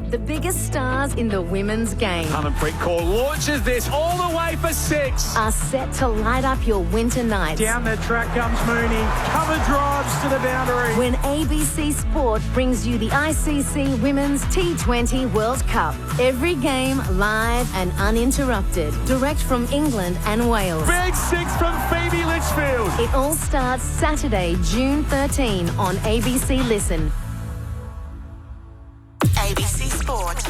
The biggest stars in the women's game Harmanpreet Kaur launches this all the way for 6. are set to light up your winter nights. Down the track comes Mooney. Cover drives to the boundary. When ABC Sport brings you the ICC Women's T20 World Cup. Every game live and uninterrupted. Direct from England and Wales. Big 6 from Phoebe Litchfield. It all starts Saturday, June 13 on ABC Listen. ABC Sport.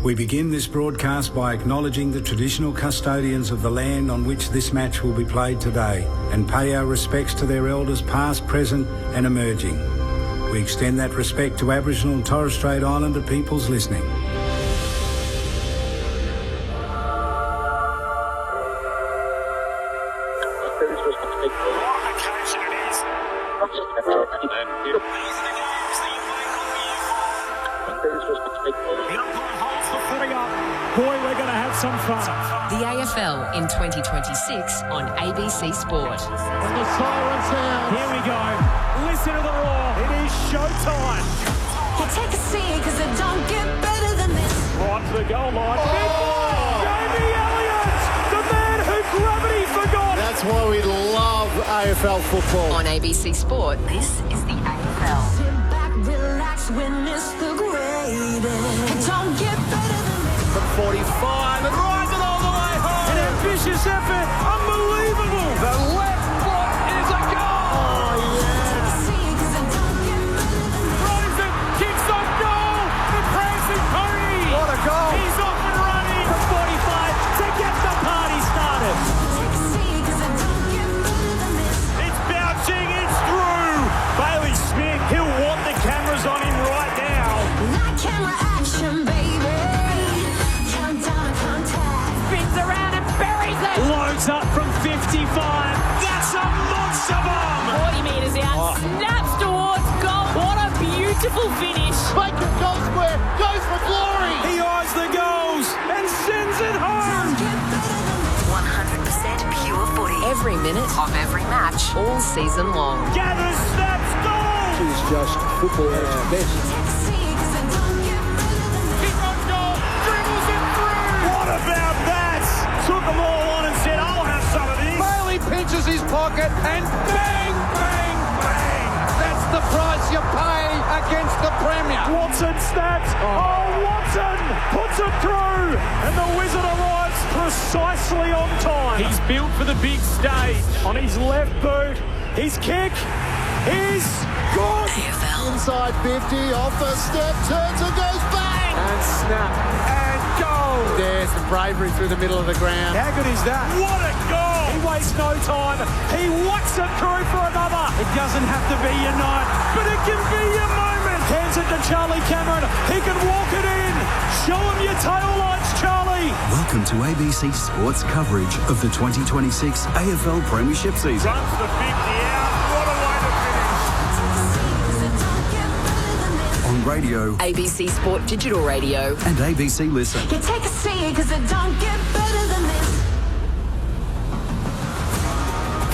We begin this broadcast by acknowledging the traditional custodians of the land on which this match will be played today and pay our respects to their elders past, present and emerging. We extend that respect to Aboriginal and Torres Strait Islander peoples listening. Boy, we're going to have some fun. The AFL in 2026 on ABC Sport. When the siren sounds. Here we go. Listen to the roar. It is showtime. You take a seat because it don't get better than this. Right to the goal line. Big ball. Jamie Elliott, the man who gravity forgot. That's why we love AFL football. On ABC Sport, this is the AFL. Sit back, relax, witness the greatest. It don't get better than this. From 45 and rides it all the way home. An ambitious effort. Unbelievable. The left foot is a goal. Take a seat because it don't get better than this. Rosen kicks on goal. The prancing pony. What a goal. He's off and running from 45 to get the party started. Take a seat because it don't get better than this. It's bouncing. It's through. Bailey Smith. He'll want the cameras on him right now. Not camera action, baby. Countdown, contact. Spins around and buries it. Loads up from 55. That's a monster bomb. 40 metres out, snaps towards goal. What a beautiful finish. Bacon goal square, goes for glory. He eyes the goals and sends it home. Don't get better than this. 100% pure footy. Every minute of every match, all season long. Gathers, snaps, goal. It's just football at its best. Take a seat because it don't get better than this. Kick on goal, dribbles it through. What about that? Took them all on and said, I'll have some of this. Bailey pinches his pocket and bang, bang, bang. That's the price you pay against the Premier. Watson snaps. Oh, Watson puts it through. And the Wizard arrives precisely on time. He's built for the big stage. On his left boot, his kick is good. Inside 50, off the step, turns and goes bang. And snap. And goal. There's some bravery through the middle of the ground. How good is that? What a goal. He wastes no time. He whacks it through for another. It doesn't have to be your night, but it can be your moment. Hands it to Charlie Cameron. He can walk it in. Show him your tail lights, Charlie. Welcome to ABC Sports coverage of the 2026 AFL Premiership season. Runs the 50 out. What a way to finish. On radio ABC Sport Digital Radio. and ABC Listen. You take a seat because it don't get better than this.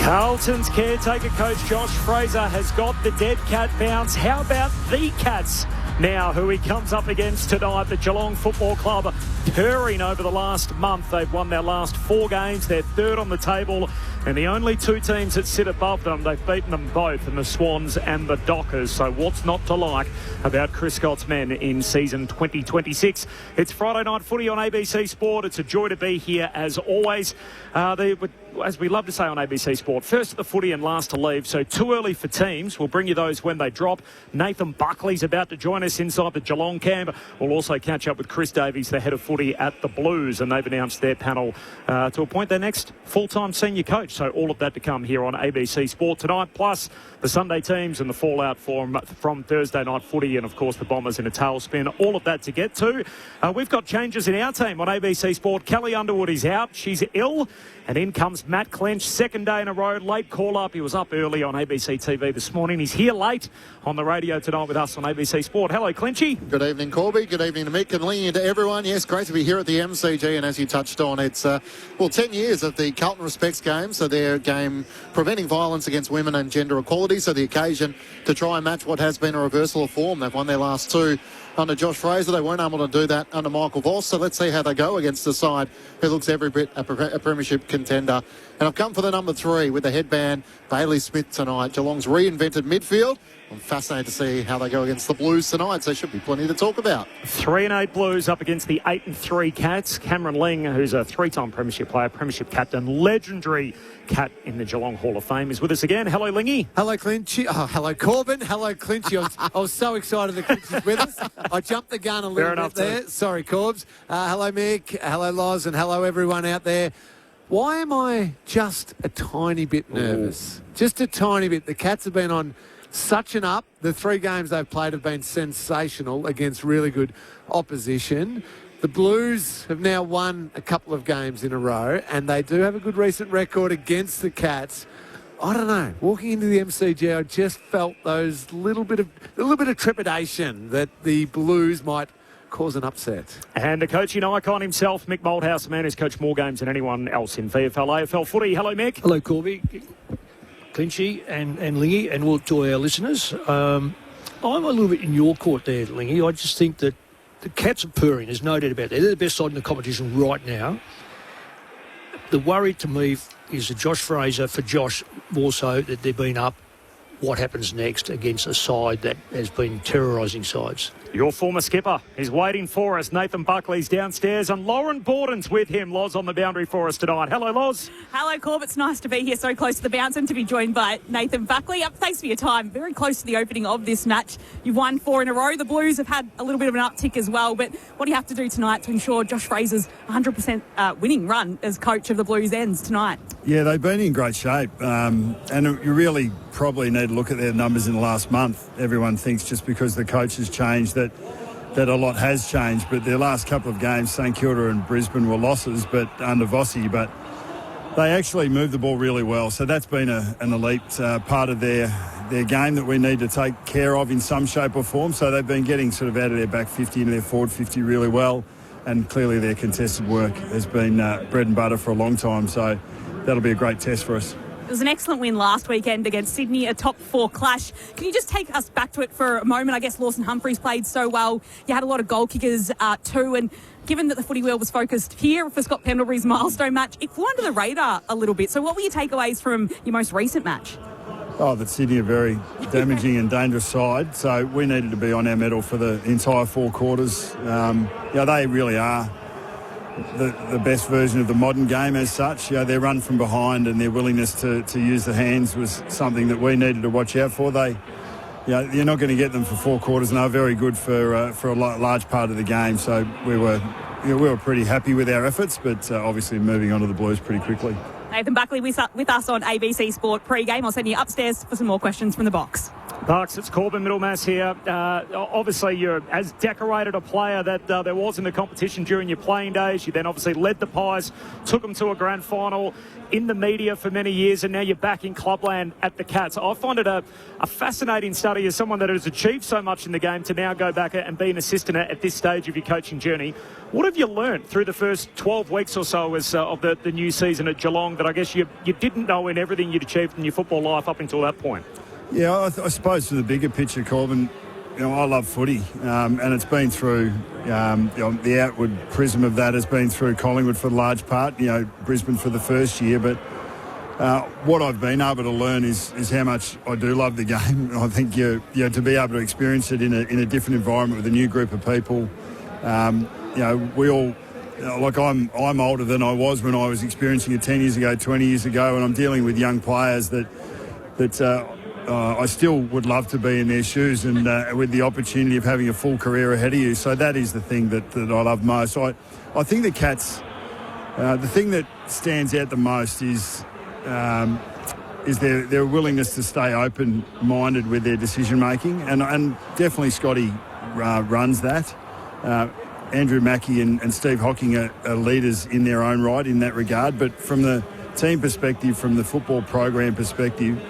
Carlton's caretaker coach Josh Fraser has got the dead cat bounce. How about the Cats now, who he comes up against tonight? The Geelong Football Club purring over the last month. They've won their last 4 games. They're third on the table. And the only 2 teams that sit above them, they've beaten them both, in the Swans and the Dockers. So what's not to like about Chris Scott's men in season 2026? It's Friday night footy on ABC Sport. It's a joy to be here as always. As we love to say on ABC Sport, first at the footy and last to leave. So too early for teams. We'll bring you those when they drop. Nathan Buckley's about to join us inside the Geelong camp. We'll also catch up with Chris Davies, the head of footy at the Blues, and they've announced their panel to appoint their next full-time senior coach. So all of that to come here on ABC Sport tonight, plus the Sunday teams and the fallout from Thursday night footy, and of course the Bombers in a tailspin. All of that to get to. We've got changes in our team on ABC Sport. Kelly Underwood is out. She's ill. And in comes is Matt Clench, second day in a row, late call-up. He was up early on ABC TV this morning. He's here late on the radio tonight with us on ABC Sport. Hello, Clenchy. Good evening, Corby. Good evening to Mick and Lee and to everyone. Yes, great to be here at the MCG, and as you touched on, it's 10 years of the Carlton Respects game, so their game preventing violence against women and gender equality, so the occasion to try and match what has been a reversal of form. They've won their last two under Josh Fraser. They weren't able to do that under Michael Voss, so let's see how they go against the side who looks every bit a premiership contender. And I've come for the number 3 with the headband, Bailey Smith tonight. Geelong's reinvented midfield. I'm fascinated to see how they go against the Blues tonight, so there should be plenty to talk about. 3-8 Blues up against the 8-3 Cats. Cameron Ling, who's a 3-time premiership player, premiership captain, legendary Cat in the Geelong Hall of Fame, is with us again. Hello, Lingy. Hello, Clinchy. Oh, hello, Corbin. Hello, Clinchy. I was so excited that Clinchy's with us. I jumped the gun a little bit there. Too. Sorry, Corbs. Hello, Mick. Hello, Loz, and hello, everyone out there. Why am I just a tiny bit nervous? Just a tiny bit. The Cats have been on such an up. The 3 games they've played have been sensational against really good opposition. The Blues have now won a couple of games in a row, and they do have a good recent record against the Cats. I don't know. Walking into the MCG, I just felt those little bit of trepidation that the Blues might cause an upset. And a coaching icon himself, Mick Malthouse, a man who's coached more games than anyone else in VFL, AFL footy. Hello, Mick. Hello, Corby, Clinchy and Lingy, and all to our listeners. I'm a little bit in your court there, Lingy. I just think that the Cats are purring, there's no doubt about that. They're the best side in the competition right now. The worry to me is that Josh Fraser, for Josh more so, that they've been up. What happens next against a side that has been terrorising sides? Your former skipper is waiting for us. Nathan Buckley's downstairs and Lauren Borden's with him. Loz on the boundary for us tonight. Hello, Loz. Hello, Corb. It's nice to be here so close to the bounce and to be joined by Nathan Buckley. Thanks for your time. Very close to the opening of this match. You've won 4 in a row. The Blues have had a little bit of an uptick as well. But what do you have to do tonight to ensure Josh Fraser's 100% winning run as coach of the Blues ends tonight? Yeah, they've been in great shape. And you really probably need to look at their numbers in the last month. Everyone thinks just because the coach has changed that a lot has changed, but their last couple of games, St Kilda and Brisbane, were losses, but under Vossi, but they actually moved the ball really well. So that's been an elite part of their game that we need to take care of in some shape or form. So they've been getting sort of out of their back 50 into their forward 50 really well, and clearly their contested work has been bread and butter for a long time. So that'll be a great test for us. It was an excellent win last weekend against Sydney, a top 4 clash. Can you just take us back to it for a moment? I guess Lawson Humphries played so well. You had a lot of goal kickers too, and given that the footy wheel was focused here for Scott Pendlebury's milestone match, it flew under the radar a little bit. So what were your takeaways from your most recent match? Oh, that Sydney are very damaging and dangerous side, so we needed to be on our mettle for the entire 4 quarters. They really are the best version of the modern game as such. Their run from behind and their willingness to use the hands was something that we needed to watch out for. You're not going to get them for 4 quarters, and they're very good for a large part of the game. So we were pretty happy with our efforts, but obviously moving on to the Blues pretty quickly. Nathan Buckley with us on ABC Sport pre-game. I'll send you upstairs for some more questions from the box. Bucks, it's Corbin Middlemass here. Obviously, you're as decorated a player that there was in the competition during your playing days. You then obviously led the Pies, took them to a grand final in the media for many years, and now you're back in clubland at the Cats. I find it a fascinating study as someone that has achieved so much in the game to now go back and be an assistant at this stage of your coaching journey. What have you learnt through the first 12 weeks or so of the new season at Geelong that I guess you didn't know in everything you'd achieved in your football life up until that point? Yeah, I suppose for the bigger picture, Corbin, I love footy, and it's been through the outward prism of that has been through Collingwood for the large part, Brisbane for the first year, but what I've been able to learn is how much I do love the game. I think to be able to experience it in a different environment with a new group of people, we all. I'm older than I was when I was experiencing it 10 years ago, 20 years ago, and I'm dealing with young players that I still would love to be in their shoes and with the opportunity of having a full career ahead of you. So that is the thing that I love most. I think the Cats, the thing that stands out the most is their willingness to stay open-minded with their decision-making, and definitely Scotty runs that. Andrew Mackey and Steve Hocking are leaders in their own right in that regard, but from the team perspective, from the football program perspective,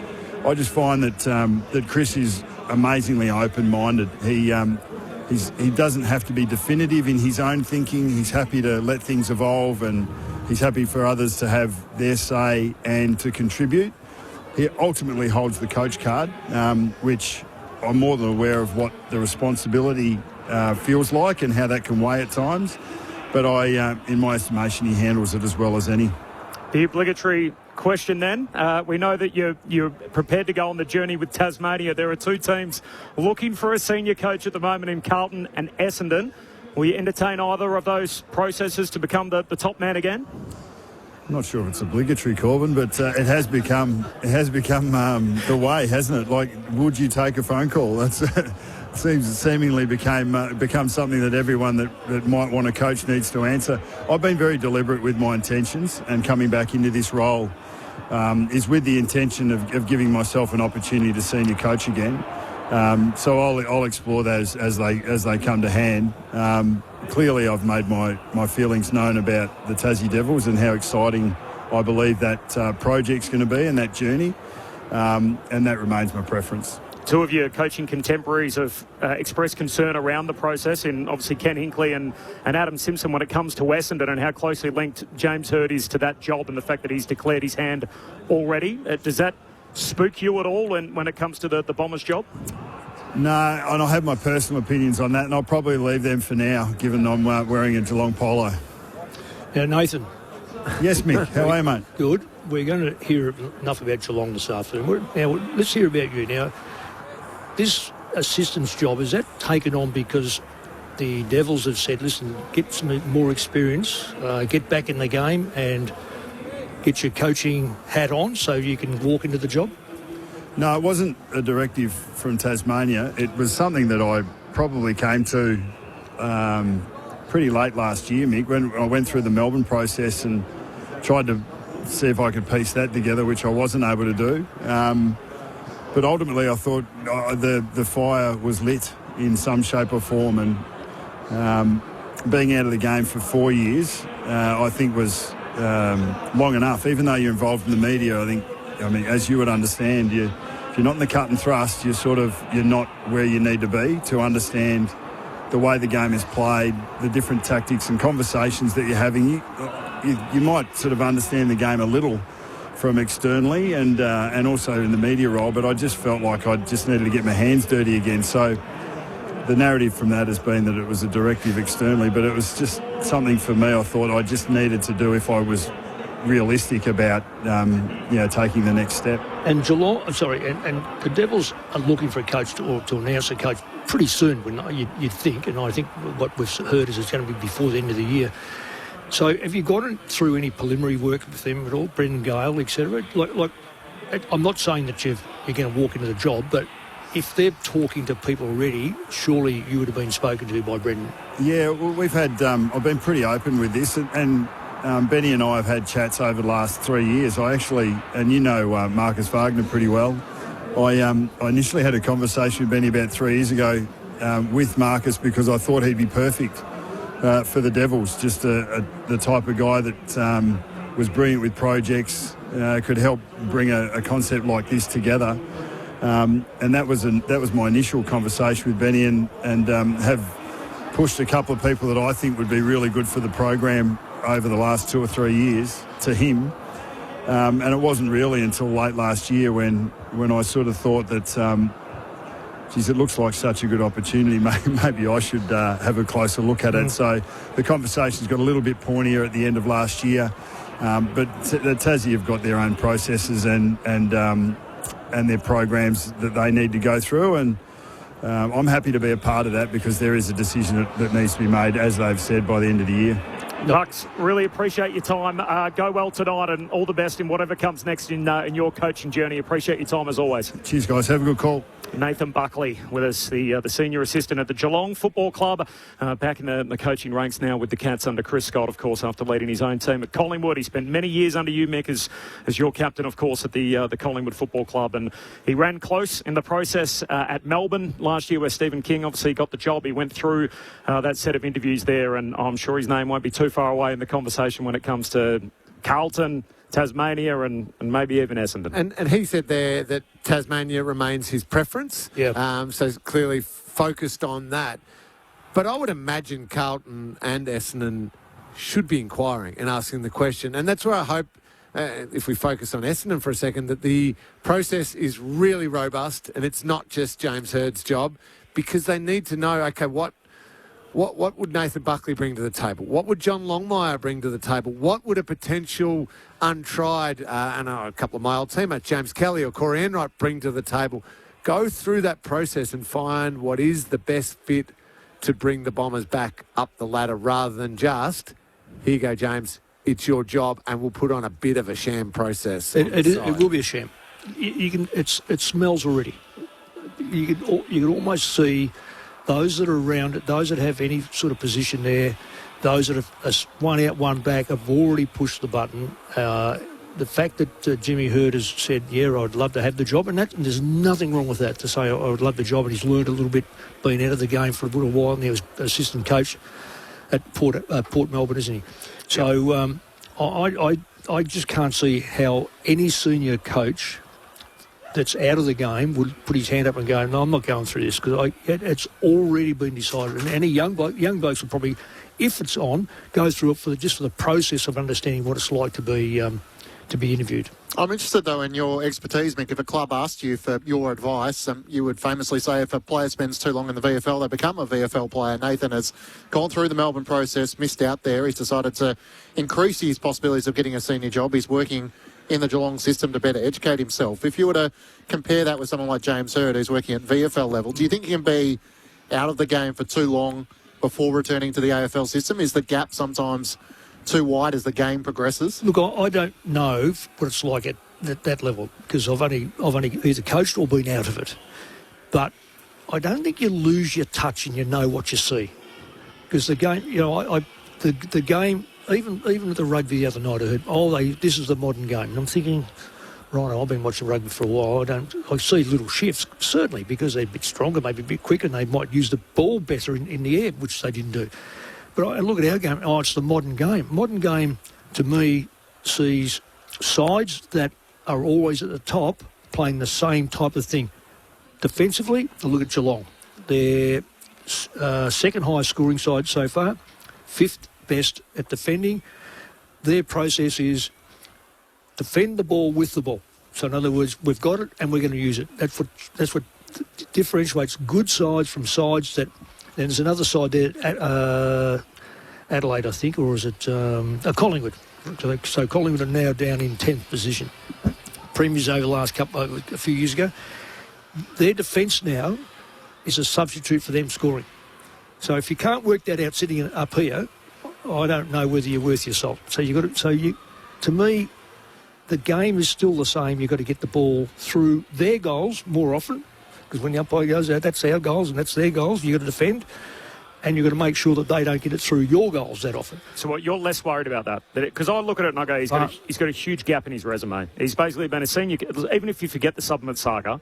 I just find that Chris is amazingly open-minded. He doesn't have to be definitive in his own thinking. He's happy to let things evolve, and he's happy for others to have their say and to contribute. He ultimately holds the coach card, which I'm more than aware of what the responsibility feels like and how that can weigh at times. But in my estimation, he handles it as well as any. The obligatory question then. We know that you're prepared to go on the journey with Tasmania. There are two teams looking for a senior coach at the moment in Carlton and Essendon. Will you entertain either of those processes to become the top man again? I'm not sure if it's obligatory, Corbin, but it has become the way, hasn't it? Like, would you take a phone call? That's seemingly become something that everyone that might want a coach needs to answer. I've been very deliberate with my intentions, and coming back into this role is with the intention of giving myself an opportunity to senior coach again. So I'll explore those as they come to hand. Clearly, I've made my feelings known about the Tassie Devils and how exciting I believe that project's going to be and that journey, and that remains my preference. Two of your coaching contemporaries have expressed concern around the process, in obviously Ken Hinkley and Adam Simpson, when it comes to Essendon and how closely linked James Hird is to that job, and the fact that he's declared his hand already. Does that spook you at all when it comes to the Bombers job? No, and I have my personal opinions on that, and I'll probably leave them for now, given I'm wearing a Geelong polo. Now, Nathan. Yes, Mick. How are you, mate? Good. We're going to hear enough about Geelong this afternoon. Now, let's hear about you now. This assistant's job, is that taken on because the Devils have said, listen, get some more experience, get back in the game and get your coaching hat on so you can walk into the job? No, it wasn't a directive from Tasmania. It was something that I probably came to pretty late last year, Mick, when I went through the Melbourne process and tried to see if I could piece that together, which I wasn't able to do. But ultimately I thought the fire was lit in some shape or form, and being out of the game for 4 years I think was long enough. Even though you're involved in the media, I mean, as you would understand, if you're not in the cut and thrust, you're not where you need to be to understand the way the game is played, the different tactics and conversations that you're having. You might sort of understand the game a little from externally and also in the media role, but I just felt like I just needed to get my hands dirty again. So the narrative from that has been that it was a directive externally, but it was just something for me I thought I just needed to do if I was realistic about taking the next step. And Geelong, and the Devils are looking for a coach to announce a coach pretty soon, you'd think, and I think what we've heard is it's going to be before the end of the year. So have you gotten through any preliminary work with them at all, Brendan Gale, etc.? Like, I'm not saying that you're going to walk into the job, but if they're talking to people already, surely you would have been spoken to by Brendan. Yeah, well, we've had, I've been pretty open with this, and Benny and I have had chats over the last 3 years. I actually, and you know Marcus Wagner pretty well, I initially had a conversation with Benny about 3 years ago with Marcus because I thought he'd be perfect for the Devils, just the type of guy that was brilliant with projects, could help bring a concept like this together. And that was my initial conversation with Benny, and have pushed a couple of people that I think would be really good for the program over the last 2 or 3 years to him. And it wasn't really until late last year when I sort of thought that, geez, it looks like such a good opportunity. Maybe I should have a closer look at it. So the conversations got a little bit pointier at the end of last year. But the Tassie have got their own processes and their programs that they need to go through. And I'm happy to be a part of that because there is a decision that needs to be made, as they've said, by the end of the year. Bucks, really appreciate your time. Go well tonight and all the best in whatever comes next in your coaching journey. Appreciate your time as always. Cheers, guys. Have a good call. Nathan Buckley with us, the senior assistant at the Geelong Football Club, back in the coaching ranks now with the Cats under Chris Scott, of course, after leading his own team at Collingwood. He spent many years under you, Mick, as your captain, of course, at the Collingwood Football Club, and he ran close in the process at Melbourne last year, where Stephen King obviously got the job. He went through that set of interviews there, and I'm sure his name won't be too far away in the conversation when it comes to Carlton, Tasmania and maybe even Essendon. And he said there that Tasmania remains his preference. Yeah. So he's clearly focused on that. But I would imagine Carlton and Essendon should be inquiring and asking the question. And that's where I hope, if we focus on Essendon for a second, that the process is really robust and it's not just James Hird's job, because they need to know, okay, what would Nathan Buckley bring to the table? What would John Longmire bring to the table? What would a potential untried, and a couple of my old teammates, James Kelly or Corey Enright, bring to the table? Go through that process and find what is the best fit to bring the Bombers back up the ladder, rather than just, here you go, James, it's your job, and we'll put on a bit of a sham process. It will be a sham. It smells already. You can almost see those that are around it, those that have any sort of position there, those that are one out, one back, have already pushed the button. The fact that Jimmy Hird has said, yeah, I'd love to have the job, and there's nothing wrong with that, to say I would love the job, and he's learned a little bit, been out of the game for a little while, and he was assistant coach at Port Melbourne, isn't he? So I just can't see how any senior coach that's out of the game would put his hand up and go, no, I'm not going through this, because it's already been decided. And any young blokes will probably, if it's on, go through it for the process of understanding what it's like to be interviewed. I'm interested, though, in your expertise, Mick. If a club asked you for your advice, you would famously say if a player spends too long in the VFL, they become a VFL player. Nathan has gone through the Melbourne process, missed out there. He's decided to increase his possibilities of getting a senior job. He's working in the Geelong system to better educate himself. If you were to compare that with someone like James Hird, who's working at VFL level, do you think he can be out of the game for too long before returning to the AFL system? Is the gap sometimes too wide as the game progresses? Look, I don't know what it's like at that level, because I've only either coached or been out of it. But I don't think you lose your touch and you know what you see, because the game, the game. Even at the rugby the other night, I heard, this is the modern game. And I'm thinking, right, I've been watching rugby for a while. I see little shifts, certainly, because they're a bit stronger, maybe a bit quicker, and they might use the ball better in the air, which they didn't do. But I look at our game, it's the modern game. Modern game, to me, sees sides that are always at the top playing the same type of thing. Defensively, I look at Geelong. They're second highest scoring side so far, fifth best at defending. Their process is defend the ball with the ball. So in other words, we've got it and we're going to use it. That's what differentiates good sides from sides that. Then there's another side there, Adelaide, I think, or is it Collingwood? So Collingwood are now down in 10th position. Premiers over the last a few years ago. Their defence now is a substitute for them scoring. So if you can't work that out sitting up here, I don't know whether you're worth your salt. So to me, the game is still the same. You've got to get the ball through their goals more often, because when the umpire goes out, that's our goals and that's their goals. You've got to defend, and you've got to make sure that they don't get it through your goals that often. So what, you're less worried about that? Because I look at it and I go, he's got a huge gap in his resume. He's basically been a senior, even if you forget the supplement saga,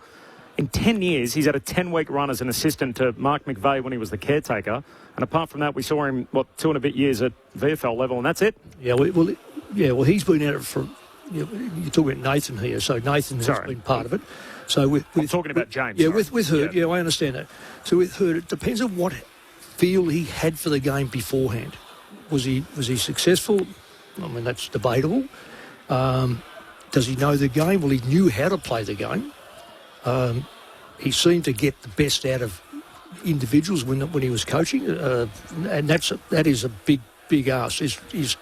in 10 years, he's had a 10-week run as an assistant to Mark McVeigh when he was the caretaker. And apart from that, we saw him, 2 and a bit years at VFL level, and that's it. Yeah, well, he's been at it for... You're talking about Nathan here, so Nathan has been part of it. So I'm talking about James. Yeah, with Hird, I understand that. So with Hird, it depends on what feel he had for the game beforehand. Was he successful? I mean, that's debatable. Does he know the game? Well, he knew how to play the game. He seemed to get the best out of individuals when he was coaching, and that is a big ask. Is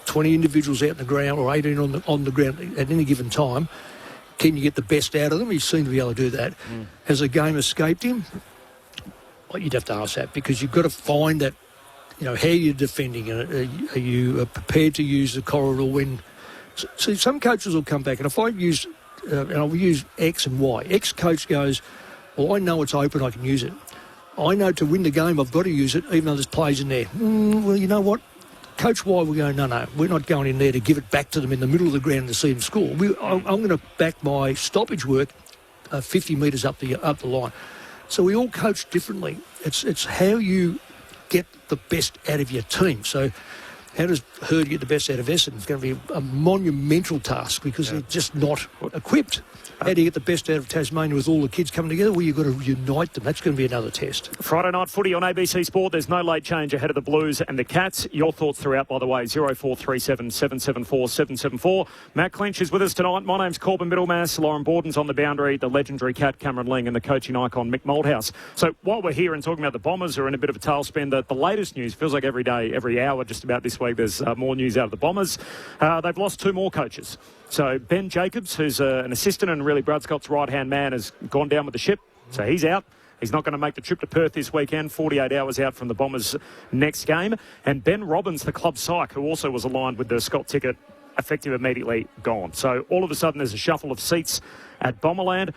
20 individuals out in the ground or 18 on the ground at any given time? Can you get the best out of them? He seemed to be able to do that. Has the game escaped him? Well, you'd have to ask that, because you've got to find that, how you're defending it. Are you prepared to use the corridor when... See, some coaches will come back, and if I use... and I'll use X and Y. X coach goes, well, I know it's open, I can use it. I know to win the game, I've got to use it, even though there's plays in there. Well, you know what? Coach Y will go, no, we're not going in there to give it back to them in the middle of the ground to see them score. I'm going to back my stoppage work 50 metres up the line. So we all coach differently. It's how you get the best out of your team. So How does Hurd get the best out of Essendon? It's going to be a monumental task because they're just not equipped. How do you get the best out of Tasmania with all the kids coming together? Well, you've got to unite them. That's going to be another test. Friday night footy on ABC Sport. There's no late change ahead of the Blues and the Cats. Your thoughts throughout, by the way, 0437 774 774. Matt Clinch is with us tonight. My name's Corbin Middlemass. Lauren Borden's on the boundary, the legendary Cat Cameron Ling and the coaching icon Mick Malthouse. So while we're here and talking about the Bombers who are in a bit of a tailspin, the latest news feels like every day, every hour just about this week, there's more news out of the Bombers. They've lost 2 more coaches. So Ben Jacobs, who's an assistant and really Brad Scott's right-hand man, has gone down with the ship. So he's out. He's not going to make the trip to Perth this weekend, 48 hours out from the Bombers' next game. And Ben Robbins, the club psych, who also was aligned with the Scott ticket, effective immediately, gone. So all of a sudden there's a shuffle of seats at Bomberland.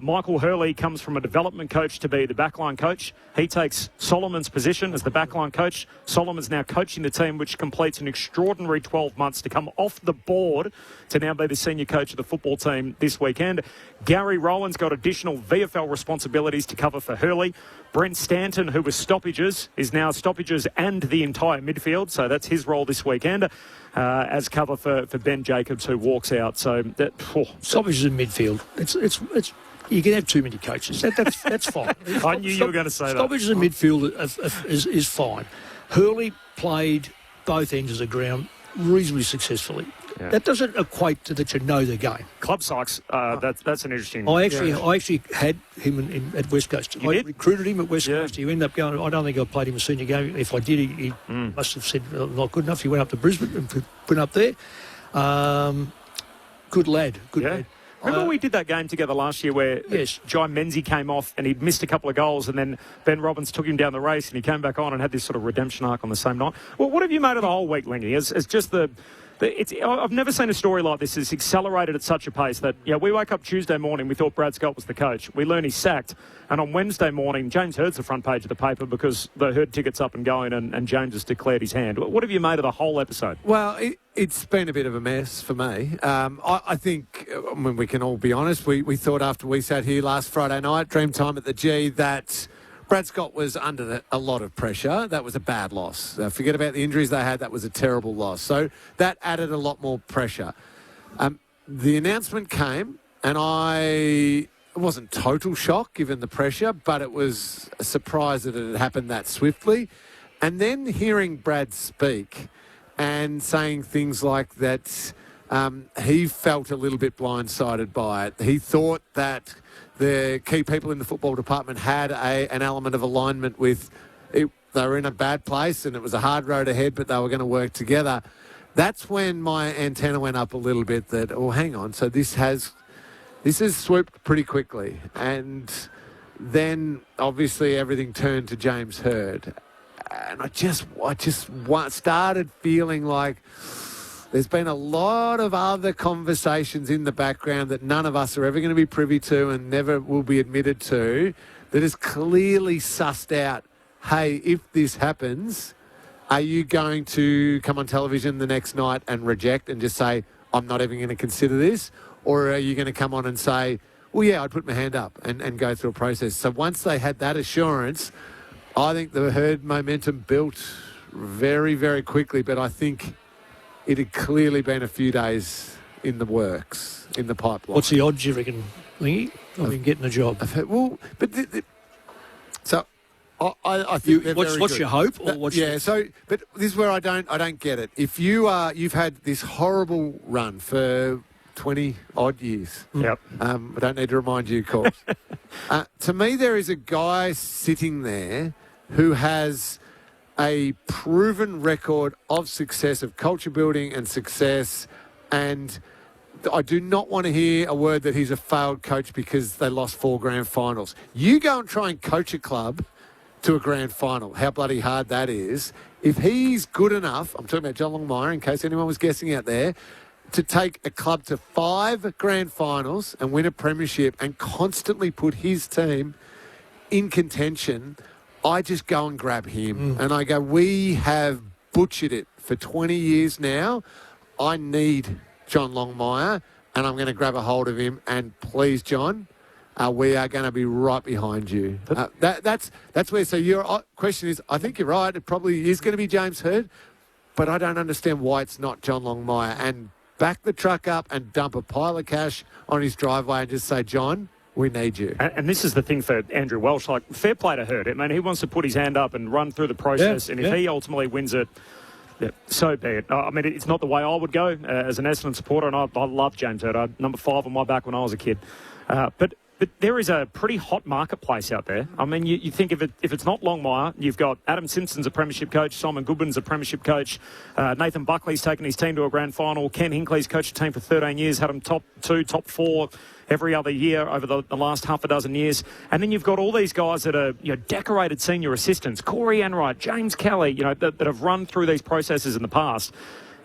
Michael Hurley comes from a development coach to be the backline coach. He takes Solomon's position as the backline coach. Solomon's now coaching the team, which completes an extraordinary 12 months to come off the board to now be the senior coach of the football team this weekend. Gary Rowan's got additional VFL responsibilities to cover for Hurley. Brent Stanton, who was stoppages, is now stoppages and the entire midfield. So that's his role this weekend as cover for Ben Jacobs, who walks out. So stoppages in midfield. It's you can have too many coaches. That's fine. I knew you were going to say that. Stoppages in midfield is fine. Hurley played both ends of the ground reasonably successfully. Yeah. That doesn't equate to that you know the game. Club Sykes, that's an interesting... I actually had him at West Coast. I recruited him at West Coast. He ended up going... I don't think I played him a senior game. If I did, he must have said, not good enough. He went up to Brisbane and went up there. Good lad. Good lad. Remember we did that game together last year where Jai Menzies came off and he'd missed a couple of goals and then Ben Robbins took him down the race and he came back on and had this sort of redemption arc on the same night. Well, what have you made of the whole week, Lingy? As just I've never seen a story like this. It's accelerated at such a pace that, we woke up Tuesday morning, we thought Brad Scott was the coach. We learn he's sacked. And on Wednesday morning, James Hurd's the front page of the paper because the Hurd ticket's up and going and James has declared his hand. What have you made of the whole episode? Well, it's been a bit of a mess for me. I think, when we can all be honest, we thought after we sat here last Friday night, Dreamtime at the G, that Brad Scott was under a lot of pressure. That was a bad loss. Forget about the injuries they had. That was a terrible loss. So that added a lot more pressure. The announcement came, and it wasn't total shock given the pressure, but it was a surprise that it had happened that swiftly. And then hearing Brad speak and saying things like that, he felt a little bit blindsided by it. He thought that the key people in the football department had an element of alignment with it. They were in a bad place and it was a hard road ahead, but they were going to work together. That's when my antenna went up a little bit that, hang on, so this has swooped pretty quickly. And then obviously everything turned to James Hurd. And I just started feeling like there's been a lot of other conversations in the background that none of us are ever going to be privy to and never will be admitted to, that is clearly sussed out, hey, if this happens, are you going to come on television the next night and reject and just say, I'm not even going to consider this? Or are you going to come on and say, well, yeah, I'd put my hand up and go through a process? So once they had that assurance, I think the Herd momentum built very, very quickly, but I think it had clearly been a few days in the works, in the pipeline. What's the odds, you reckon, Lingy, of getting a job? So I think they're very what's good. Your hope? Or what's but this is where I don't get it. If you've had this horrible run for 20 odd years. Yep. I don't need to remind you, Corbs. To me, there is a guy sitting there who has a proven record of success, of culture building and success, and I do not want to hear a word that he's a failed coach because they lost 4 grand finals. You go and try and coach a club to a grand final, how bloody hard that is. If he's good enough, I'm talking about John Longmire, in case anyone was guessing out there, to take a club to 5 grand finals and win a premiership and constantly put his team in contention, I just go and grab him. And I go, we have butchered it for 20 years now. I need John Longmire, and I'm going to grab a hold of him. And please, John, we are going to be right behind you. That's where. So your question is, I think you're right. It probably is going to be James Hurd. but I don't understand why it's not John Longmire. And back the truck up and dump a pile of cash on his driveway and just say, John, we need you. And this is the thing for Andrew Welsh. Like, fair play to Hurt. I mean, he wants to put his hand up and run through the process. And if he ultimately wins it, so be it. I mean, it's not the way I would go as an Essendon supporter, and I love James Hurt. Number 5 on my back when I was a kid. But there is a pretty hot marketplace out there. I mean, you think if it's not Longmire, you've got Adam Simpson's a premiership coach, Simon Goodwin's a premiership coach, Nathan Buckley's taken his team to a grand final, Ken Hinckley's coached a team for 13 years, had them top 2, top 4 every other year over the last half a dozen years. And then you've got all these guys that are decorated senior assistants, Corey Enright, James Kelly, that have run through these processes in the past.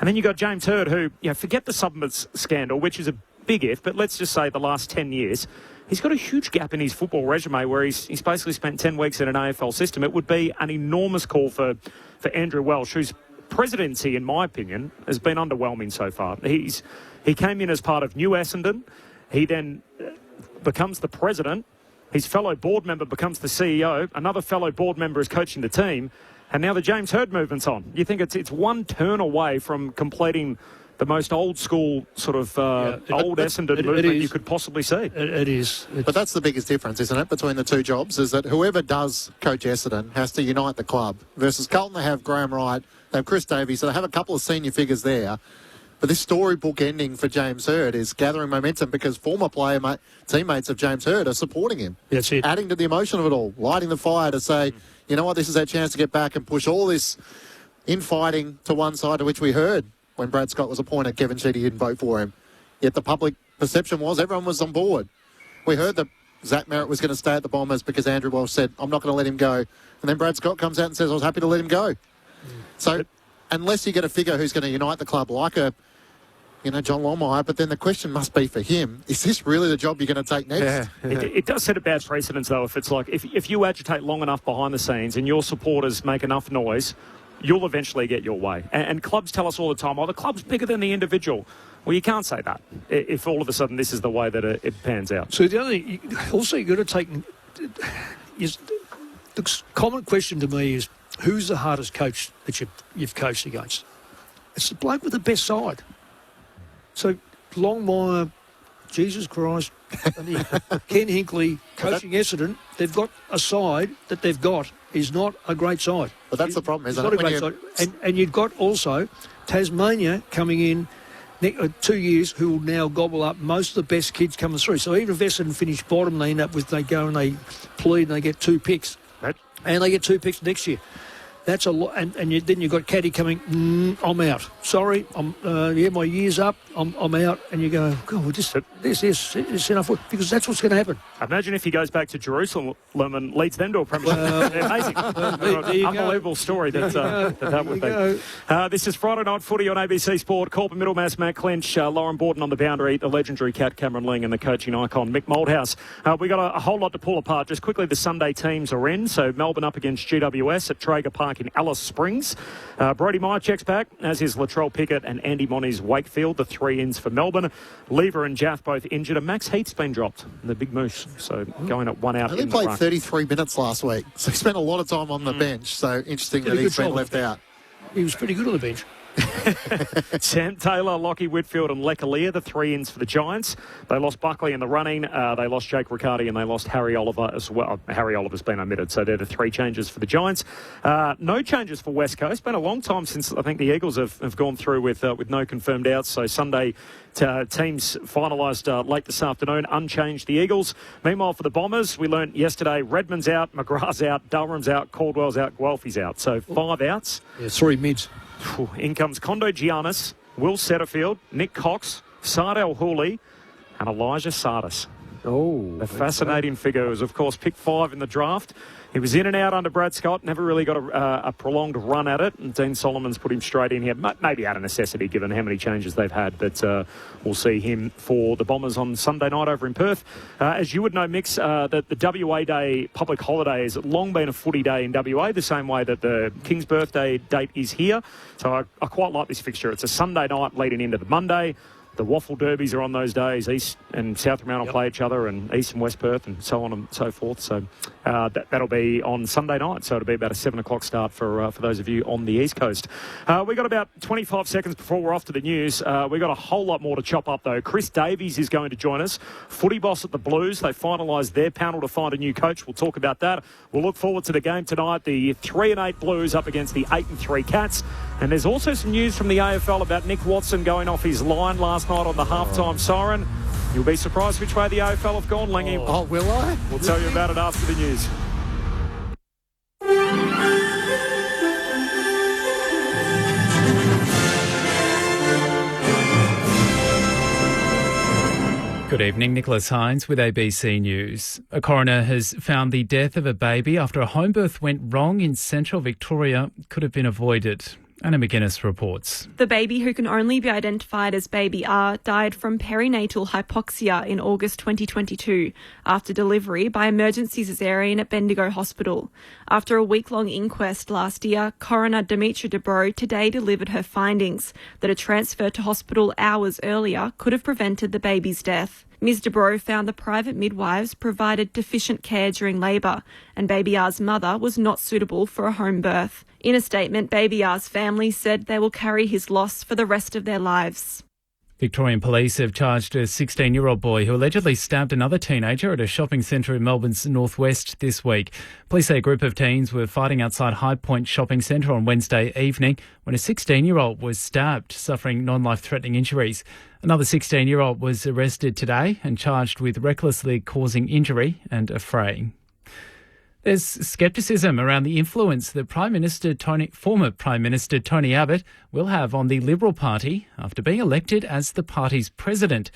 And then you've got James Hurd, who, forget the Submits scandal, which is a big if, but let's just say the last 10 years, he's got a huge gap in his football resume where he's basically spent 10 weeks in an AFL system. It would be an enormous call for Andrew Welsh, whose presidency, in my opinion, has been underwhelming so far. He came in as part of New Essendon. He then becomes the president. His fellow board member becomes the CEO. Another fellow board member is coaching the team. And now the James Hurd movement's on. You think it's one turn away from completing the most old school sort of old Essendon movement you could possibly see. It is. But that's the biggest difference, isn't it, between the two jobs, is that whoever does coach Essendon has to unite the club. Versus Carlton, they have Graham Wright, they have Chris Davies, so they have a couple of senior figures there. But this storybook ending for James Hurd is gathering momentum because former teammates of James Hurd are supporting him. That's it. Adding to the emotion of it all, lighting the fire to say, you know what, this is our chance to get back and push all this infighting to one side, to which we heard when Brad Scott was appointed, Kevin Sheedy didn't vote for him. Yet the public perception was everyone was on board. We heard that Zach Merritt was going to stay at the Bombers because Andrew Welsh said, I'm not going to let him go. And then Brad Scott comes out and says, I was happy to let him go. So unless you get a figure who's going to unite the club like John Longmire, but then the question must be for him, is this really the job you're going to take next? Yeah. It does set a bad precedence, though, if it's like, if you agitate long enough behind the scenes and your supporters make enough noise, you'll eventually get your way. And clubs tell us all the time, the club's bigger than the individual. Well, you can't say that if all of a sudden this is the way that it pans out. So the other thing, also you've got to take, the common question to me is, who's the hardest coach that you've coached against? It's the bloke with the best side. So Longmire, Jesus Christ, Ken Hinckley, coaching Essendon, they've got a side that they've got is not a great side. But that's the problem, isn't it? It's not a great side. And you've got also Tasmania coming in 2 years who will now gobble up most of the best kids coming through. So even if Essendon finish bottom, they end up with, they go and they plead and they get 2 picks. Right. And they get 2 picks next year. That's a lot, and then you've got Caddy coming. I'm out. Sorry, my year's up. I'm out, and you go, God, well, this enough, because that's what's going to happen. Imagine if he goes back to Jerusalem and leads them to a premiership. Amazing, unbelievable story that would be. This is Friday Night Footy on ABC Sport. Corbin Middlemass, Matt Clinch, Lauren Borden on the boundary, the legendary Cat Cameron Ling, and the coaching icon Mick Moldhouse. We got a whole lot to pull apart. Just quickly, the Sunday teams are in. So Melbourne up against GWS at Traeger Park in Alice Springs. Brody Meyer checks back, as is Latrell Pickett and Andy Monty's Wakefield, the 3 ins for Melbourne. Lever and Jaff both injured, and Max Heath's been dropped, the big moose. So going at 1 out. He only played 33 minutes last week, so he spent a lot of time on the bench. So interesting that he's been left out. He was pretty good on the bench. Sam Taylor, Lockie Whitfield and Lekalia, the 3 ins for the Giants. They lost Buckley in the running. They lost Jake Riccardi and they lost Harry Oliver as well. Harry Oliver's been omitted, so they're the 3 changes for the Giants. No changes for West Coast. Been a long time since I think the Eagles have gone through with no confirmed outs. So Sunday teams finalised late this afternoon. Unchanged the Eagles. Meanwhile, for the Bombers, we learnt yesterday Redmond's out, McGrath's out, Dalrym's out, Caldwell's out, Guelphy's out. So 5 outs. Yeah, 3 mids. In comes Kondo Giannis, Will Setterfield, Nick Cox, Sardell Hooley, and Elijah Sardis. Oh, a fascinating figure who was, of course, picked 5 in the draft. He was in and out under Brad Scott, never really got a prolonged run at it, and Dean Solomon's put him straight in here. Maybe out of necessity, given how many changes they've had, but we'll see him for the Bombers on Sunday night over in Perth. As you would know, Mix, that the WA Day public holiday has long been a footy day in WA, the same way that the King's birthday date is here. So I quite like this fixture. It's a Sunday night leading into the Monday. The waffle derbies are on those days. East and South Fremantle will play each other, and East and West Perth, and so on and so forth. So that'll be on Sunday night. So it'll be about a 7 o'clock start for those of you on the East Coast. We've got about 25 seconds before we're off to the news. We've got a whole lot more to chop up, though. Chris Davies is going to join us. Footy boss at the Blues. They finalised their panel to find a new coach. We'll talk about that. We'll look forward to the game tonight. The 3-8 Blues up against the 8-3 Cats. And there's also some news from the AFL about Nick Watson going off his line last night on the halftime siren. You'll be surprised which way the AFL have gone, Lingy. Oh, will I? We'll tell you about it after the news. Good evening, Nicholas Hines with ABC News. A coroner has found the death of a baby after a home birth went wrong in central Victoria could have been avoided. Anna McGuinness reports. The baby, who can only be identified as Baby R, died from perinatal hypoxia in August 2022 after delivery by emergency caesarean at Bendigo Hospital. After a week-long inquest last year, coroner Demetra Dubrow today delivered her findings that a transfer to hospital hours earlier could have prevented the baby's death. Ms Dubrow found the private midwives provided deficient care during labour, and Baby R's mother was not suitable for a home birth. In a statement, Baby R's family said they will carry his loss for the rest of their lives. Victorian police have charged a 16-year-old boy who allegedly stabbed another teenager at a shopping centre in Melbourne's northwest this week. Police say a group of teens were fighting outside High Point Shopping Centre on Wednesday evening when a 16-year-old was stabbed, suffering non-life-threatening injuries. Another 16-year-old was arrested today and charged with recklessly causing injury and affraying. There's scepticism around the influence that former Prime Minister Tony Abbott will have on the Liberal Party after being elected as the party's president.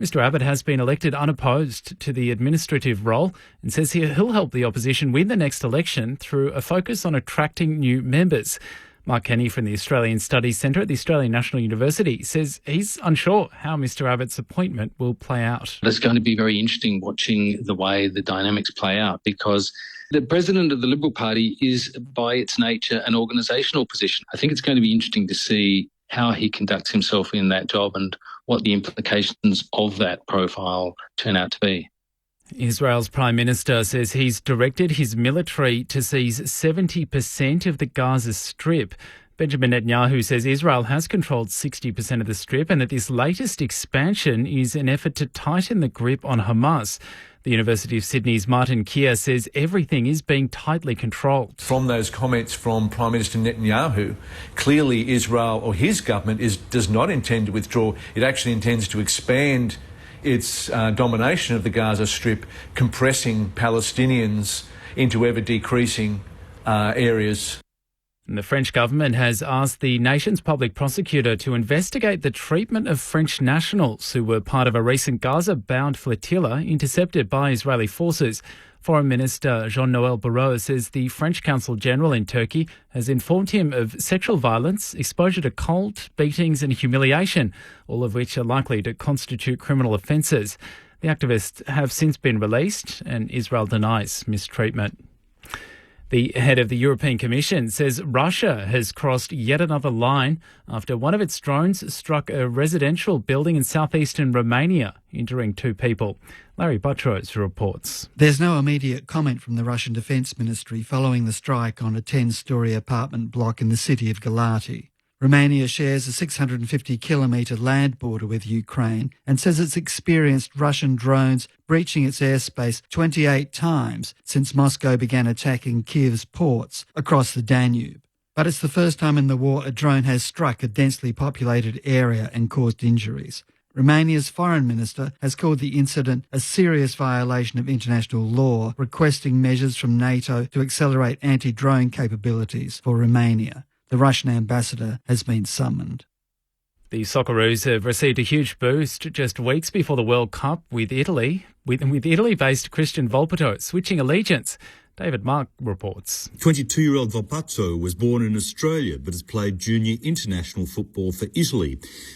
Mr Abbott has been elected unopposed to the administrative role and says he'll help the opposition win the next election through a focus on attracting new members. Mark Kenny from the Australian Studies Centre at the Australian National University says he's unsure how Mr Abbott's appointment will play out. It's going to be very interesting watching the way the dynamics play out, because the president of the Liberal Party is, by its nature, an organisational position. I think it's going to be interesting to see how he conducts himself in that job and what the implications of that profile turn out to be. Israel's Prime Minister says he's directed his military to seize 70% of the Gaza Strip. Benjamin Netanyahu says Israel has controlled 60% of the Strip and that this latest expansion is an effort to tighten the grip on Hamas. The University of Sydney's Martin Keir says everything is being tightly controlled. From those comments from Prime Minister Netanyahu, clearly Israel or his government does not intend to withdraw. It actually intends to expand its domination of the Gaza Strip, compressing Palestinians into ever-decreasing areas. And the French government has asked the nation's public prosecutor to investigate the treatment of French nationals who were part of a recent Gaza-bound flotilla intercepted by Israeli forces. Foreign Minister Jean-Noël Barrot says the French Consul General in Turkey has informed him of sexual violence, exposure to cold, beatings and humiliation, all of which are likely to constitute criminal offences. The activists have since been released and Israel denies mistreatment. The head of the European Commission says Russia has crossed yet another line after one of its drones struck a residential building in southeastern Romania, injuring 2 people. Larry Buttrose reports. There's no immediate comment from the Russian Defence Ministry following the strike on a 10-storey apartment block in the city of Galati. Romania shares a 650-kilometre land border with Ukraine and says it's experienced Russian drones breaching its airspace 28 times since Moscow began attacking Kiev's ports across the Danube. But it's the first time in the war a drone has struck a densely populated area and caused injuries. Romania's foreign minister has called the incident a serious violation of international law, requesting measures from NATO to accelerate anti-drone capabilities for Romania. The Russian ambassador has been summoned. The Socceroos have received a huge boost just weeks before the World Cup with Italy-based Christian Volpato switching allegiance David Mark reports. 22-year-old Volpazzo was born in Australia but has played junior international football for Italy.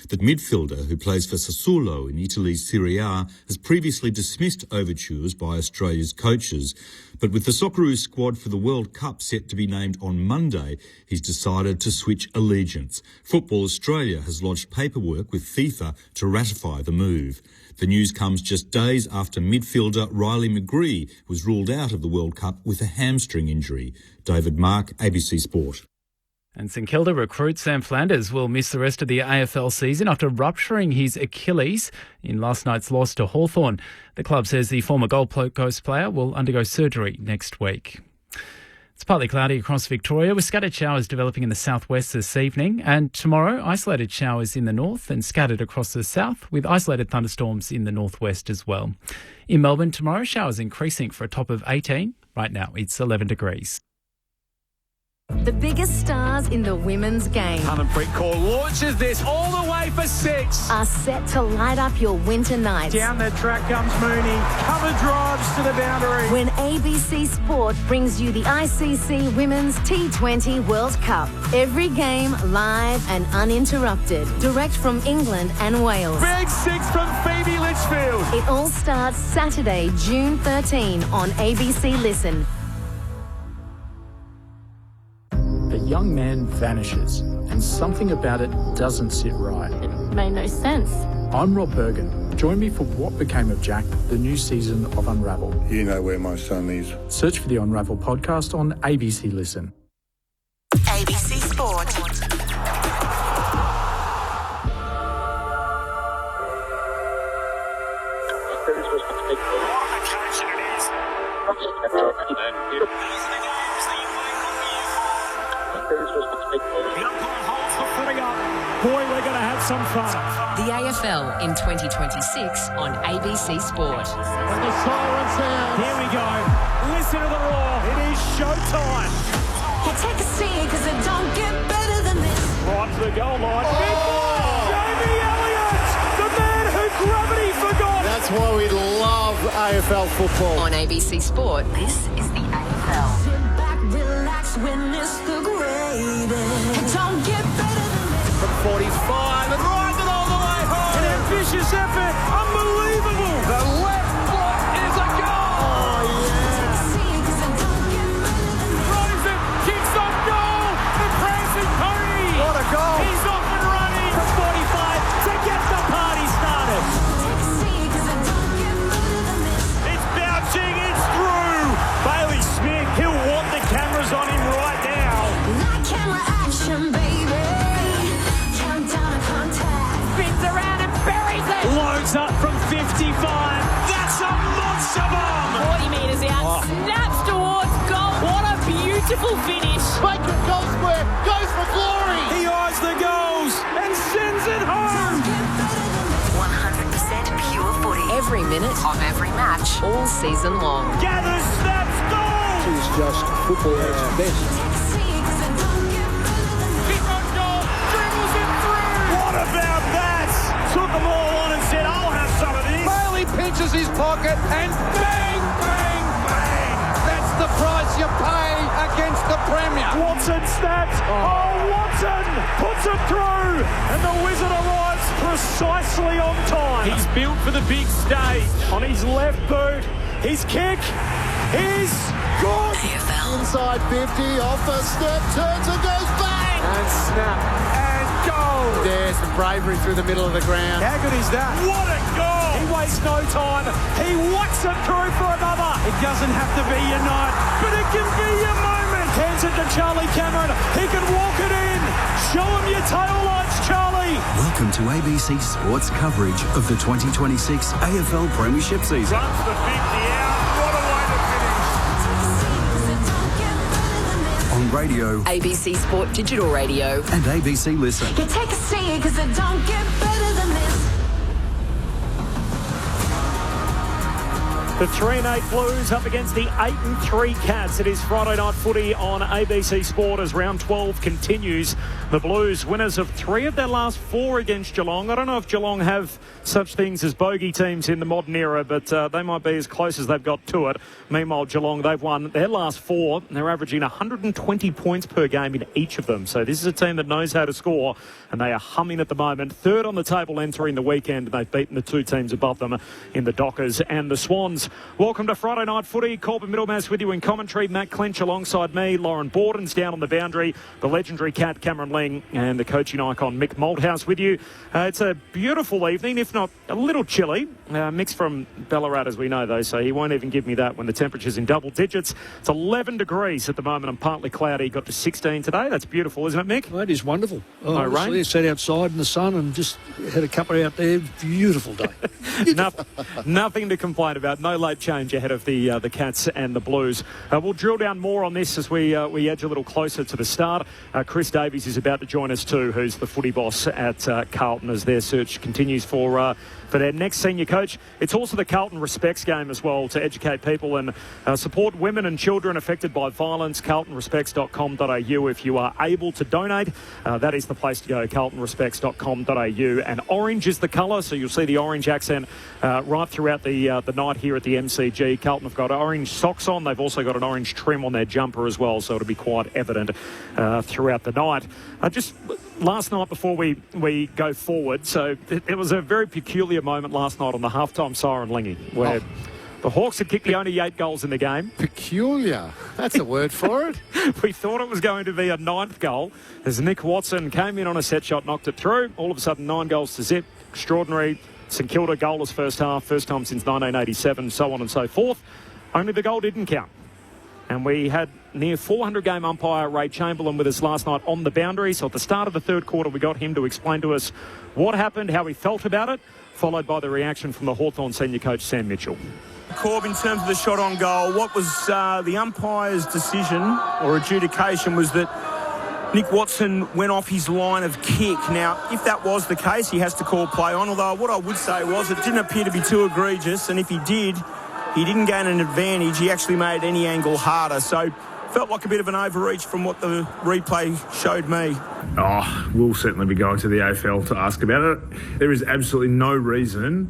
The midfielder, who plays for Sassuolo in Italy's Serie A, has previously dismissed overtures by Australia's coaches. But with the Socceroos squad for the World Cup set to be named on Monday, he's decided to switch allegiance. Football Australia has lodged paperwork with FIFA to ratify the move. The news comes just days after midfielder Riley McGree was ruled out of the World Cup with a hamstring injury. David Mark, ABC Sport. And St Kilda recruit Sam Flanders will miss the rest of the AFL season after rupturing his Achilles in last night's loss to Hawthorn. The club says the former Gold Coast player will undergo surgery next week. It's partly cloudy across Victoria with scattered showers developing in the southwest this evening, and tomorrow isolated showers in the north and scattered across the south with isolated thunderstorms in the northwest as well. In Melbourne tomorrow, showers increasing for a top of 18. Right now it's 11 degrees. The biggest stars in the women's game Hunnam Call launches this all the way for 6. are set to light up your winter nights. Down the track comes Mooney. Cover drives to the boundary. When ABC Sport brings you the ICC Women's T20 World Cup. Every game live and uninterrupted. Direct from England and Wales. Big 6 from Phoebe Litchfield. It all starts Saturday, June 13 on ABC Listen. A young man vanishes, and something about it doesn't sit right. It made no sense. I'm Rob Bergen. Join me for What Became of Jack, the new season of Unravel. You know where my son is. Search for the Unravel podcast on ABC Listen. ABC Sport. Boy, we're going to have some fun. The AFL in 2026 on ABC Sport. And the silence sounds. Here we go. Listen to the roar. It is showtime. You take a seat because it don't get better than this. Right to the goal line. Big ball. Jamie Elliott, the man who gravity forgot. That's why we love AFL football. On ABC Sport, this is the AFL. Sit back, relax, witness the greatest. It don't get better than this. From 45 and rides it all the way home. An ambitious effort. Unbelievable. The left foot is a goal. Take a seat because it don't get better than this. Throws it, kicks on goal. The prancing pony. What a goal. He's off and running. From 45 to get the party started. Take a seat because it don't get better than this. It's bouncing. It's through. Bailey Smith. He'll want the cameras on him right now. Like camera action, baby. Countdown to contact. Spins around and buries it. Loads up from 55. That's a monster bomb. 40 metres out, snaps towards goal. What a beautiful finish. Bacon goal square, goes for glory. He eyes the goals and sends it home. 100% pure footy. Every minute of every match, all season long. Gathers, snaps, goal. It's just football at its best. Take a seat because it don't get better than this. Kick on goal, dribbles it through. What about that? Took them all on and said, I'll have some of this. Bailey pinches his pocket and bang, bang, bang. That's the price you pay against the Premier. Watson snaps. Oh, Watson puts it through. And the Wizard arrives precisely on time. He's built for the big stage. On his left boot, his kick is good. Inside 50, off the step, turns and goes bang! And snap. And goal. There's the bravery through the middle of the ground. How good is that? What a goal. He wastes no time. He whacks it through for another. It doesn't have to be your night, but it can be your moment. Hands it to Charlie Cameron. He can walk it in. Show him your tail lights, Charlie. Welcome to ABC Sports coverage of the 2026 AFL Premiership season. Runs the 50 out. What a way to finish. On radio ABC Sport Digital Radio. and ABC Listen. You take a seat because it don't get better than this. The 3-8 Blues up against the 8-3 Cats. It is Friday night footy on ABC Sport as round 12 continues. The Blues winners of 3 of their last 4 against Geelong. I don't know if Geelong have such things as bogey teams in the modern era, but they might be as close as they've got to it. Meanwhile, Geelong, they've won their last 4, and they're averaging 120 points per game in each of them. So this is a team that knows how to score, and they are humming at the moment. Third on the table entering the weekend, and they've beaten the 2 teams above them in the Dockers and the Swans. Welcome to Friday Night Footy. Corbin Middlemass with you in commentary. Matt Clinch alongside me. Lauren Borden's down on the boundary. The legendary cat Cameron Ling and the coaching icon Mick Malthouse with you. It's a beautiful evening, if not a little chilly. Mick's from Ballarat, as we know, though, so he won't even give me that when the temperature's in double digits. It's 11 degrees at the moment and partly cloudy. Got to 16 today. That's beautiful, isn't it, Mick? That is wonderful. No rain? I sat outside in the sun and just had a cuppa out there. Beautiful day. Nothing to complain about. No late change ahead of the Cats and the Blues. We'll drill down more on this as we edge a little closer to the start. Chris Davies is about to join us too, who's the footy boss at Carlton as their search continues for their next senior coach. It's also the Carlton Respects game as well to educate people and support women and children affected by violence. carltonrespects.com.au if you are able to donate. That is the place to go, carltonrespects.com.au. And orange is the colour, so you'll see the orange accent right throughout the night here at the MCG. Carlton have got orange socks on. They've also got an orange trim on their jumper as well, so it'll be quite evident throughout the night. Just last night before we go forward, so it was a very peculiar moment last night on the halftime siren, Lingy, where the Hawks had kicked the only 8 goals in the game. Peculiar. That's a word for it. We thought it was going to be a 9th goal as Nick Watson came in on a set shot, knocked it through. All of a sudden, 9 goals to zip. Extraordinary. St Kilda goalless first half, first time since 1987, so on and so forth. Only the goal didn't count. And we had near 400-game umpire Ray Chamberlain with us last night on the boundary. So at the start of the third quarter, we got him to explain to us what happened, how he felt about it, followed by the reaction from the Hawthorn senior coach, Sam Mitchell. Corb, in terms of the shot on goal, what was the umpire's decision or adjudication was that Nick Watson went off his line of kick. Now, if that was the case, he has to call play on, although what I would say was it didn't appear to be too egregious, and if he did, he didn't gain an advantage. He actually made any angle harder. So felt like a bit of an overreach from what the replay showed me. We'll certainly be going to the AFL to ask about it. There is absolutely no reason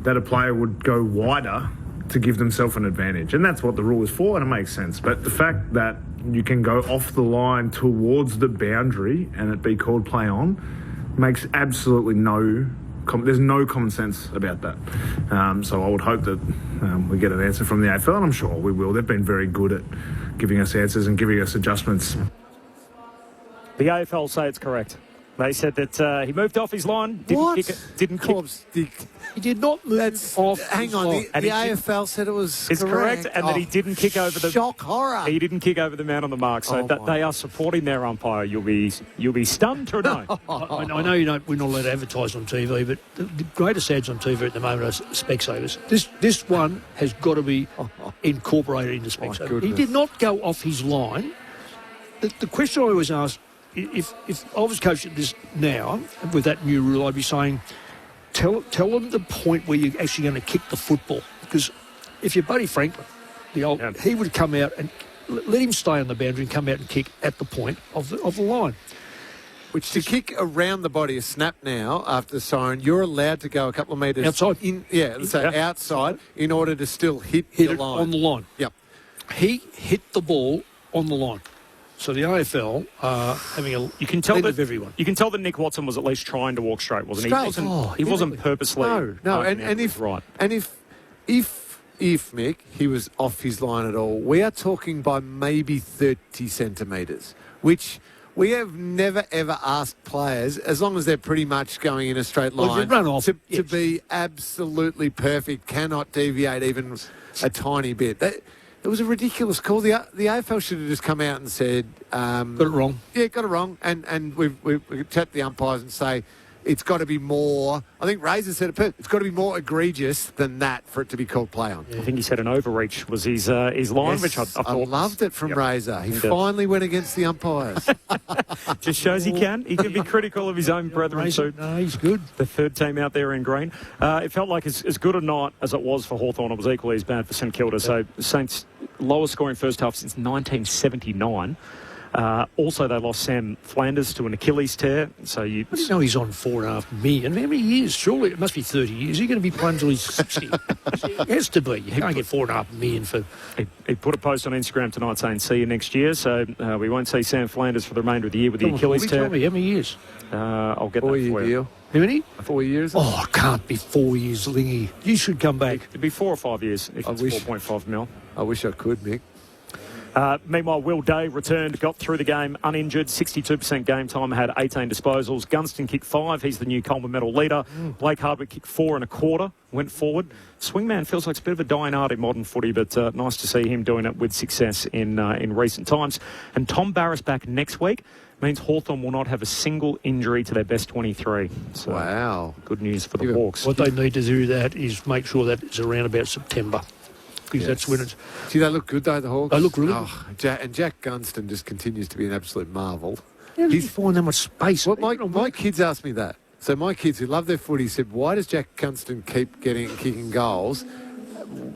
that a player would go wider to give themselves an advantage. And that's what the rule is for, and it makes sense. But the fact that you can go off the line towards the boundary and it be called play on makes absolutely there's no common sense about that. So I would hope that we get an answer from the AFL, and I'm sure we will. They've been very good at giving us answers and giving us adjustments. The AFL say it's correct. They said that he moved off his line, didn't kick. He did not move off. Hang on, the AFL said it was correct, and that he didn't kick over the shock horror. He didn't kick over the man on the mark, so they are supporting their umpire. You'll be stunned to know. I know we're not allowed to advertise on TV, but the greatest ads on TV at the moment are Specsavers. This one has got to be incorporated into Specsavers. He did not go off his line. The question I always ask, if I was coaching this now with that new rule, I'd be saying, tell them the point where you're actually going to kick the football. Because if you're Buddy Franklin, he would come out and let him stay on the boundary and come out and kick at the point of the line. Which to kick around the body, a snap now after the siren, you're allowed to go a couple of metres outside. Outside in order to still hit it line. on the line. Yep. He hit the ball on the line. So the AFL are having a of everyone. You can tell that Nick Watson was at least trying to walk straight, wasn't he? He wasn't purposely. No. And if Mick, he was off his line at all, we are talking by maybe 30 centimetres, which we have never ever asked players, as long as they're pretty much going in a straight line, to be absolutely perfect, cannot deviate even a tiny bit. It was a ridiculous call. The AFL should have just come out and said... got it wrong. Yeah, got it wrong. And we chat the umpires and say, it's got to be more... I think Razor said it perfect. It's got to be more egregious than that for it to be called play on. I think he said an overreach was his line, yes, which I thought... I loved it from Razor. He finally went against the umpires. Just shows he can. He can be critical of his own brethren too. No, he's good. The third team out there in green. It felt like as good a night as it was for Hawthorn, it was equally as bad for St Kilda. So Saints' lowest scoring first half since 1979. Also, they lost Sam Flanders to an Achilles tear. So I didn't know he's on $4.5 million. How many years? Surely it must be 30 years. He's going to be playing until he's 60. It has to be. You can't get $4.5 million for... He put a post on Instagram tonight saying, see you next year. So we won't see Sam Flanders for the remainder of the year with the Achilles tear. Tell me, how many years? I'll get that for you. Deal. How many? 4 years. Oh, it can't be 4 years, Lingy. You should come back. It'd be 4 or 5 years if it's 4.5 mil. I wish I could, Mick. Meanwhile, Will Day returned, got through the game uninjured, 62% game time, had 18 disposals. Gunston kicked 5. He's the new Coleman medal leader. Blake Hardwick kicked 4 1/4, went forward. Swingman feels like it's a bit of a dying art in modern footy, but nice to see him doing it with success in recent times. And Tom Barras back next week means Hawthorn will not have a single injury to their best 23. So, wow. Good news for the Hawks. What they need to do that is make sure that it's around about September. Because that's when it's... See, they look good, though, the Hawks. They look really good. And Jack Gunston just continues to be an absolute marvel. He's finding that much space. Well, my kids asked me that. So my kids who love their footy said, why does Jack Gunston keep kicking goals?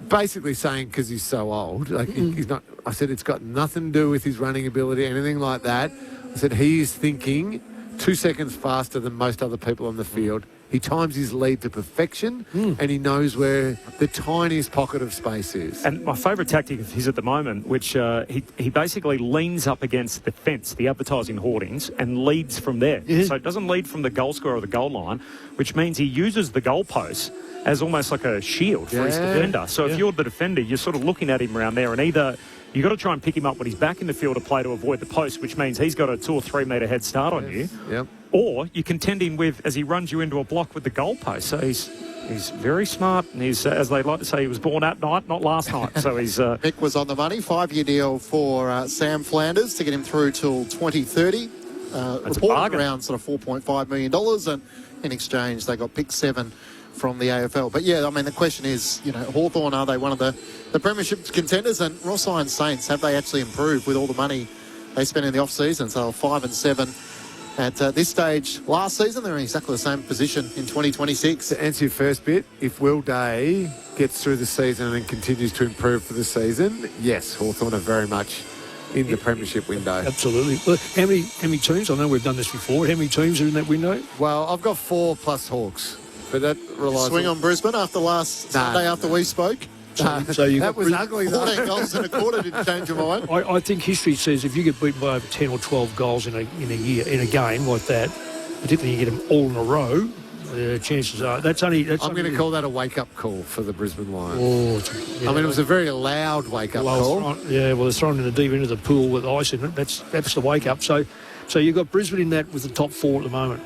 Basically saying because he's so old. Like he's not. I said it's got nothing to do with his running ability, anything like that. I said he is thinking 2 seconds faster than most other people on the field. He times his lead to perfection, and he knows where the tiniest pocket of space is. And my favourite tactic of his at the moment, which he basically leans up against the fence, the advertising hoardings, and leads from there. Yeah. So it doesn't lead from the goal scorer or the goal line, which means he uses the goalpost as almost like a shield for his defender. So if you're the defender, you're sort of looking at him around there, and either you've got to try and pick him up when he's back in the field of play to avoid the post, which means he's got a 2 or 3 metre head start on you. Yep. Or you contend him with as he runs you into a block with the goalpost. So he's very smart, and he's, as they like to say, he was born at night, not last night. So he's... Mick was on the money. 5-year deal for Sam Flanders to get him through till 2030. Reported around sort of $4.5 million, and in exchange they got pick 7 from the AFL. But yeah, I mean, the question is, Hawthorn, are they one of the premiership contenders? And Ross Lyon Saints, have they actually improved with all the money they spent in the off-season? So 5 and 7 at this stage last season. They're in exactly the same position in 2026. To answer your first bit, if Will Day gets through the season and continues to improve for the season, yes, Hawthorn are very much in the premiership window. Absolutely. Well, how many teams? I know we've done this before. How many teams are in that window? Well, I've got 4 plus Hawks. But that relies Swing on Brisbane after Sunday after we spoke. So you that was ugly, though. 14 goals in a quarter didn't change your mind. I think history says if you get beaten by over 10 or 12 goals in a year, in a game like that, particularly you get them all in a row, chances are I'm going to call that a wake-up call for the Brisbane Lions. I mean, it was a very loud wake-up call. They're thrown in the deep end of the pool with ice in it. That's the wake-up. So you've got Brisbane in that with the top 4 at the moment.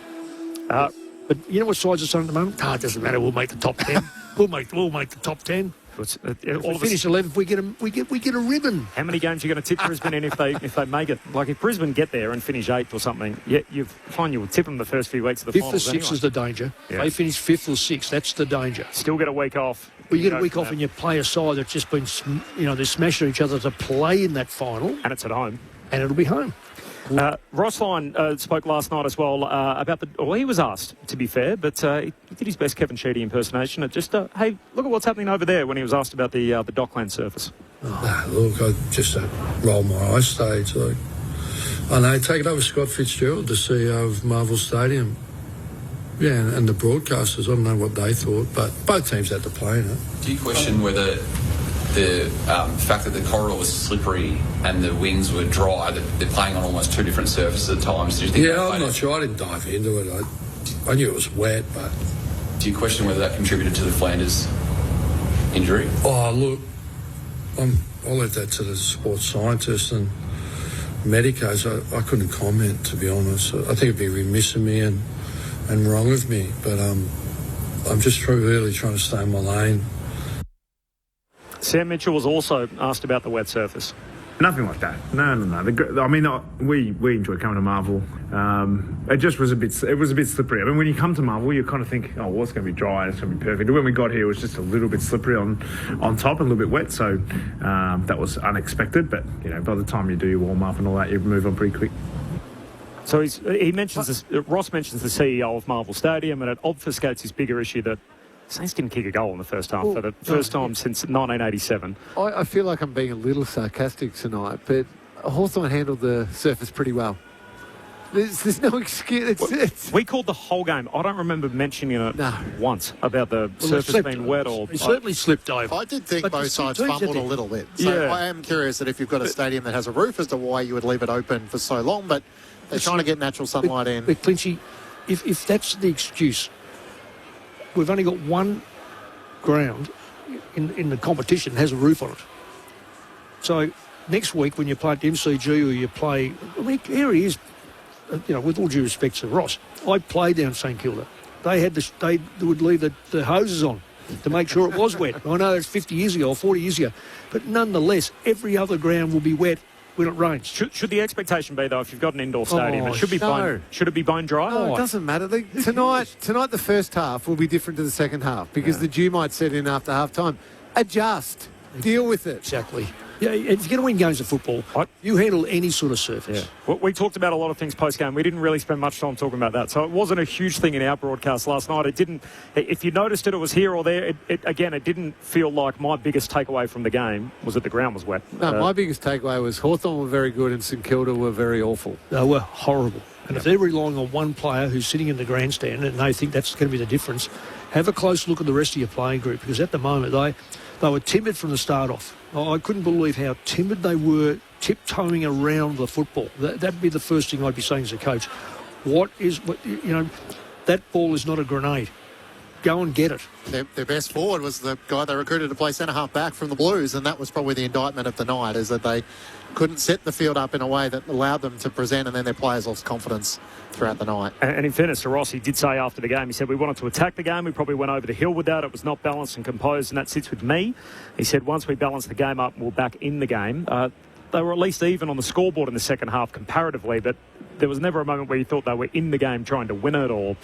But you know what sides are on at the moment? It doesn't matter. We'll make the top 10. we'll make the top 10. All finish 11th, we get a ribbon. How many games are you going to tip Brisbane in if they make it? Like if Brisbane get there and finish 8th or something, you will tip them the first few weeks of the 5th finals. 5th or 6th is the danger. Yeah. They finish 5th or 6th. That's the danger. Still get a week off. Well, you get a week off and you play a side that's just been, they're smashing each other to play in that final. And it's at home. And it'll be home. Ross Lyon spoke last night as well about he was asked, to be fair, but he did his best Kevin Sheedy impersonation. Hey, look at what's happening over there when he was asked about the Dockland surface. Look, I just rolled my eyes stage. I know, take it over Scott Fitzgerald, the CEO of Marvel Stadium. Yeah, and the broadcasters, I don't know what they thought, but both teams had to play in it. Do you question whether the fact that the corridor was slippery and the wings were dry, that they're playing on almost 2 different surfaces at times? Do you think I'm not sure. I didn't dive into it. I knew it was wet, but... Do you question whether that contributed to the Flanders injury? Oh, look, I'll leave that to the sports scientists and medicos. I couldn't comment, to be honest. I think it'd be remiss of me and wrong of me, but I'm just really trying to stay in my lane. Sam Mitchell was also asked about the wet surface. Nothing like that. No. I mean, we enjoy coming to Marvel. It just was a bit slippery. I mean, when you come to Marvel, you kind of think, oh, well, it's going to be dry, it's going to be perfect. When we got here, it was just a little bit slippery on top, and a little bit wet. So that was unexpected. But by the time you do your warm up and all that, you move on pretty quick. So he mentions this. Ross mentions the CEO of Marvel Stadium, and it obfuscates his bigger issue that Saints didn't kick a goal in the first half for the first time since 1987. I feel like I'm being a little sarcastic tonight, but Hawthorn handled the surface pretty well. There's no excuse. We called the whole game. I don't remember mentioning it once about the surface being wet. He certainly slipped over. I did think both sides fumbled a little bit. So I am curious that if you've got a stadium that has a roof as to why you would leave it open for so long, but they're trying to get natural sunlight in. But Clinchy, if that's the excuse, we've only got one ground in the competition that has a roof on it. So next week when you play at the MCG or you play, here he is. With all due respect to Ross, I played down St Kilda. They would leave the hoses on to make sure it was wet. I know that's 50 years ago or 40 years ago, but nonetheless, every other ground will be wet when it rains. Should the expectation be, though, if you've got an indoor stadium, it should be should it be bone dry? No, it doesn't matter. Tonight, the first half will be different to the second half because the dew might set in after half time. Adjust. Deal with it. Exactly. Yeah, if you're going to win games of football, you handle any sort of surface. Yeah. Well, we talked about a lot of things post-game. We didn't really spend much time talking about that. So it wasn't a huge thing in our broadcast last night. It didn't. If you noticed it was here or there. It didn't feel like my biggest takeaway from the game was that the ground was wet. No, my biggest takeaway was Hawthorn were very good and St Kilda were very awful. They were horrible. And if they're relying on one player who's sitting in the grandstand and they think that's going to be the difference, have a close look at the rest of your playing group because at the moment they were timid from the start off. I couldn't believe how timid they were, tiptoeing around the football. That'd be the first thing I'd be saying as a coach. That ball is not a grenade. Go and get it. Their best forward was the guy they recruited to play centre-half back from the Blues, and that was probably the indictment of the night, is that they couldn't set the field up in a way that allowed them to present, and then their players lost confidence throughout the night. And in fairness to Ross, he did say after the game, he said, we wanted to attack the game. We probably went over the hill with that. It was not balanced and composed, and that sits with me. He said, once we balance the game up, we're back in the game. They were at least even on the scoreboard in the second half comparatively, but there was never a moment where you thought they were in the game trying to win it or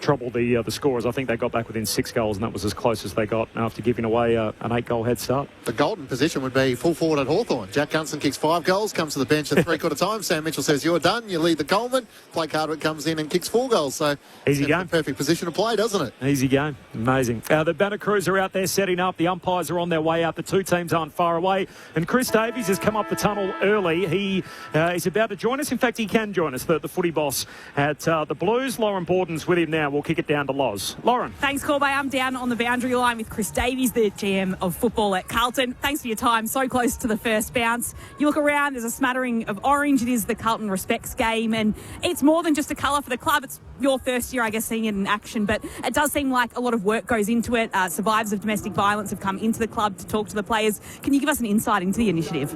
trouble the scorers. I think they got back within 6 goals, and that was as close as they got after giving away an 8-goal head start. The golden position would be full forward at Hawthorn. Jack Gunson kicks 5 goals, comes to the bench at three-quarter time. Sam Mitchell says, you're done. You lead the Coleman. Blake Hardwick comes in and kicks 4 goals. So easy game. Perfect position to play, doesn't it? Easy game. Amazing. The Banner Crews are out there setting up. The umpires are on their way out. The two teams aren't far away. And Chris Davies has come up the tunnel early. He is about to join us. In fact, he can join us, the footy boss at the Blues. Lauren Borden's with him now. We'll kick it down to Loz. Lauren. Thanks, Corby. I'm down on the boundary line with Chris Davies, the GM of football at Carlton. Thanks for your time. So close to the first bounce. You look around, there's a smattering of orange. It is the Carlton Respects game, and it's more than just a colour for the club. It's your first year, I guess, seeing it in action, but it does seem like a lot of work goes into it. Survivors of domestic violence have come into the club to talk to the players. Can you give us an insight into the initiative?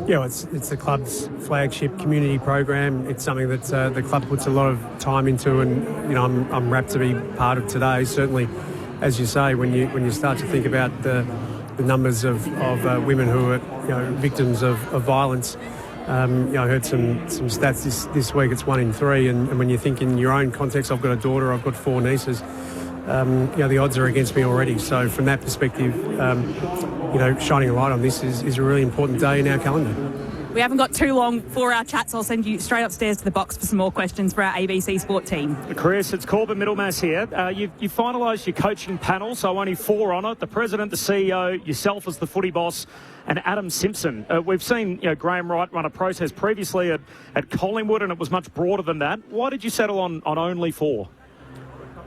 Yeah, well, it's the club's flagship community program. It's something that the club puts a lot of time into, and I'm rapt to be part of today. Certainly, as you say, when you start to think about the numbers of women who are victims of violence. I heard some stats this week. It's 1 in 3, and when you think in your own context, I've got a daughter, I've got 4 nieces. The odds are against me already. So from that perspective, shining a light on this is a really important day in our calendar. We haven't got too long for our chat, so I'll send you straight upstairs to the box for some more questions for our ABC Sport team. Chris, it's Corbin Middlemass here. You finalised your coaching panel, so only 4 on it. The president, the CEO, yourself as the footy boss, and Adam Simpson. We've seen Graham Wright run a process previously at Collingwood, and it was much broader than that. Why did you settle on only 4?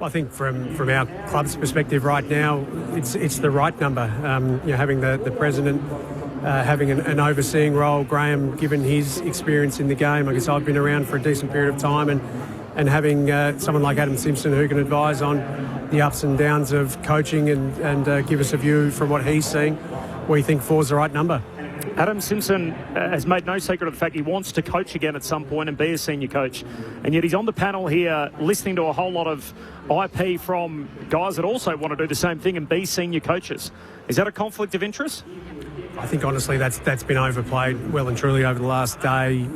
I think from our club's perspective right now, it's the right number. Having the president having an overseeing role, Graham, given his experience in the game, I guess I've been around for a decent period of time, and having someone like Adam Simpson who can advise on the ups and downs of coaching and give us a view from what he's seeing, we think 4 is the right number. Adam Simpson has made no secret of the fact he wants to coach again at some point and be a senior coach. And yet he's on the panel here listening to a whole lot of IP from guys that also want to do the same thing and be senior coaches. Is that a conflict of interest? I think, honestly, that's been overplayed well and truly over the last day.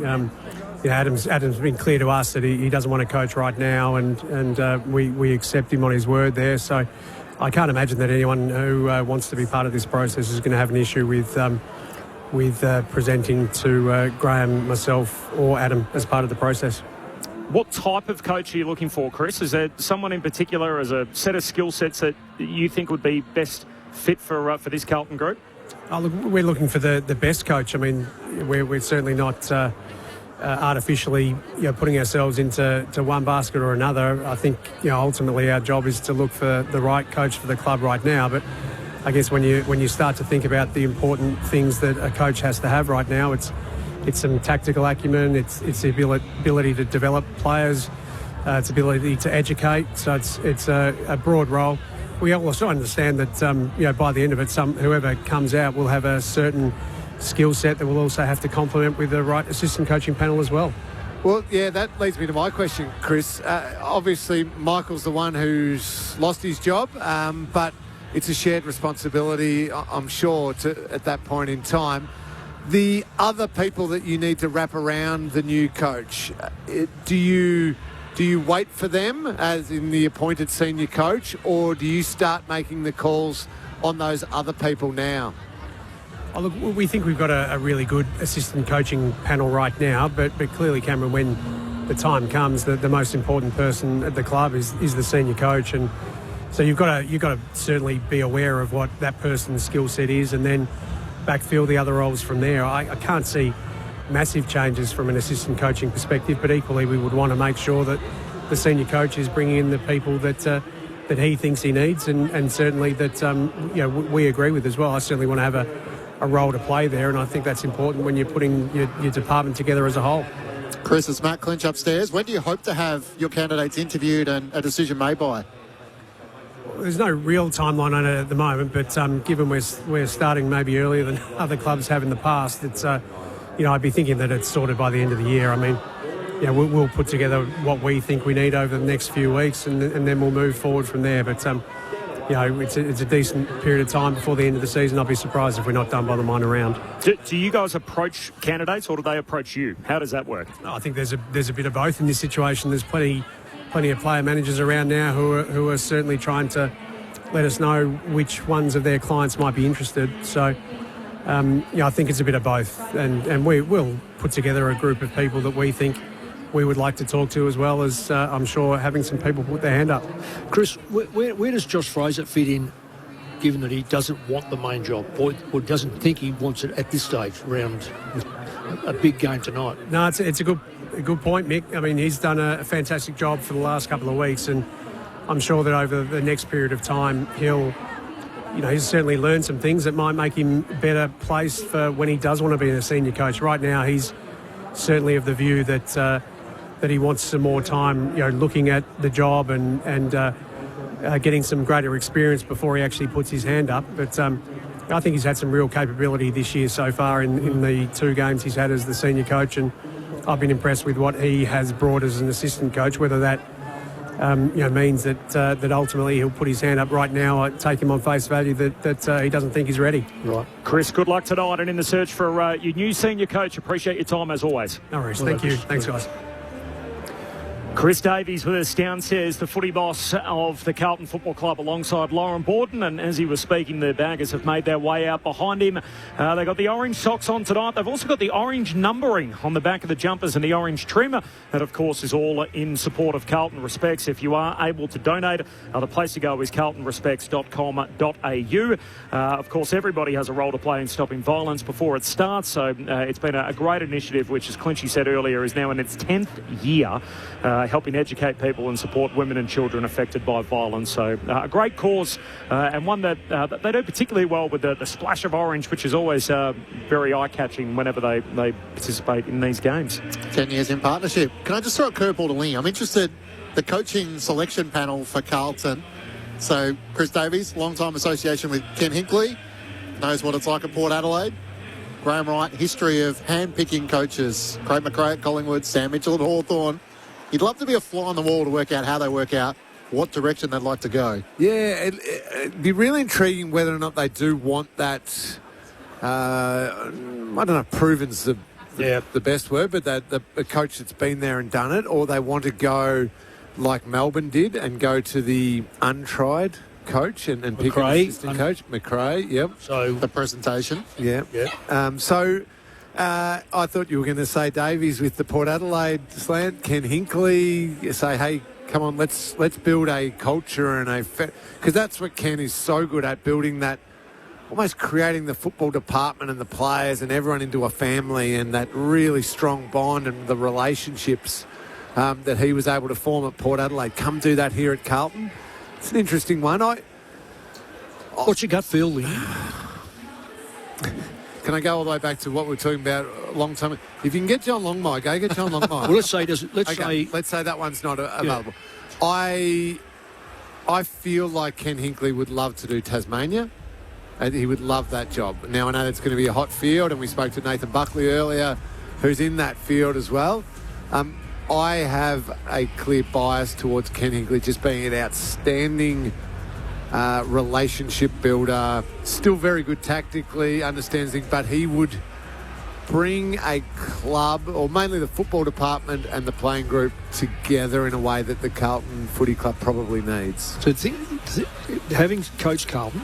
Adam's been clear to us that he doesn't want to coach right now, and we accept him on his word there. So I can't imagine that anyone who wants to be part of this process is going to have an issue with presenting to Graham, myself or Adam as part of the process. What type of coach are you looking for, Chris? Is there someone in particular as a set of skill sets that you think would be best fit for this Carlton group? Oh, look, we're looking for the best coach. I mean, we're certainly not artificially putting ourselves into one basket or another. I think ultimately our job is to look for the right coach for the club right now. But I guess when you start to think about the important things that a coach has to have right now, it's some tactical acumen, it's the ability to develop players, its ability to educate. So it's a broad role. We also understand that by the end of it, whoever comes out will have a certain skill set that we'll also have to complement with the right assistant coaching panel as well. Well, yeah, that leads me to my question, Chris. Obviously, Michael's the one who's lost his job, but it's a shared responsibility, I'm sure, at that point in time. The other people that you need to wrap around the new coach, do you wait for them as in the appointed senior coach, or do you start making the calls on those other people now? Oh, look, we think we've got a really good assistant coaching panel right now, but clearly, Cameron, when the time comes, the most important person at the club is the senior coach, and so you've got to certainly be aware of what that person's skill set is, and then backfill the other roles from there. I can't see massive changes from an assistant coaching perspective, but equally we would want to make sure that the senior coach is bringing in the people that he thinks he needs, and certainly that we agree with as well. I certainly want to have a role to play there, and I think that's important when you're putting your department together as a whole. Chris, it's Matt Clinch upstairs. When do you hope to have your candidates interviewed and a decision made by? There's no real timeline on it at the moment, but given we're starting maybe earlier than other clubs have in the past, it's I'd be thinking that it's sorted by the end of the year. I mean, we'll put together what we think we need over the next few weeks, and then we'll move forward from there. But it's a decent period of time before the end of the season. I'll be surprised if we're not done by the minor round. Do you guys approach candidates, or do they approach you? How does that work? I think there's a bit of both in this situation. There's plenty of player managers around now who are certainly trying to let us know which ones of their clients might be interested. So, I think it's a bit of both, and we will put together a group of people that we think we would like to talk to, as well as I'm sure having some people put their hand up. Chris, where does Josh Fraser fit in, given that he doesn't want the main job, or doesn't think he wants it at this stage around a big game tonight? No, it's a good point, Mick. I mean, he's done a fantastic job for the last couple of weeks, and I'm sure that over the next period of time he's certainly learned some things that might make him better placed for when he does want to be a senior coach. Right now, he's certainly of the view that he wants some more time, looking at the job and getting some greater experience before he actually puts his hand up. But I think he's had some real capability this year so far in the 2 games he's had as the senior coach, and I've been impressed with what he has brought as an assistant coach. Whether that means that ultimately he'll put his hand up right now, I take him on face value that he doesn't think he's ready. Right. Chris, good luck tonight and in the search for your new senior coach. Appreciate your time as always. No worries. Thank you. Thanks, guys. Chris Davies with us downstairs, the footy boss of the Carlton Football Club, alongside Lauren Borden. And as he was speaking, the baggers have made their way out behind him. They've got the orange socks on tonight. They've also got the orange numbering on the back of the jumpers and the orange trim. That, of course, is all in support of Carlton Respects. If you are able to donate, the place to go is carltonrespects.com.au. Of course, everybody has a role to play in stopping violence before it starts. So it's been a great initiative, which, as Clinchy said earlier, is now in its 10th year. Helping educate people and support women and children affected by violence. So a great cause, and one that they do particularly well with the splash of orange, which is always very eye-catching whenever they participate in these games. 10 years in partnership. Can I just throw a curveball to Lee? I'm interested, the coaching selection panel for Carlton. So Chris Davies, long-time association with Ken Hinkley, knows what it's like at Port Adelaide. Graham Wright, history of hand-picking coaches. Craig McRae at Collingwood, Sam Mitchell at Hawthorn. He'd love to be a fly on the wall to work out how they work out what direction they'd like to go. Yeah, it'd be really intriguing whether or not they do want that, I don't know if proven's the best word, but that a coach that's been there and done it, or they want to go like Melbourne did and go to the untried coach and pick an assistant coach. McRae, yep. So the presentation. Yeah. I thought you were going to say Davies with the Port Adelaide slant. Ken Hinkley, say, hey, come on, let's build a culture and because that's what Ken is so good at, building that almost creating the football department and the players and everyone into a family, and that really strong bond and the relationships that he was able to form at Port Adelaide. Come do that here at Carlton. It's an interesting one. What's your gut feel, Lee? Can I go all the way back to what we were talking about a long time? If you can get John Longmire, go get John Longmire. Well, let's say that one's not available. I feel like Ken Hinkley would love to do Tasmania. He would love that job. Now, I know it's going to be a hot field, and we spoke to Nathan Buckley earlier, who's in that field as well. I have a clear bias towards Ken Hinkley just being an outstanding relationship builder, still very good tactically, understands things, but he would bring a club, or mainly the football department and the playing group, together in a way that the Carlton Footy Club probably needs. So having coached Carlton,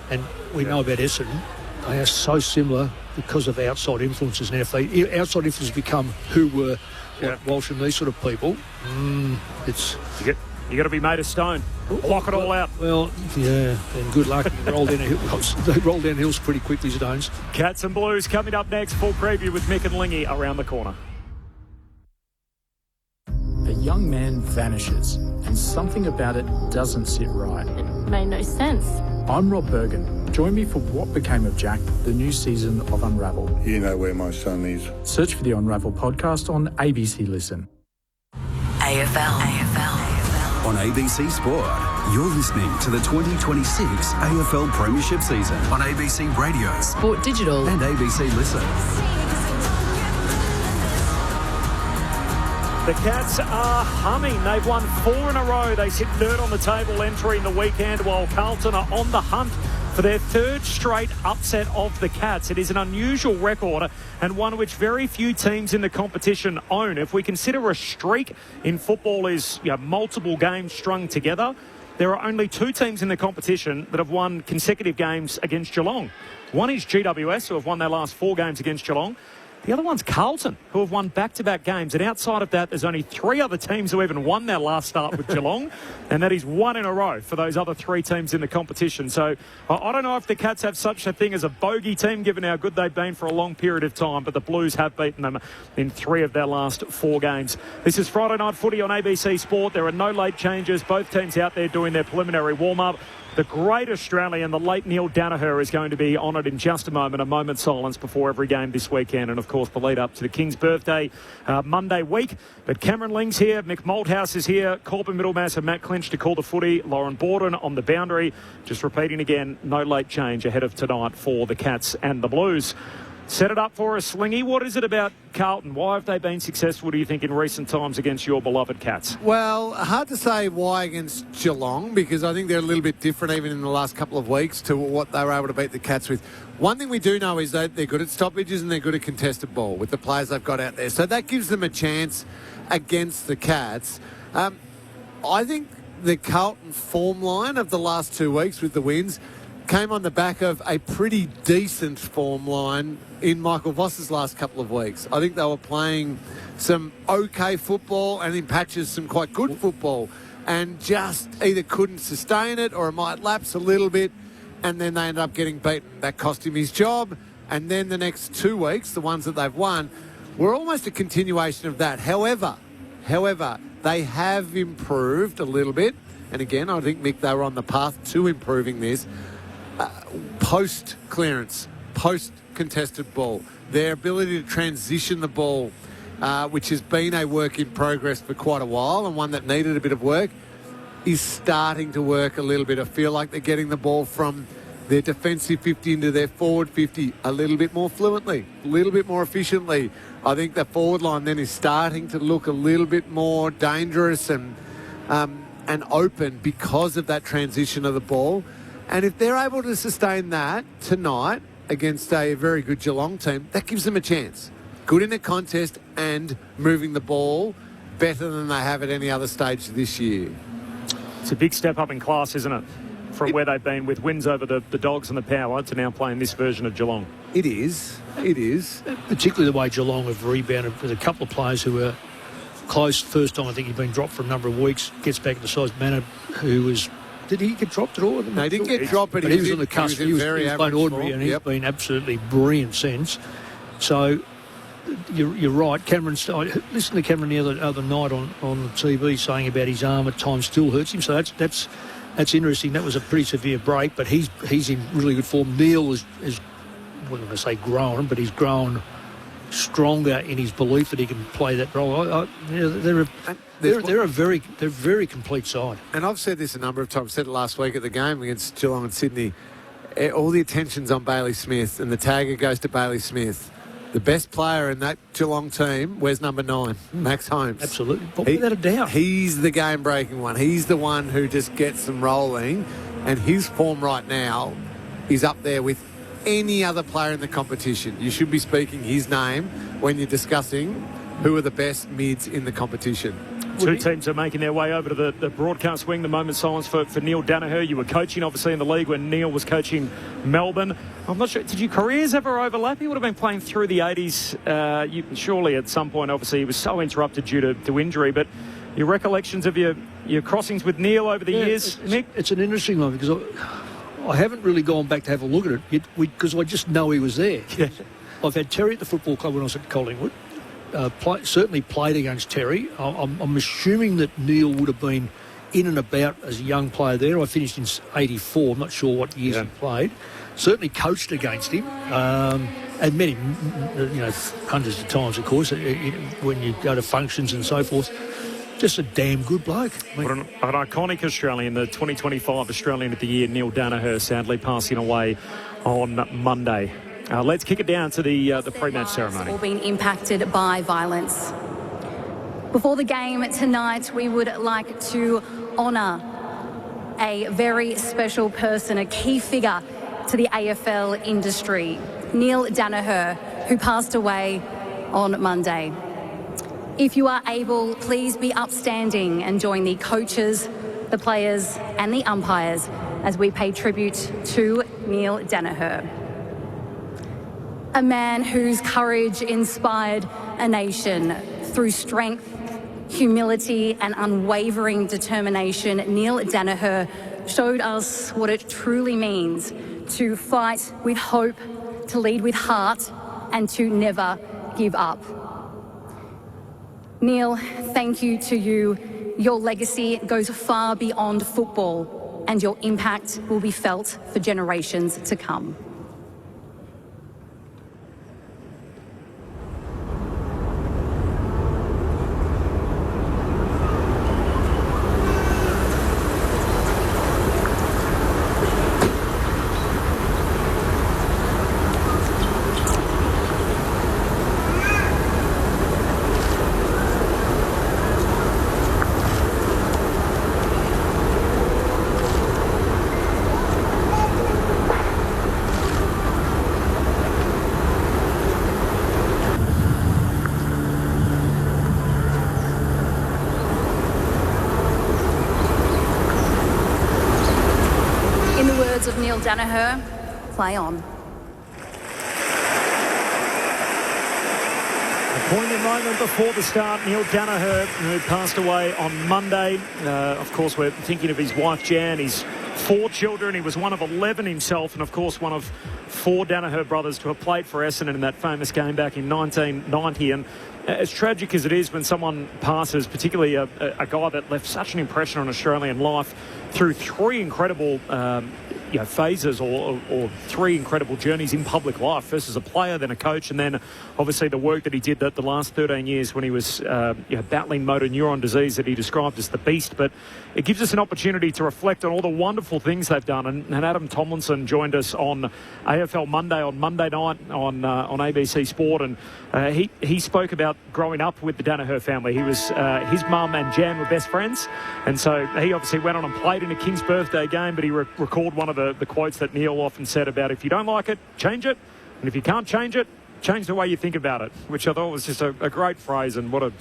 and we know about Essendon, they are so similar because of outside influences. Now, if outside influences become who were like Walsh and these sort of people, it's... You got to be made of stone. Block it all out. Well, yeah, and good luck. They roll down hills pretty quickly, Stones. Cats and Blues coming up next. Full preview with Mick and Lingy around the corner. A young man vanishes, and something about it doesn't sit right. It made no sense. I'm Rob Bergen. Join me for What Became of Jack, the new season of Unravel. You know where my son is. Search for the Unravel podcast on ABC Listen. AFL. On ABC Sport, you're listening to the 2026 AFL Premiership season on ABC Radio, Sport Digital and ABC Listen. The Cats are humming. They've won 4 in a row. They sit third on the table entering the weekend, while Carlton are on the hunt for their third straight upset of the Cats. It is an unusual record, and one which very few teams in the competition own. If we consider a streak in football is multiple games strung together, there are only 2 teams in the competition that have won consecutive games against Geelong. One is GWS, who have won their last 4 games against Geelong. The other one's Carlton, who have won back-to-back games. And outside of that, there's only 3 other teams who even won their last start with Geelong. And that is 1 in a row for those other 3 teams in the competition. So I don't know if the Cats have such a thing as a bogey team, given how good they've been for a long period of time. But the Blues have beaten them in 3 of their last 4 games. This is Friday Night Footy on ABC Sport. There are no late changes. Both teams out there doing their preliminary warm-up. The great Australian, the late Neil Danaher, is going to be honoured in just a moment's silence before every game this weekend. And, of course, the lead up to the King's birthday Monday week. But Cameron Ling's here, Mick Malthouse is here, Corbin Middlemass and Matt Clinch to call the footy, Lauren Borden on the boundary. Just repeating again, no late change ahead of tonight for the Cats and the Blues. Set it up for us, Slingy. What is it about Carlton? Why have they been successful, do you think, in recent times against your beloved Cats? Well, hard to say why against Geelong, because I think they're a little bit different even in the last couple of weeks to what they were able to beat the Cats with. One thing we do know is that they're good at stoppages and they're good at contested ball with the players they've got out there. So that gives them a chance against the Cats. I think the Carlton form line of the last 2 weeks with the wins came on the back of a pretty decent form line in Michael Voss's last couple of weeks. I think they were playing some okay football and in patches some quite good football, and just either couldn't sustain it or it might lapse a little bit, and then they ended up getting beaten. That cost him his job, and then the next 2 weeks, the ones that they've won, were almost a continuation of that. However, they have improved a little bit, and again, I think, Mick, they were on the path to improving this. Post-clearance, post-contested ball, their ability to transition the ball, which has been a work in progress for quite a while and one that needed a bit of work, is starting to work a little bit. I feel like they're getting the ball from their defensive 50 into their forward 50 a little bit more fluently, a little bit more efficiently. I think the forward line then is starting to look a little bit more dangerous and open because of that transition of the ball. And if they're able to sustain that tonight against a very good Geelong team, that gives them a chance. Good in a contest and moving the ball better than they have at any other stage this year. It's a big step up in class, isn't it? From where they've been with wins over the Dogs and the Power to now playing this version of Geelong. It is. Particularly the way Geelong have rebounded with a couple of players who were close. First time I think he'd been dropped for a number of weeks, gets back to the size. Manor, who was Did he get dropped at all? No, he didn't get dropped, but he was on the cusp. He was playing ordinary, and he's been absolutely brilliant since. So you're right. Cameron, I listened to Cameron the other night on the TV saying about his arm at times still hurts him. So that's interesting. That was a pretty severe break, but he's in really good form. Neil is I wasn't going to say grown, but he's grown stronger in his belief that he can play that role. They're a very complete side. And I've said this a number of times. Said it last week at the game against Geelong and Sydney. All the attention's on Bailey Smith, and the tagger goes to Bailey Smith. The best player in that Geelong team, where's number 9? Max Holmes. Absolutely. Without a doubt. He's the game-breaking one. He's the one who just gets them rolling, and his form right now is up there with any other player in the competition. You should be speaking his name when you're discussing who are the best mids in the competition. Two teams are making their way over to the broadcast wing. The moment silence for Neil Danaher. You were coaching, obviously, in the league when Neil was coaching Melbourne. I'm not sure, did your careers ever overlap? He would have been playing through the 80s. Surely at some point, obviously, he was so interrupted due to injury. But your recollections of your crossings with Neil over the years, Nick? It's an interesting one because I haven't really gone back to have a look at it because I just know he was there. Yeah. I've had Terry at the football club when I was at Collingwood. Certainly played against Terry. I'm assuming that Neil would have been in and about as a young player there. I finished in 84. I'm not sure what years he played. Certainly coached against him and met him, hundreds of times, of course, when you go to functions and so forth. Just a damn good bloke. What an iconic Australian, the 2025 Australian of the Year, Neil Danaher, sadly passing away on Monday. Let's kick it down to the pre-match ceremony. All been impacted by violence. Before the game tonight, we would like to honour a very special person, a key figure to the AFL industry, Neil Danaher, who passed away on Monday. If you are able, please be upstanding and join the coaches, the players and the umpires as we pay tribute to Neil Danaher. A man whose courage inspired a nation through strength, humility and unwavering determination. Neil Danaher showed us what it truly means to fight with hope, to lead with heart and to never give up. Neil, thank you to you. Your legacy goes far beyond football and your impact will be felt for generations to come. Of Neil Danaher, play on. A poignant moment before the start. Neil Danaher, who passed away on Monday. Of course, we're thinking of his wife Jan, his 4 children. He was one of 11 himself, and of course one of 4 Danaher brothers to have played for Essendon in that famous game back in 1990. And as tragic as it is when someone passes, particularly a guy that left such an impression on Australian life through 3 incredible phases or 3 incredible journeys in public life, first as a player, then a coach, and then obviously the work that he did the last 13 years when he was battling motor neuron disease that he described as the beast. But it gives us an opportunity to reflect on all the wonderful things they've done. And Adam Tomlinson joined us on AFL Monday on Monday night on ABC Sport, and he spoke about growing up with the Danaher family. He was his mum and Jan were best friends, and so he obviously went on and played in a King's birthday game, but he recalled one of the quotes that Neil often said about, if you don't like it, change it, and if you can't change it, change the way you think about it, which I thought was just a great phrase, and what a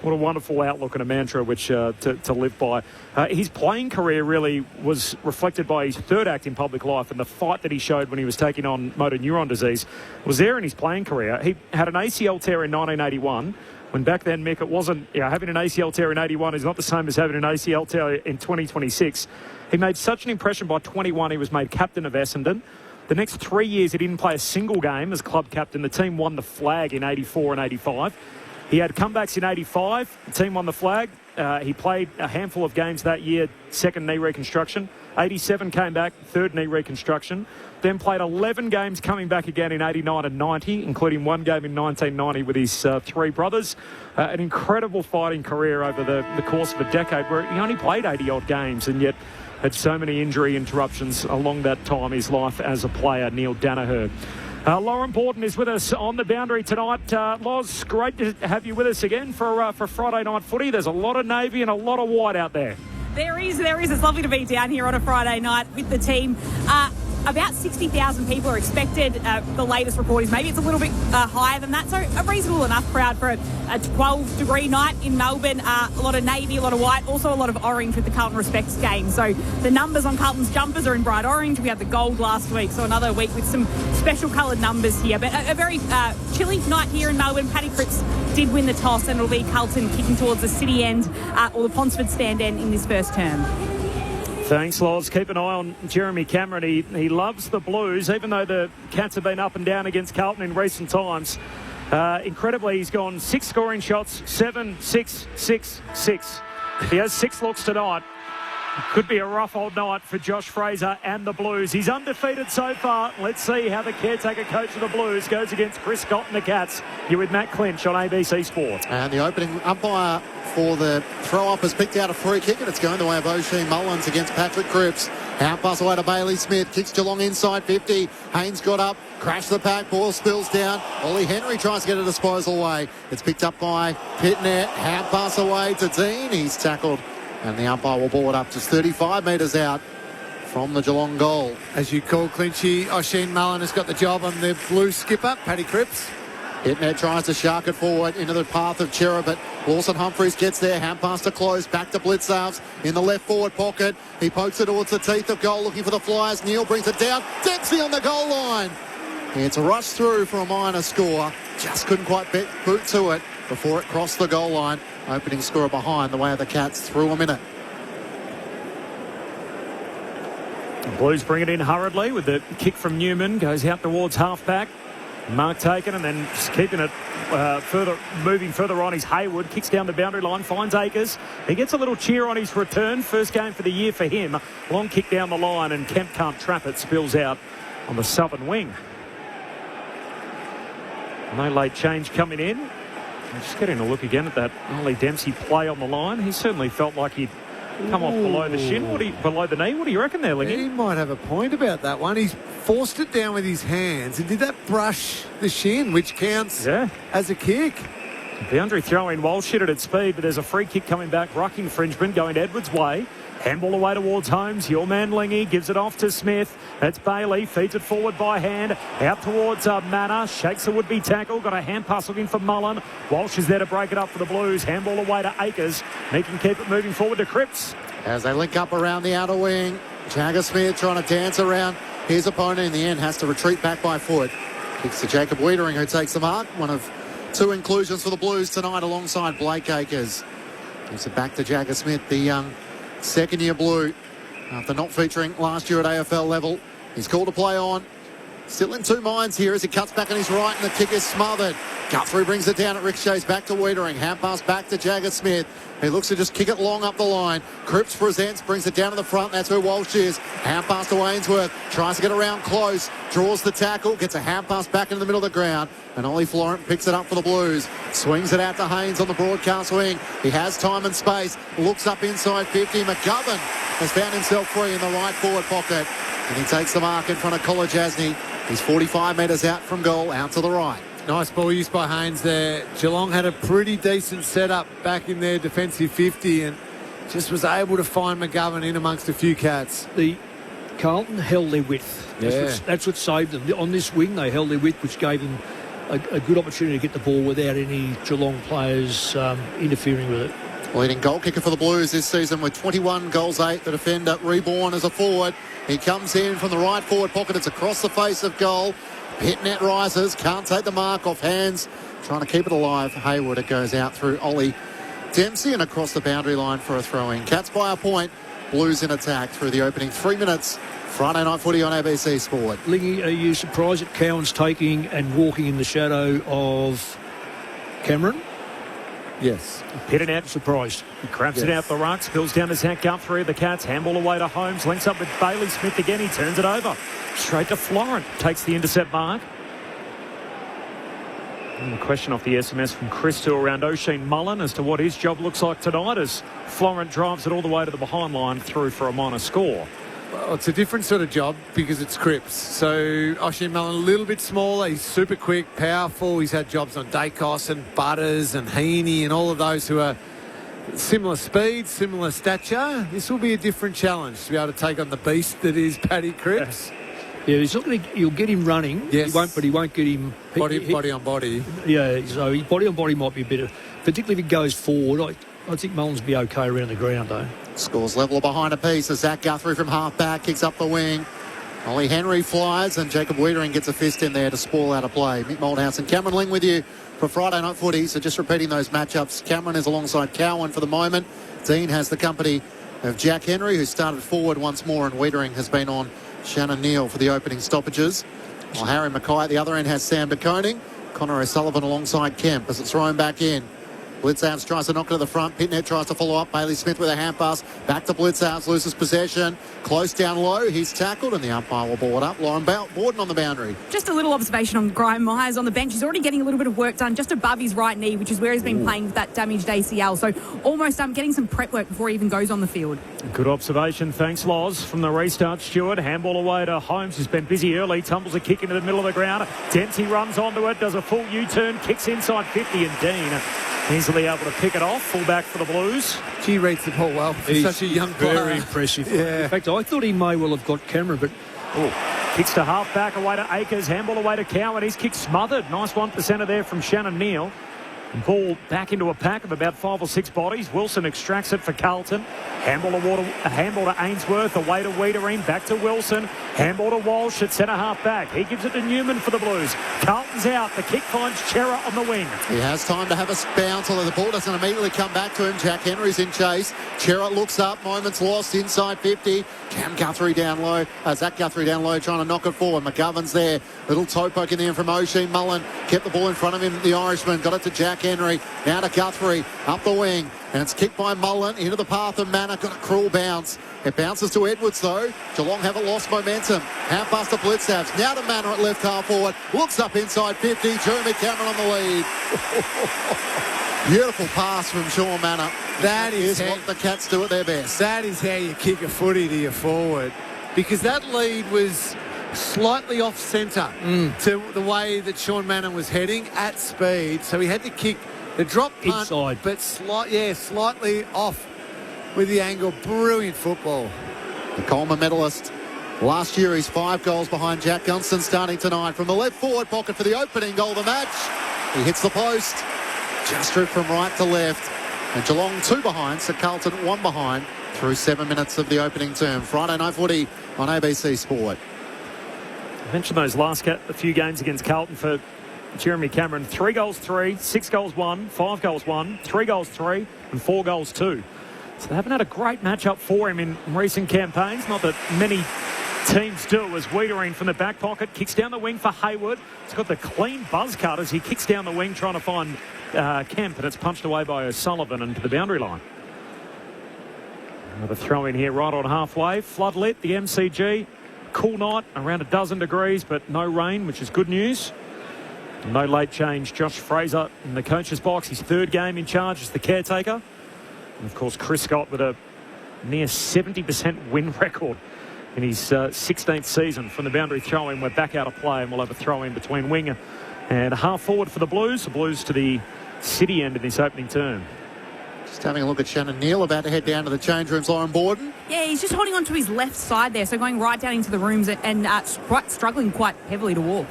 wonderful outlook and a mantra which to live by. His playing career really was reflected by his third act in public life, and the fight that he showed when he was taking on motor neuron disease was there in his playing career. He had an ACL tear in 1981, when back then, Mick, it wasn't, having an ACL tear in 81 is not the same as having an ACL tear in 2026. He made such an impression by 21, he was made captain of Essendon. The next 3 years, he didn't play a single game as club captain. The team won the flag in 84 and 85. He had comebacks in 85. The team won the flag. He played a handful of games that year, second knee reconstruction. 87 came back, third knee reconstruction. Then played 11 games coming back again in 89 and 90, including one game in 1990 with his three brothers. An incredible fighting career over the course of a decade where he only played 80-odd games and yet had so many injury interruptions along that time, his life as a player, Neil Danaher. Lauren Borden is with us on the boundary tonight. Loz, great to have you with us again for Friday night footy. There's a lot of navy and a lot of white out there. There is. It's lovely to be down here on a Friday night with the team. About 60,000 people are expected. The latest report is maybe it's a little bit higher than that, so a reasonable enough crowd for a 12-degree night in Melbourne. A lot of navy, a lot of white, also a lot of orange with the Carlton Respects game. So the numbers on Carlton's jumpers are in bright orange. We had the gold last week, so another week with some special coloured numbers here. But a very chilly night here in Melbourne. Paddy Cripps did win the toss, and it'll be Carlton kicking towards the city end or the Ponsford stand end in this first term. Thanks, Loz. Keep an eye on Jeremy Cameron. He loves the Blues, even though the Cats have been up and down against Carlton in recent times. Incredibly, he's gone 6 scoring shots, 7, 6, 6, 6. He has 6 looks tonight. It could be a rough old night for Josh Fraser and the Blues. He's undefeated so far. Let's see how the caretaker coach of the Blues goes against Chris Scott and the Cats. You're with Matt Clinch on ABC Sport. And the opening umpire for the throw-up has picked out a free kick, and it's going the way of O'Shea Mullins against Patrick Cripps. Out pass away to Bailey Smith. Kicks Geelong inside 50. Haynes got up. Crashed the pack. Ball spills down. Ollie Henry tries to get a disposal away. It's picked up by Pitnet. Out pass away to Dean. He's tackled, and the umpire will ball it up just 35 metres out from the Geelong goal. As you call, Clinchy, O'Shea Mullins has got the job on the Blue skipper, Paddy Cripps. Pitnet tries to shark it forward into the path of Chera, but Lawson Humphries gets there. Hand pass to close. Back to Blitzarves in the left forward pocket. He pokes it towards the teeth of goal, looking for the Flyers. Neil brings it down. Dempsey on the goal line. It's a rush through for a minor score. Just couldn't quite boot to it before it crossed the goal line. Opening scorer behind the way of the Cats through a minute. The Blues bring it in hurriedly with the kick from Newman. Goes out towards half-back. Mark taken, and then just keeping it moving further on is Hayward. Kicks down the boundary line, finds Akers. He gets a little cheer on his return. First game for the year for him. Long kick down the line, and Kemp can't trap it. Spills out on the southern wing. No late change coming in. I'm just getting a look again at that Ollie Dempsey play on the line. He certainly felt like he'd come off below the shin. Below the knee? What do you reckon there, Lingy? He might have a point about that one. He's forced it down with his hands, and did that brush the shin, which counts as a kick? Boundary throw-in. Walsh hit it at speed, but there's a free kick coming back. Ruck infringement going Edwards' way. Handball away towards Holmes. Your man Lingy gives it off to Smith. That's Bailey. Feeds it forward by hand. Out towards Manor. Shakes a would-be tackle. Got a hand pass looking for Mullen. Walsh is there to break it up for the Blues. Handball away to Akers. He can keep it moving forward to Cripps. As they link up around the outer wing, Jagger Smith trying to dance around his opponent. In the end, has to retreat back by foot. Kicks to Jacob Wiedering, who takes the mark. One of 2 inclusions for the Blues tonight alongside Blake Akers. Gives it back to Jagger Smith, the young second-year Blue. After not featuring last year at AFL level, he's called to play on. Still in 2 minds here as he cuts back on his right, and the kick is smothered. Guthrie brings it down. It ricochets back to Wiedering. Hand pass back to Jagger Smith. He looks to just kick it long up the line. Cripps presents, brings it down to the front. That's where Walsh is. Hand pass to Ainsworth. Tries to get around close. Draws the tackle. Gets a hand pass back into the middle of the ground. And Ollie Florent picks it up for the Blues. Swings it out to Haynes on the broadcast wing. He has time and space. Looks up inside 50. McGovern has found himself free in the right forward pocket. And he takes the mark in front of Kolodjasny. He's 45 metres out from goal, out to the right. Nice ball used by Haynes there. Geelong had a pretty decent setup back in their defensive 50 and just was able to find McGovern in amongst a few Cats. The Carlton held their width. That's what saved them. On this wing, they held their width, which gave them a good opportunity to get the ball without any Geelong players interfering with it. Leading goal kicker for the Blues this season with 21 goals, 8. The defender reborn as a forward. He comes in from the right forward pocket. It's across the face of goal. Pit net rises. Can't take the mark off hands. Trying to keep it alive. Hayward, it goes out through Ollie Dempsey and across the boundary line for a throw-in. Cats by a point. Blues in attack through the opening 3 minutes. Friday night footy on ABC Sport. Lingy, are you surprised that Cowan's taking and walking in the shadow of Cameron? Yes. Hit it out. Surprised. He grabs it out the ruck, spills down to Zach Guthrie of the Cats. Handball away to Holmes. Links up with Bailey Smith again. He turns it over. Straight to Florent. Takes the intercept mark. And the question off the SMS from Chris to around Oisin Mullen as to what his job looks like tonight as Florent drives it all the way to the behind line through for a minor score. Well, it's a different sort of job because it's Cripps. So Oisin Mullen a little bit smaller. He's super quick, powerful. He's had jobs on Dacos and Butters and Heaney and all of those who are similar speed, similar stature. This will be a different challenge to be able to take on the beast that is Paddy Cripps. Yeah, he's not going to. You'll get him running. Yes. He won't get him body on body. Yeah, so his body on body might be a bit of, particularly if he goes forward. I think Mullins will be okay around the ground though. Scores level behind a piece as Zach Guthrie from half back kicks up the wing. Ollie Henry flies and Jacob Wiedering gets a fist in there to spoil out of play. Mick Moldhouse and Cameron Ling with you for Friday Night Footy. So just repeating those matchups. Cameron is alongside Cowan for the moment. Dean has the company of Jack Henry, who started forward once more, and Wiedering has been on Shannon Neal for the opening stoppages. While Harry Mackay at the other end has Sam De Koning. Connor O'Sullivan alongside Kemp as it's thrown back in. Blitzhouse tries to knock it to the front. Pitnet tries to follow up. Bailey Smith with a hand pass. Back to Blitzhouse. Loses possession. Close down low. He's tackled and the umpire will board up. Lauren Borden on the boundary. Just a little observation on Graham Myers on the bench. He's already getting a little bit of work done just above his right knee, which is where he's been playing with that damaged ACL. So almost getting some prep work before he even goes on the field. Good observation. Thanks, Loz. From the restart, Stewart. Handball away to Holmes, who's been busy early. Tumbles a kick into the middle of the ground. Dempsey runs onto it. Does a full U-turn. Kicks inside 50 and Dean easily able to pick it off. Full back for the Blues. He reads the ball well for such a young player. Very impressive. Yeah. In fact, I thought he may well have got Cameron, but... Kicks to half back away to Akers. Handball away to Cowan. His kick smothered. Nice 1% there from Shannon Neal. Ball back into a pack of about 5 or 6 bodies. Wilson extracts it for Carlton. Handball to Ainsworth. Away to Wiedering. Back to Wilson. Handball to Walsh at centre half back. He gives it to Newman for the Blues. Carlton's out. The kick finds Chera on the wing. He has time to have a bounce, although the ball doesn't immediately come back to him. Jack Henry's in chase. Chera looks up. Moments lost inside 50. Zach Guthrie down low, trying to knock it forward. McGovern's there. Little toe poke in there from Oisin Mullen. Kept the ball in front of him. The Irishman got it to Jack Henry. Now to Guthrie. Up the wing. And it's kicked by Mullen into the path of Manor. Got a cruel bounce. It bounces to Edwards though. Geelong haven't lost momentum. Half pass to Blitzhouse. Now to Manor at left half forward. Looks up inside 50. Jeremy Cameron on the lead. Beautiful pass from Sean Manor. That is what the Cats do at their best. That is how you kick a footy to your forward. Because that lead was slightly off centre to the way that Sean Manor was heading at speed. So he had to kick the drop punt, inside, but slightly off with the angle. Brilliant football. The Coleman medalist. Last year, he's 5 goals behind Jack Gunston starting tonight. From the left forward pocket for the opening goal of the match. He hits the post. Just through from right to left. And Geelong 2 behind, so Carlton 1 behind through 7 minutes of the opening term. Friday Night Footy on ABC Sport. I mentioned those last few games against Carlton for Jeremy Cameron. 3 goals 3, 6 goals 1, 5 goals 1, 3 goals 3 and 4 goals 2. So they haven't had a great matchup for him in recent campaigns. Not that many teams do, as Wiedering from the back pocket kicks down the wing for Hayward. He's got the clean buzz cut as he kicks down the wing trying to find Kemp, and it's punched away by O'Sullivan into the boundary line. Another throw in here right on halfway. Floodlit, the MCG. Cool night, around 12 degrees, but no rain, which is good news. No late change. Josh Fraser in the coach's box. His 3rd game in charge as the caretaker. And of course, Chris Scott with a near 70% win record in his 16th season from the boundary throw-in. We're back out of play and we'll have a throw-in between winger and half forward for the Blues. The Blues to the City end in this opening term. Just having a look at Shannon Neal, about to head down to the change rooms. Lauren Borden. Yeah, he's just holding on to his left side there, so going right down into the rooms and struggling quite heavily to walk.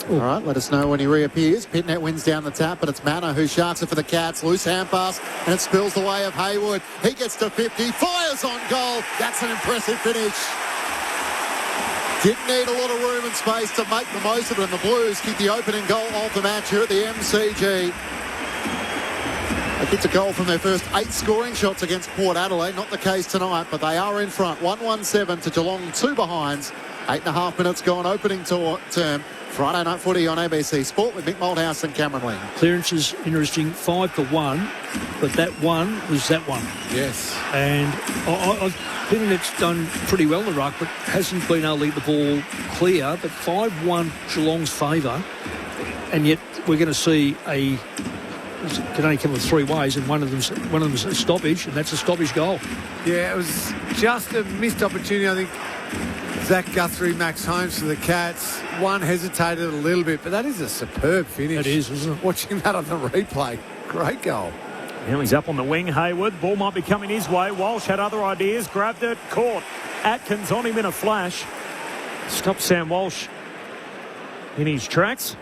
All right, let us know when he reappears. Pitnet wins down the tap, but it's Manor who sharks it for the Cats. Loose hand pass, and it spills the way of Hayward. He gets to 50, fires on goal. That's an impressive finish. Didn't need a lot of room and space to make the most of it, and the Blues keep the opening goal of the match here at the MCG. They kicked a goal from their first 8 scoring shots against Port Adelaide. Not the case tonight, but they are in front. 1-1-7 to Geelong, 2 behinds. 8.5 minutes gone, opening term. Friday night footy on ABC Sport with Mick Malthouse and Cameron Ling. Clearance is interesting, 5-1, but that one was that one. Yes. And I've been it's done pretty well in the ruck, but hasn't been able to leave the ball clear. But 5-1 Geelong's favour, and yet we're going to see it can only come in 3 ways, and one of them's a stoppage, and that's a stoppage goal. Yeah, it was just a missed opportunity, I think. Zach Guthrie, Max Holmes for the Cats. One hesitated a little bit, but that is a superb finish. It is, isn't it? Watching that on the replay. Great goal. Now he's up on the wing, Hayward. Ball might be coming his way. Walsh had other ideas. Grabbed it, caught. Atkins on him in a flash. Stopped Sam Walsh in his tracks.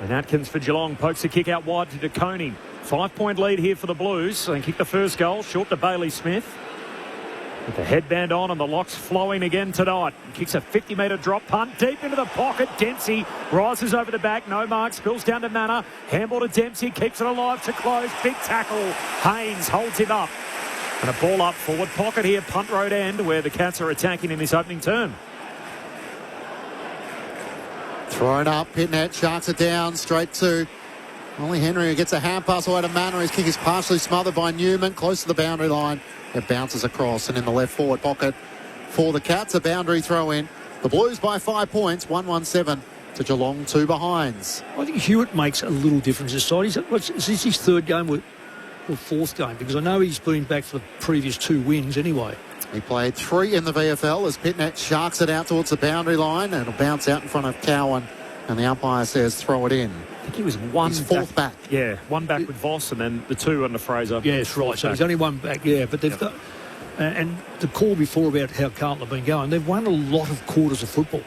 And Atkins for Geelong pokes a kick out wide to DeConing. 5-point lead here for the Blues. They kick the first goal, short to Bailey Smith. With the headband on and the locks flowing again tonight. Kicks a 50-metre drop punt deep into the pocket. Dempsey rises over the back. No mark. Spills down to Manor. Handball to Dempsey. Keeps it alive to close. Big tackle. Haynes holds him up. And a ball up forward pocket here. Punt road end where the Cats are attacking in this opening term. Thrown up. Pitnet sharks it down straight to Ollie Henry, who gets a hand pass away to Manor. His kick is partially smothered by Newman. Close to the boundary line. It bounces across and in the left forward pocket for the Cats. A boundary throw in. The Blues by 5 points. 1-1-7 to Geelong, 2 behinds. I think Hewitt makes a little difference this side. Is this his 3rd game or 4th game? Because I know he's been back for the previous 2 wins anyway. He played 3 in the VFL as Pitnet sharks it out towards the boundary line, and it'll bounce out in front of Cowan, and the umpire says throw it in. I think he was one. He's 4th back. Yeah, 1 back with Voss and then the 2 under Fraser. Yes, right. So he's only 1 back, yeah. But they've got... and the call before about how Carlton have been going, they've won a lot of quarters of football.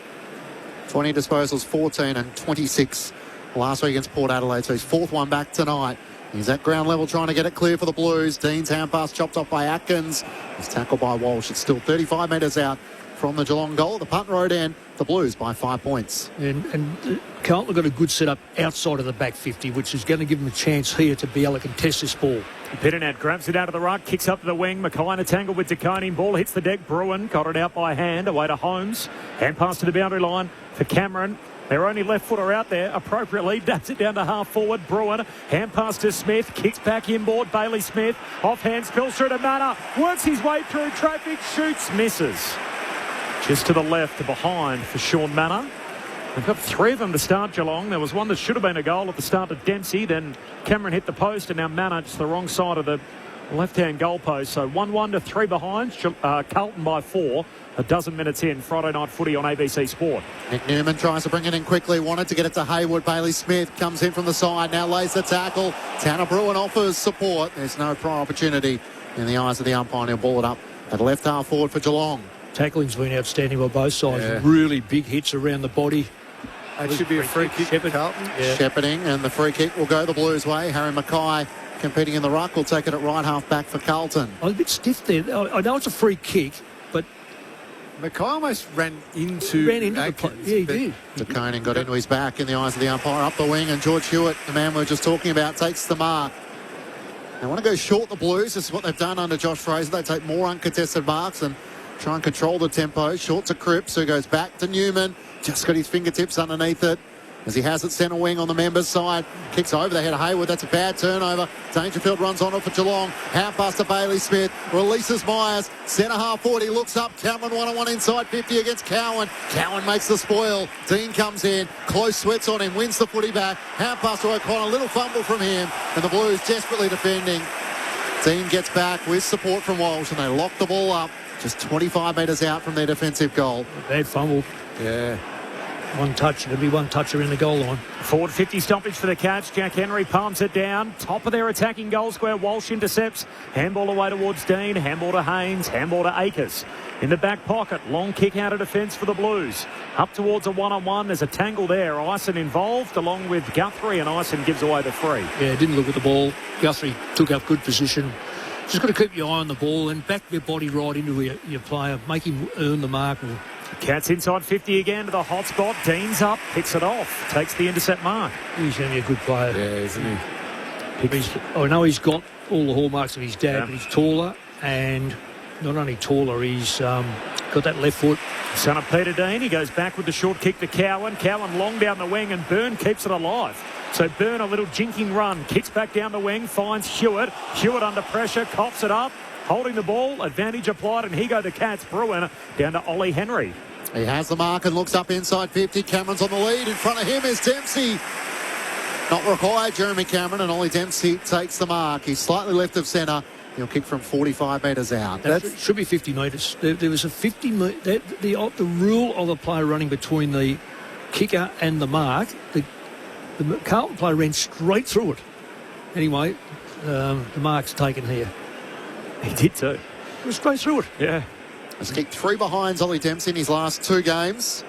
20 disposals, 14 and 26 last week against Port Adelaide. So he's 4th one back tonight. He's at ground level trying to get it clear for the Blues. Dean's hand pass chopped off by Atkins. He's tackled by Walsh. It's still 35 metres out from the Geelong goal. The punt road end, the Blues by 5 points. And Carlton have got a good setup outside of the back 50, which is going to give them a chance here to be able to contest this ball. Pitternet grabs it out of the ruck, kicks up to the wing. Mackay in a tangle with DeConing. Ball hits the deck. Bruin got it out by hand, away to Holmes. Hand pass to the boundary line for Cameron. Their only left footer out there appropriately dabs it down to half forward. Bruin, hand pass to Smith, kicks back inboard. Bailey Smith, offhand, spills through to Manor, works his way through traffic, shoots, misses. Just to the left, to behind for Sean Manor. They've got 3 of them to start Geelong. There was one that should have been a goal at the start of Dempsey. Then Cameron hit the post, and now Manor just the wrong side of the left-hand goal post. So 1-1 to 3 behind. Carlton by 4. A dozen minutes in. Friday night footy on ABC Sport. Nick Newman tries to bring it in quickly. Wanted to get it to Hayward. Bailey Smith comes in from the side. Now lays the tackle. Tanner Bruin offers support. There's no prior opportunity in the eyes of the umpire. He'll ball it up at left half forward for Geelong. Tackling's been outstanding by both sides. Yeah. Really big hits around the body. It should be a free kick for Carlton. Yeah. Shepherding, and the free kick will go the Blues' way. Harry Mackay competing in the ruck will take it at right half back for Carlton. I was a bit stiff there. I know it's a free kick, but Mackay almost ran into the play. Yeah, he did. DeConing got into his back in the eyes of the umpire. Up the wing, and George Hewitt, the man we were just talking about, takes the mark. They want to go short the Blues. This is what they've done under Josh Fraser. They take more uncontested marks and try and control the tempo. Short to Cripps, who goes back to Newman. Just got his fingertips underneath it as he has it centre wing on the members' side. Kicks over the head of Hayward. That's a bad turnover. Dangerfield runs on it for Geelong. Hand pass to Bailey Smith. Releases Myers. Centre half forward. He looks up. Cameron 1-on-1 inside 50 against Cowan. Cowan makes the spoil. Dean comes in. Close sweats on him. Wins the footy back. Hand pass to O'Connor. Little fumble from him. And the Blues desperately defending. Dean gets back with support from Walsh, and they lock the ball up just 25 metres out from their defensive goal. Bad fumble. Yeah. one touch. It'll be one touch around the goal line. Forward 50 stoppage for the Cats. Jack Henry palms it down. Top of their attacking goal square. Walsh intercepts. Handball away towards Dean. Handball to Haynes. Handball to Akers. In the back pocket. Long kick out of defence for the Blues. Up towards a one-on-one. There's a tangle there. Ison involved along with Guthrie, and Ison gives away the free. Yeah, didn't look at the ball. Guthrie took up good position. Just got to keep your eye on the ball and back your body right into your player. Make him earn the mark. Cats inside 50 again to the hot spot. Dean's up, picks it off, takes the intercept mark. He's going to be a good player. Yeah, isn't he? I know he's got all the hallmarks of his dad, but he's taller, and not only taller, he's got that left foot. Son of Peter Dean, he goes back with the short kick to Cowan. Cowan long down the wing, and Byrne keeps it alive. So Byrne, a little jinking run, kicks back down the wing, finds Hewitt. Hewitt under pressure, coughs it up, holding the ball, advantage applied, and here go the Cats. Bruin down to Ollie Henry. He has the mark and looks up inside 50. Cameron's on the lead. In front of him is Dempsey. Not required, Jeremy Cameron, and Ollie Dempsey takes the mark. He's slightly left of centre. He'll kick from 45 metres out. That should be 50 metres. There was a 50 metre. The rule of the player running between the kicker and the mark, the Carlton player ran straight through it. Anyway, the mark's taken here. He did too. It was straight through it. Yeah. Has kicked 3 behinds, Ollie Dempsey, in his last 2 games.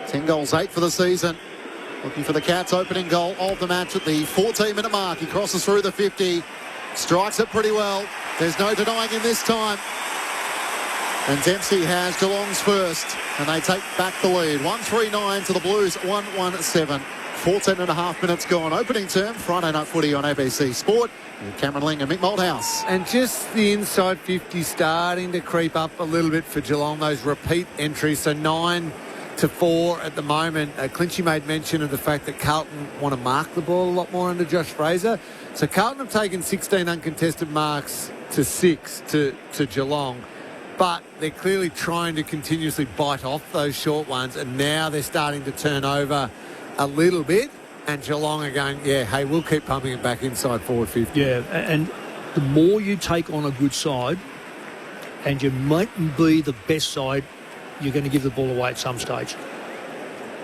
10 goals, 8 for the season. Looking for the Cats' opening goal of the match at the 14-minute mark. He crosses through the 50, strikes it pretty well. There's no denying him this time. And Dempsey has Geelong's first, and they take back the lead. 1-3-9 to the Blues, 1-1-7. 14 and a half minutes gone. Opening term, Friday Night Footy on ABC Sport. With Cameron Ling and Mick Malthouse. And just the inside 50 starting to creep up a little bit for Geelong, those repeat entries. So 9-4 at the moment. Clinchy made mention of the fact that Carlton want to mark the ball a lot more under Josh Fraser. So Carlton have taken 16 uncontested marks to 6 to Geelong. But they're clearly trying to continuously bite off those short ones. And now they're starting to turn over a little bit. And Geelong are going, yeah, hey, we'll keep pumping it back inside forward 50. Yeah, and the more you take on a good side, and you mightn't be the best side, you're going to give the ball away at some stage.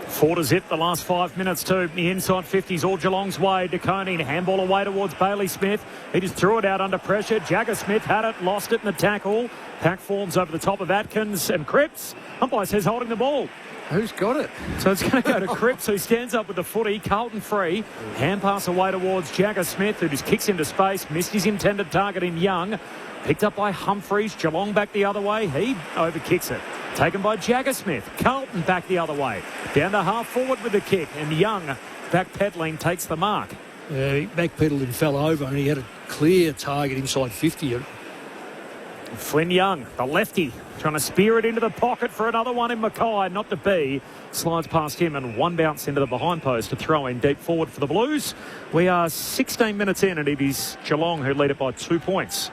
4-0 the last 5 minutes too. The inside 50s all Geelong's way. DeConing, handball away towards Bailey Smith. He just threw it out under pressure. Jagger Smith had it, lost it in the tackle. Pack forms over the top of Atkins and Cripps. Umpire says holding the ball. Who's got it? So it's going to go to Cripps, who stands up with the footy. Carlton free. Hand pass away towards Jagger Smith, who just kicks into space. Missed his intended target in Young. Picked up by Humphreys. Geelong back the other way. He overkicks it. Taken by Jagger Smith. Carlton back the other way. Down to half forward with the kick. And Young, backpedaling, takes the mark. Yeah, he backpedaled and fell over, and he had a clear target inside 50. Flynn Young, the lefty, trying to spear it into the pocket for another one in Mackay, not to be. Slides past him and one bounce into the behind post to throw in deep forward for the Blues. We are 16 minutes in, and it is Geelong who lead it by 2 points.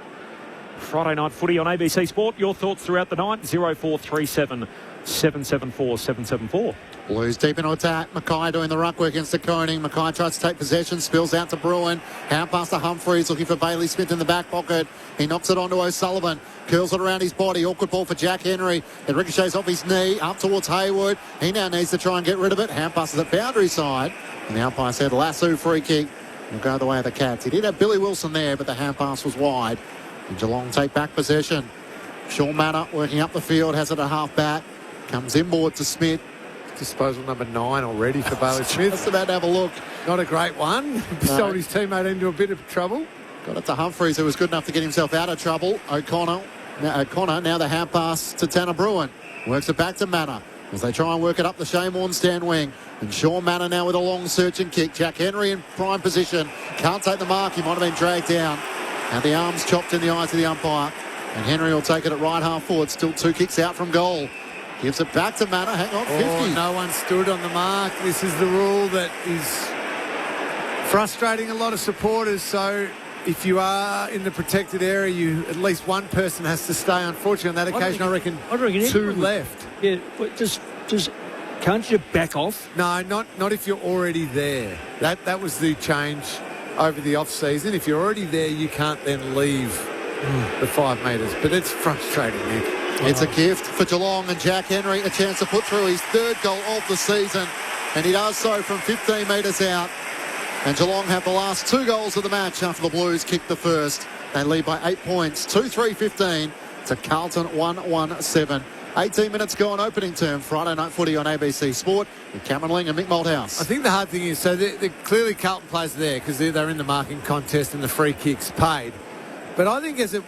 Friday Night Footy on ABC Sport. Your thoughts throughout the night, 0437 774 774. Blues deep into attack. Mackay doing the ruck work against the Koning. Mackay tries to take possession, spills out to Bruin. Hand pass to Humphreys, looking for Bailey Smith in the back pocket. He knocks it onto O'Sullivan. Curls it around his body. Awkward ball for Jack Henry. It ricochets off his knee, up towards Hayward. He now needs to try and get rid of it. Hand passes at boundary side. And the umpire said lasso free kick will go the way of the Cats. He did have Billy Wilson there, but the hand pass was wide. And Geelong take back possession. Sean Manor working up the field, has it at half back. Comes inboard to Smith. Disposal number 9 already for Bailey Smith. Just about to have a look. Not a great one. Sold his teammate into a bit of trouble. Got it to Humphreys, who was good enough to get himself out of trouble. O'Connor, now the hand pass to Tanner Bruin. Works it back to Manor as they try and work it up the Shane Warne stand wing. And Sean Manor now with a long search and kick. Jack Henry in prime position. Can't take the mark. He might have been dragged down. And the arms chopped in the eyes of the umpire. And Henry will take it at right half forward. Still 2 kicks out from goal. Gives it back to Manor. Hang on, 50. No one stood on the mark. This is the rule that is frustrating a lot of supporters. So if you are in the protected area, at least one person has to stay. Unfortunately, on that occasion, I reckon 2 left. Yeah, but just can't you back off? No, not if you're already there. That was the change over the off-season. If you're already there, you can't then leave the 5 metres. But it's frustrating, Nick. It's a gift for Geelong and Jack Henry, a chance to put through his third goal of the season, and he does so from 15 metres out. And Geelong have the last 2 goals of the match after the Blues kicked the first. They lead by 8 points, 2-3-15 to Carlton 1-1-7. 18 minutes gone, opening term, Friday night footy on ABC Sport with Cameron Ling and Mick Malthouse. I think the hard thing is, so they're clearly Carlton players there because they're in the marking contest and the free kicks paid. But I think as it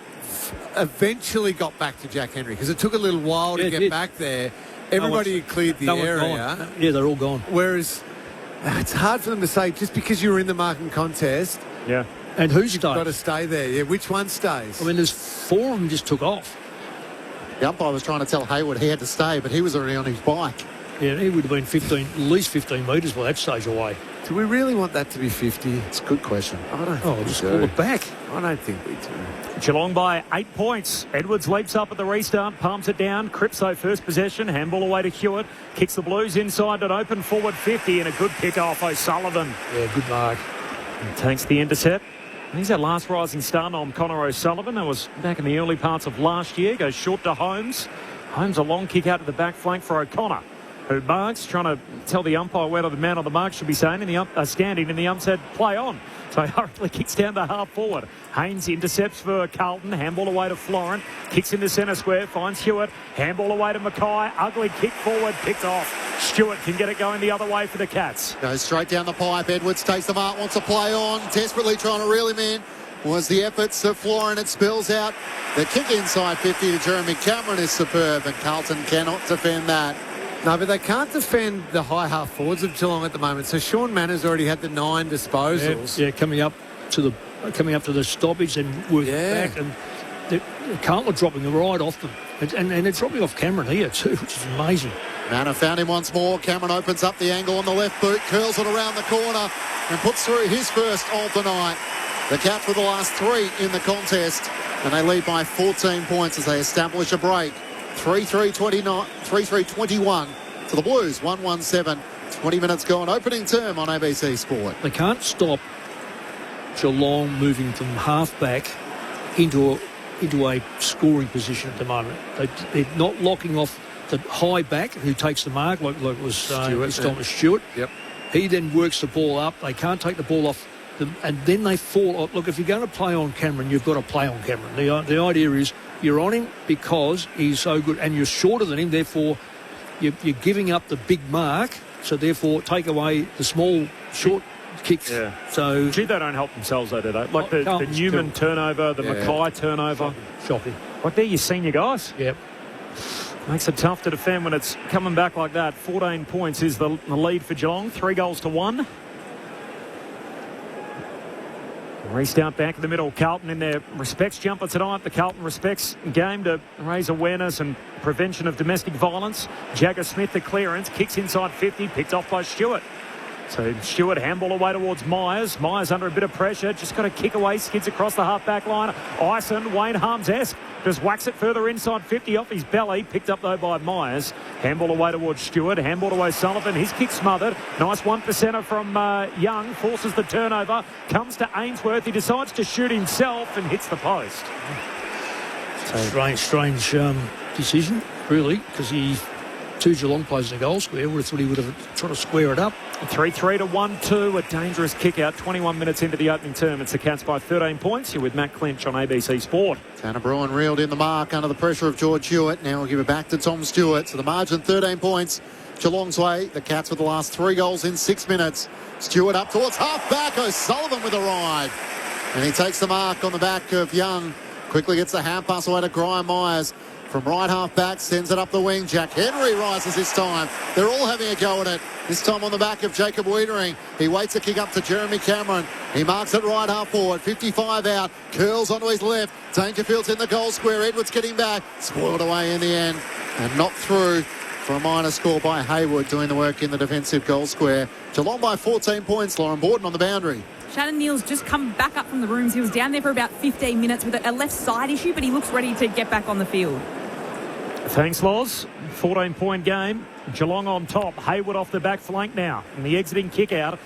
eventually got back to Jack Henry, because it took a little while to get back there, everybody had cleared the area. Yeah, they're all gone. Whereas it's hard for them to say just because you were in the marking contest. Yeah. And who's got to stay there? Yeah, which one stays? I mean, there's 4 of them just took off. The umpire was trying to tell Hayward he had to stay, but he was already on his bike. Yeah, he would have been at least 15 metres by that stage away. Do we really want that to be 50? It's a good question. I don't think just pull it back. I don't think we do. Geelong by 8 points. Edwards leaps up at the restart, palms it down. Cripso first possession, handball away to Hewitt. Kicks the Blues inside an open forward 50 and a good pick off O'Sullivan. Yeah, good mark. And takes the intercept. And he's our last rising star on Connor O'Sullivan. That was back in the early parts of last year. Goes short to Holmes. Holmes a long kick out to the back flank for O'Connor, who marks, trying to tell the umpire whether the man on the mark should be standing, and the ump said play on. So he hurriedly kicks down to half forward. Haynes intercepts for Carlton. Handball away to Florent. Kicks into centre square. Finds Hewitt. Handball away to Mackay. Ugly kick forward. Picked off. Stewart can get it going the other way for the Cats. Goes straight down the pipe. Edwards takes the mark. Wants to play on. Desperately trying to reel him in. Was the efforts of Florent. It spills out. The kick inside 50 to Jeremy Cameron is superb, and Carlton cannot defend that. No, but they can't defend the high half forwards of Geelong at the moment. So Sean Manners already had the 9 disposals. Yeah, coming up to the stoppage and working back, and Carlton are dropping right off them, and they're dropping off Cameron here too, which is amazing. Manor found him once more. Cameron opens up the angle on the left boot, curls it around the corner, and puts through his first of the night. The Cats with the last 3 in the contest, and they lead by 14 points as they establish a break. 3-3-21 to the Blues, 1-1-7. 20 minutes gone, opening term on ABC Sport. They can't stop Geelong moving from half-back into a scoring position at the moment. They're not locking off the high back who takes the mark, like was Thomas Stewart. Yep. He then works the ball up. They can't take the ball off them, and then they fall. Look, if you're going to play on Cameron, you've got to play on Cameron. The idea is you're on him because he's so good, and you're shorter than him. Therefore, you're giving up the big mark. So therefore, take away the small, short kicks. Yeah. So they don't help themselves, though, do they? Like the Newman turnover, the Mackay turnover. Shocking. Like they're your senior guys. Yep. Makes it tough to defend when it's coming back like that. 14 points is the lead for Geelong. 3-1. Restart back in the middle. Carlton in their respects jumper tonight. The Carlton respects game to raise awareness and prevention of domestic violence. Jagger Smith, the clearance, kicks inside 50, picked off by Stewart. So Stewart handball away towards Myers. Myers under a bit of pressure. Just got to kick away. Skids across the half-back line. Ison, Wayne Harms-esque. Just whacks it further inside 50 off his belly. Picked up, though, by Myers. Handball away towards Stewart. Handball to O'Sullivan. His kick smothered. Nice 1%er from Young. Forces the turnover. Comes to Ainsworth. He decides to shoot himself and hits the post. Strange decision, really, because he... 2 Geelong players in the goal square. Would have thought he would have tried to square it up. 3-3 to 1-2. A dangerous kick out. 21 minutes into the opening term. It's the Cats by 13 points. You're with Matt Clinch on ABC Sport. Tanner Bruin reeled in the mark under the pressure of George Hewitt. Now we'll give it back to Tom Stewart. So the margin 13 points. Geelong's way. The Cats with the last 3 goals in 6 minutes. Stewart up towards half-back. O'Sullivan with a ride. And he takes the mark on the back of Young. Quickly gets the hand pass away to Graham Myers. From right half-back, sends it up the wing. Jack Henry rises this time. They're all having a go at it. This time on the back of Jacob Wiedering. He waits a kick up to Jeremy Cameron. He marks it right half forward. 55 out. Curls onto his left. Dangerfield's in the goal square. Edwards getting back. Spoiled away in the end. And knocked through for a minor score by Hayward, doing the work in the defensive goal square. Geelong by 14 points. Lauren Borden on the boundary. Shannon Neal's just come back up from the rooms. He was down there for about 15 minutes with a left side issue, but he looks ready to get back on the field. Thanks, Loz. 14-point game. Geelong on top. Hayward off the back flank now. And the exiting kick out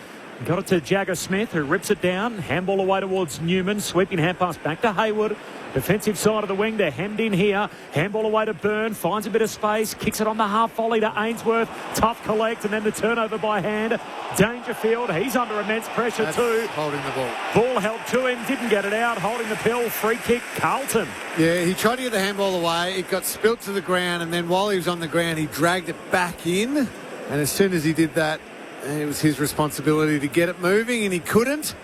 Got it to Jagger Smith, who rips it down. Handball away towards Newman. Sweeping hand pass back to Hayward. Defensive side of the wing. They're hemmed in here. Handball away to Byrne. Finds a bit of space. Kicks it on the half volley to Ainsworth. Tough collect. And then the turnover by hand. Dangerfield. He's under immense pressure too. Holding the ball. Ball held to him. Didn't get it out. Holding the pill. Free kick. Carlton. Yeah, he tried to get the handball away. It got spilt to the ground. And then while he was on the ground, he dragged it back in. And as soon as he did that, it was his responsibility to get it moving, and he couldn't.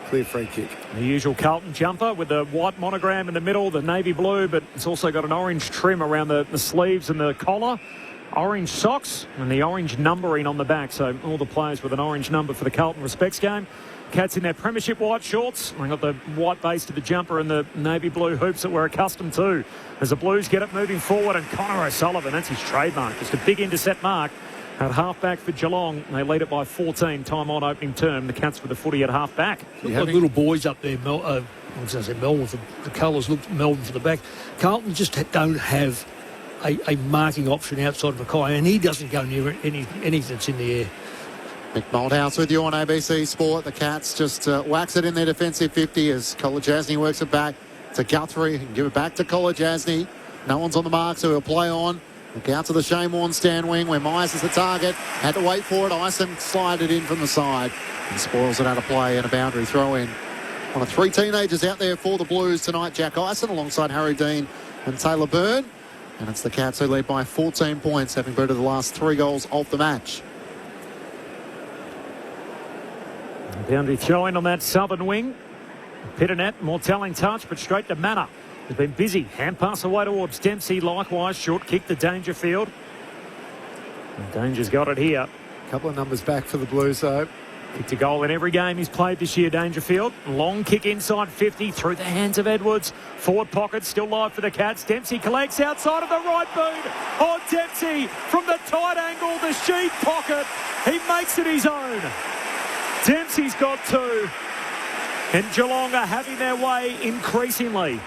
Clear free kick. The usual Carlton jumper with the white monogram in the middle, the navy blue, but it's also got an orange trim around the sleeves and the collar. Orange socks and the orange numbering on the back. So all the players with an orange number for the Carlton Respects game. Cats in their premiership white shorts. They got the white base to the jumper and the navy blue hoops that we're accustomed to. As the Blues get it moving forward, and Connor O'Sullivan, that's his trademark. Just a big intercept mark. At half-back for Geelong, they lead it by 14, time on opening term. The Cats with the footy at half-back. Like little boys up there, Melbourne for the colours look Melbourne for the back. Carlton just don't have a marking option outside of Mackay, and he doesn't go near anything that's in the air. Mick Malthouse with you on ABC Sport. The Cats just wax it in their defensive 50 as Kolodjasny works it back to Guthrie. He can give it back to Kolodjasny. No one's on the mark, so he'll play on. Look out to the Shane Warne stand wing where Myers is the target. Had to wait for it. Ison slided in from the side and spoils it out of play and a boundary throw in. One of three teenagers out there for the Blues tonight. Jack Ison alongside Harry Dean and Taylor Byrne. And it's the Cats who lead by 14 points, having booted the last 3 goals of the match. Boundary throw in on that southern wing. Pitternet, more telling touch, but straight to Manor. Has been busy. Hand pass away towards Dempsey. Likewise, short kick to Dangerfield. And Danger's got it here. A couple of numbers back for the Blues, though. Kicked a goal in every game he's played this year, Dangerfield. Long kick inside 50 through the hands of Edwards. Forward pocket still live for the Cats. Dempsey collects outside of the right boot. Oh, Dempsey from the tight angle, the sheet pocket. He makes it his own. Dempsey's got 2. And Geelong are having their way increasingly.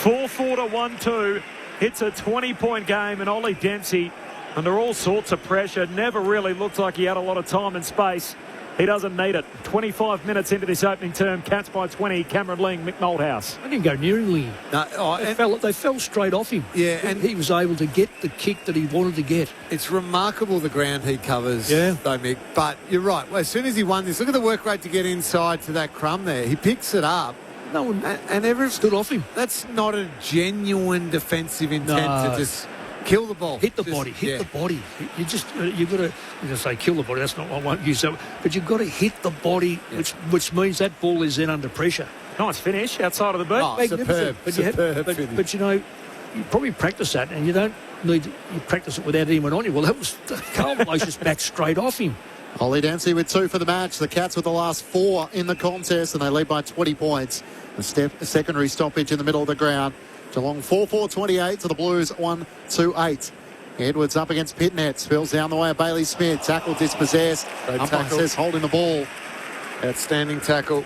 4-4 to 1-2. It's a 20-point game, and Ollie Dempsey, under all sorts of pressure, never really looked like he had a lot of time and space. He doesn't need it. 25 minutes into this opening term, Cats by 20. Cameron Ling, Mick Malthouse. They didn't go near him, Ling. No, they fell straight off him. Yeah, and he was able to get the kick that he wanted to get. It's remarkable the ground he covers, though, Mick. But you're right. Well, as soon as he won this, look at the work rate to get inside to that crumb there. He picks it up. No one and everyone stood off him. That's not a genuine defensive intent to just kill the ball. Hit the body. Hit the body. You've got to, I'm going to say kill the body. That's not what I won't use that. But you've got to hit the body, which means that ball is then under pressure. Nice finish outside of the boot. Oh, superb. But you know, you probably practice that, and you don't need you practice it without anyone on you. Well, that was Carlton just back straight off him. Ollie Dempsey with 2 for the match. The Cats with the last 4 in the contest, and they lead by 20 points. A secondary stoppage in the middle of the ground. Geelong 4-4-28 to the Blues 1-2-8. Edwards up against Pitnet. Spills down the way of Bailey Smith. Tackle dispossessed. Umpire says holding the ball. Outstanding tackle.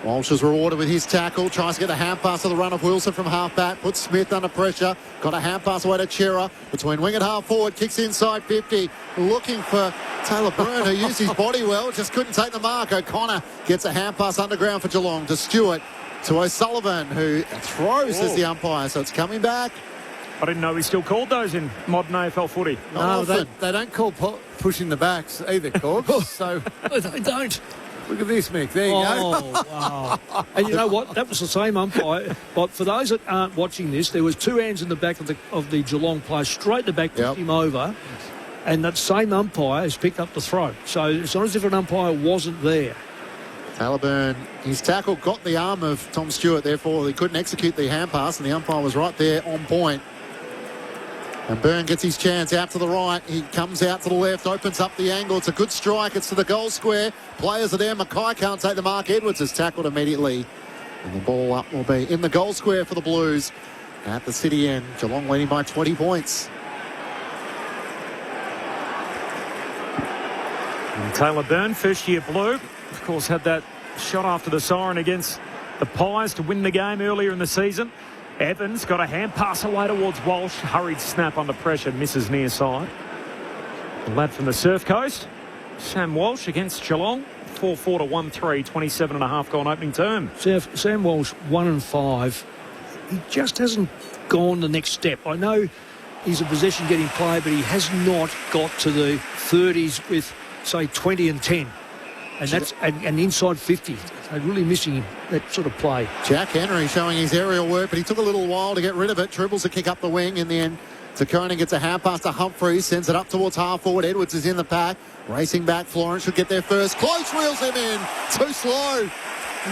Walsh is rewarded with his tackle. Tries to get a hand pass to the run of Wilson from half-back. Puts Smith under pressure. Got a hand pass away to Chera. Between wing and half-forward. Kicks inside 50. Looking for Taylor Byrne, who used his body well. Just couldn't take the mark. O'Connor gets a hand pass underground for Geelong to Stewart. To O'Sullivan, who throws as the umpire. So it's coming back. I didn't know we still called those in modern AFL footy. No, they don't call pushing the backs either, Corbs. So they don't. Look at this, Mick. There you go. Wow. And you know what? That was the same umpire. But for those that aren't watching this, there was 2 hands in the back of the Geelong player, straight in the back, pushed him over. And that same umpire has picked up the throw. So it's not as if an umpire wasn't there. Taylor Byrne, his tackle got the arm of Tom Stewart, therefore he couldn't execute the hand pass, and the umpire was right there on point. And Byrne gets his chance out to the right. He comes out to the left, opens up the angle. It's a good strike. It's to the goal square. Players are there. Mackay can't take the mark. Edwards is tackled immediately. And the ball up will be in the goal square for the Blues at the City end. Geelong leading by 20 points. And Taylor Byrne, first year Blue, of course, had that shot after the siren against the Pies to win the game earlier in the season. Evans got a hand pass away towards Walsh. Hurried snap under pressure, misses near side. The lad from the Surf Coast Sam Walsh against Geelong. 4-4 to 1-3, 27.5 gone opening term. Sam Walsh, 1-5. He just hasn't gone the next step. I know he's a possession-getting player, but he has not got to the 30s with, say, 20 and 10. And that's an inside 50. They're really missing that sort of play. Jack Henry showing his aerial work, but he took a little while to get rid of it. Dribbles a kick up the wing in the end. Tacone gets a hand pass to Humphreys, sends it up towards half forward. Edwards is in the pack. Racing back, Florence should get there first. Close reels him in. Too slow.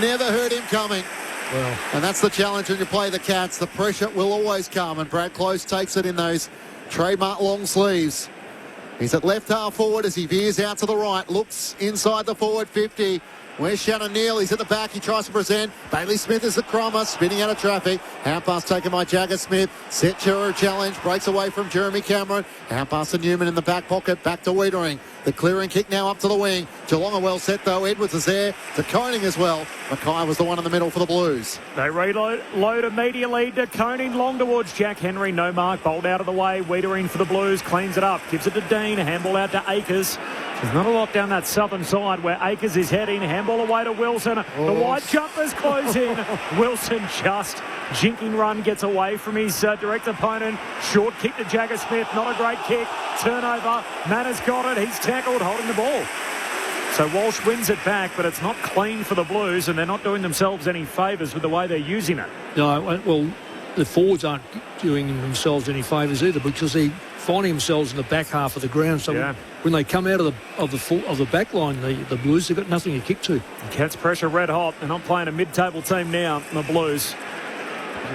Never heard him coming. Well, and that's the challenge when you play the Cats. The pressure will always come, and Brad Close takes it in those trademark long sleeves. He's at left half forward as he veers out to the right. Looks inside the forward 50. Where's Shannon Neal? He's at the back. He tries to present. Bailey Smith is the crummer, spinning out of traffic. Hand pass taken by Jagger Smith. Set Chera challenge. Breaks away from Jeremy Cameron. Hand pass to Newman in the back pocket. Back to Wiedering. The clearing kick now up to the wing. Geelong are well set though. Edwards is there. De Koning as well. Mackay was the one in the middle for the Blues. They reload immediately. De Koning long towards Jack Henry. No mark. Bowled out of the way. Wiedering for the Blues. Cleans it up. Gives it to Dean. Handball out to Akers. There's not a lot down that southern side where Akers is heading. Handball away to Wilson. The white jumpers close in. Wilson just jinking run, gets away from his direct opponent. Short kick to Jagger Smith. Not a great kick. Turnover. Manners got it. He's tackled holding the ball. So Walsh wins it back, but it's not clean for the Blues, and they're not doing themselves any favours with the way they're using it. No, well, the forwards aren't doing themselves any favours either because they're finding themselves in the back half of the ground. So when they come out of the back line, the Blues, they've got nothing to kick to. Cats pressure red hot. They're not playing a mid-table team now, the Blues.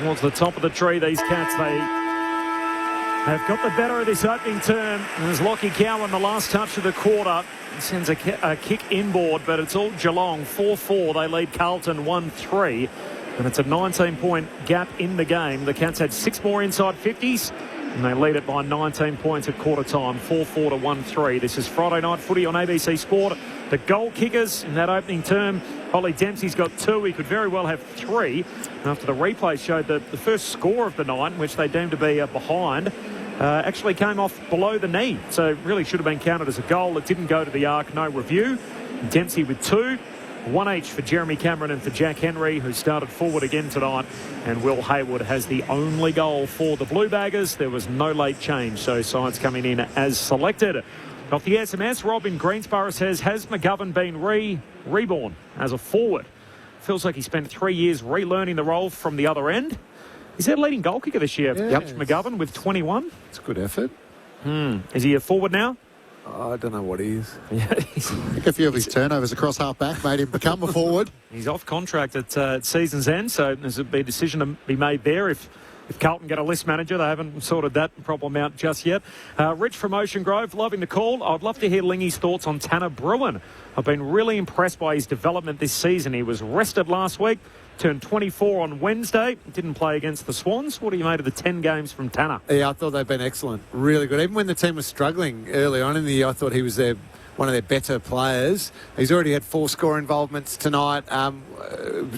Towards the top of the tree, these Cats, they have got the better of this opening term. And there's Lockie Cowan, the last touch of the quarter. He sends a kick inboard, but it's all Geelong. 4-4, they lead Carlton 1-3. And it's a 19-point gap in the game. The Cats had 6 more inside 50s. And they lead it by 19 points at quarter time, 4-4 to 1-3. This is Friday Night Footy on ABC Sport. The goal kickers in that opening term, Ollie Dempsey's got 2. He could very well have 3. After the replay showed the first score of the night, which they deemed to be behind, actually came off below the knee. So really should have been counted as a goal. It didn't go to the arc, no review. Dempsey with 2. 1 each for Jeremy Cameron and for Jack Henry, who started forward again tonight. And Will Hayward has the only goal for the Blue Baggers. There was no late change, so sides coming in as selected. Off the SMS, Rob in Greensborough says, has McGovern been reborn as a forward? Feels like he spent 3 years relearning the role from the other end. Is that leading goal kicker this year? Yep. McGovern with 21. It's a good effort. Is he a forward now? I don't know what he is. I think a few of his turnovers across half-back made him become a forward. He's off contract at season's end, so there's a big decision to be made there. If Carlton get a list manager, they haven't sorted that problem out just yet. Rich from Ocean Grove, loving the call. I'd love to hear Lingy's thoughts on Tanner Bruin. I've been really impressed by his development this season. He was rested last week, turned 24 on Wednesday, didn't play against the Swans. What do you made of the 10 games from Tanner? Yeah, I thought they've been excellent. Really good. Even when the team was struggling early on in the year, I thought he was one of their better players. He's already had 4 score involvements tonight.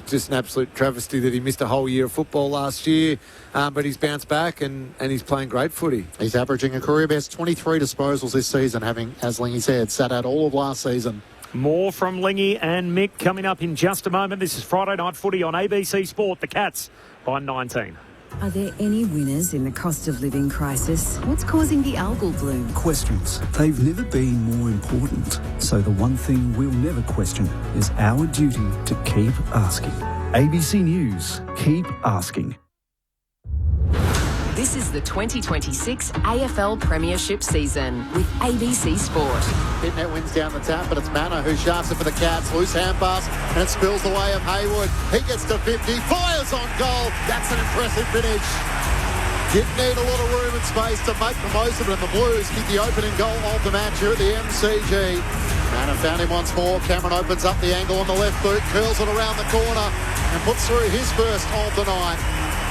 Just an absolute travesty that he missed a whole year of football last year. But he's bounced back and he's playing great footy. He's averaging a career best 23 disposals this season, having, as Lingy said, sat out all of last season. More from Lingy and Mick coming up in just a moment. This is Friday Night Footy on ABC Sport. The Cats by 19. Are there any winners in the cost of living crisis? What's causing the algal bloom? Questions. They've never been more important. So the one thing we'll never question is our duty to keep asking. ABC News. Keep asking. This is the 2026 AFL Premiership season with ABC Sport. Hitnet wins down the tap, but it's Manor who shafts it for the Cats. Loose hand pass, and it spills the way of Hayward. He gets to 50, fires on goal. That's an impressive finish. Didn't need a lot of room and space to make the most of it, and the Blues kick the opening goal of the match here at the MCG. Manor found him once more. Cameron opens up the angle on the left boot, curls it around the corner, and puts through his first of the night.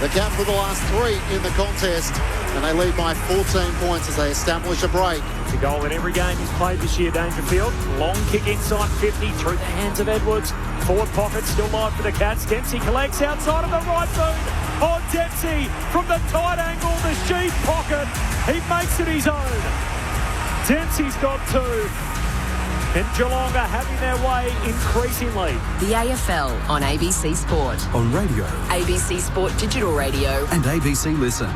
The Cats with the last 3 in the contest, and they lead by 14 points as they establish a break. The goal in every game he's played this year, Dangerfield. Long kick inside 50 through the hands of Edwards. Forward pocket still live for the Cats. Dempsey collects outside of the right boot. Oh, Dempsey from the tight angle, the sheep pocket. He makes it his own. Dempsey's got 2. And Geelong are having their way increasingly. The AFL on ABC Sport. On radio. ABC Sport Digital Radio. And ABC Listen.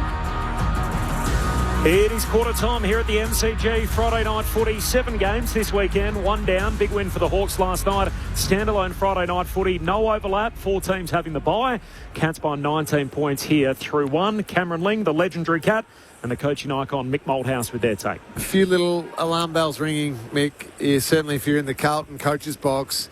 It is quarter time here at the MCG. Friday night footy, 7 games this weekend, 1 down. Big win for the Hawks last night. Standalone Friday night footy, no overlap. 4 teams having the bye. Cats by 19 points here through 1. Cameron Ling, the legendary Cat, and the coaching icon Mick Malthouse with their take. A few little alarm bells ringing, Mick. Yeah, certainly if you're in the Carlton coach's box.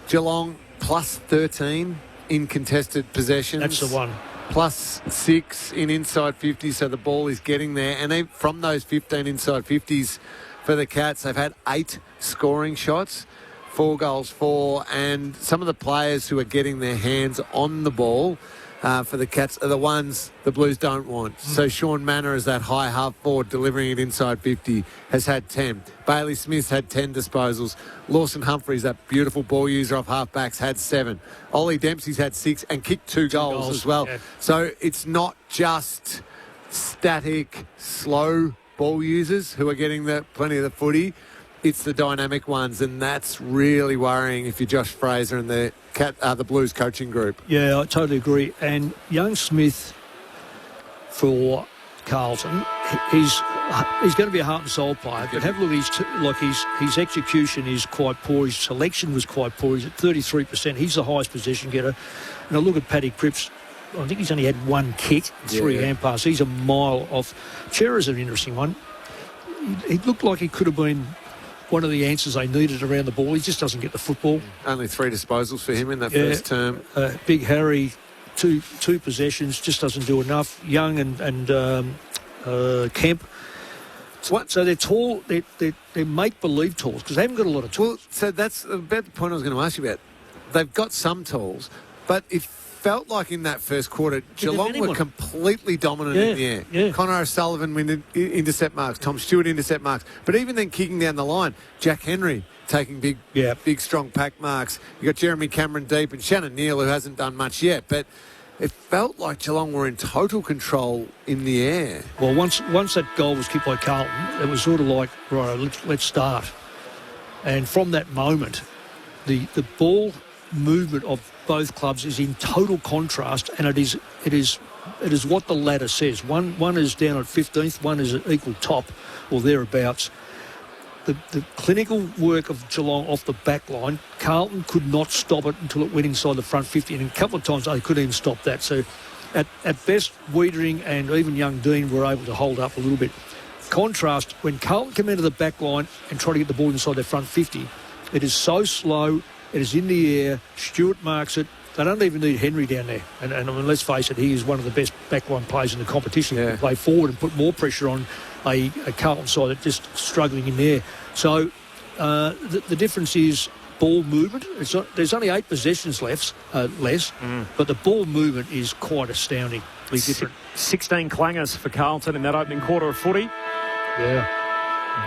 Geelong plus 13 in contested possessions. That's the one. Plus 6 in inside 50, so the ball is getting there. And from those 15 inside 50s for the Cats, they've had 8 scoring shots, 4 goals, 4. And some of the players who are getting their hands on the ball for the Cats are the ones the Blues don't want. So Sean Manor is that high half forward delivering it inside 50, has had 10. Bailey Smith's had 10 disposals. Lawson Humphries, that beautiful ball user off half-backs, had 7. Ollie Dempsey's had 6 and kicked 2 goals as well. Yeah. So it's not just static, slow ball users who are getting plenty of the footy. It's the dynamic ones, and that's really worrying if you're Josh Fraser and the Blues coaching group. Yeah, I totally agree. And young Smith for Carlton, he's going to be a heart and soul player. But have a look at his execution is quite poor. His selection was quite poor. He's at 33%. He's the highest possession getter. And I look at Paddy Cripps. I think he's only had 1 kick, 3 hand passes. He's a mile off. Chera's an interesting one. He looked like he could have been one of the answers they needed around the ball. He just doesn't get the football. Only 3 disposals for him in that first term. Big Harry, two possessions, just doesn't do enough. Young and Kemp. So they're tall. They're make-believe talls because they haven't got a lot of tools. Well, so that's about the point I was going to ask you about. They've got some tools, but it felt like in that first quarter, Geelong were completely dominant in the air. Yeah. Connor O'Sullivan intercept marks, Tom Stewart intercept marks, but even then kicking down the line, Jack Henry taking big, strong pack marks. You got Jeremy Cameron deep and Shannon Neal, who hasn't done much yet, but it felt like Geelong were in total control in the air. Well, once that goal was kicked by Carlton, it was sort of like, right, let's start. And from that moment, the ball movement of both clubs is in total contrast, and it is what the ladder says. One is down at 15th, one is at equal top or thereabouts. The clinical work of Geelong off the back line, Carlton could not stop it until it went inside the front 50, and a couple of times they couldn't even stop that. So at best, Wiedering and even young Dean were able to hold up a little bit. Contrast, when Carlton come into the back line and try to get the ball inside their front 50, it is so slow. It is in the air. Stewart marks it. They don't even need Henry down there. And I mean, let's face it, he is one of the best backline players in the competition. He can play forward and put more pressure on a Carlton side that's just struggling in there. So the difference is ball movement. There's only 8 possessions less, but the ball movement is quite astoundingly different. 16 clangers for Carlton in that opening quarter of footy. Yeah.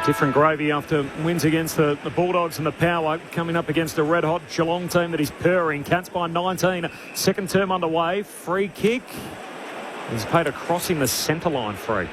Different gravy after wins against the Bulldogs and the Power, coming up against a red-hot Geelong team that is purring. Cats by 19. Second term underway. Free kick. He's paid a crossing the centre line free.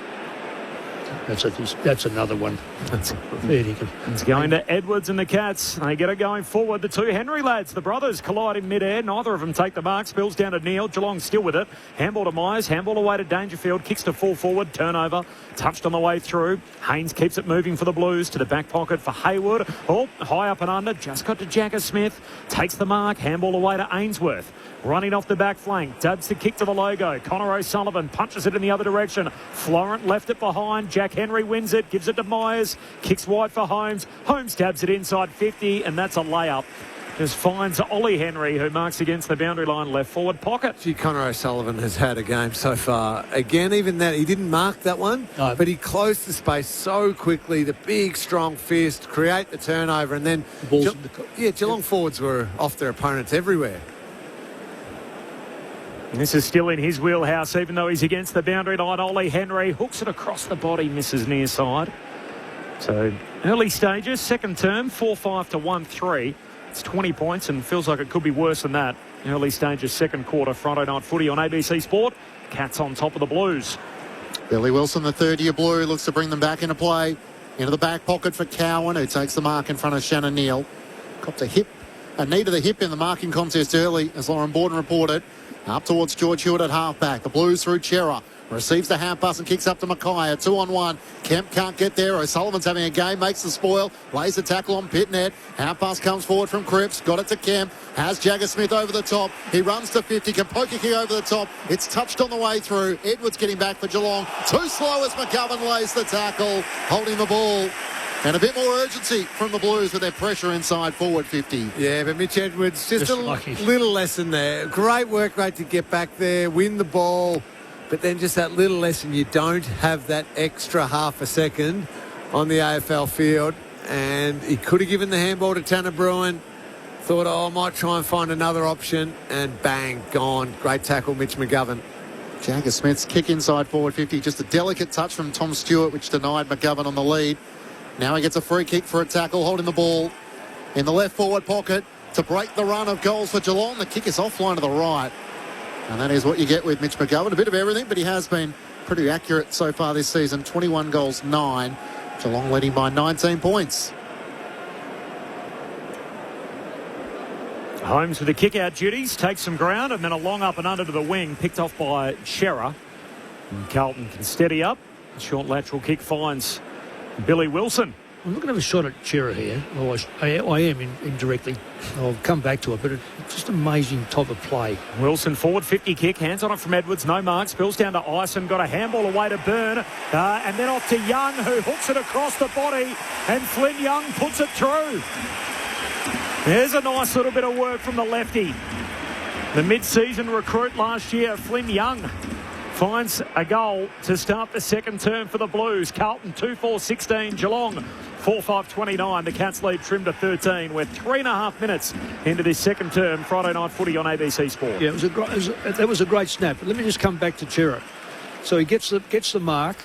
That's another one. It's going to Edwards and the Cats. They get it going forward. The 2 Henry lads, the brothers, collide in mid-air. Neither of them take the mark. Spills down to Neal. Geelong still with it. Handball to Myers. Handball away to Dangerfield. Kicks to full forward. Turnover. Touched on the way through. Haynes keeps it moving for the Blues to the back pocket for Hayward. Oh, high up and under. Just got to Jagger Smith. Takes the mark. Handball away to Ainsworth. Running off the back flank. Dubs the kick to the logo. Connor O'Sullivan punches it in the other direction. Florent left it behind. Jack Henry wins it. Gives it to Myers. Kicks wide for Holmes. Holmes dabs it inside 50, and that's a layup. Just finds Ollie Henry, who marks against the boundary line left forward pocket. Gee, Connor O'Sullivan has had a game so far. Again, even that, he didn't mark that one, but he closed the space so quickly. The big, strong fist, create the turnover, and then Geelong forwards were off their opponents everywhere. This is still in his wheelhouse, even though he's against the boundary line. Ollie Henry hooks it across the body, misses near side. So early stages, second term, 4-5 to 1-3. It's 20 points and feels like it could be worse than that. Early stages, second quarter, Friday night footy on ABC Sport. Cats on top of the Blues. Billy Wilson, the third-year Blue, looks to bring them back into play. Into the back pocket for Cowan, who takes the mark in front of Shannon Neal. Copped a knee to the hip in the marking contest early, as Lauren Borden reported. Up towards George Hewitt at halfback. The Blues through Chera. Receives the hand pass and kicks up to Mackay. 2-on-1. Kemp can't get there. O'Sullivan's having a game. Makes the spoil. Lays the tackle on Pitnet. Hand pass comes forward from Cripps. Got it to Kemp. Has Jagger Smith over the top. He runs to 50. Can poke a kick over the top. It's touched on the way through. Edwards getting back for Geelong. Too slow as McGovern lays the tackle. Holding the ball. And a bit more urgency from the Blues with their pressure inside forward 50. Yeah, but Mitch Edwards, just a little lesson there. Great work rate to get back there, win the ball, but then just that little lesson, you don't have that extra half a second on the AFL field. And he could have given the handball to Tanner Bruin. Thought, I might try and find another option. And bang, gone. Great tackle, Mitch McGovern. Jagger Smith's kick inside forward 50. Just a delicate touch from Tom Stewart, which denied McGovern on the lead. Now he gets a free kick for a tackle, holding the ball in the left forward pocket to break the run of goals for Geelong. The kick is offline to the right. And that is what you get with Mitch McGovern. A bit of everything, but he has been pretty accurate so far this season. 21 goals, 9. Geelong leading by 19 points. Holmes with the kick-out duties, takes some ground, and then a long up and under to the wing, picked off by Chera. And Carlton can steady up. Short lateral kick finds Billy Wilson. I'm not going to have a shot at Chera here. I am indirectly. I'll come back to it, but it's just amazing type of play. Wilson forward 50 kick, hands on it from Edwards, no mark, spills down to Ison, got a handball away to Byrne, and then off to Young, who hooks it across the body, and Flynn Young puts it through. There's a nice little bit of work from the lefty. The mid-season recruit last year, Flynn Young, finds a goal to start the second term for the Blues. Carlton 2-4-16, Geelong 4-5-29. The Cats lead trimmed to 13. We're 3.5 minutes into this second term. Friday night footy on ABC Sport. Yeah, that was a great snap. But let me just come back to Chera. So he gets the mark,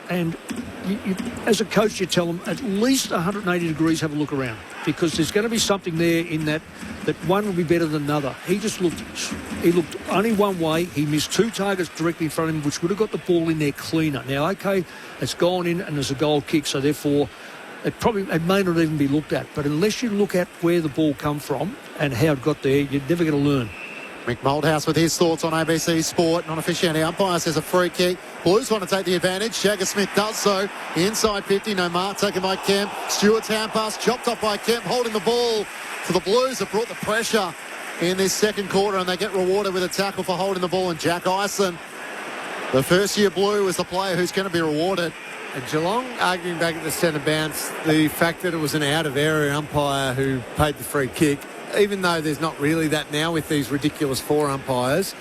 and you, as a coach, you tell him at least 180 degrees, have a look around, because there's going to be something there in that one will be better than another. He looked only one way. He missed 2 targets directly in front of him, which would have got the ball in there cleaner. Now, okay, it's gone in and there's a goal kick, so therefore it may not even be looked at. But unless you look at where the ball come from and how it got there, you're never going to learn. Mick Moldhouse with his thoughts on ABC Sport. Non-officiating umpire says a free kick. Blues want to take the advantage. Jagger Smith does so. Inside 50, no mark taken by Kemp. Stewart's hand pass chopped off by Kemp, holding the ball. So the Blues have brought the pressure in this second quarter, and they get rewarded with a tackle for holding the ball. And Jack Ison, the first-year Blue, is the player who's going to be rewarded. And Geelong arguing back at the centre bounce the fact that it was an out-of-area umpire who paid the free kick, even though there's not really that now with these ridiculous 4 umpires.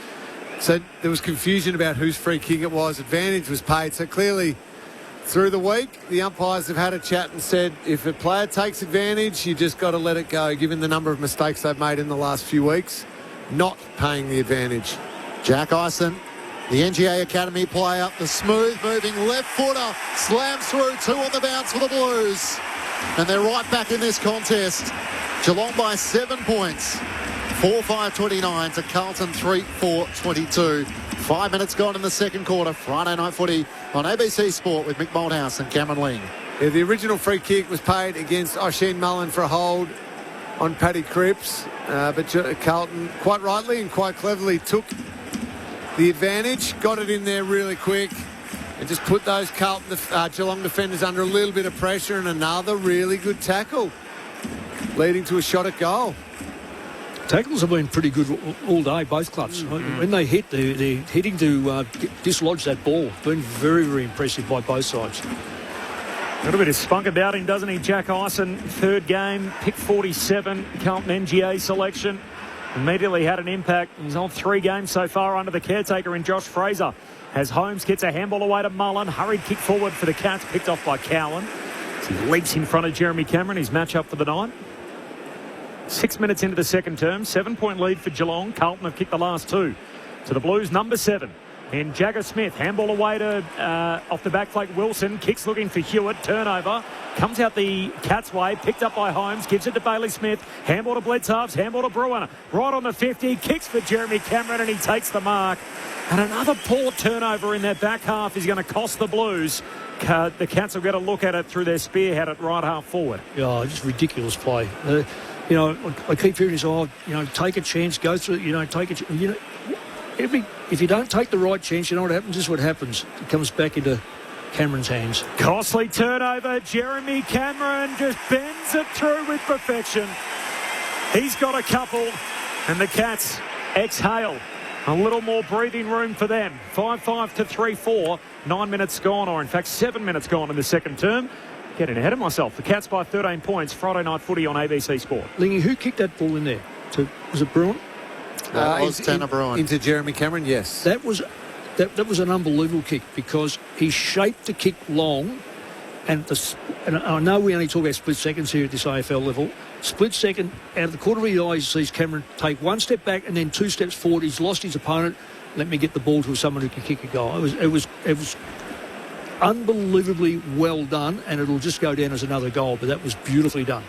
So there was confusion about whose free kick it was. Advantage was paid. So clearly, through the week, the umpires have had a chat and said, if a player takes advantage, you just got to let it go, given the number of mistakes they've made in the last few weeks, not paying the advantage. Jack Ison, the NGA Academy player, the smooth-moving left footer, slams through 2 on the bounce for the Blues. And they're right back in this contest. Geelong by 7 points. 4-5-29 to Carlton 3-4-22. 5 minutes gone in the second quarter. Friday night footy on ABC Sport with Mick Moldhouse and Cameron Ling. Yeah, the original free kick was paid against Oisin Mullen for a hold on Paddy Cripps. But Carlton, quite rightly and quite cleverly, took the advantage, got it in there really quick, and just put those Geelong defenders under a little bit of pressure, and another really good tackle, leading to a shot at goal. Tackles have been pretty good all day, both clubs. When they hit, they're hitting to dislodge that ball. Been very, very impressive by both sides. A little bit of spunk about him, doesn't he, Jack Ison? Third game, pick 47, Carlton NGA selection. Immediately had an impact. He's on 3 games so far under the caretaker in Josh Fraser. As Holmes gets a handball away to Mullen. Hurried kick forward for the Cats, picked off by Cowan. He leaps in front of Jeremy Cameron, his match-up for the night. 6 minutes into the second term, 7-point lead for Geelong. Carlton have kicked the last 2 to the Blues, number 7. And Jagger Smith, handball away to off the back flank. Wilson kicks looking for Hewitt, turnover, comes out the Cats' way, picked up by Holmes, gives it to Bailey Smith, handball to Bledsoe, handball to Bruin, right on the 50, kicks for Jeremy Cameron, and he takes the mark. And another poor turnover in their back half is going to cost the Blues. the Cats will get a look at it through their spearhead at right half forward. Yeah, just ridiculous play. I keep hearing this, take a chance, go through, take a chance. If you don't take the right chance, you know what happens? This is what happens. It comes back into Cameron's hands. Costly turnover. Jeremy Cameron just bends it through with perfection. He's got a couple, and the Cats exhale. A little more breathing room for them. 5-5 to 3-4. 9 minutes gone, or in fact 7 minutes gone in the second term. Getting ahead of myself. The Cats by 13 points. Friday night footy on ABC Sport. Lingy, who kicked that ball in there? Was it Bruin? That was Tanner Bruin. Into Jeremy Cameron, yes. That was an unbelievable kick because he shaped the kick long, and I know we only talk about split seconds here at this AFL level. Split second, out of the corner of his eyes, he sees Cameron take one step back and then 2 steps forward. He's lost his opponent. Let me get the ball to someone who can kick a goal. It was unbelievably well done, and it'll just go down as another goal, but that was beautifully done.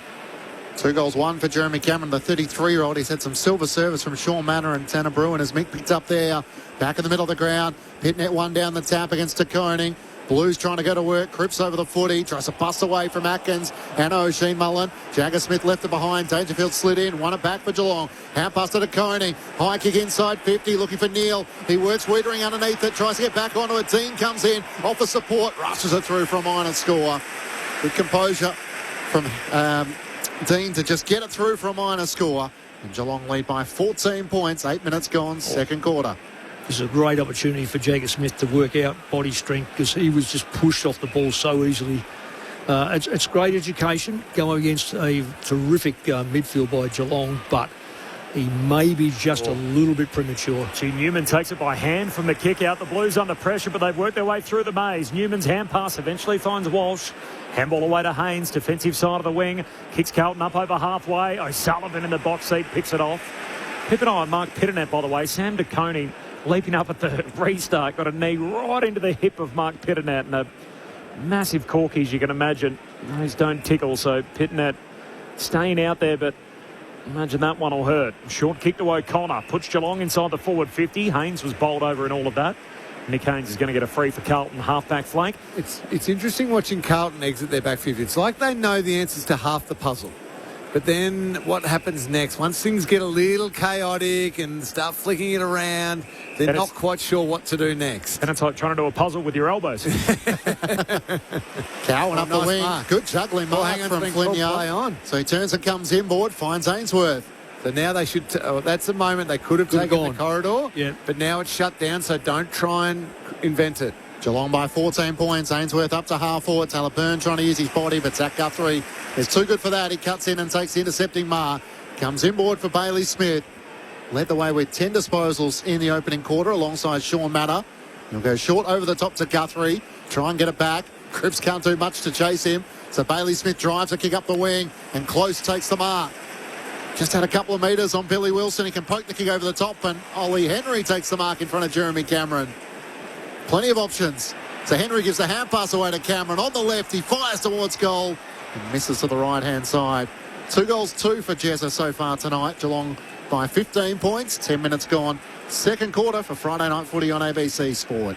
2 goals, 1 for Jeremy Cameron, the 33-year-old. He's had some silver service from Sean Manor and Tanner Bruin as Mick picked up there. Back in the middle of the ground. Pitnet one down the tap against De Koning. Blues trying to go to work. Cripps over the footy. Tries to bust away from Atkins and O'Sheen Mullen. Jagger Smith left it behind. Dangerfield slid in. Won it back for Geelong. Hand pass to De Koning. High kick inside 50. Looking for Neil. He works Wiedering underneath it. Tries to get back onto it. Dean comes in. Offers support. Rushes it through for a minor score. Good composure from Dean to just get it through for a minor score. And Geelong lead by 14 points. 8 minutes gone. Second quarter. This is a great opportunity for Jagger Smith to work out body strength because he was just pushed off the ball so easily. It's great education going against a terrific midfield by Geelong, but he may be just a little bit premature. See, Newman takes it by hand from the kick out. The Blues under pressure, but they've worked their way through the maze. Newman's hand pass eventually finds Walsh. Handball away to Haynes, defensive side of the wing. Kicks Carlton up over halfway. O'Sullivan in the box seat picks it off. Keep an eye on Mark Pitternet, by the way. Sam De Koning leaping up at the restart, got a knee right into the hip of Mark Pitternet, and a massive corkies you can imagine. Those don't tickle, so Pitternet staying out there, but imagine that one will hurt. Short kick to O'Connor, puts Geelong inside the forward 50. Haynes was bowled over in all of that. Nick Haynes is going to get a free for Carlton, half-back flank. It's interesting watching Carlton exit their back 50. It's like they know the answers to half the puzzle. But then what happens next? Once things get a little chaotic and start flicking it around, they're not quite sure what to do next. And it's like trying to do a puzzle with your elbows. Cowan up the wing. Mark. Good juggling mark from Flynn. So he turns and comes inboard, finds Ainsworth. So now they should... that's the moment they could have taken the corridor. Yeah. But now it's shut down, so don't try and invent it. Geelong by 14 points. Ainsworth up to half forward. Taylor Byrne trying to use his body, but Zach Guthrie is too good for that. He cuts in and takes the intercepting mark. Comes inboard for Bailey Smith. Led the way with 10 disposals in the opening quarter alongside Sean Matter. He'll go short over the top to Guthrie. Try and get it back. Cripps can't do much to chase him. So Bailey Smith drives a kick up the wing and Close takes the mark. Just had a couple of metres on Billy Wilson. He can poke the kick over the top, and Ollie Henry takes the mark in front of Jeremy Cameron. Plenty of options. So Henry gives the hand pass away to Cameron. On the left, he fires towards goal and misses to the right-hand side. 2 goals, 2 for Jezza so far tonight. Geelong by 15 points. 10 minutes gone. Second quarter for Friday night footy on ABC Sport.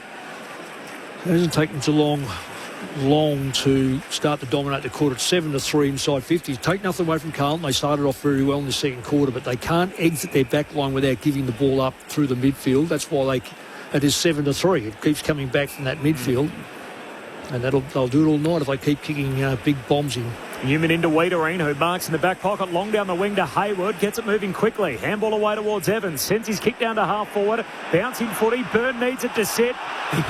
It hasn't taken Geelong long to start to dominate the quarter. It's 7-3 inside 50. Take nothing away from Carlton. They started off very well in the second quarter, but they can't exit their back line without giving the ball up through the midfield. That's why it is 7-3. It keeps coming back from that midfield, and they'll do it all night if they keep kicking big bombs in. Newman into Wiedering, who marks in the back pocket, long down the wing to Hayward, gets it moving quickly. Handball away towards Evans, sends his kick down to half forward, bouncing footy. Byrne needs it to sit.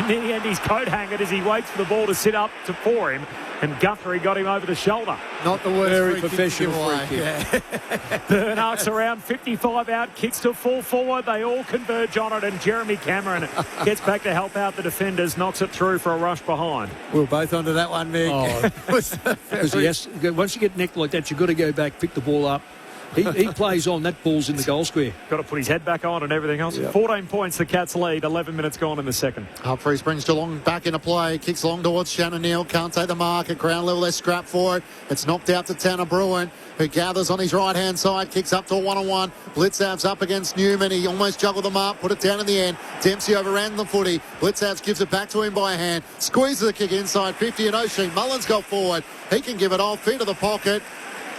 In the end, his coat hangered as he waits for the ball to sit up for him, and Guthrie got him over the shoulder. Not the worst. Very professional free kick. Yeah. Byrne arcs around, 55 out, kicks to full forward. They all converge on it, and Jeremy Cameron gets back to help out the defenders, knocks it through for a rush behind. We were both onto that one, Mick. Once you get necked like that, you've got to go back, pick the ball up, He plays on. That ball's in the goal square. Got to put his head back on and everything else. Yep. 14 points, the Cats lead. 11 minutes gone in the second. Humphreys brings Geelong back into play. Kicks long towards Shannon Neal. Can't take the mark. At ground level, they scrap for it. It's knocked out to Tanner Bruin, who gathers on his right-hand side. Kicks up to a one-on-one. Blitzav's up against Newman. He almost juggled them up. Put it down in the end. Dempsey overran the footy. Blitzav's gives it back to him by a hand. Squeezes the kick inside 50, and O'Shea Mullins got forward. He can give it off. Feet of the pocket.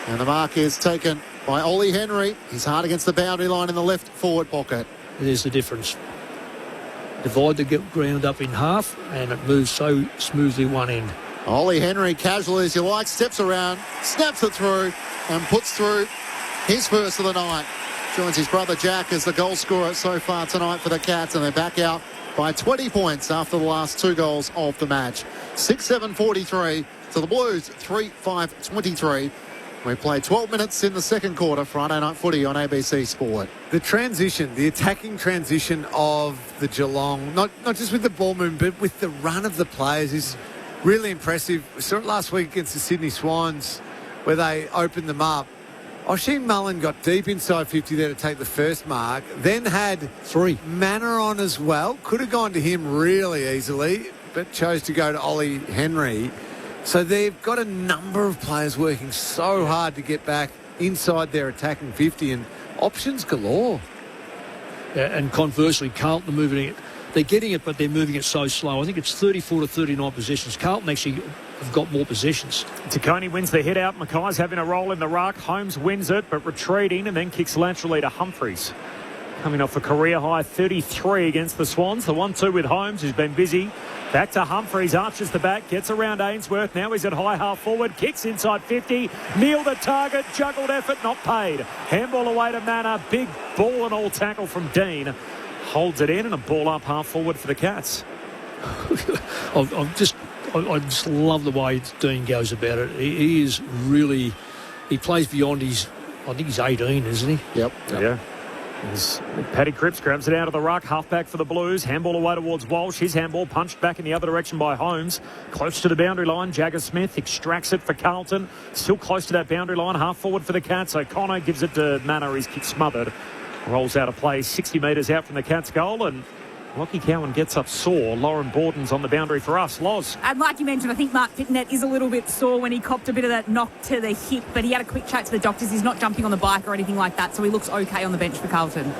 And the mark is taken by Ollie Henry. He's hard against the boundary line in the left forward pocket. There's the difference. Divide the ground up in half, and it moves so smoothly one end. Ollie Henry, casually as you like, steps around, snaps it through, and puts through his first of the night. Joins his brother Jack as the goal scorer so far tonight for the Cats, and they're back out by 20 points after the last 2 goals of the match. 6-7-43 to the Blues, 3-5-23. We played 12 minutes in the second quarter. Friday night footy on ABC Sport. The transition, the attacking transition of the Geelong, not just with the ball movement, but with the run of the players is really impressive. We saw it last week against the Sydney Swans where they opened them up. O'Shea Mullen got deep inside 50 there to take the first mark, then had 3 Manor on as well. Could have gone to him really easily, but chose to go to Ollie Henry. So they've got a number of players working so hard to get back inside their attacking 50, and options galore. Yeah, and conversely, Carlton are moving it. They're getting it, but they're moving it so slow. I think it's 34 to 39 possessions. Carlton actually have got more possessions. Taccone wins the hit out. Mackay's having a roll in the ruck. Holmes wins it, but retreating, and then kicks laterally to Humphreys. Coming off a career-high 33 against the Swans. The 1-2 with Holmes, who's been busy. Back to Humphreys, arches the back, gets around Ainsworth. Now he's at high half forward, kicks inside 50. Neil the target, juggled effort, not paid. Handball away to Manor, big ball and all tackle from Dean. Holds it in and a ball up half forward for the Cats. I just love the way Dean goes about it. He is really, he plays beyond his, I think he's 18, isn't he? Yep. Yeah. Paddy Cripps grabs it out of the ruck, halfback for the Blues. Handball away towards Walsh. His handball punched back in the other direction by Holmes. Close to the boundary line. Jagger Smith extracts it for Carlton. Still close to that boundary line. Half forward for the Cats. O'Connor gives it to Manor. His kick smothered. Rolls out of play 60 metres out from the Cats' goal, and Lockie Cowan gets up sore. Lauren Borden's on the boundary for us. Loz. And like you mentioned, I think Mark Pitnet is a little bit sore when he copped a bit of that knock to the hip, but he had a quick chat to the doctors. He's not jumping on the bike or anything like that, so he looks okay on the bench for Carlton.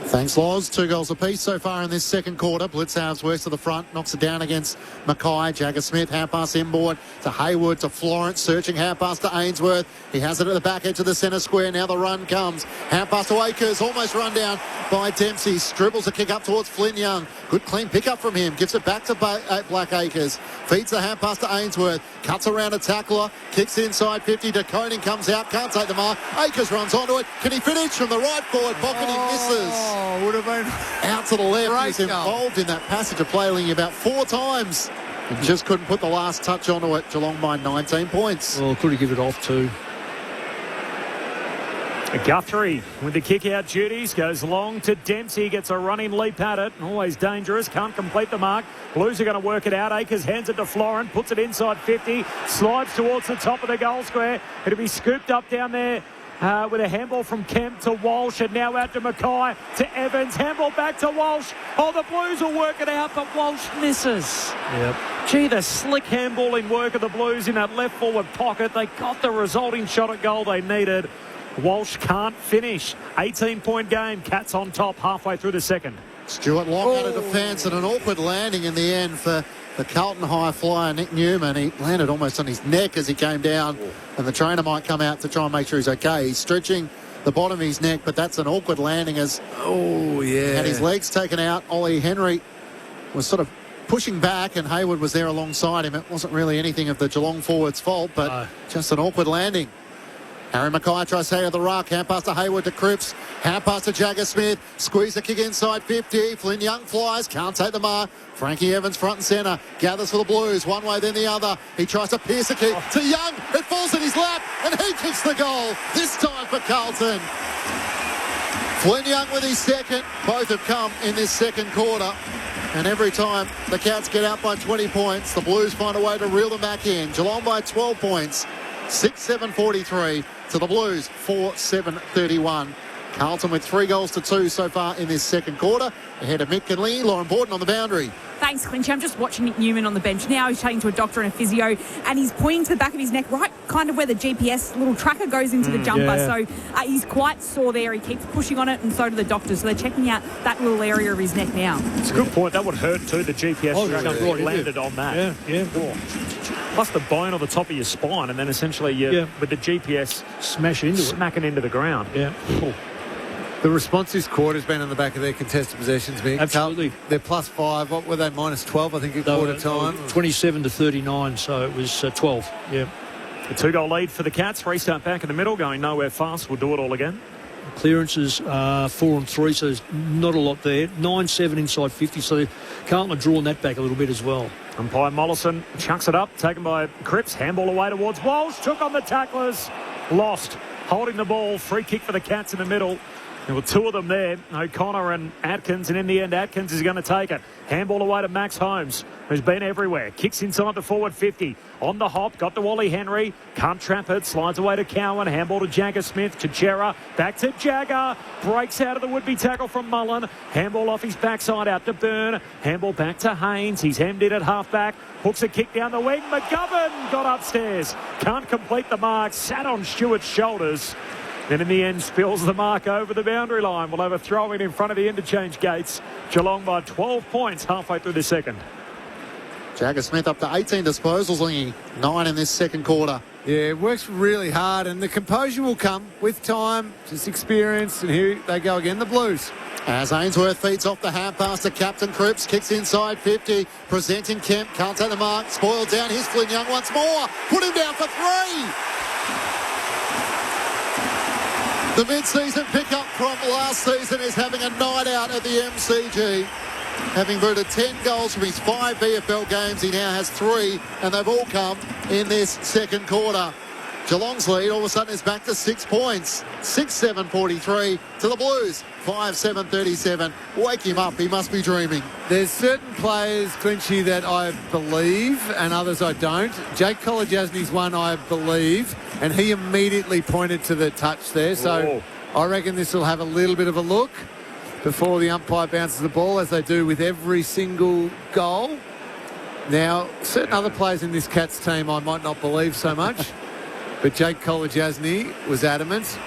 Thanks, Loz. 2 goals apiece so far in this second quarter. Blitzhouse works to the front, knocks it down against Mackay. Jagger Smith, half pass inboard to Hayward, to Florence, searching half pass to Ainsworth. He has it at the back edge of the centre square. Now the run comes. Half pass to Akers, almost run down by Dempsey. Dribbles a kick up towards Flynn Young. Good clean pick up from him. Gives it back to Black Acres. Feeds the half pass to Ainsworth. Cuts around a tackler. Kicks inside 50. De Koning comes out. Can't take the mark. Akers runs onto it. Can he finish from the right forward pocket? He misses. Oh, would have been out to the left. Great He's involved in that passage of play only about 4 times. And just couldn't put the last touch onto it. Geelong by 19 points. Well, could he give it off too? Guthrie with the kick-out duties, goes long to Dempsey, gets a running leap at it. Always dangerous, can't complete the mark. Blues are going to work it out. Akers hands it to Florent, puts it inside 50, slides towards the top of the goal square. It'll be scooped up down there with a handball from Kemp to Walsh, and now out to Mackay, to Evans. Handball back to Walsh. Oh, the Blues will work it out, but Walsh misses. Yep. Gee, the slick handballing work of the Blues in that left forward pocket. They got the resulting shot at goal they needed. Walsh can't finish. 18-point game. Cats on top halfway through the second. Stuart Long out of defence, and an awkward landing in the end for the Carlton high flyer, Nick Newman. He landed almost on his neck as he came down, and the trainer might come out to try and make sure he's okay. He's stretching the bottom of his neck, but that's an awkward landing as had his legs taken out. Ollie Henry was sort of pushing back, and Hayward was there alongside him. It wasn't really anything of the Geelong forward's fault, but just an awkward landing. Harry Mackay tries to the ruck. Hand pass to Hayward to Cripps. Hand pass to Jagger Smith. Squeeze the kick inside 50. Flynn Young flies. Can't take the mark. Frankie Evans front and centre. Gathers for the Blues. One way then the other. He tries to pierce a kick to Young. It falls in his lap and he kicks the goal. This time for Carlton. Flynn Young with his second. Both have come in this second quarter. And every time the Cats get out by 20 points, the Blues find a way to reel them back in. Geelong by 12 points. 6-7-43 to the Blues, 4-7-31. Carlton with 3-2 so far in this second quarter. Ahead of Mick Kinley, Lauren Borden on the boundary. Thanks, Clinchy. I'm just watching Nick Newman on the bench now. He's chatting to a doctor and a physio, and he's pointing to the back of his neck, right kind of where the GPS little tracker goes into the jumper. Yeah. So he's quite sore there. He keeps pushing on it, and so do the doctors. So they're checking out that little area of his neck now. It's a good point. That would hurt too, the GPS tracker right landed on that. Yeah. Plus the bone on the top of your spine, and then essentially with the GPS smacking into the ground. Yeah. Cool. The response this quarter has been on the back of their contested possessions, Mick. Absolutely. They're +5. What were they, -12, I think, at quarter time? 27-39, so it was 12. Yeah. A 2-goal lead for the Cats. Restart back in the middle, going nowhere fast. We'll do it all again. Clearances 4 and 3, so there's not a lot there. 9-7 inside 50, so Carlton are drawing that back a little bit as well. Umpire Mollison chucks it up, taken by Cripps. Handball away towards Walsh. Took on the tacklers. Lost. Holding the ball. Free kick for the Cats in the middle. There were two of them there, O'Connor and Atkins, and in the end, Atkins is going to take it. Handball away to Max Holmes, who's been everywhere. Kicks inside the forward 50. On the hop, got to Wally Henry. Can't trap it, slides away to Cowan. Handball to Jagger Smith, to Chera. Back to Jagger. Breaks out of the would-be tackle from Mullen. Handball off his backside out to Byrne. Handball back to Haynes. He's hemmed in at half-back. Hooks a kick down the wing. McGovern got upstairs. Can't complete the mark. Sat on Stewart's shoulders. Then in the end, spills the mark over the boundary line. We'll have a throw in front of the interchange gates. Geelong by 12 points halfway through the second. Jagger Smith up to 18 disposals, Lingy. 9 in this second quarter. Yeah, works really hard, and the composure will come with time, just experience, and here they go again, the Blues. As Ainsworth feeds off the hand pass to Captain Cripps, kicks inside 50, presenting Kemp, can't take the mark, spoiled down, here's Flynn Young once more, put him down for 3! The mid-season pickup from last season is having a night out at the MCG. Having booted 10 goals from his 5 VFL games, he now has 3, and they've all come in this second quarter. Geelong's lead all of a sudden is back to 6 points. 6-7-43 to the Blues. 5-7-37. Wake him up, he must be dreaming. There's certain players, Clinchy, that I believe and others I don't. Jake Kolodjasny's one I believe, and he immediately pointed to the touch there. So I reckon this will have a little bit of a look before the umpire bounces the ball, as they do with every single goal. Now, certain other players in this Cats team I might not believe so much, but Jake Kolodjasny was adamant,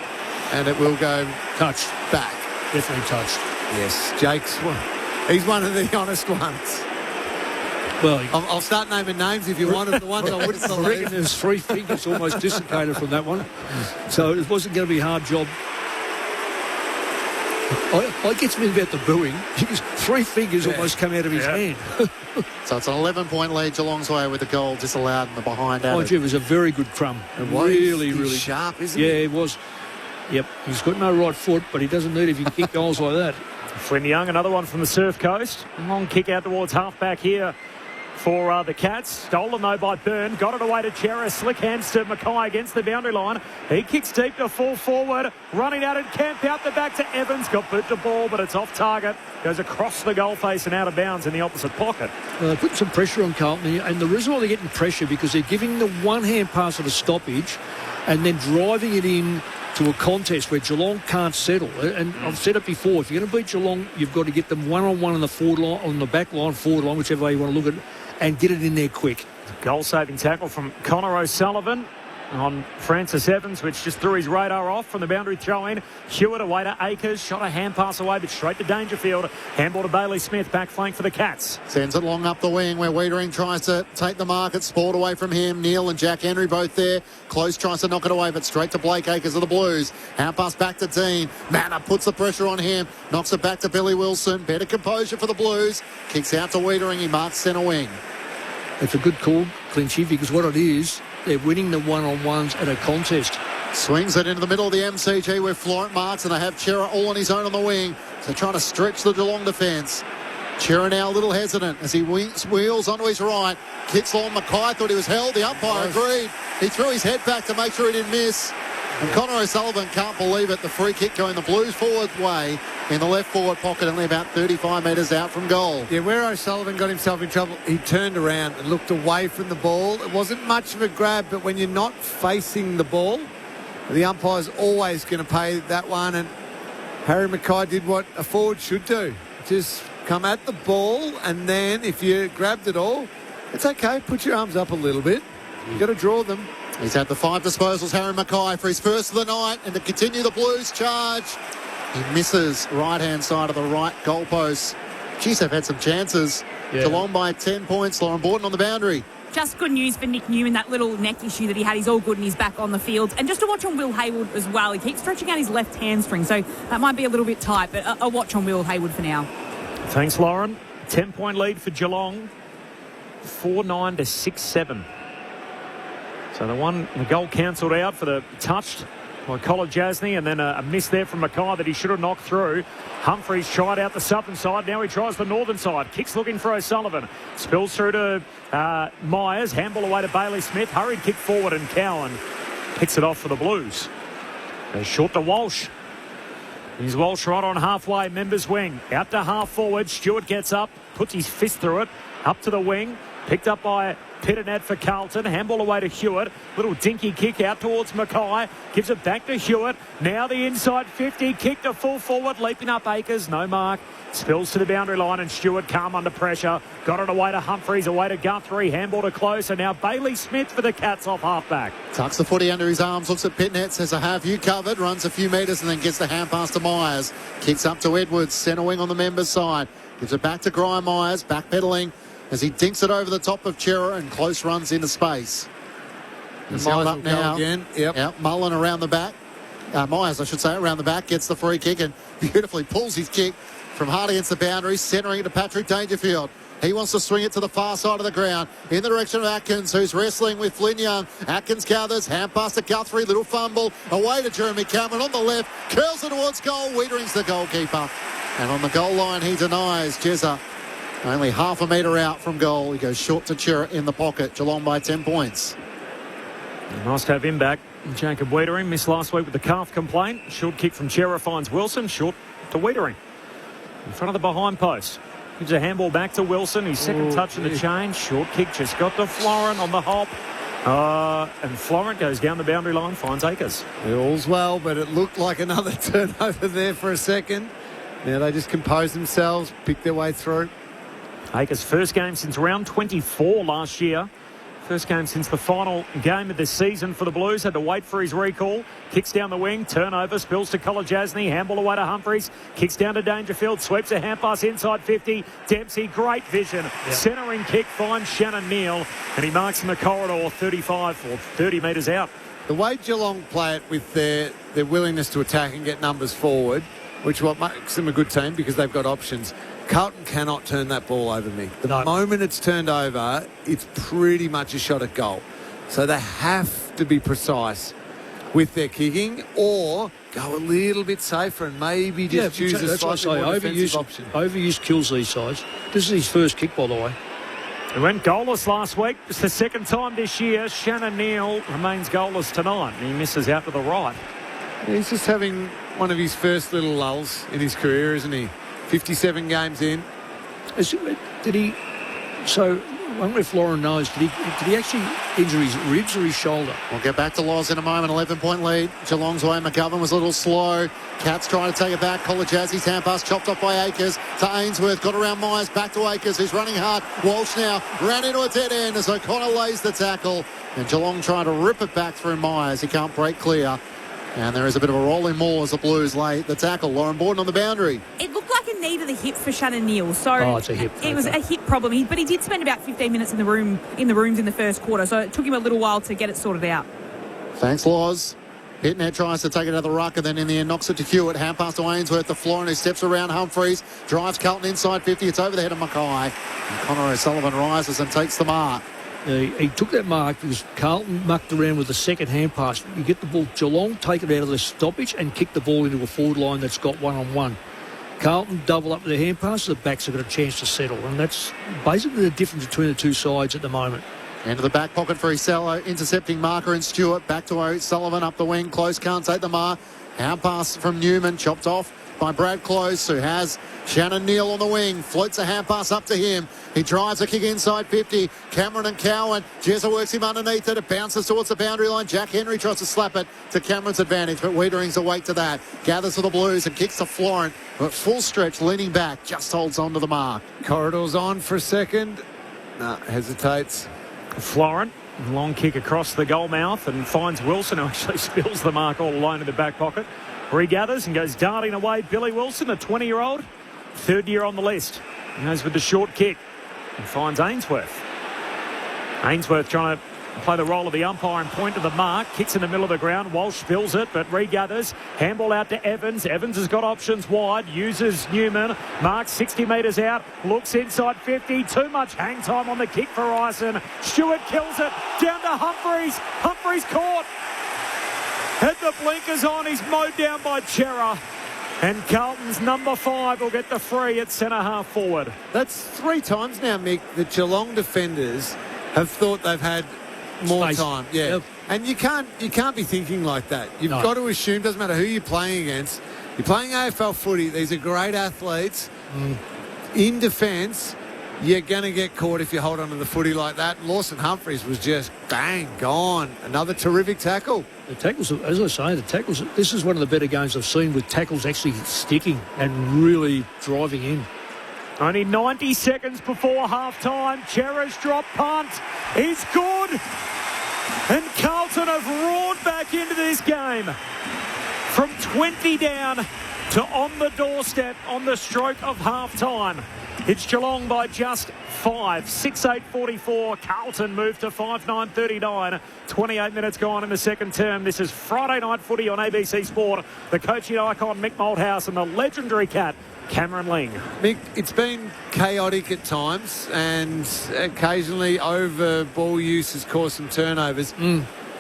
and it will go touched back. Definitely touched. Yes, he's one of the honest ones. Well, I'll start naming names if you wanted the ones I wouldn't I believe. reckon there's 3 fingers almost dissipated from that one. So it wasn't going to be a hard job. What gets me about the booing, because 3 fingers almost come out of his hand. So it's an 11-point lead Geelong's way with the goal disallowed in the behind Oh, gee, it was a very good crumb. Really sharp, isn't he? he? Yeah, it was. Yep, he's got no right foot, but he doesn't need it if he can kick goals like that. Flynn Young, another one from the Surf Coast. Long kick out towards half-back here for the Cats. Stolen, though, by Byrne. Got it away to Chera. Slick hands to Mackay against the boundary line. He kicks deep to full forward. Running out and Camp out the back to Evans. Got boot to ball, but it's off target. Goes across the goal face and out of bounds in the opposite pocket. They're putting some pressure on Carlton, and the reason why they're getting pressure because they're giving the one-hand pass at a stoppage and then driving it in to a contest where Geelong can't settle. And I've said it before, if you're going to beat Geelong, you've got to get them one-on-one on the forward line, on the back line, forward line, whichever way you want to look at it, and get it in there quick. Goal-saving tackle from Connor O'Sullivan on Francis Evans, which just threw his radar off from the boundary throw-in. Hewitt away to Akers, shot a hand pass away, but straight to Dangerfield. Handball to Bailey Smith, back flank for the Cats. Sends it long up the wing where Wiedering tries to take the mark. It's Sport away from him. Neil and Jack Henry both there. Close tries to knock it away, but straight to Blake Akers of the Blues. Hand pass back to Dean. Manna puts the pressure on him. Knocks it back to Billy Wilson. Better composure for the Blues. Kicks out to Wiedering. He marks centre wing. It's a good call, Clinchy, because what it is, they're winning the one-on-ones at a contest. Swings it into the middle of the MCG where Florent marks, and they have Chera all on his own on the wing. So trying to stretch the Geelong defence. Chera now a little hesitant as he wheels onto his right. Kicks long. Mackay thought he was held. The umpire agreed. He threw his head back to make sure he didn't miss. And Connor O'Sullivan can't believe it. The free kick going the Blues forward way in the left forward pocket, only about 35 metres out from goal. Yeah, where O'Sullivan got himself in trouble, he turned around and looked away from the ball. It wasn't much of a grab, but when you're not facing the ball, the umpire's always going to pay that one. And Harry Mackay did what a forward should do. Just come at the ball, and then if you grabbed it all, it's okay. Put your arms up a little bit. You've got to draw them. He's had the 5 disposals, Harry Mackay, for his first of the night, and to continue the Blues charge. He misses right-hand side of the right goalpost. Geez, they've had some chances. Yeah. Geelong by 10 points. Lauren Borden on the boundary. Just good news for Nick Newman, that little neck issue that he had. He's all good and he's back on the field. And just a watch on Will Hayward as well. He keeps stretching out his left hamstring, so that might be a little bit tight, but a watch on Will Hayward for now. Thanks, Lauren. 10-point lead for Geelong. 4-9 to 6-7. So the goal cancelled out for the touched by Kolajasny, and then a miss there from Mackay that he should have knocked through. Humphries tried out the southern side. Now he tries the northern side. Kicks looking for O'Sullivan. Spills through to Myers. Handball away to Bailey Smith. Hurried kick forward, and Cowan picks it off for the Blues. They're short to Walsh. He's Walsh right on halfway. Members wing. Out to half forward. Stewart gets up. Puts his fist through it. Up to the wing. Picked up by Pitternet for Carlton. Handball away to Hewitt. Little dinky kick out towards Mackay. Gives it back to Hewitt. Now the inside 50. Kick to full forward. Leaping up Akers. No mark. Spills to the boundary line, and Stewart calm under pressure. Got it away to Humphries. Away to Guthrie. Handball to close. And now Bailey Smith for the Cats off halfback. Tucks the footy under his arms. Looks at Pitternet. Says, I have you covered. Runs a few metres and then gets the hand pass to Myers. Kicks up to Edwards. Centre wing on the members' side. Gives it back to Grime Myers. Backpedaling as he dinks it over the top of Chera and close runs into space. He's held up now. Again. Yep. Mullen around the back. Myers, I should say, around the back, gets the free kick and beautifully pulls his kick from hard against the boundary, centering it to Patrick Dangerfield. He wants to swing it to the far side of the ground in the direction of Atkins, who's wrestling with Flynn Young. Atkins gathers, hand pass to Guthrie, little fumble, away to Jeremy Cameron on the left, curls it towards goal. Wiedering's the goalkeeper. And on the goal line, he denies Jezza. Only half a metre out from goal. He goes short to Chera in the pocket. Geelong by 10 points. Nice to have him back. Jacob Wiedering missed last week with the calf complaint. Short kick from Chera finds Wilson. Short to Wiedering. In front of the behind post. Gives a handball back to Wilson. His second touch of the chain. Short kick just got to Florent on the hop. And Florent goes down the boundary line, finds Akers. All's well, but it looked like another turnover there for a second. Now they just compose themselves, pick their way through. Akers' first game since round 24 last year. First game since the final game of the season for the Blues. Had to wait for his recall. Kicks down the wing. Turnover. Spills to Kolajasny. Handball away to Humphries. Kicks down to Dangerfield. Sweeps a hand pass inside 50. Dempsey, great vision. Yep. Centering kick finds Shannon Neal. And he marks in the corridor 35 or 30 metres out. The way Geelong play it with their willingness to attack and get numbers forward, which what makes them a good team because they've got options. Carlton cannot turn that ball over me. The moment it's turned over, it's pretty much a shot at goal. So they have to be precise with their kicking or go a little bit safer and maybe just choose a slightly more defensive option. Overuse kills these sides. This is his first kick, by the way. He went goalless last week. It's the second time this year. Shannon Neal remains goalless tonight. He misses out to the right. He's just having one of his first little lulls in his career, isn't he? 57 games in. Did he? So, I wonder if Lauren knows. Did he actually injure his ribs or his shoulder? We'll get back to Loz in a moment. 11-point lead. Geelong's way. McGovern was a little slow. Cats trying to take it back. Kolajasny's hand pass chopped off by Akers to Ainsworth. Got around Myers. Back to Akers, who's running hard. Walsh now ran into a dead end as O'Connor lays the tackle. And Geelong trying to rip it back through Myers. He can't break clear. And there is a bit of a rolling maul as the Blues lay the tackle. Lauren Borden on the boundary. It looked like a knee to the hip for Shannon Neal. So it's a hip. It was a hip problem. But he did spend about 15 minutes in the rooms in the first quarter. So it took him a little while to get it sorted out. Thanks, Loz. Hitnet tries to take it out of the ruck and then in the end knocks it to Hewitt. Hand pass to Ainsworth to Florent, who steps around Humphries. Drives Carlton inside 50. It's over the head of Mackay. And Connor O'Sullivan rises and takes the mark. He took that mark because Carlton mucked around with the second hand pass. You get the ball, Geelong take it out of the stoppage and kick the ball into a forward line that's got one-on-one. Carlton double up their hand pass, the backs have got a chance to settle. And that's basically the difference between the two sides at the moment. Into the back pocket for Isello, intercepting marker and Stewart. Back to O'Sullivan, up the wing. Close can't take the mark. Hand pass from Newman, chopped off by Brad Close, who has Shannon Neal on the wing. Floats a hand pass up to him. He drives a kick inside 50. Cameron and Cowan. Jezza works him underneath it. It bounces towards the boundary line. Jack Henry tries to slap it to Cameron's advantage, but Wiedering's awake to that. Gathers for the Blues and kicks to Florent, but full stretch, leaning back, just holds on to the mark. Corridor's on for a second. No, hesitates. Florent, long kick across the goal mouth and finds Wilson, who actually spills the mark all alone in the back pocket. Regathers and goes darting away. Billy Wilson, a 20-year-old, third year on the list. He goes with the short kick and finds Ainsworth. Ainsworth trying to play the role of the umpire and point to the mark. Kicks in the middle of the ground. Walsh spills it, but regathers. Handball out to Evans. Evans has got options wide. Uses Newman. Marks 60 metres out. Looks inside 50. Too much hang time on the kick for Ison. Stewart kills it. Down to Humphreys. Humphreys caught. Had the blinkers on. He's mowed down by Chera. And Carlton's number 5 will get the free at centre half forward. That's 3 times now, Mick, that Geelong defenders have thought they've had more time. Yeah. Yep. And you can't be thinking like that. You've got to assume, doesn't matter who you're playing against. You're playing AFL footy. These are great athletes. In defence, you're going to get caught if you hold on to the footy like that. Lawson Humphreys was just bang, gone. Another terrific tackle. The tackles, as I say, the tackles, this is one of the better games I've seen with tackles actually sticking and really driving in. Only 90 seconds before half-time. Chera's drop punt is good. And Carlton have roared back into this game. From 20 down to on the doorstep on the stroke of half-time. It's Geelong by just 5. 6-8-44. Carlton moved to 5-9-39. 28 minutes gone in the second term. This is Friday Night Footy on ABC Sport. The coaching icon Mick Malthouse and the legendary cat Cameron Ling. Mick, it's been chaotic at times and occasionally over ball use has caused some turnovers.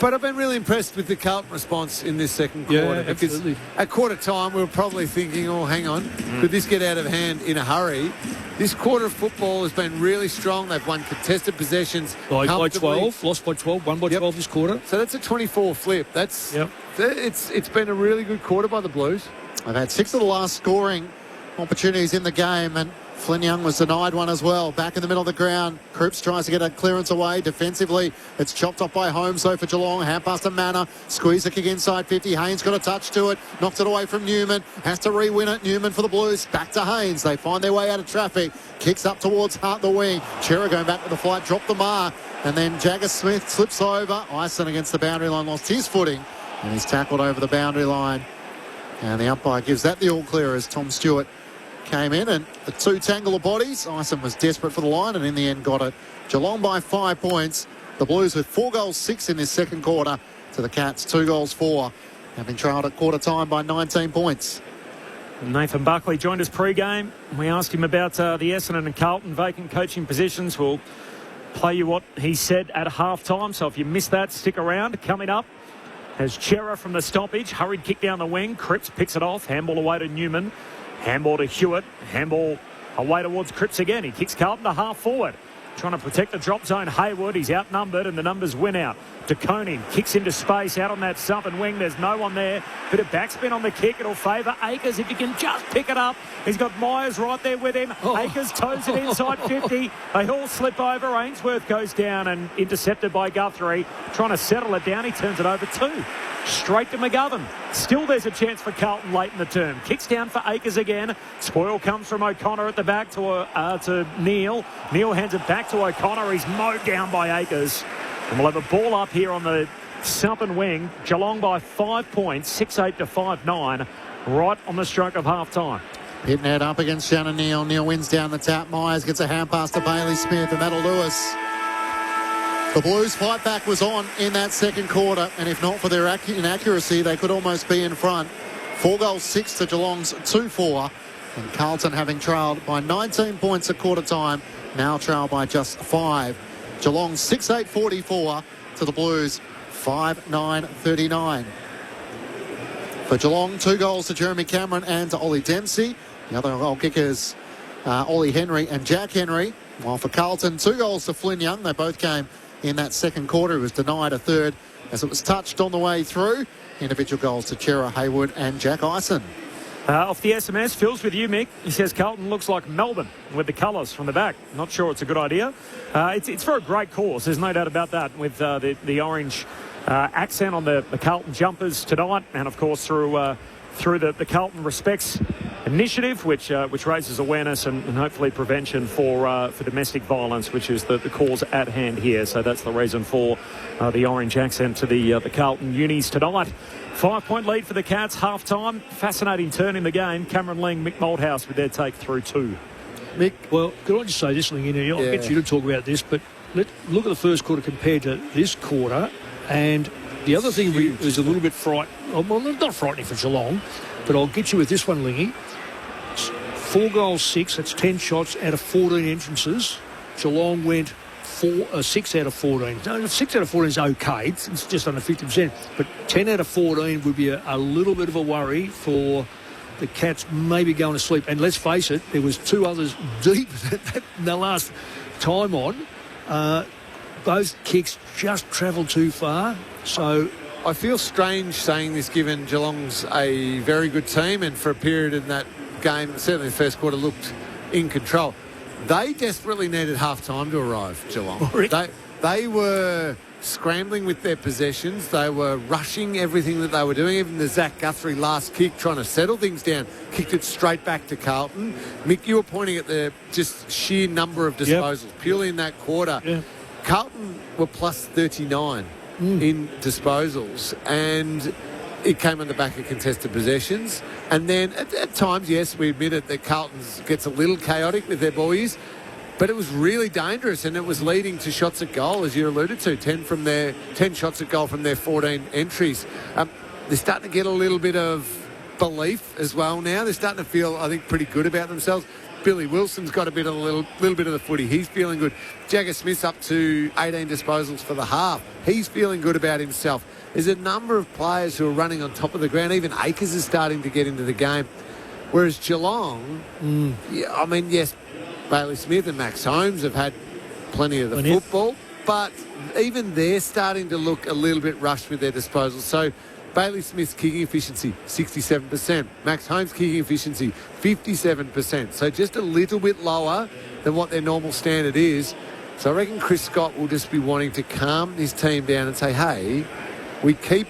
But I've been really impressed with the Carlton response in this second quarter. Because absolutely. At quarter time, we were probably thinking, oh, hang on, could this get out of hand in a hurry? This quarter of football has been really strong. They've won contested possessions. By 12, lost by 12, won by 12 this quarter. So that's a 24 flip. It's been a really good quarter by the Blues. They've had 6 of the last scoring opportunities in the game, and Flynn Young was denied one as well. Back in the middle of the ground, Cripps tries to get a clearance away. Defensively, it's chopped off by Holmes, though, for Geelong. Hand pass to Manor. Squeeze the kick inside 50. Haynes got a touch to it. Knocked it away from Newman. Has to re-win it. Newman for the Blues. Back to Haynes. They find their way out of traffic. Kicks up towards Hart the wing. Chera going back with the flight. Dropped the mark. And then Jagger Smith slips over. Ison against the boundary line. Lost his footing. And he's tackled over the boundary line. And the umpire gives that the all-clear as Tom Stewart came in, and the 2 tangle of bodies. Ison was desperate for the line and in the end got it. Geelong by 5 points. The Blues with 4 goals 6 in this second quarter to the Cats 2 goals 4. Having trailed at quarter time by 19 points. Nathan Buckley joined us pre-game. We asked him about the Essendon and Carlton vacant coaching positions. We'll play you what he said at half-time, so if you missed that, stick around. Coming up has Chera from the stoppage. Hurried kick down the wing. Cripps picks it off. Handball away to Newman. Handball to Hewitt. Handball away towards Cripps again. He kicks Carlton to half forward. Trying to protect the drop zone. Hayward, he's outnumbered and the numbers win out. De Koning kicks into space out on that southern wing. There's no one there. Bit of backspin on the kick. It'll favour Akers if he can just pick it up. He's got Myers right there with him. Akers toes it inside 50. They all slip over. Ainsworth goes down and intercepted by Guthrie. Trying to settle it down. He turns it over 2. Straight to McGovern. Still there's a chance for Carlton late in the term. Kicks down for Akers again. Spoil comes from O'Connor at the back to Neal. Neal hands it back to O'Connor. He's mowed down by Akers. And we'll have a ball up here on the southern wing. Geelong by 5 points, 6-8 to 5-9, right on the stroke of half-time. Pitnet up against Shannon Neal. Neal wins down the tap. Myers gets a hand pass to Bailey Smith, and that'll do us. The Blues' fight back was on in that second quarter, and if not for their inaccuracy, they could almost be in front. 4 goals 6 to Geelong's 2-4, and Carlton having trailed by 19 points at quarter time, now trailed by just 5. Geelong 6-8-44 to the Blues 5-9-39. For Geelong, 2 goals to Jeremy Cameron and to Ollie Dempsey. The other goal kickers, Ollie Henry and Jack Henry. While for Carlton, 2 goals to Flynn Young. They both came in that second quarter. He was denied a third as it was touched on the way through. Individual goals to Chera Haywood and Jack Ison. Off the SMS, Phil's with you, Mick. He says Carlton looks like Melbourne with the colours from the back. Not sure it's a good idea. It's for a great cause, there's no doubt about that, with the orange accent on the Carlton jumpers tonight, and of course through the Carlton Respects initiative, which raises awareness and hopefully prevention for domestic violence, which is the cause at hand here. So that's the reason for the orange accent to the Carlton unis tonight. 5-point lead for the Cats, half-time. Fascinating turn in the game. Cameron Ling, Mick Malthouse with their take through 2. Mick, well, could I just say this, Ling? I'll get you to talk about this, but look at the first quarter compared to this quarter, and the other thing is a little bit frightening. Well, not frightening for Geelong, but I'll get you with this one, Lingy. 4 goals, 6. That's 10 shots out of 14 entrances. Geelong went 6 out of 14. No, 6 out of 14 is okay. It's just under 50%. But 10 out of 14 would be a little bit of a worry for the Cats maybe going to sleep. And let's face it, there was 2 others deep in the last time on. Both kicks just travelled too far. So I feel strange saying this, given Geelong's a very good team, and for a period in that game, certainly the first quarter, looked in control. They desperately needed half-time to arrive, Geelong. They were scrambling with their possessions. They were rushing everything that they were doing. Even the Zach Guthrie last kick, trying to settle things down, kicked it straight back to Carlton. Mick, you were pointing at the just sheer number of disposals, purely in that quarter. Yep. Carlton were plus 39 in disposals, and it came on the back of contested possessions. And then at times, yes, we admit it, that Carlton gets a little chaotic with their boys, but it was really dangerous, and it was leading to shots at goal, as you alluded to, 10 shots at goal from their 14 entries. They're starting to get a little bit of belief as well now. They're starting to feel, I think, pretty good about themselves. Billy Wilson's got a little bit of the footy. He's feeling good. Jagger Smith's up to 18 disposals for the half. He's feeling good about himself. There's a number of players who are running on top of the ground. Even Akers is starting to get into the game. Whereas Geelong, yes, Bailey Smith and Max Holmes have had plenty of the football, but even they're starting to look a little bit rushed with their disposals. So Bailey Smith's kicking efficiency, 67%. Max Holmes' kicking efficiency, 57%. So just a little bit lower than what their normal standard is. So I reckon Chris Scott will just be wanting to calm his team down and say, hey, we keep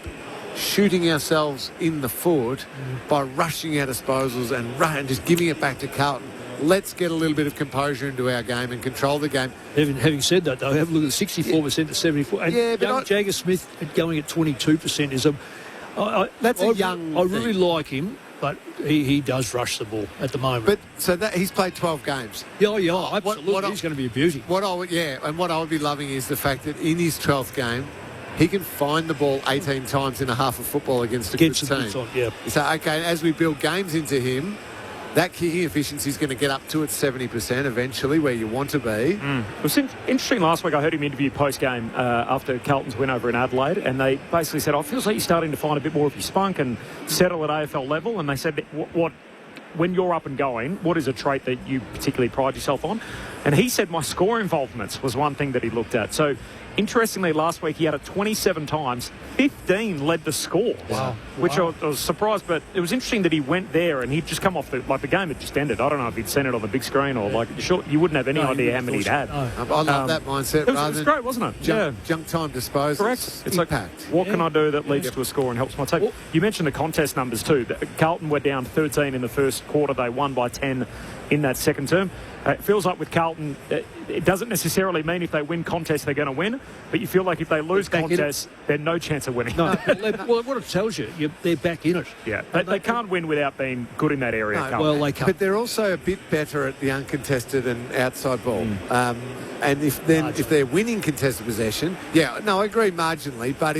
shooting ourselves in the foot by rushing our disposals and just giving it back to Carlton. Let's get a little bit of composure into our game and control the game. Having said that, though, have a look at 64% to 74%. And Jagger Smith going at 22% is I really like him, but he does rush the ball at the moment. But so that he's played 12 games. Yeah, absolutely. He's going to be a beauty. What I would be loving is the fact that in his 12th game, he can find the ball 18 times in a half of football against a good team. So, okay, as we build games into him, that kicking efficiency is going to get up to its 70% eventually, where you want to be. It was interesting last week. I heard him interview post-game after Carlton's win over in Adelaide, and they basically said, it feels like you're starting to find a bit more of your spunk and settle at AFL level. And they said, when you're up and going, what is a trait that you particularly pride yourself on? And he said my score involvements was one thing that he looked at. So, interestingly, last week he had it 27 times. 15 led the score. Wow. Which I was surprised, but it was interesting that he went there and he'd just come off the game had just ended. I don't know if he'd seen it on the big screen or you wouldn't have any idea how many he'd had. No. I love that mindset. It was great, wasn't it? Junk time disposal. Correct. It's impact. What can I do that leads to a score and helps my team? You mentioned the contest numbers too. Carlton were down 13 in the first quarter. They won by 10 in that second term. It feels like with Carlton, it doesn't necessarily mean if they win contests they're going to win, but you feel like if they lose contests, they're no chance of winning. No, well, what it tells you, they're back in it. Yeah, they can't win without being good in that area. No, well, they can't. But they're also a bit better at the uncontested and outside ball. And if they're winning contested possession, I agree marginally, but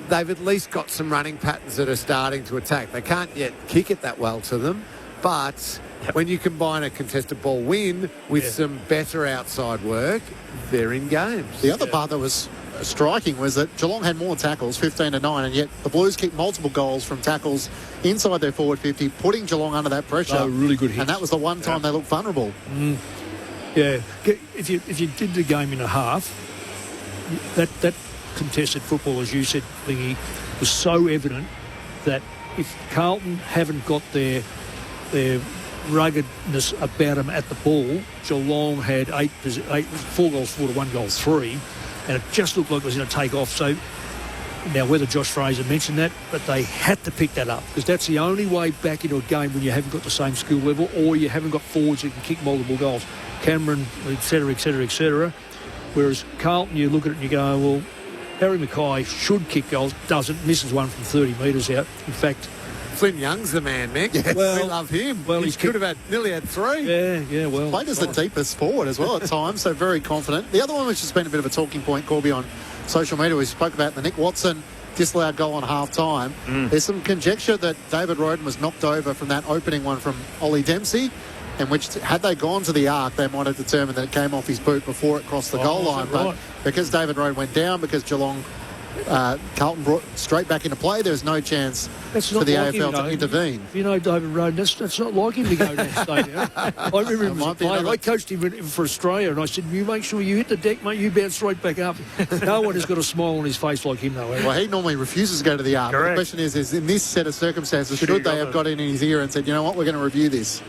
they've at least got some running patterns that are starting to attack. They can't yet kick it that well to them, but when you combine a contested ball win with some better outside work, they're in games. The other part that was striking was that Geelong had more tackles, 15-9, and yet the Blues kicked multiple goals from tackles inside their forward 50, putting Geelong under that pressure. Oh, really good hits. And that was the one time they looked vulnerable. Yeah. If you did the game in a half, that contested football, as you said, Lingy, was so evident that if Carlton haven't got their ruggedness about them at the ball, Geelong had 4 goals 4 to 1 goal 3, and it just looked like it was going to take off. So now, whether Josh Fraser mentioned that, but they had to pick that up, because that's the only way back into a game when you haven't got the same skill level, or you haven't got forwards that can kick multiple goals. Cameron, etc., etc., etc. Whereas Carlton, you look at it and you go, well, Harry Mackay should kick goals, doesn't, misses one from 30 metres out. In fact, Flynn Young's the man, Mick. Yes. Well, we love him. Well, he could have nearly had 3. Yeah, well. Played as the deepest forward as well at times, so very confident. The other one which has been a bit of a talking point, Corby, on social media, we spoke about the Nick Watson disallowed goal on half-time. There's some conjecture that David Roden was knocked over from that opening one from Ollie Dempsey, in which, had they gone to the arc, they might have determined that it came off his boot before it crossed the goal line. But because David Roden went down, because Geelong, Carlton brought straight back into play, there's no chance for the AFL to intervene. You know, David Roden, that's not like him to go down and stay down. I remember him as a player. I coached him for Australia, and I said, you make sure you hit the deck, mate, you bounce straight back up. No one has got a smile on his face like him, though. Well, he normally refuses to go to the arc. The question is in this set of circumstances, should they have got in his ear and said, you know what, we're going to review this?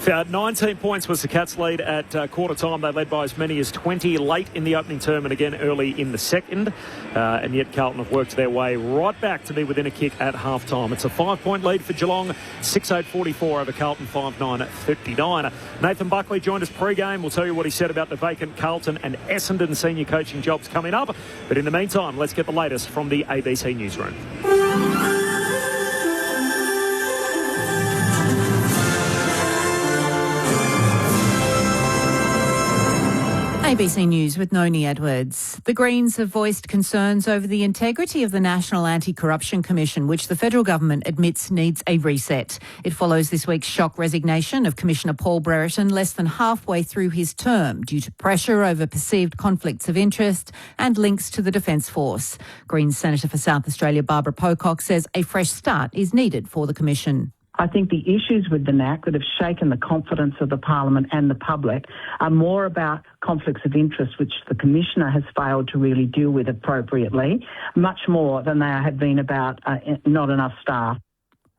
19 points was the Cats' lead at quarter time. They led by as many as 20 late in the opening term and again early in the second. And yet Carlton have worked their way right back to be within a kick at half time. It's a 5-point lead for Geelong, 6-8-44 over Carlton, 5-9-39. Nathan Buckley joined us pre-game. We'll tell you what he said about the vacant Carlton and Essendon senior coaching jobs coming up. But in the meantime, let's get the latest from the ABC newsroom. ABC News with Noni Edwards. The Greens have voiced concerns over the integrity of the National Anti-Corruption Commission, which the federal government admits needs a reset. It follows this week's shock resignation of Commissioner Paul Brereton less than halfway through his term due to pressure over perceived conflicts of interest and links to the Defence Force. Greens Senator for South Australia Barbara Pocock says a fresh start is needed for the Commission. I think the issues with the NAC that have shaken the confidence of the Parliament and the public are more about conflicts of interest, which the Commissioner has failed to really deal with appropriately, much more than they have been about not enough staff.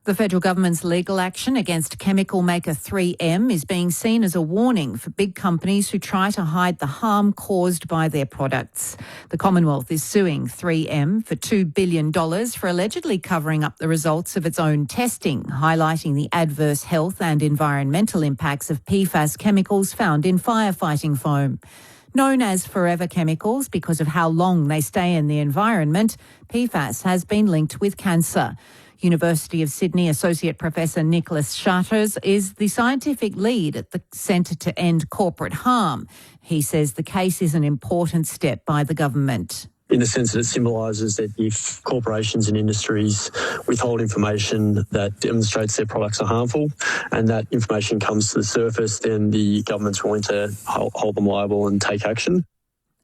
The federal government's legal action against chemical maker 3M is being seen as a warning for big companies who try to hide the harm caused by their products. The Commonwealth is suing 3M for $2 billion for allegedly covering up the results of its own testing, highlighting the adverse health and environmental impacts of PFAS chemicals found in firefighting foam. Known as forever chemicals because of how long they stay in the environment, PFAS has been linked with cancer. University of Sydney Associate Professor Nicholas Charters is the scientific lead at the Centre to End Corporate Harm. He says the case is an important step by the government. In the sense that it symbolises that if corporations and industries withhold information that demonstrates their products are harmful and that information comes to the surface, then the government's willing to hold them liable and take action.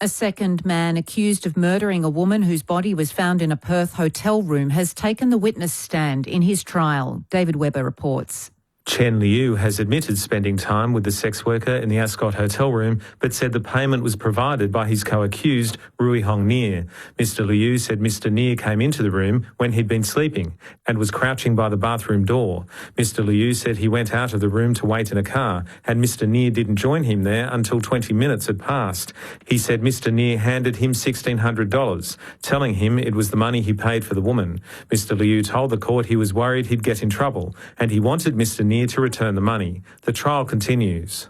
A second man accused of murdering a woman whose body was found in a Perth hotel room has taken the witness stand in his trial. David Webber reports. Chen Liu has admitted spending time with the sex worker in the Ascot hotel room, but said the payment was provided by his co-accused, Rui Hong Nier. Mr Liu said Mr Nier came into the room when he'd been sleeping and was crouching by the bathroom door. Mr Liu said he went out of the room to wait in a car, and Mr Nier didn't join him there until 20 minutes had passed. He said Mr Nier handed him $1,600, telling him it was the money he paid for the woman. Mr Liu told the court he was worried he'd get in trouble, and he wanted Mr Nier to return the money. The trial continues.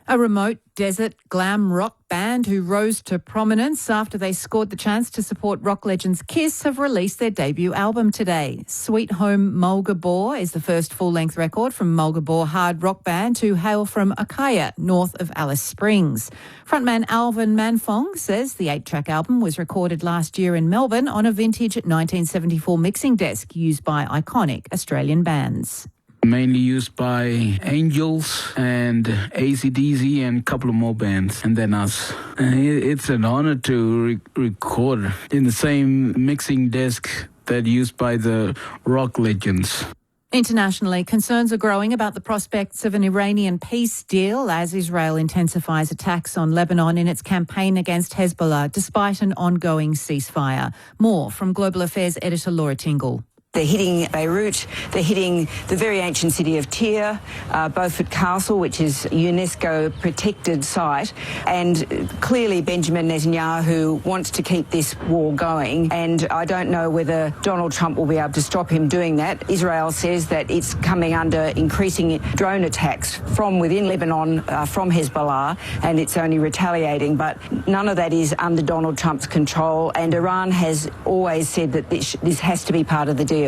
A remote desert glam rock band who rose to prominence after they scored the chance to support rock legends Kiss have released their debut album today. Sweet Home Mulgabore is the first full-length record from Mulgabore hard rock band who hail from Akaya, north of Alice Springs. Frontman Alvin Manfong says the 8-track album was recorded last year in Melbourne on a vintage 1974 mixing desk used by iconic Australian bands. Mainly used by Angels and AC/DC and a couple of more bands, and then us. It's an honor to record in the same mixing desk that used by the rock legends. Internationally, concerns are growing about the prospects of an Iranian peace deal as Israel intensifies attacks on Lebanon in its campaign against Hezbollah, despite an ongoing ceasefire. More from Global Affairs editor Laura Tingle. They're hitting Beirut, they're hitting the very ancient city of Tyre, Beaufort Castle, which is a UNESCO-protected site. And clearly Benjamin Netanyahu wants to keep this war going. And I don't know whether Donald Trump will be able to stop him doing that. Israel says that it's coming under increasing drone attacks from within Lebanon, from Hezbollah, and it's only retaliating. But none of that is under Donald Trump's control. And Iran has always said that this has to be part of the deal.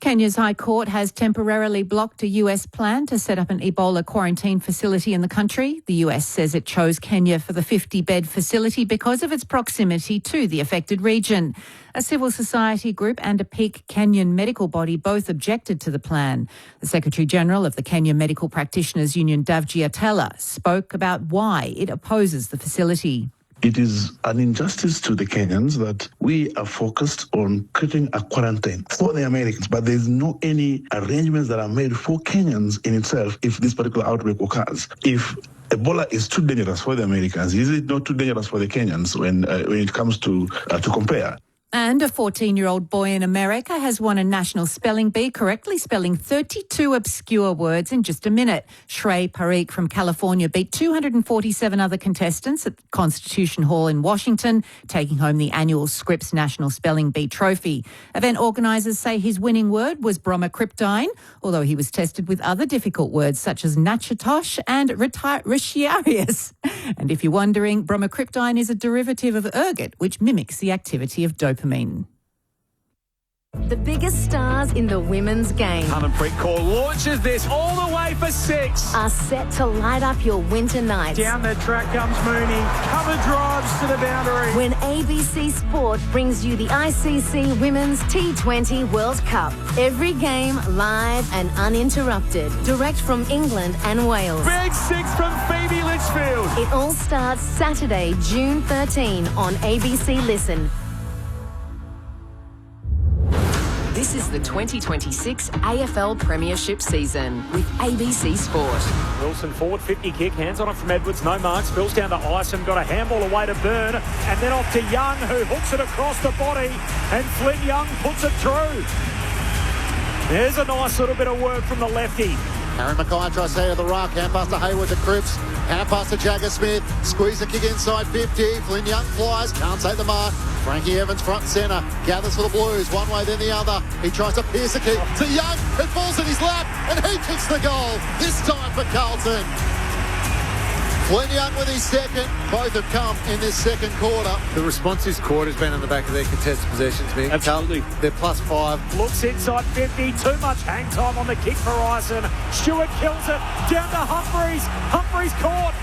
Kenya's High Court has temporarily blocked a US plan to set up an Ebola quarantine facility in the country. The US says it chose Kenya for the 50-bed facility because of its proximity to the affected region. A civil society group and a peak Kenyan medical body both objected to the plan. The Secretary-General of the Kenya Medical Practitioners Union, Davji Atela, spoke about why it opposes the facility. It is an injustice to the Kenyans that we are focused on creating a quarantine for the Americans, but there's no any arrangements that are made for Kenyans in itself if this particular outbreak occurs. If Ebola is too dangerous for the Americans, is it not too dangerous for the Kenyans when it comes to compare? And a 14-year-old boy in America has won a national spelling bee, correctly spelling 32 obscure words in just a minute. Shrey Parikh from California beat 247 other contestants at Constitution Hall in Washington, taking home the annual Scripps National Spelling Bee Trophy. Event organisers say his winning word was bromocryptine, although he was tested with other difficult words such as nachitosh and retiarius. And if you're wondering, bromocryptine is a derivative of ergot, which mimics the activity of dopamine. The biggest stars in the women's game Harmanpreet Kaur launches this all the way for 6. are set to light up your winter nights. Down the track comes Mooney. Cover drives to the boundary. When ABC Sport brings you the ICC Women's T20 World Cup. Every game live and uninterrupted. Direct from England and Wales. Big 6 from Phoebe Litchfield. It all starts Saturday, June 13 on ABC Listen. This is the 2026 AFL Premiership season with ABC Sport. Wilson forward, 50 kick, hands on it from Edwards, no marks, spills down to Ison, got a handball away to Byrne, and then off to Young, who hooks it across the body, and Flynn Young puts it through. There's a nice little bit of work from the lefty. Aaron Mackay tries to head of the ruck, hand pass to Hayward to Cripps, hand pass to Jagger Smith, squeeze the kick inside 50, Flynn Young flies, can't take the mark, Frankie Evans front and centre, gathers for the Blues, one way then the other, he tries to pierce the kick to Young, it falls in his lap, and he kicks the goal, this time for Carlton. Flynn Young with his second. Both have come in this second quarter. The response this quarter has been on the back of their contested possessions, Mick. Absolutely. They're +5. Looks inside 50. Too much hang time on the kick for Ison. Stewart kills it. Down to Humphreys. Humphreys caught.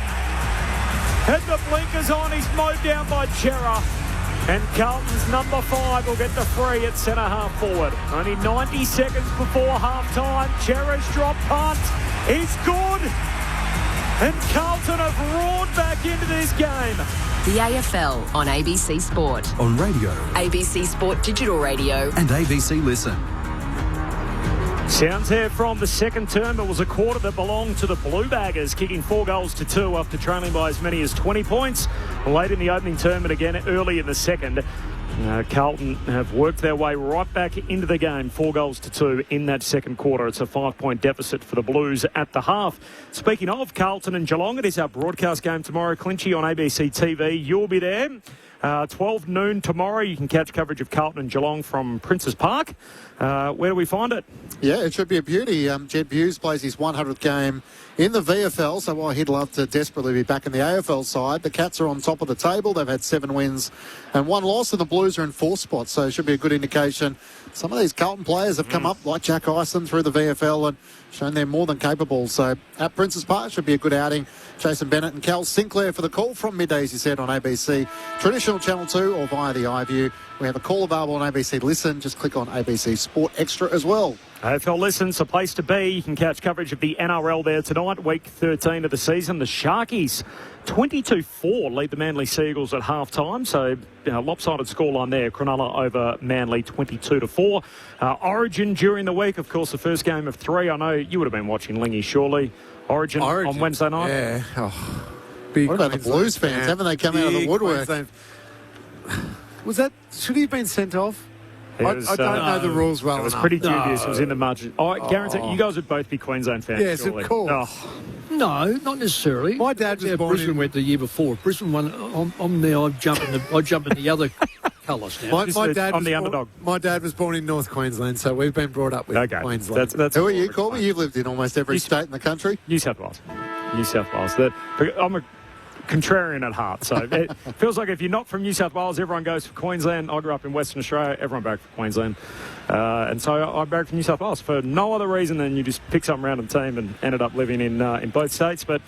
Had the blinkers on. He's mowed down by Chera. And Carlton's number 5 will get the free at centre-half forward. Only 90 seconds before half-time. Chera's drop punt. He's good. And Carlton have roared back into this game. The AFL on ABC Sport. On radio. ABC Sport Digital Radio. And ABC Listen. Sounds there from the second term. It was a quarter that belonged to the Blue Baggers, kicking 4 goals to 2 after trailing by as many as 20 points. Late in the opening term and again early in the second. Carlton have worked their way right back into the game, 4 goals to 2 in that second quarter. It's a 5-point deficit for the Blues at the half. Speaking of Carlton and Geelong, it is our broadcast game tomorrow. Clinchy on ABC TV. You'll be there. 12 noon tomorrow. You can catch coverage of Carlton and Geelong from Princes Park. Where do we find it? Yeah, it should be a beauty. Jed Hughes plays his 100th game in the VFL, so while he'd love to desperately be back in the AFL side, the Cats are on top of the table. They've had 7 wins and 1 loss, and the Blues are in 4th spot, so it should be a good indication. Some of these Carlton players have come up, like Jack Ison, through the VFL and shown they're more than capable. So at Princes Park should be a good outing. Jason Bennett and Cal Sinclair for the call from midday, as you said, on ABC. Traditional traditional Channel 2 or via the iView. We have a call available on ABC Listen. Just click on ABC Sport Extra as well. AFL Listen's a place to be. You can catch coverage of the NRL there tonight, week 13 of the season. The Sharkies 22-4 lead the Manly Seagulls at half-time. So, lopsided scoreline there. Cronulla over Manly 22-4. Origin during the week, of course, the first game of 3. I know you would have been watching, Lingy, surely. Origin on Wednesday night. Yeah. What about the Blues fans? Haven't they come out of the woodwork? Should he have been sent off? I don't know the rules well enough. It was pretty dubious. It was in the margin. I guarantee you guys would both be Queensland fans. Yes, surely. of course. No, not necessarily. My dad was born Brisbane went the year before. Brisbane won. I'm now. I jump in the other colours now. I'm the underdog. My dad was born in North Queensland, so we've been brought up with Queensland. Who are you, Corby? You've lived in almost every state in the country. New South Wales. I'm a contrarian at heart, so it feels like if you're not from New South Wales, everyone goes for Queensland. I grew up in Western Australia, everyone barracked for Queensland, and so I barracked for New South Wales for no other reason than you just pick some random team and ended up living in both states. But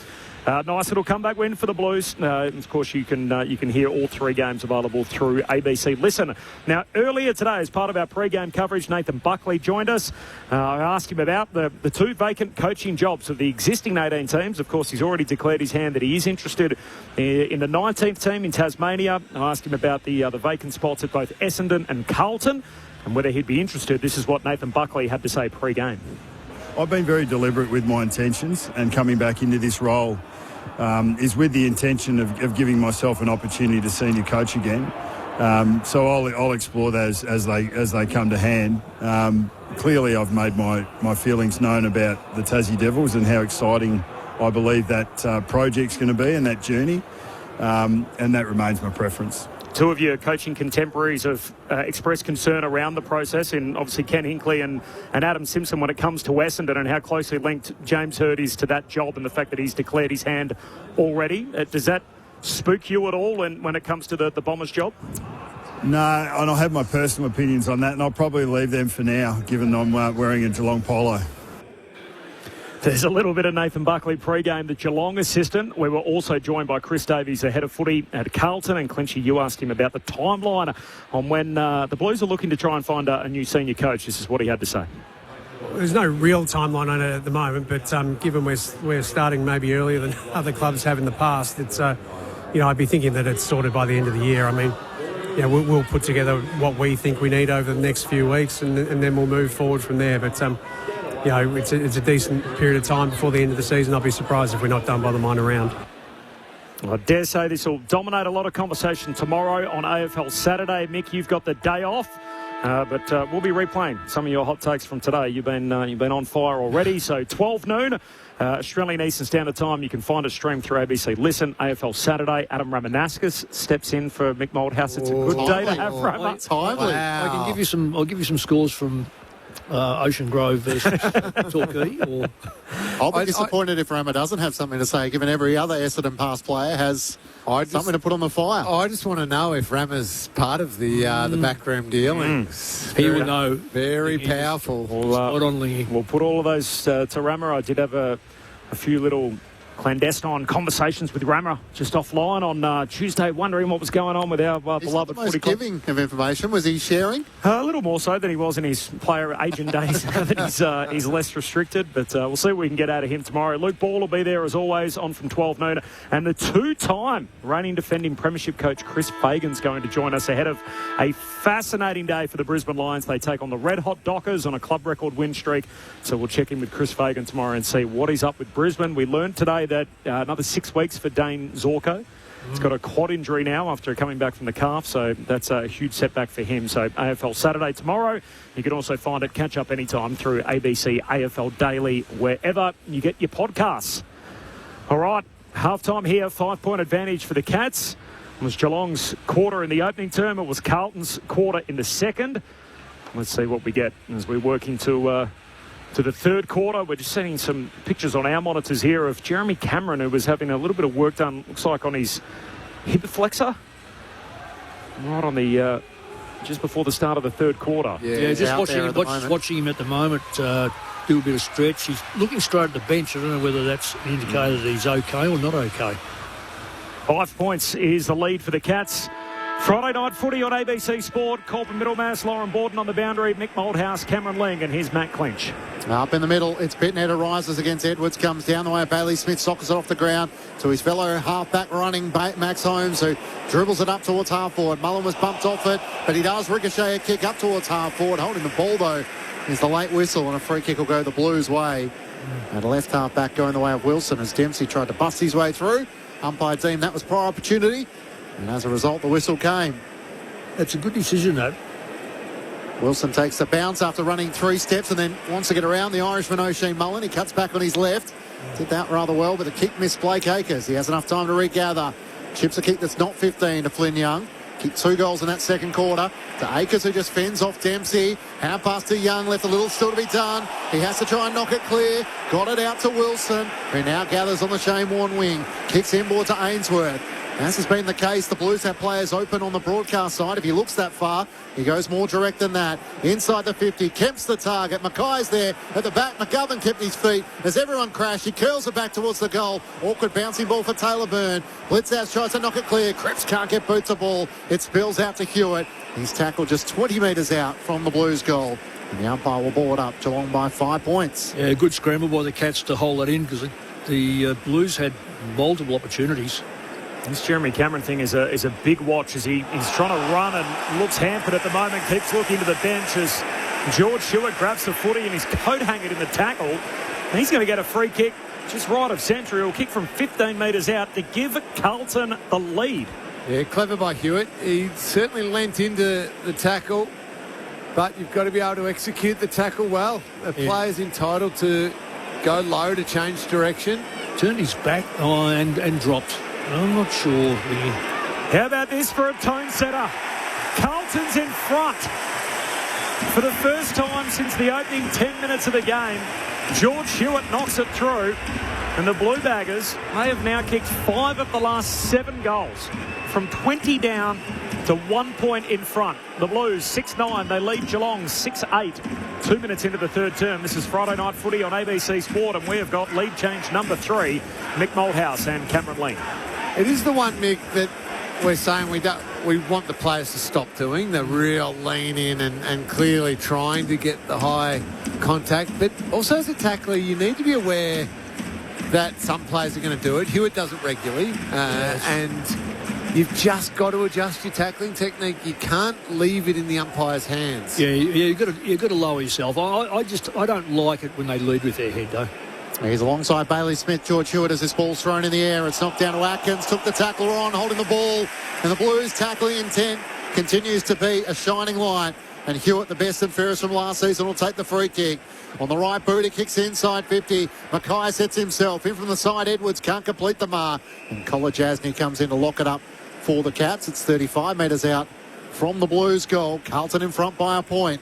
nice little comeback win for the Blues. Of course, you can hear all 3 games available through ABC Listen. Now, earlier today, as part of our pre-game coverage, Nathan Buckley joined us. I asked him about the 2 vacant coaching jobs of the existing 18 teams. Of course, he's already declared his hand that he is interested in the 19th team in Tasmania. I asked him about the vacant spots at both Essendon and Carlton and whether he'd be interested. This is what Nathan Buckley had to say pre-game. I've been very deliberate with my intentions, and coming back into this role is with the intention of giving myself an opportunity to senior coach again. So I'll explore those as they come to hand. Clearly, I've made my feelings known about the Tassie Devils and how exciting I believe that project's going to be and that journey, and that remains my preference. 2 of your coaching contemporaries have expressed concern around the process, and obviously Ken Hinkley and Adam Simpson when it comes to Essendon and how closely linked James Hird is to that job and the fact that he's declared his hand already. Does that spook you at all when it comes to the Bombers job? No, and I have my personal opinions on that, and I'll probably leave them for now, given I'm wearing a Geelong polo. There's a little bit of Nathan Buckley pre-game, the Geelong assistant. We were also joined by Chris Davies, the head of footy at Carlton. And Clinchy, you asked him about the timeline on when the Blues are looking to try and find a new senior coach. This is what he had to say. There's no real timeline on it at the moment, but given we're starting maybe earlier than other clubs have in the past, it's I'd be thinking that it's sorted by the end of the year. I mean, we'll put together what we think we need over the next few weeks, and then we'll move forward from there. But it's a decent period of time before the end of the season. I'll be surprised if we're not done by the minor round. I dare say this will dominate a lot of conversation tomorrow on AFL Saturday. Mick, you've got the day off, but we'll be replaying some of your hot takes from today. You've been on fire already. So 12 noon, Australian Eastern Standard Time. You can find us streamed through ABC Listen. AFL Saturday. Adam Ramanaskas steps in for Mick Moldhouse. It's a good day to have Rama. Timely. Wow. I'll give you some scores from Ocean Grove versus Torquay. I'll be disappointed if Rama doesn't have something to say, given every other Essendon past player has something to put on the fire. I just want to know if Rama's part of the backroom dealings. He will know. Very powerful. We'll put all of those to Rama. I did have a few little clandestine conversations with Rama just offline on Tuesday, wondering what was going on with our beloved footy club. Giving of information, was he sharing? A little more so than he was in his player agent days. That he's less restricted, but we'll see what we can get out of him tomorrow. Luke Ball will be there as always, on from 12 noon, and the 2-time reigning defending premiership coach Chris Fagan's going to join us ahead of a fascinating day for the Brisbane Lions. They take on the Red Hot Dockers on a club record win streak, so we'll check in with Chris Fagan tomorrow and see what he's up with Brisbane. We learned today that another 6 weeks for Dane Zorko. He's got a quad injury now after coming back from the calf, so that's a huge setback for him. So AFL Saturday tomorrow. You can also find it, catch up anytime through ABC AFL Daily, wherever you get your podcasts. All right, halftime here, 5-point advantage for the Cats. It was Geelong's quarter in the opening term. It was Carlton's quarter in the second. Let's see what we get as we work into the third quarter. We're just seeing some pictures on our monitors here of Jeremy Cameron, who was having a little bit of work done, looks like on his hip flexor, right on the just before the start of the third quarter. Yeah, just watching him at the moment do a bit of stretch. He's looking straight at the bench. I don't know whether that's an indicator that he's okay or not okay. 5 points is the lead for the Cats. Friday night footy on ABC Sport. Colton Middlemass, Lauren Borden on the boundary. Mick Moldhouse, Cameron Ling, and here's Matt Clinch. Up in the middle, it's Pitnet rises against Edwards, comes down the way of Bailey Smith, sockers it off the ground to his fellow half-back running Max Holmes, who dribbles it up towards half-forward. Mullen was bumped off it, but he does ricochet a kick up towards half-forward. Holding the ball, though, is the late whistle, and a free kick will go the Blues' way. And a left half-back going the way of Wilson as Dempsey tried to bust his way through. Umpire deemed that was prior opportunity, and as a result, the whistle came. That's a good decision, though. Wilson takes the bounce after running 3 steps and then wants to get around the Irishman O'Shea Mullen. He cuts back on his left. Did that rather well, but the kick missed Blake Acres. He has enough time to regather. Chips a kick that's not 15 to Flynn Young. Kicked 2 goals in that second quarter. To Acres, who just fends off Dempsey. Hand pass to Young, left a little still to be done. He has to try and knock it clear. Got it out to Wilson, who now gathers on the Shane Warne wing. Kicks inboard to Ainsworth. As has been the case, the Blues have players open on the broadcast side. If he looks that far, he goes more direct than that. Inside the 50, Kemp's the target. Mackay's there at the back. McGovern kept his feet. As everyone crashed, he curls it back towards the goal. Awkward bouncing ball for Taylor Byrne. Blitzhouse tries to knock it clear. Cripps can't get boots a ball. It spills out to Hewitt. He's tackled just 20 metres out from the Blues goal. And the umpire will ball it up. Geelong by 5 points. Yeah, good scramble by the Cats to hold that in because the Blues had multiple opportunities. This Jeremy Cameron thing is a big watch as he's trying to run and looks hampered at the moment. Keeps looking to the bench as George Hewitt grabs the footy and his coat hanger in the tackle. And he's going to get a free kick just right of centre. He'll kick from 15 metres out to give Carlton the lead. Yeah, clever by Hewitt. He certainly leant into the tackle, but you've got to be able to execute the tackle well. A player's entitled to go low to change direction. Turned his back and dropped. I'm not sure. How about this for a tone setter? Carlton's in front. For the first time since the opening 10 minutes of the game, George Hewitt knocks it through. And the Blue Baggers, they have now kicked 5 of the last 7 goals. From 20 down to 1 point in front. The Blues 6-9. They lead Geelong 6-8. 2 minutes into the third term. This is Friday Night Footy on ABC Sport. And we have got lead change number 3, Mick Moldhouse and Cameron Ling. It is the one, Mick, that we're saying we want the players to stop doing, the real lean in and clearly trying to get the high contact. But also as a tackler, you need to be aware that some players are going to do it. Hewitt does it regularly. And you've just got to adjust your tackling technique. You can't leave it in the umpire's hands. Yeah, you've got to lower yourself. I don't like it when they lead with their head, though. He's alongside Bailey Smith. George Hewitt as this ball's thrown in the air. It's knocked down to Atkins. Took the tackler on, holding the ball. And the Blues' tackling intent continues to be a shining light. And Hewitt, the best and fairest from last season, will take the free kick. On the right boot, he kicks inside 50. Mackay sets himself in from the side. Edwards can't complete the mark. And Collar Jasny comes in to lock it up for the Cats. It's 35 metres out from the Blues goal. Carlton in front by a point.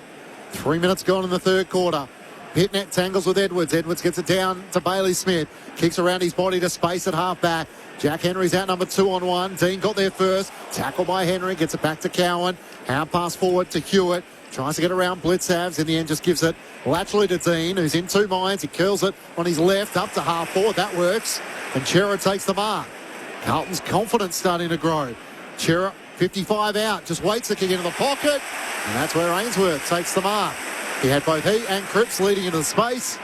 3 minutes gone in the third quarter. Pitnet tangles with Edwards. Edwards gets it down to Bailey Smith. Kicks around his body to space at half-back. Jack Henry's out number 2-on-1. Dean got there first. Tackle by Henry. Gets it back to Cowan. Hand pass forward to Hewitt. Tries to get around Blitzhavs. In the end, just gives it laterally to Dean, who's in 2 minds. He curls it on his left up to half-forward. That works. And Chera takes the mark. Carlton's confidence starting to grow. Chera, 55 out. Just waits the kick into the pocket. And that's where Ainsworth takes the mark. He had both he and Cripps leading into the space.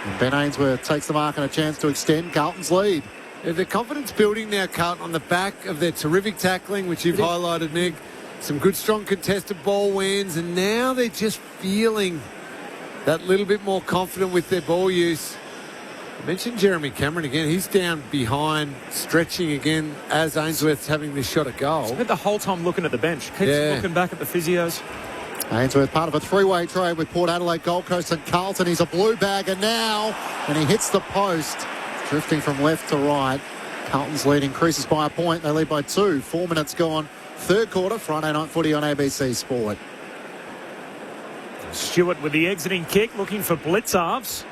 And Ben Ainsworth takes the mark and a chance to extend Carlton's lead. The confidence building now, Carlton, on the back of their terrific tackling, which you've highlighted, Mick. Some good, strong contested ball wins. And now they're just feeling that little bit more confident with their ball use. I mentioned Jeremy Cameron again. He's down behind, stretching again as Ainsworth's having this shot at goal. Spent the whole time looking at the bench. Keeps looking back at the physios. Ainsworth, part of a 3-way trade with Port Adelaide, Gold Coast and Carlton. He's a blue bagger now, and he hits the post, drifting from left to right. Carlton's lead increases by a point. They lead by 2. 4 minutes gone. Third quarter, Friday Night Footy on ABC Sport. Stewart with the exiting kick, looking for Blitzarves.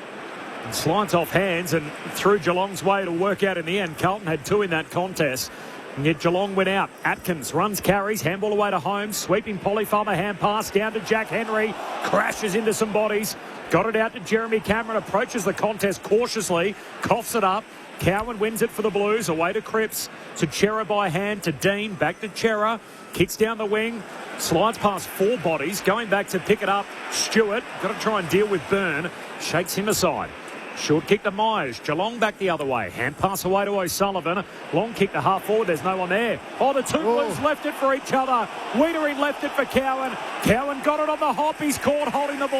Slides off hands and through Geelong's way to work out in the end. Carlton had 2 in that contest. And yet Geelong went out. Atkins runs, carries, handball away to Holmes. Sweeping Polly Farmer, hand pass down to Jack Henry. Crashes into some bodies. Got it out to Jeremy Cameron. Approaches the contest cautiously. Coughs it up. Cowan wins it for the Blues. Away to Cripps. To Chera by hand. To Dean. Back to Chera. Kicks down the wing. Slides past 4 bodies. Going back to pick it up. Stewart. Got to try and deal with Byrne. Shakes him aside. Short kick to Myers. Geelong back the other way. Hand pass away to O'Sullivan. Long kick to half forward. There's no one there. Oh, the two Blues left it for each other. Wiedering left it for Cowan. Cowan got it on the hop. He's caught holding the ball.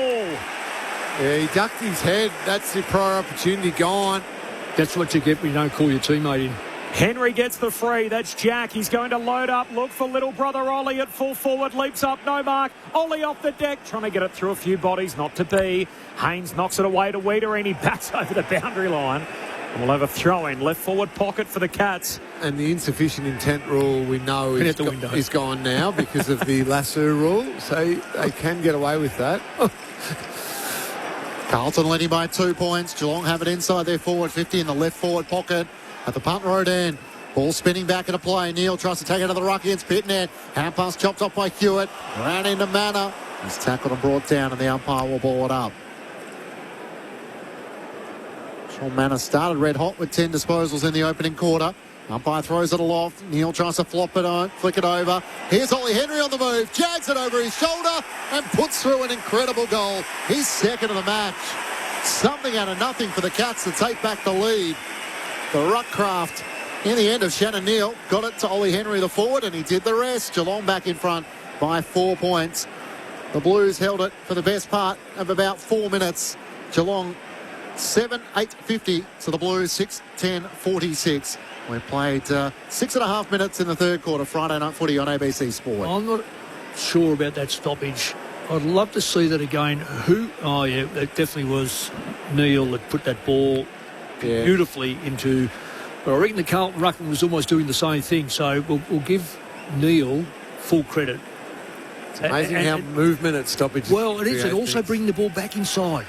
Yeah, he ducked his head. That's the prior opportunity gone. That's what you get when you don't call your teammate in. Henry gets the free. That's Jack. He's going to load up. Look for little brother Ollie at full forward. Leaps up. No mark. Ollie off the deck. Trying to get it through a few bodies. Not to be. Haynes knocks it away to Wiedering. He backs over the boundary line. And we'll have a throw in. Left forward pocket for the Cats. And the insufficient intent rule we know is gone now because of the lasso rule. So they can get away with that. Carlton leading by 2 points. Geelong have it inside their forward 50 in the left forward pocket at the punt road end. Ball spinning back into play. Neale tries to take it to the ruck against Pitnet. Hand pass chopped off by Hewitt. Ran into Manor. He's tackled and brought down, and the umpire will ball it up. Sean Manor started red hot with 10 disposals in the opening quarter. Umpire throws it aloft. Neale tries to flick it over. Here's Ollie Henry on the move. Jags it over his shoulder and puts through an incredible goal. He's second of the match. Something out of nothing for the Cats to take back the lead. The ruckcraft in the end of Shannon Neale got it to Ollie Henry, the forward, and he did the rest. Geelong back in front by 4 points. The Blues held it for the best part of about 4 minutes. Geelong 7-8-50 to the Blues 6-10-46. We played 6.5 minutes in the third quarter. Friday night footy on ABC Sport. I'm not sure about that stoppage. I'd love to see that again. Oh yeah, it definitely was Neale that put that ball beautifully into. But I reckon the Carlton ruckman was almost doing the same thing. So we'll give Neale full credit. It's amazing how movement at stoppage. Well, it is. And also bringing the ball back inside.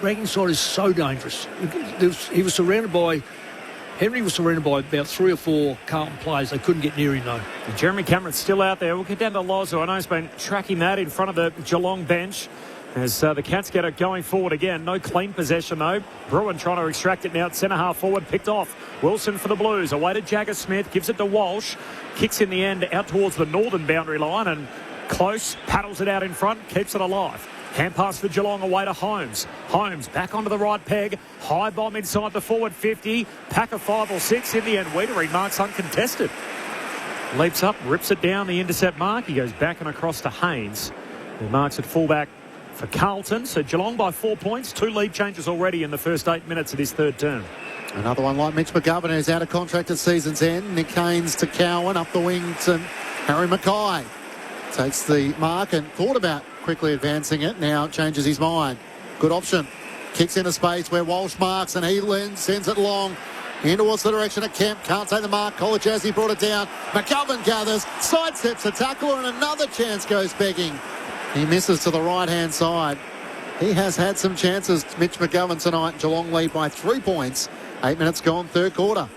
Back inside is so dangerous. Henry was surrounded by about 3 or 4 Carlton players. They couldn't get near him, though. Jeremy Cameron's still out there. We'll get down to Lozo. I know he's been tracking that in front of the Geelong bench as the Cats get it going forward again. No clean possession, though. Bruin trying to extract it now at centre-half forward. Picked off. Wilson for the Blues. Away to Jagger Smith. Gives it to Walsh. Kicks in the end out towards the northern boundary line. And Close paddles it out in front. Keeps it alive. Hand pass for Geelong away to Holmes. Holmes back onto the right peg. High bomb inside the forward 50. Pack of 5 or 6 in the end. Wiedering marks uncontested. Leaps up, rips it down the intercept mark. He goes back and across to Haynes, who marks at fullback for Carlton. So Geelong by 4 points. 2 lead changes already in the first 8 minutes of this third term. Another one like Mitch McGovern, who's out of contract at season's end. Nick Haynes to Cowan. Up the wing to Harry Mackay. Takes the mark and thought about quickly advancing it. Now changes his mind. Good option. Kicks into space where Walsh marks and he sends it long in towards the direction of Kemp. Can't take the mark. Kolajazzi brought it down. McGovern gathers, sidesteps a tackler, and another chance goes begging. He misses to the right-hand side. He has had some chances, Mitch McGovern, tonight. Geelong lead by 3 points. 8 minutes gone, third quarter.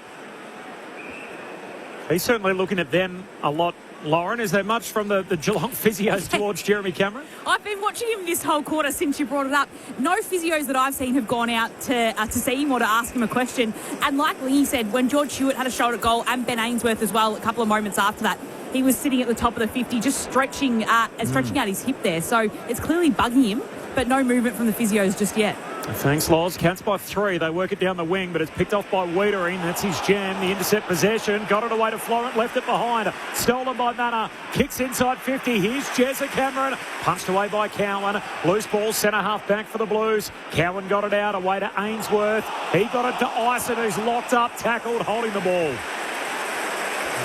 He's certainly looking at them a lot. Lauren, is there much from the Geelong physios towards Jeremy Cameron? I've been watching him this whole quarter since you brought it up. No physios that I've seen have gone out to see him or to ask him a question. And like Lee said, when George Hewitt had a shoulder goal and Ben Ainsworth as well, a couple of moments after that, he was sitting at the top of the 50 just stretching out his hip there. So it's clearly bugging him, but no movement from the physios just yet. Thanks, Loz. Cats by 3. They work it down the wing, but it's picked off by Wiedering. That's his jam. The intercept possession. Got it away to Florent. Left it behind. Stolen by Manor. Kicks inside 50. Here's Jezza Cameron. Punched away by Cowan. Loose ball, centre-half back for the Blues. Cowan got it out. Away to Ainsworth. He got it to Ison, who's locked up, tackled, holding the ball.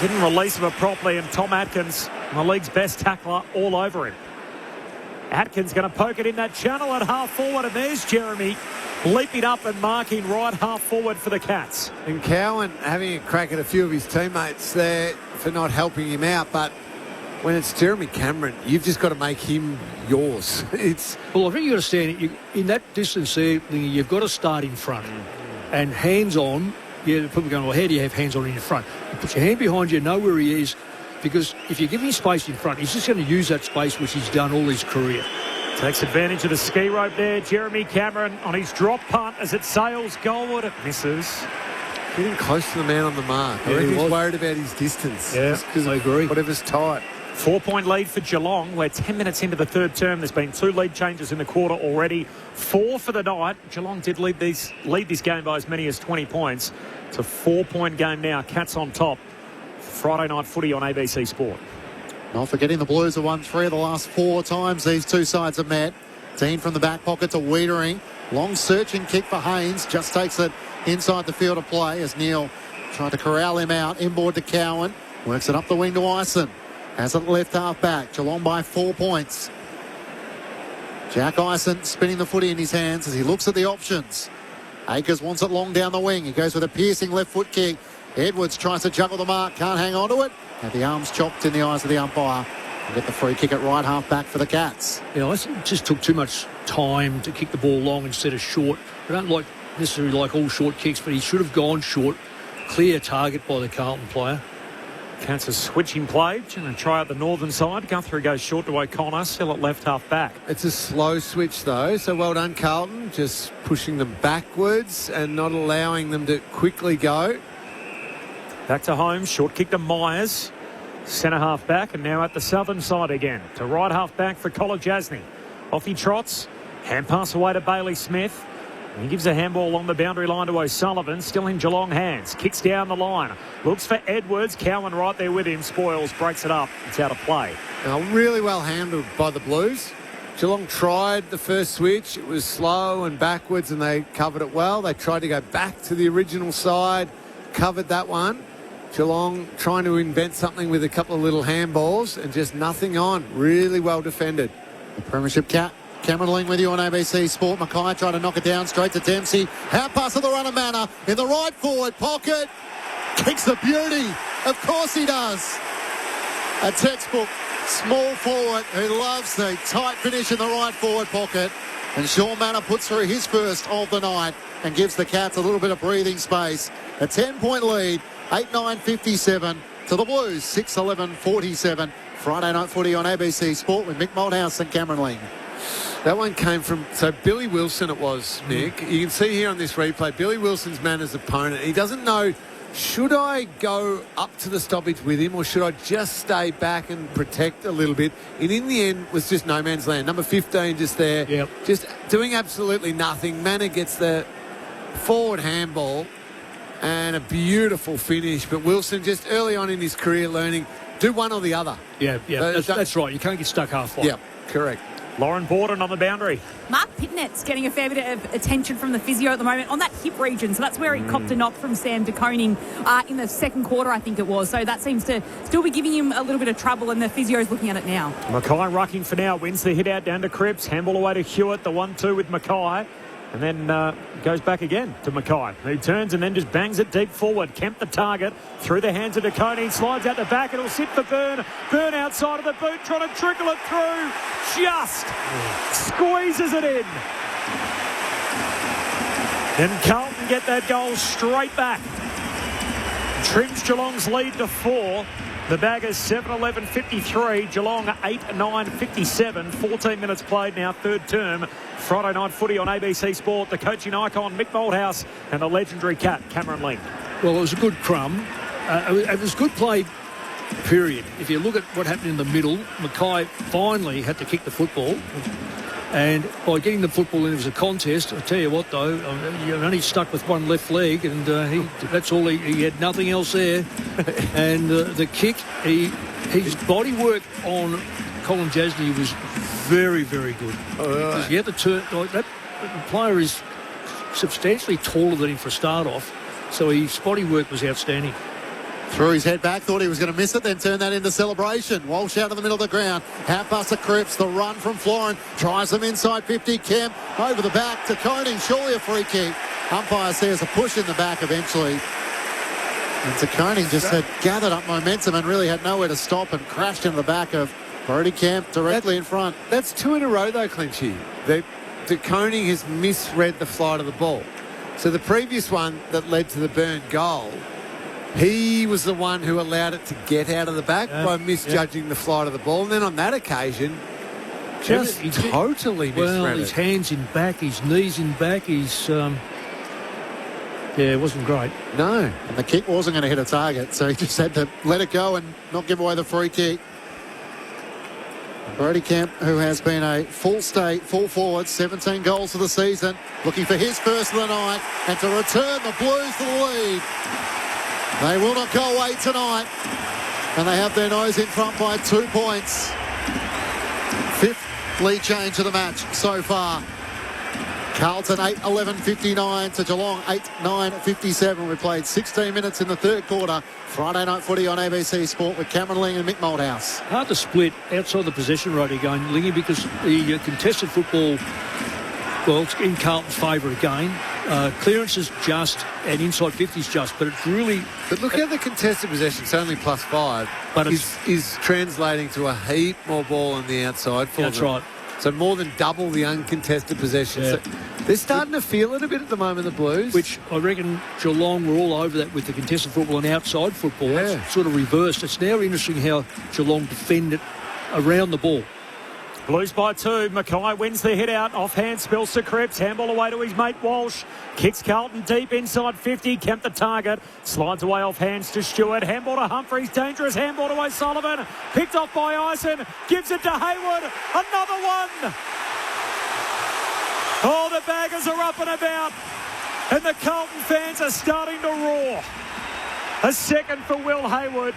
Didn't release him properly, and Tom Atkins, the league's best tackler, all over him. Atkins going to poke it in that channel at half forward, and there's Jeremy leaping up and marking right half forward for the Cats. And Cowan having a crack at a few of his teammates there for not helping him out, but when it's Jeremy Cameron, you've just got to make him yours. Well, I think you've got to stand in that distance there. You've got to start in front and hands on. Yeah, people going, well, how do you have hands on in front? You put your hand behind you, know where he is. Because if you give him space in front, he's just going to use that space, which he's done all his career. Takes advantage of the ski rope there. Jeremy Cameron on his drop punt as it sails goalward. It misses. Getting close to the man on the mark. I reckon he's worried about his distance. Yeah, I agree. Whatever's tight. 4-point lead for Geelong. We're 10 minutes into the third term. There's been 2 lead changes in the quarter already. 4 for the night. Geelong did lead this game by as many as 20 points. It's a 4-point game now. Cats on top. Friday night footy on ABC Sport. Not forgetting the Blues have won 3 of the last 4 times these two sides have met. Dean from the back pocket to Wiedering. Long searching kick for Haynes. Just takes it inside the field of play as Neil tried to corral him out. Inboard to Cowan. Works it up the wing to Ison. Has it left half back. Geelong by 4 points. Jack Ison spinning the footy in his hands as he looks at the options. Akers wants it long down the wing. He goes with a piercing left foot kick. Edwards tries to juggle the mark. Can't hang on to it. Had the arms chopped in the eyes of the umpire. And get the free kick at right half back for the Cats. Yeah, I think it just took too much time to kick the ball long instead of short. I don't necessarily like all short kicks, but he should have gone short. Clear target by the Carlton player. Cats are switching play. Going to try out the northern side. Guthrie goes short to O'Connor. Still at left half back. It's a slow switch though, so well done Carlton. Just pushing them backwards and not allowing them to quickly go. Back to home. Short kick to Myers. Centre half back, and now at the southern side again. To right half back for Kolajasny. Off he trots. Hand pass away to Bailey Smith. And he gives a handball along the boundary line to O'Sullivan. Still in Geelong hands. Kicks down the line. Looks for Edwards. Cowan right there with him. Spoils. Breaks it up. It's out of play. Now, really well handled by the Blues. Geelong tried the first switch. It was slow and backwards, and they covered it well. They tried to go back to the original side. Covered that one. Geelong trying to invent something with a couple of little handballs and just nothing on. Really well defended. The Premiership Cat. Cameron Ling with you on ABC Sport. Mackay trying to knock it down straight to Dempsey. Hand pass of the runner Manor in the right forward pocket. Kicks the beauty. Of course he does. A textbook small forward who loves the tight finish in the right forward pocket. And Sean Manor puts through his first of the night and gives the Cats a little bit of breathing space. A 10-point lead. 8-9-57 to the Blues. 6-11-47. Friday night footy on ABC Sport with Mick Malthouse and Cameron Ling. That one came from, so Billy Wilson it was, Nick. You can see here on this replay, Billy Wilson's man as opponent. He doesn't know, should I go up to the stoppage with him or should I just stay back and protect a little bit? And in the end, was just no man's land. Number 15 just there, just doing absolutely nothing. Manor gets the forward handball and a beautiful finish. But Wilson just early on in his career learning, do one or the other. Yeah, that's right. You can't get stuck halfway. Yeah, correct. Lauren Borden on the boundary. Mark Pitnett's getting a fair bit of attention from the physio at the moment on that hip region. So that's where he copped a knock from Sam de Koning in the second quarter, I think it was. So that seems to still be giving him a little bit of trouble, and the physio's looking at it now. Mackay rucking for now. Wins the hit out down to Cripps. Handball away to Hewitt. The 1-2 with Mackay. And then goes back again to Mackay, who turns and then just bangs it deep forward. Kemp the target through the hands of de Koning. Slides out the back. It'll sit for Byrne. Byrne outside of the boot, trying to trickle it through. Just squeezes it in. And Carlton get that goal straight back. Trims Geelong's lead to 4. The Baggers 7-11-53. Geelong 8-9-57. 14 minutes played now, third term. Friday night footy on ABC Sport. The coaching icon, Mick Malthouse, and the legendary Cat, Cameron Ling. Well, it was a good crumb. It was good play, period. If you look at what happened in the middle, Mackay finally had to kick the football. And by getting the football in, it was a contest. I tell you what, though, you're only stuck with one left leg, and that's all. He had nothing else there. And the kick, his body work on Colin Jasny was very, very good. He had to turn. That player is substantially taller than him for a start off, so his body work was outstanding. Threw his head back, thought he was going to miss it, then turned that into celebration. Walsh out of the middle of the ground. Half pass to Cripps. The run from Florin. Tries them inside 50. Kemp over the back to Koning. Surely a free kick. Umpire says a push in the back eventually. And de Koning just had gathered up momentum and really had nowhere to stop and crashed into the back of Brody Kemp directly in front. That's 2 in a row though, Clinchy. De Koning has misread the flight of the ball. So the previous one that led to the Byrne goal, he was the one who allowed it to get out of the back by misjudging the flight of the ball. And then on that occasion, Just totally misread Well, his hands in back, his knees in back, it wasn't great. No. And the kick wasn't going to hit a target, so he just had to let it go and not give away the free kick. Brody Kemp, who has been a full forward, 17 goals for the season, looking for his first of the night and to return the Blues to the lead. They will not go away tonight, and they have their nose in front by 2 points. 5th lead change of the match so far. Carlton 8-11-59 to Geelong 8-9-57. We played 16 minutes in the third quarter. Friday night footy on ABC Sport with Cameron Ling and Mick Moldhouse. Hard to split outside the possession rate again, Lingy, because the contested football, well, it's in Carlton's favour again. Clearance is just, and inside 50 is just, but it's really... But look how the contested possession's only +5, but is translating to a heap more ball on the outside for That's them. right. So more than double the uncontested possessions. Yeah. So they're starting to feel it a bit at the moment, the Blues. Which I reckon Geelong were all over that with the contested football and outside football. Yeah. That's sort of reversed. It's now interesting how Geelong defend it around the ball. Blues by 2. Mackay wins the hit out. Offhand spills to Cripps. Handball away to his mate Walsh. Kicks Carlton deep inside 50. Kemp the target. Slides away off hands to Stewart. Handball to Humphreys. Dangerous handball to O'Sullivan. Picked off by Ison. Gives it to Hayward. Another one. Oh, the baggers are up and about. And the Carlton fans are starting to roar. A second for Will Hayward.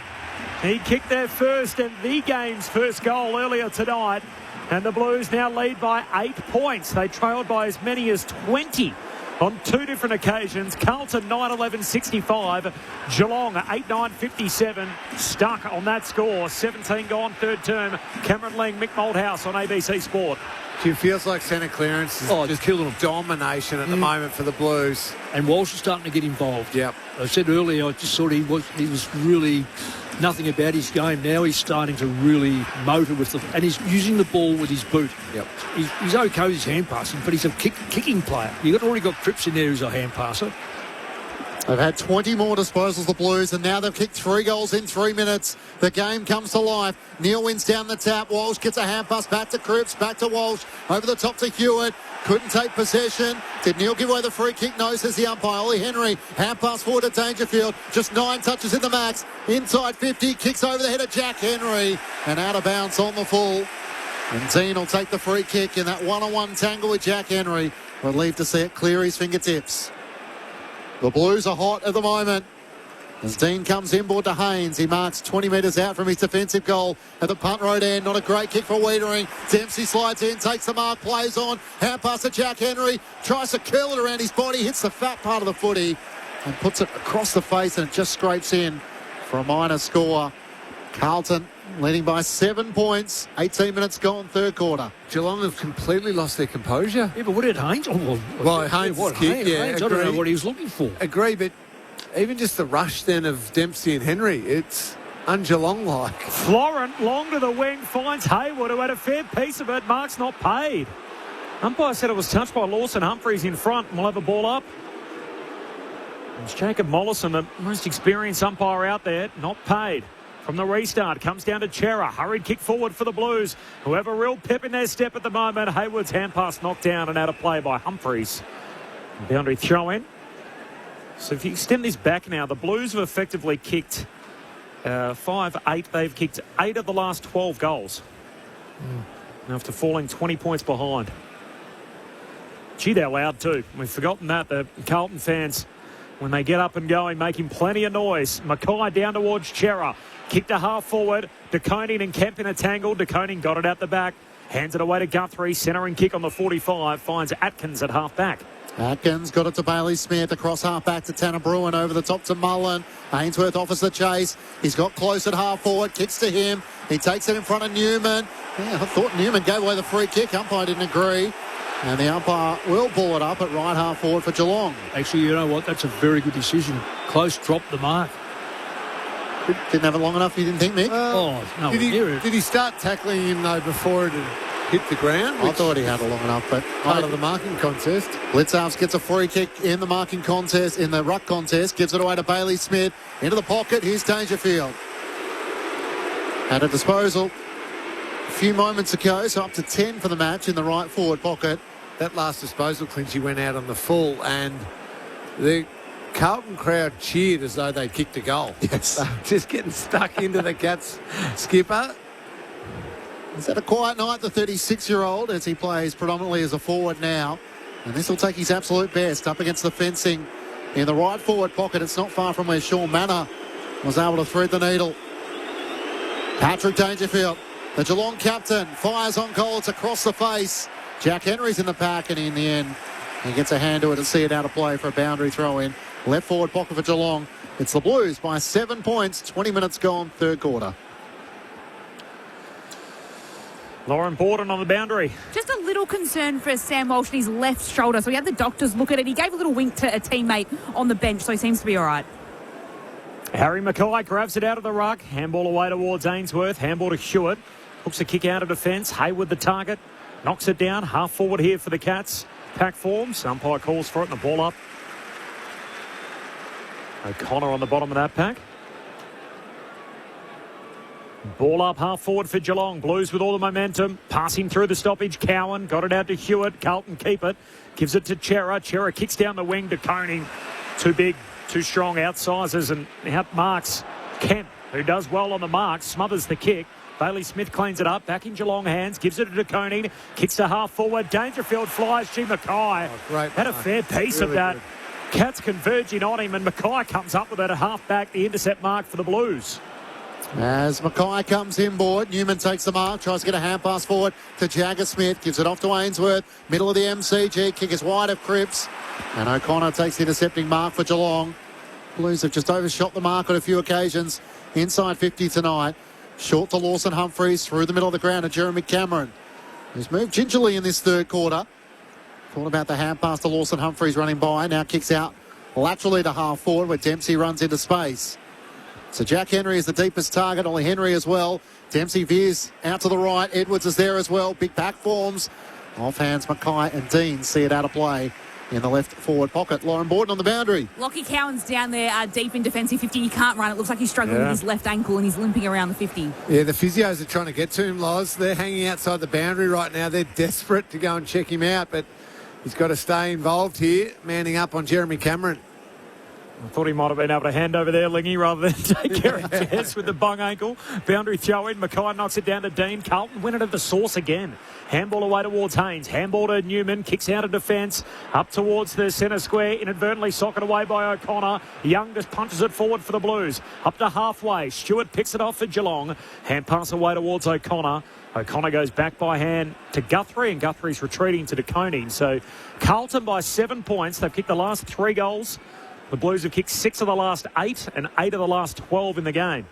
He kicked their first and the game's first goal earlier tonight. And the Blues now lead by 8 points. They trailed by as many as 20 on 2 different occasions. Carlton 9-11-65. Geelong 8-9-57. Stuck on that score. 17 gone third term. Cameron Ling, Mick Moldhouse on ABC Sport. It feels like centre clearance is just killing them. Domination at the moment for the Blues. And Walsh is starting to get involved. Yep. I said earlier, I just thought he was really nothing about his game. Now he's starting to really motor with the... And he's using the ball with his boot. Yep. He's okay with his hand passing, but he's a kicking player. You've already got Cripps in there who's a hand passer. They've had 20 more disposals, the Blues, and now they've kicked 3 goals in 3 minutes. The game comes to life. Neil wins down the tap. Walsh gets a hand pass back to Cripps, back to Walsh, over the top to Hewitt. Couldn't take possession. Did Neil give away the free kick? No, says the umpire. Ollie Henry, hand pass forward to Dangerfield. Just 9 touches in the max. Inside 50, kicks over the head of Jack Henry. And out of bounds on the full. And Dean will take the free kick in that one-on-one tangle with Jack Henry. Relieved to see it clear his fingertips. The Blues are hot at the moment. As Dean comes inboard to Haynes, he marks 20 metres out from his defensive goal at the punt road end. Not a great kick for Wiedering. Dempsey slides in, takes the mark, plays on. Hand pass to Jack Henry. Tries to curl it around his body, hits the fat part of the footy and puts it across the face, and it just scrapes in for a minor score. Carlton leading by 7 points. 18 minutes gone, third quarter. Geelong have completely lost their composure. Yeah, but what did Haynes... Haynes' kick, I don't know what he was looking for. Agree, but even just the rush then of Dempsey and Henry, it's un-Geelong-like. Florent, long to the wing, finds Hayward, who had a fair piece of it. Mark's not paid. Umpire said it was touched by Lawson. Humphreys in front, and we'll have a ball up. It's Jacob Mollison, the most experienced umpire out there, not paid. From the restart, comes down to Chera. Hurried kick forward for the Blues, who have a real pep in their step at the moment. Hayward's hand pass knocked down and out of play by Humphreys. Boundary throw in. So if you extend this back now, the Blues have effectively kicked 5-8. They've kicked 8 of the last 12 goals. After falling 20 points behind. Gee, they're loud too. We've forgotten that. The Carlton fans, when they get up and going, making plenty of noise. Mackay down towards Chera. Kick to half forward. De Koning and Kemp in a tangle. De Koning got it out the back. Hands it away to Guthrie. Centering kick on the 45. Finds Atkins at half back. Atkins got it to Bailey Smith. Across half back to Tanner Bruin. Over the top to Mullen. Ainsworth offers the chase. He's got close at half forward. Kicks to him. He takes it in front of Newman. Yeah, I thought Newman gave away the free kick. Umpire didn't agree. And the umpire will pull it up at right half forward for Geelong. Actually, you know what? That's a very good decision. Close drop the mark. Didn't have it long enough, you didn't think, Mick? No, did he start tackling him, though, before it had hit the ground? I thought he had it long enough, but... Part of the marking contest. Blitzarves gets a free kick in the marking contest, in the ruck contest, gives it away to Bailey Smith. Into the pocket, here's Dangerfield. At a disposal a few moments ago, so up to 10 for the match in the right forward pocket. That last disposal, Clinchy, went out on the full, and the Carlton crowd cheered as though they'd kicked a goal. Yes. Just getting stuck into the Cats skipper. He's had a quiet night, the 36-year-old, as he plays predominantly as a forward now. And this will take his absolute best up against the fencing in the right forward pocket. It's not far from where Sean Manor was able to thread the needle. Patrick Dangerfield, the Geelong captain, fires on goal. It's across the face. Jack Henry's in the pack, and in the end, he gets a hand to it and see it out of play for a boundary throw-in. Left forward pocket for Geelong. It's the Blues by 7 points, 20 minutes gone, third quarter. Lauren Borden on the boundary. Just a little concern for Sam Walsh in his left shoulder. So we had the doctors look at it. He gave a little wink to a teammate on the bench, so he seems to be all right. Harry Mackay grabs it out of the ruck. Handball away towards Ainsworth. Handball to Hewitt. Hooks a kick out of defence. Hayward the target. Knocks it down. Half forward here for the Cats. Pack forms. Umpire calls for it and the ball up. O'Connor on the bottom of that pack. Ball up half forward for Geelong. Blues with all the momentum. Passing through the stoppage. Cowan got it out to Hewitt. Carlton keep it. Gives it to Chera. Chera kicks down the wing to Koning. Too big, too strong. Outsizes and outmarks Kemp, who does well on the mark. Smothers the kick. Bailey Smith cleans it up. Back in Geelong hands. Gives it to Koning. Kicks to half forward. Dangerfield flies. G. Mackay had a fair piece of that. Good. Cats converging on him, and Mackay comes up with it at half back. The intercept mark for the Blues. As Mackay comes inboard, Newman takes the mark, tries to get a hand pass forward to Jagger Smith, gives it off to Ainsworth, middle of the MCG, kick is wide of Cripps, and O'Connor takes the intercepting mark for Geelong. Blues have just overshot the mark on a few occasions, inside 50 tonight. Short to Lawson Humphreys, through the middle of the ground to Jeremy Cameron, who's moved gingerly in this third quarter. Thought about the hand pass to Lawson Humphreys running by, now kicks out laterally to half forward where Dempsey runs into space. So Jack Henry is the deepest target, Ollie Henry as well. Dempsey veers out to the right. Edwards is there as well. Big back forms. Off hands Mackay and Dean see it out of play in the left forward pocket. Lauren Borden on the boundary. Lockie Cowan's down there deep in defensive 50. He can't run. It looks like he's struggling with his left ankle and he's limping around the 50. Yeah, the physios are trying to get to him, Loz. They're hanging outside the boundary right now. They're desperate to go and check him out, but he's got to stay involved here, manning up on Jeremy Cameron. I thought he might have been able to hand over there, Lingy, rather than take care of Jess with the bung ankle. Boundary throw in. Mackay knocks it down to Dean. Carlton win it at the source again. Handball away towards Haynes. Handball to Newman. Kicks out of defence. Up towards the centre square. Inadvertently socket away by O'Connor. Young just punches it forward for the Blues. Up to halfway. Stewart picks it off for Geelong. Hand pass away towards O'Connor. O'Connor goes back by hand to Guthrie, and Guthrie's retreating to DeConing. So Carlton by 7 points. They've kicked the last 3 goals. The Blues have kicked 6 of the last 8 and 8 of the last 12 in the game.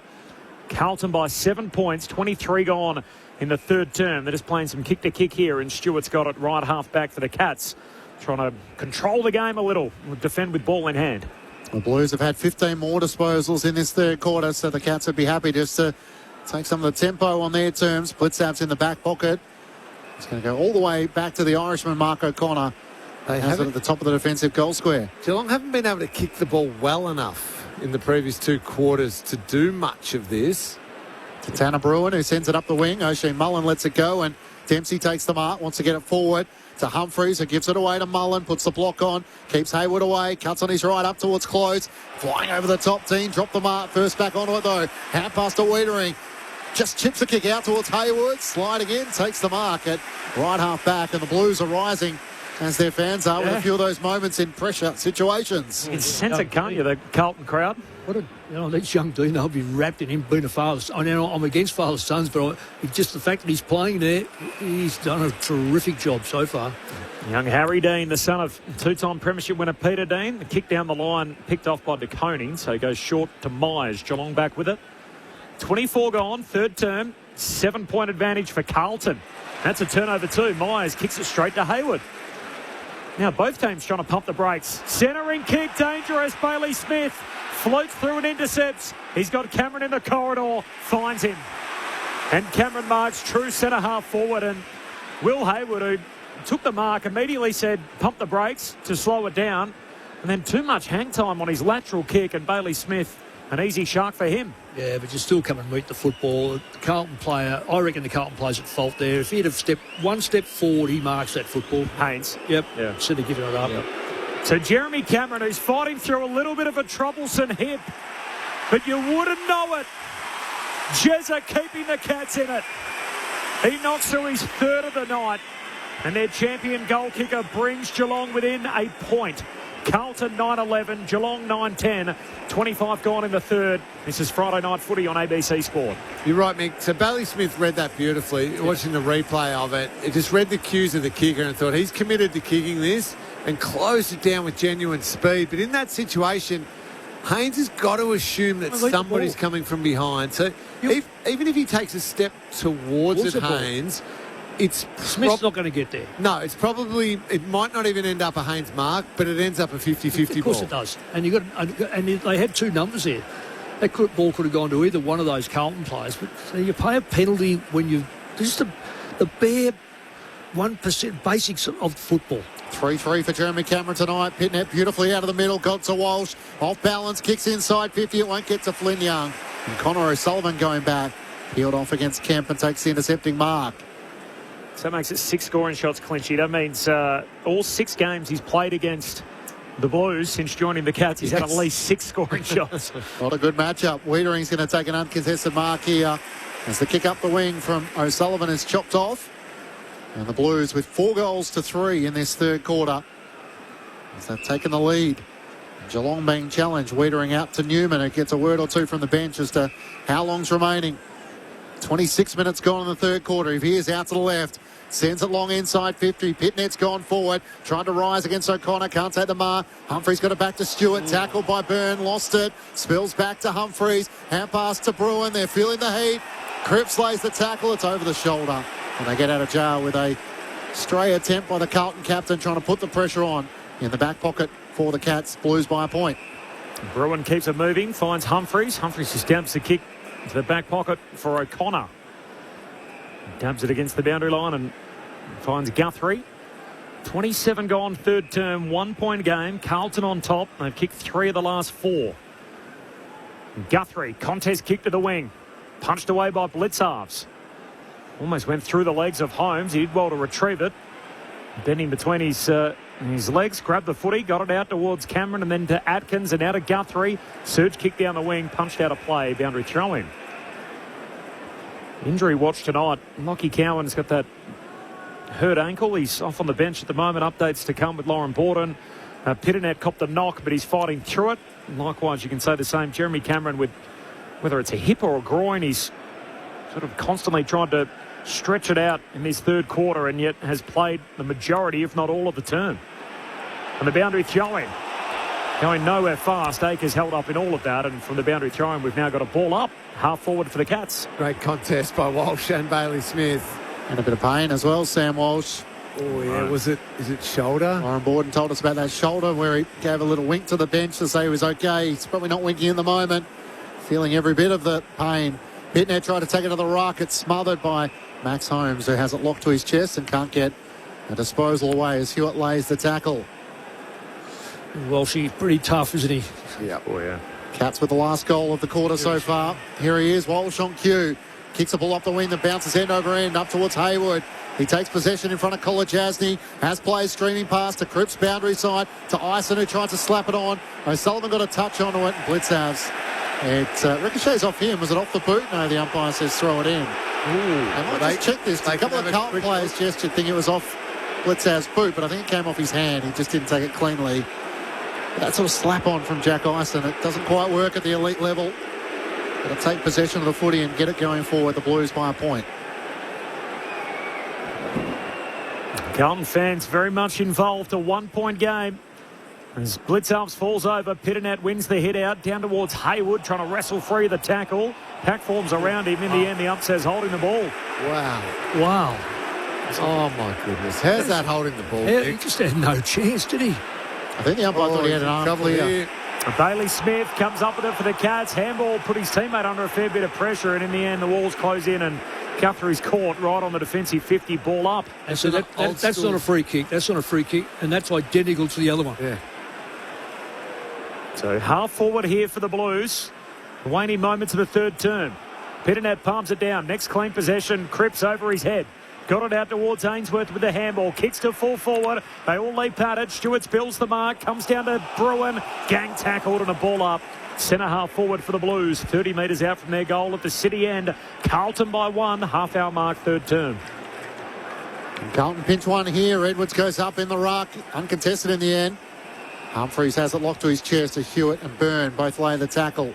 Carlton by 7 points, 23 gone in the third term. They're just playing some kick-to-kick here, and Stewart's got it right half back for the Cats, trying to control the game a little, defend with ball in hand. The Blues have had 15 more disposals in this third quarter, so the Cats would be happy just to take some of the tempo on their terms. Blitzap's in the back pocket. It's going to go all the way back to the Irishman, Mark O'Connor. They have it at the top of the defensive goal square. Geelong haven't been able to kick the ball well enough in the previous 2 quarters to do much of this. To Tanner Bruin, who sends it up the wing. O'Shea Mullen lets it go, and Dempsey takes the mark, wants to get it forward to Humphreys, who gives it away to Mullen, puts the block on, keeps Hayward away, cuts on his right up towards close, flying over the top. Dean dropped the mark, first back onto it though. Hand pass to Wiedering. Just chips the kick out towards Hayward, sliding in, takes the mark at right half back, and the Blues are rising as their fans are with a few of those moments in pressure situations. You can sense it, can't you, the Carlton crowd? This young Dean, I'll be wrapped in him being a father. I know I'm against father sons, but just the fact that he's playing there, he's done a terrific job so far. Young Harry Dean, the son of 2-time premiership winner Peter Dean, the kick down the line picked off by DeConing, so he goes short to Myers. Geelong back with it. 24 gone, third term, 7-point advantage for Carlton. That's a turnover too. Myers kicks it straight to Hayward. Now both teams trying to pump the brakes. Centering kick, dangerous. Bailey Smith floats through and intercepts. He's got Cameron in the corridor, finds him. And Cameron marks true centre half forward, and Will Hayward, who took the mark, immediately said pump the brakes to slow it down, and then too much hang time on his lateral kick, and Bailey Smith An easy shark for him. Yeah, but you still come and meet the football. The Carlton player, I reckon the Carlton player's at fault there. If he'd have one step forward, he marks that football. Haynes. Yep. Yeah. Instead of giving it up. Yep. So Jeremy Cameron, who's fighting through a little bit of a troublesome hip, but you wouldn't know it. Jezza keeping the Cats in it. He knocks through his third of the night, and their champion goal kicker brings Geelong within a point. Carlton 9-11, Geelong 9-10, 25 gone in the third. This is Friday Night Footy on ABC Sport. You're right, Mick. So Bailey Smith read that beautifully. Watching the replay of it, it just read the cues of the kicker and thought he's committed to kicking this and closed it down with genuine speed. But in that situation, Haynes has got to assume that somebody's coming from behind. So even if he takes a step towards it, Haynes, Smith's not going to get there. No, it might not even end up a Haynes mark, but it ends up a 50-50 ball. Of course it does. And they had two numbers there. That ball could have gone to either one of those Carlton players. But so you pay a penalty when you... This is the bare 1% basics of football. 3-3 for Jeremy Cameron tonight. Pitnet beautifully out of the middle. Got to Walsh. Off balance. Kicks inside 50. It won't get to Flynn Young. And Connor O'Sullivan going back. Peeled off against Kemp and takes the intercepting mark. So that makes it 6 scoring shots, Clinchy. That means all 6 games he's played against the Blues since joining the Cats, he's had at least 6 scoring shots. What a good matchup. Wiedering's going to take an uncontested mark here as the kick up the wing from O'Sullivan is chopped off. And the Blues with 4-3 in this third quarter as they've taken the lead. Geelong being challenged. Wiedering out to Newman. It gets a word or two from the bench as to how long's remaining. 26 minutes gone in the third quarter. If he is out to the left, sends it long inside 50. Pitnet's gone forward, trying to rise against O'Connor. Can't take the mark. Humphries got it back to Stewart. Tackled by Byrne. Lost it. Spills back to Humphries. Hand pass to Bruin. They're feeling the heat. Cripps lays the tackle. It's over the shoulder. And they get out of jail with a stray attempt by the Carlton captain trying to put the pressure on in the back pocket for the Cats. Blues by a point. Bruin keeps it moving. Finds Humphries. Humphries just dumps the kick to the back pocket for O'Connor. Dabs it against the boundary line and finds Guthrie. 27 gone, third term, 1 point game. Carlton on top. They've kicked 3 of the last 4. Guthrie, contest kick to the wing. Punched away by Blitzarves. Almost went through the legs of Holmes. He did well to retrieve it. Bending between his legs, grabbed the footy, got it out towards Cameron and then to Atkins and out to Guthrie. Surge kick down the wing, punched out of play, boundary throw in. Injury watch tonight. Lockie Cowan's got that hurt ankle. He's off on the bench at the moment. Updates to come with Lauren Borden. Pitternet copped the knock, but he's fighting through it. Likewise, you can say the same. Jeremy Cameron, with whether it's a hip or a groin, he's sort of constantly tried to stretch it out in this third quarter and yet has played the majority, if not all, of the term. And the boundary throw-in going nowhere fast. Akers held up in all of that, and from the boundary throw-in, we've now got a ball up, half forward for the Cats. Great contest by Walsh and Bailey Smith. And a bit of pain as well, Sam Walsh. Oh, yeah. Is it shoulder? Lauren Borden told us about that shoulder where he gave a little wink to the bench to say he was okay. He's probably not winking at the moment. Feeling every bit of the pain. Pitnet tried to take it to the ruck. It's smothered by Max Holmes, who has it locked to his chest and can't get a disposal away as Hewitt lays the tackle. Well, she's pretty tough, isn't he? Yeah. Oh, yeah. Cats with the last goal of the quarter so far. Here he is, Walsh on cue. Kicks the ball up the wing that bounces end over end up towards Hayward. He takes possession in front of Kolajasny. Has players streaming past to Cripps boundary side to Ison, who tries to slap it on. O'Sullivan got a touch onto it and Blitzhouse. It ricochets off him. Was it off the boot? No, the umpire says throw it in. I might just check this. A couple of Carlton players gestured thinking it was off Blitzhouse's boot, but I think it came off his hand. He just didn't take it cleanly. But that sort of slap on from Jack Ison, it doesn't quite work at the elite level. Got to take possession of the footy and get it going forward. The Blues by a point. Carlton fans very much involved. A 1 point game. As Blitzarves falls over, Pitternet wins the hit out down towards Hayward, trying to wrestle free the tackle. Pack forms around him. In the end, the ump says holding the ball. Wow. Oh, my goodness. How's that holding the ball? He just had no chance, did he? I think the umpire thought he had an arm clear. Bailey Smith comes up with it for the Cats. Handball put his teammate under a fair bit of pressure, and in the end, the walls close in, and Guthrie's caught right on the defensive 50, ball up. And so that's not a free kick. That's not a free kick, and that's identical to the other one. Yeah. So half forward here for the Blues. The waning moments of the third term. Pitternet palms it down. Next clean possession. Cripps over his head. Got it out towards Ainsworth with the handball. Kicks to full forward. They all leave patted. Stewart spills the mark. Comes down to Bruin. Gang tackled and a ball up. Centre half forward for the Blues. 30 metres out from their goal at the city end. Carlton by 1. Half-hour mark, third term. Carlton pinch one here. Edwards goes up in the ruck. Uncontested in the end. Humphreys has it locked to his chest to Hewitt and Byrne. Both lay the tackle.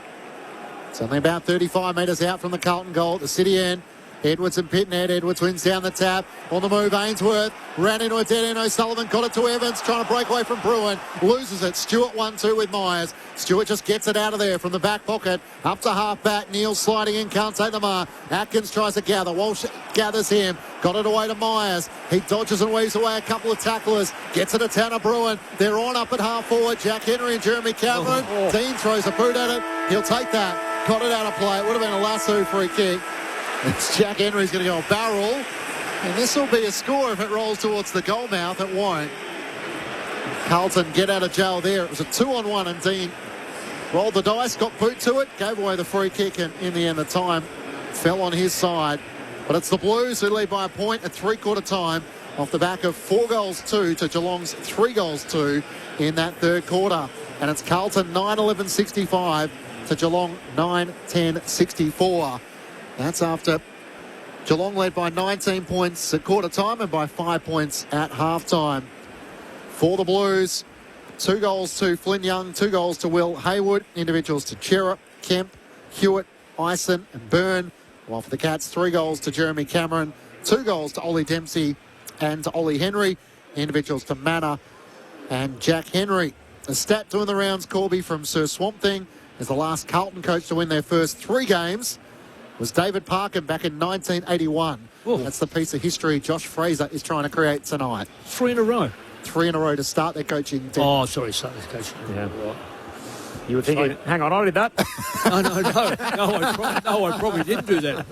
It's only about 35 metres out from the Carlton goal at the city end. Edwards and Pitnet. Edwards wins down the tap. On the move, Ainsworth. Ran into a dead end. O'Sullivan got it to Evans. Trying to break away from Bruin. Loses it. Stewart 1-2 with Myers. Stewart just gets it out of there from the back pocket. Up to half back. Neal sliding in. Can't take the mark. Atkins tries to gather. Walsh gathers him. Got it away to Myers. He dodges and weaves away a couple of tacklers. Gets it to Tanner Bruin. They're on up at half forward. Jack Henry and Jeremy Cameron. Dean throws a boot at it. He'll take that. Got it out of play. It would have been a lasso free kick. It's Jack Henry's going to go a barrel. And this will be a score if it rolls towards the goal mouth. It won't. Carlton get out of jail there. It was a 2-on-1 and Dean rolled the dice, got boot to it, gave away the free kick, and in the end the time fell on his side. But it's the Blues who lead by a point at three-quarter time off the back of 4-2 to Geelong's 3-2 in that third quarter. And it's Carlton 9-11-65 to Geelong 9-10-64. That's after Geelong led by 19 points at quarter time and by 5 points at half time. For the Blues, 2 goals to Flynn Young, 2 goals to Will Haywood, individuals to Cherub, Kemp, Hewitt, Ison and Byrne. While for the Cats, 3 goals to Jeremy Cameron, 2 goals to Ollie Dempsey and to Ollie Henry, individuals to Manor and Jack Henry. A stat doing the rounds, Corby, from Sir Swamp Thing, is the last Carlton coach to win their first 3 games was David Parkin back in 1981. That's the piece of history Josh Fraser is trying to create tonight. 3 in a row. 3 in a row to start their coaching. Oh, sorry, start their coaching. Yeah. Right. You were thinking, hang on, I did that. No, I probably didn't do that.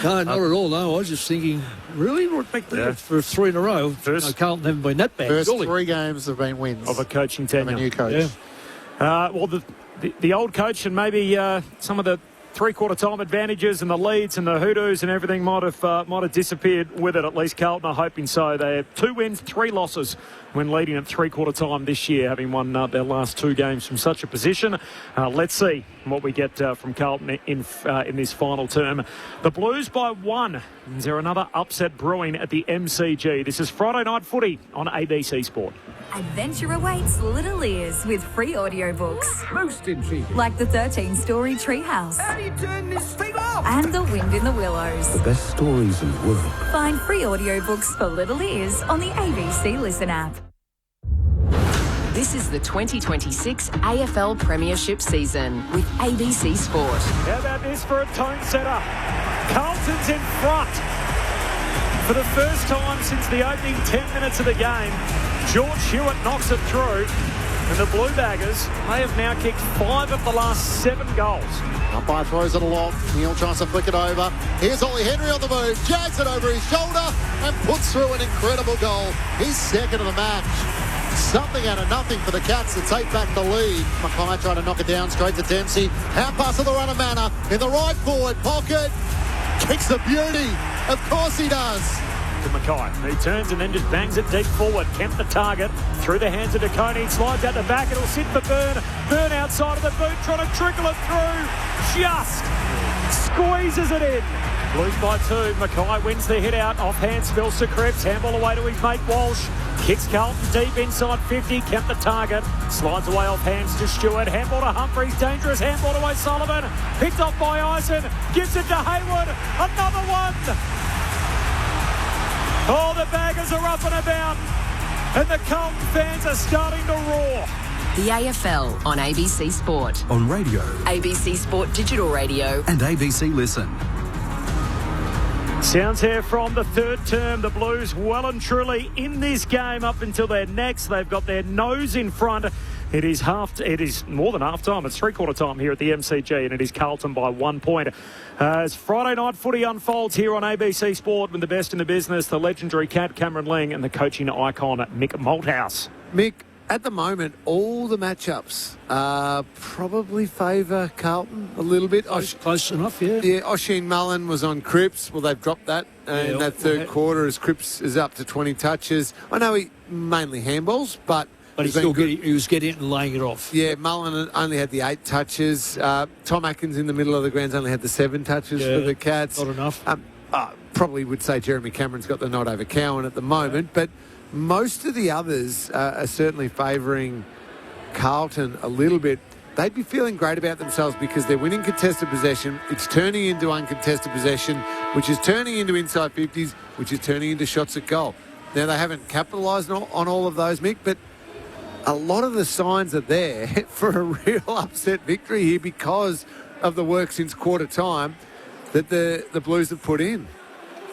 No, not at all. No, I was just thinking, really? Back there for 3 in a row. Carlton haven't been that bad. First 3 games have been wins. Of a coaching tenure. Of a new coach. Yeah. Well, the old coach and maybe some of the three-quarter time advantages and the leads and the hoodoos and everything might have disappeared with it. At least Carlton are hoping so. They have 2 wins, 3 losses when leading at three-quarter time this year, having won their last 2 games from such a position. Let's see what we get from Carlton in this final term. The Blues by 1. Is there another upset brewing at the MCG? This is Friday Night Footy on ABC Sport. Adventure awaits little ears with free audiobooks. Most intriguing. Like the 13-story Treehouse. How do you turn this thing off? And The Wind in the Willows. The best stories in the world. Find free audiobooks for little ears on the ABC Listen app. This is the 2026 AFL Premiership season with ABC Sport. How about this for a tone setter? Carlton's in front. For the first time since the opening 10 minutes of the game, George Hewitt knocks it through, and the Blue Baggers, they have now kicked 5 of the last 7 goals. Umpire throws it along. Neal tries to flick it over. Here's Ollie Henry on the move. Jags it over his shoulder and puts through an incredible goal. He's second of the match. Something out of nothing for the Cats to take back the lead. Mackay trying to knock it down straight to Dempsey. Hand pass to the runner Manor in the right forward pocket. Kicks the beauty. Of course he does. To Mackay. He turns and then just bangs it deep forward. Kemp the target. Through the hands of DeConey. Slides out the back. It'll sit for Byrne. Byrne outside of the boot trying to trickle it through. Just squeezes it in. Blues by 2. Mackay wins the hit out. Off hand spills to Cripps. Handball away to his mate Walsh. Kicks Carlton deep inside 50. Kemp the target. Slides away off hands to Stewart. Handball to Humphreys. Dangerous handball to O'Sullivan. Picked off by Ison. Gives it to Haywood. Another one. Oh, the Baggers are up and about. And the Carlton fans are starting to roar. The AFL on ABC Sport. On radio. ABC Sport Digital Radio. And ABC Listen. Sounds here from the third term. The Blues well and truly in this game up until their necks. They've got their nose in front. It is more than half time. It's three-quarter time here at the MCG, and it is Carlton by 1 point. As Friday Night Footy unfolds here on ABC Sport with the best in the business, the legendary Cat Cameron Ling and the coaching icon Mick Malthouse. Mick, at the moment, all the matchups probably favour Carlton a little bit. Close enough, yeah. Yeah, Oisin Mullen was on Cripps. Well, they've dropped that in that third quarter as Cripps is up to 20 touches. I know he mainly handballs, but he was getting it and laying it off. Yeah, Mullen only had the 8 touches. Tom Atkins in the middle of the grounds only had the 7 touches for the Cats. Not enough. Probably would say Jeremy Cameron's got the nod over Cowan at the moment, but most of the others are certainly favouring Carlton a little bit. They'd be feeling great about themselves because they're winning contested possession. It's turning into uncontested possession, which is turning into inside 50s, which is turning into shots at goal. Now, they haven't capitalised on all of those, Mick, but a lot of the signs are there for a real upset victory here because of the work since quarter time that the Blues have put in.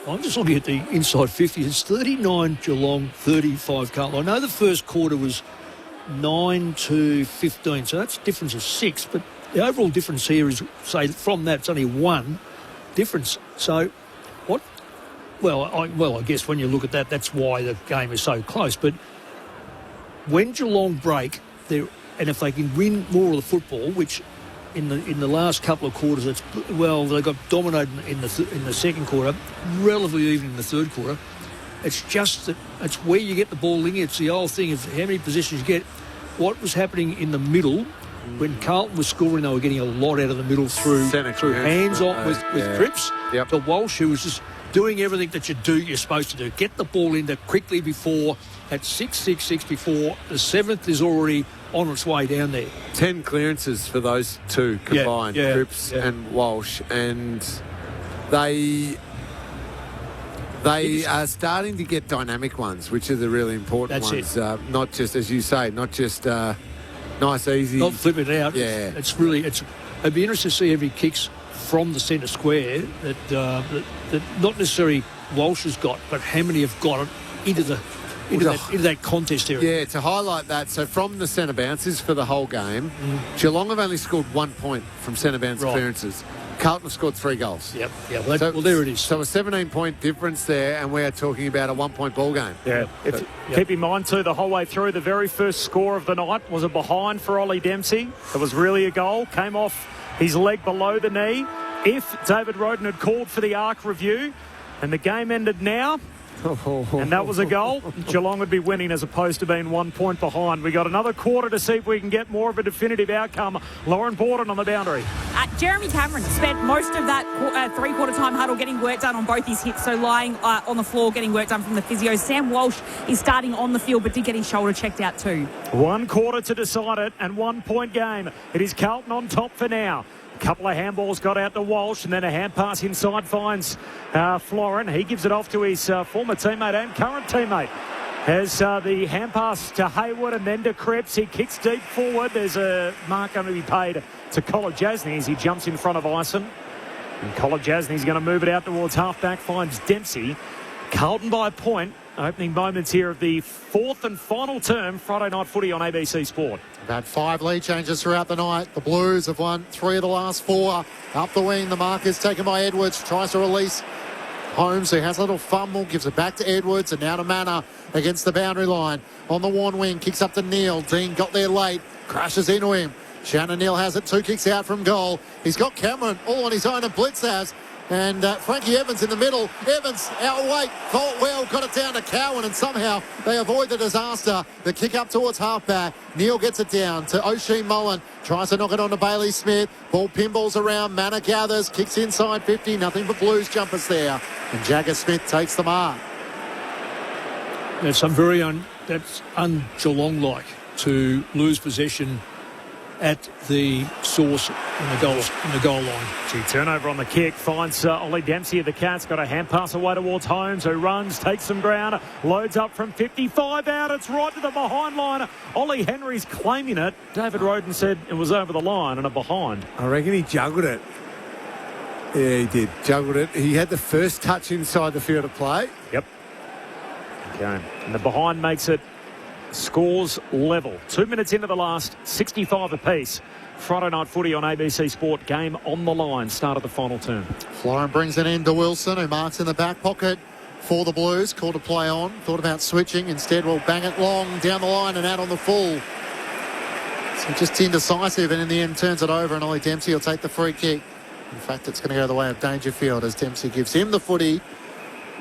I'm just looking at the inside 50. It's 39 Geelong, 35 Carlton. I know the first quarter was 9-15, so that's a difference of 6, but the overall difference here is, say, from that, it's only 1 difference. So, what? Well, I guess when you look at that, that's why the game is so close. But when Geelong break, and if they can win more of the football, which in the last couple of quarters, they got dominated in the second quarter, relatively even in the third quarter. It's just that it's where you get the ball in. It's the old thing of how many positions you get. What was happening in the middle when Carlton was scoring, they were getting a lot out of the middle through hands on with Cripps to Walsh, who was just doing everything that you're supposed to do. Get the ball in there quickly before at 6-6 before the 7th is already on its way down there. 10 clearances for those two combined, Cripps and Walsh, and they are starting to get dynamic ones, which are the really important ones. Not just, as you say, not just nice, easy. Not flip it out. Yeah. It'd be interesting to see if he kicks from the centre square that not necessarily Walsh has got, but how many have got it into that contest area. Yeah, to highlight that, so from the centre bounces for the whole game, Geelong have only scored 1 point from centre bounce clearances. Carlton have scored 3 goals. Yep. Well, there it is. So a 17-point difference there, and we are talking about a 1-point ball game. Yeah. Keep in mind, too, the whole way through, the very first score of the night was a behind for Ollie Dempsey. It was really a goal. Came off his leg below the knee. If David Roden had called for the arc review and the game ended now, and that was a goal, Geelong would be winning as opposed to being 1 point behind. We got another quarter to see if we can get more of a definitive outcome. Lauren Borden on the boundary. Jeremy Cameron spent most of that three-quarter time huddle getting work done on both his hips, so lying on the floor getting work done from the physio. Sam Walsh is starting on the field but did get his shoulder checked out too. 1 quarter to decide it and 1 point game. It is Carlton on top for now. A couple of handballs got out to Walsh and then a hand pass inside finds Florin. He gives it off to his former teammate and current teammate. As the hand pass to Hayward and then to Cripps. He kicks deep forward. There's a mark going to be paid to Kolodjasny as he jumps in front of Ison. And Kolodjasny's going to move it out towards half-back, finds Dempsey. Carlton by a point. Opening moments here of the 4th and final term, Friday night footy on ABC Sport. They've had 5 lead changes throughout the night. The Blues have won 3 of the last 4. Up the wing, the mark is taken by Edwards. Tries to release Holmes, who has a little fumble, gives it back to Edwards, and now to Manor against the boundary line. On the one wing, kicks up to Neal. Dean got there late, crashes into him. Shannon Neal has it, 2 kicks out from goal. He's got Cameron all on his own, and Blitz has. And Frankie Evans in the middle. Evans out weight, fought well, got it down to Cowan, and somehow they avoid the disaster. The kick up towards halfback. Neal gets it down to Oisin Mullen. Tries to knock it on to Bailey Smith. Ball pinballs around. Manor gathers. Kicks inside 50. Nothing but Blues jumpers there. And Jagger Smith takes the mark. That's very un-Geelong-like to lose possession at the source in the goal line. Turnover on the kick finds Ollie Dempsey of the Cats. Got a hand pass away towards Holmes, who runs, takes some ground, loads up from 55 out. It's right to the behind line. Ollie Henry's claiming it. David Roden said it was over the line and a behind. I reckon he juggled it. Yeah, he did. Juggled it. He had the first touch inside the field of play. Yep. Okay. And the behind makes it scores level. 2 minutes into the last, 65 apiece. Friday night footy on ABC Sport. Game on the line. Start of the final term. Florin brings it in to Wilson, who marks in the back pocket for the Blues. Called a play on. Thought about switching. Instead, we'll bang it long down the line and out on the full. So just indecisive, and in the end turns it over, and Ollie Dempsey will take the free kick. In fact, it's going to go the way of Dangerfield as Dempsey gives him the footy.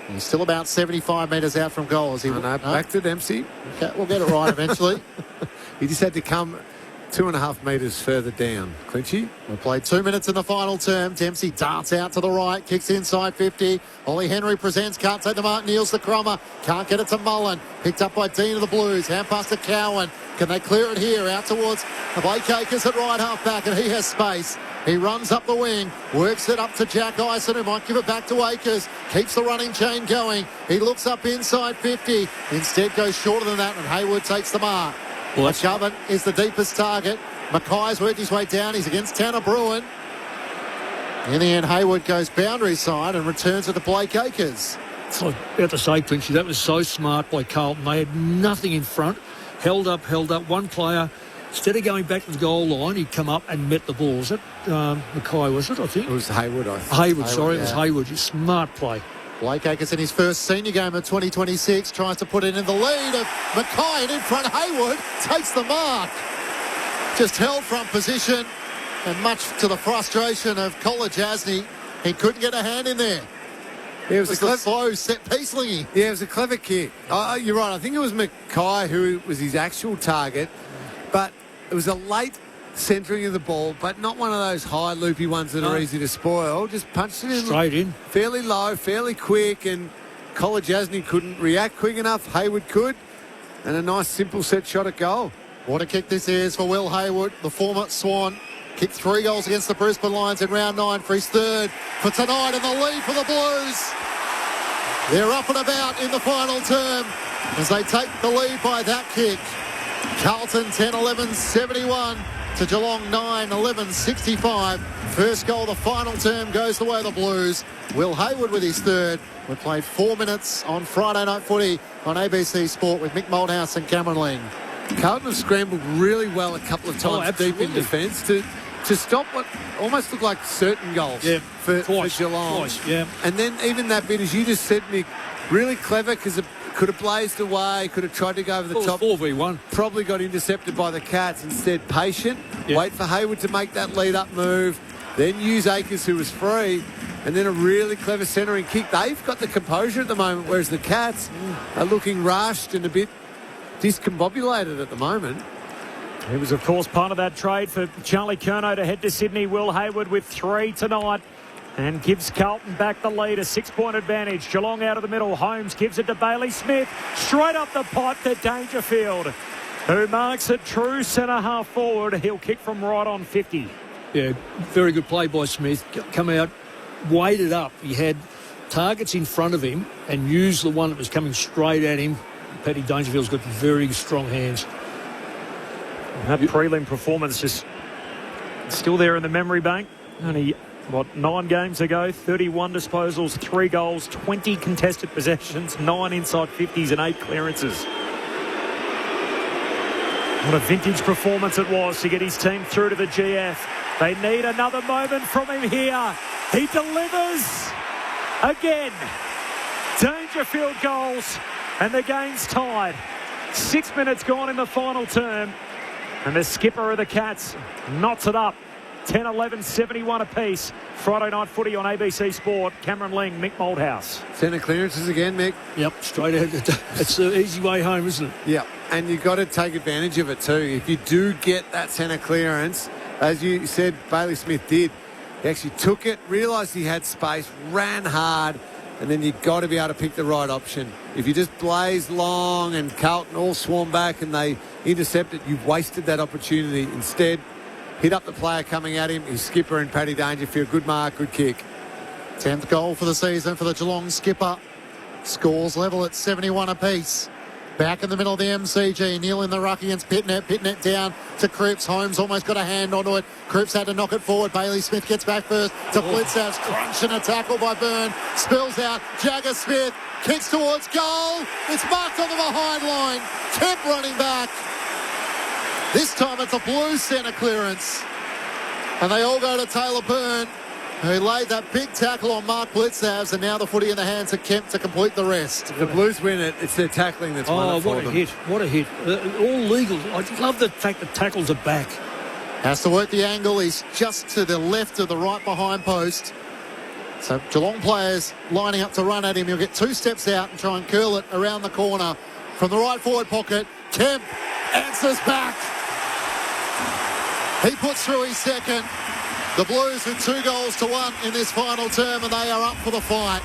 He's still about 75 metres out from goal. Back to Dempsey. Okay, we'll get it right eventually. He just had to come 2.5 metres further down. Clinchy. We played 2 minutes in the final term. Dempsey darts out to the right, kicks inside 50. Ollie Henry presents, can't take the mark, kneels the Cromer. Can't get it to Mullen. Picked up by Dean of the Blues. Hand pass to Cowan. Can they clear it here? Out towards Blake Acres at right half back, and he has space. He runs up the wing, works it up to Jack Ison, who might give it back to Acres. Keeps the running chain going. He looks up inside 50. Instead goes shorter than that, and Hayward takes the mark. McGovern is the deepest target. Mackay's worked his way down. He's against Tanner Bruin. In the end, Hayward goes boundary side and returns it to Blake Acres. So, about to say, Clinchy, that was so smart by Carlton. They had nothing in front. Held up. One player, instead of going back to the goal line, he'd come up and met the ball. Was it Mackay, was it, I think? It was Hayward, I think. Hayward, sorry. Yeah. It was Hayward. Just smart play. Blake Acres in his first senior game of 2026 tries to put it in the lead of Mackay, and in front Hayward takes the mark. Just held front position, and much to the frustration of College Asney, he couldn't get a hand in there. Yeah, it was a slow set piece, Lingy. Yeah, it was a clever kick. Oh, you're right. I think it was Mackay who was his actual target, but it was a late centering of the ball, but not one of those high loopy ones that are easy to spoil. Just punched it in straight in, fairly low, fairly quick, and College Asney couldn't react quick enough. Hayward could, and a nice simple set shot at goal. What a kick this is for Will Hayward, the former Swan. Kicked 3 goals against the Brisbane Lions in round 9 for his third for tonight, and the lead for the Blues. They're up and about in the final term as they take the lead by that kick. Carlton 10-11-71 to Geelong 9-11-65. First goal of the final term goes the way of the Blues. Will Hayward with his third. We played 4 minutes on Friday Night Footy on ABC Sport with Mick Moldhouse and Cameron Ling. Carlton have scrambled really well a couple of times deep in defence to stop what almost looked like certain goals for Geelong. Twice, yeah. And then even that bit, as you just said, Mick, really clever because it could have blazed away, could have tried to go over the top. 4v1. Probably got intercepted by the Cats. Instead, patient, wait for Hayward to make that lead-up move, then use Acres, who was free, and then a really clever centering kick. They've got the composure at the moment, whereas the Cats are looking rushed and a bit discombobulated at the moment. He was, of course, part of that trade for Charlie Curnow to head to Sydney. Will Hayward with 3 tonight and gives Carlton back the lead, a 6-point advantage. Geelong out of the middle. Holmes gives it to Bailey Smith. Straight up the pot to Dangerfield, who marks a true centre-half forward. He'll kick from right on 50. Yeah, very good play by Smith. Come out, weighted up. He had targets in front of him and used the one that was coming straight at him. Paddy Dangerfield's got very strong hands. That prelim performance is still there in the memory bank. Only, 9 games ago, 31 disposals, 3 goals, 20 contested possessions, 9 inside 50s and 8 clearances. What a vintage performance it was to get his team through to the GF. They need another moment from him here. He delivers again. Dangerfield goals. And the game's tied. 6 minutes gone in the final term. And the skipper of the Cats knots it up. 10-11-71 apiece. Friday Night Footy on ABC Sport. Cameron Ling, Mick Moldhouse. Centre clearances again, Mick. Yep, straight ahead. It's the easy way home, isn't it? Yeah, and you've got to take advantage of it too. If you do get that centre clearance, as you said, Bailey Smith did. He actually took it, realised he had space, ran hard, and then you've got to be able to pick the right option. If you just blaze long and Carlton all swarm back and they intercept it, you've wasted that opportunity. Instead, hit up the player coming at him, his skipper and Paddy Dangerfield. Good mark, good kick. 10th goal for the season for the Geelong skipper. Scores level at 71 apiece. Back in the middle of the MCG. Neil in the ruck against Pitnet. Pitnet down to Cripps. Holmes almost got a hand onto it. Cripps had to knock it forward. Bailey Smith gets back first to Blitzhouse. Crunch and a tackle by Byrne. Spills out. Jagger Smith kicks towards goal. It's marked on the behind line. Kemp running back. This time it's a Blues centre clearance. And they all go to Taylor Byrne. who laid that big tackle on Mark Blitzavs, and now the footy in the hands of Kemp to complete the rest. If the Blues win it, it's their tackling that's won it for them. What a hit. All legal. I love the fact that tackles are back. Has to work the angle. He's just to the left of the right behind post. So Geelong players lining up to run at him. He'll get 2 steps out and try and curl it around the corner. From the right forward pocket, Kemp answers back. He puts through his second. The Blues with 2-1 in this final term, and they are up for the fight.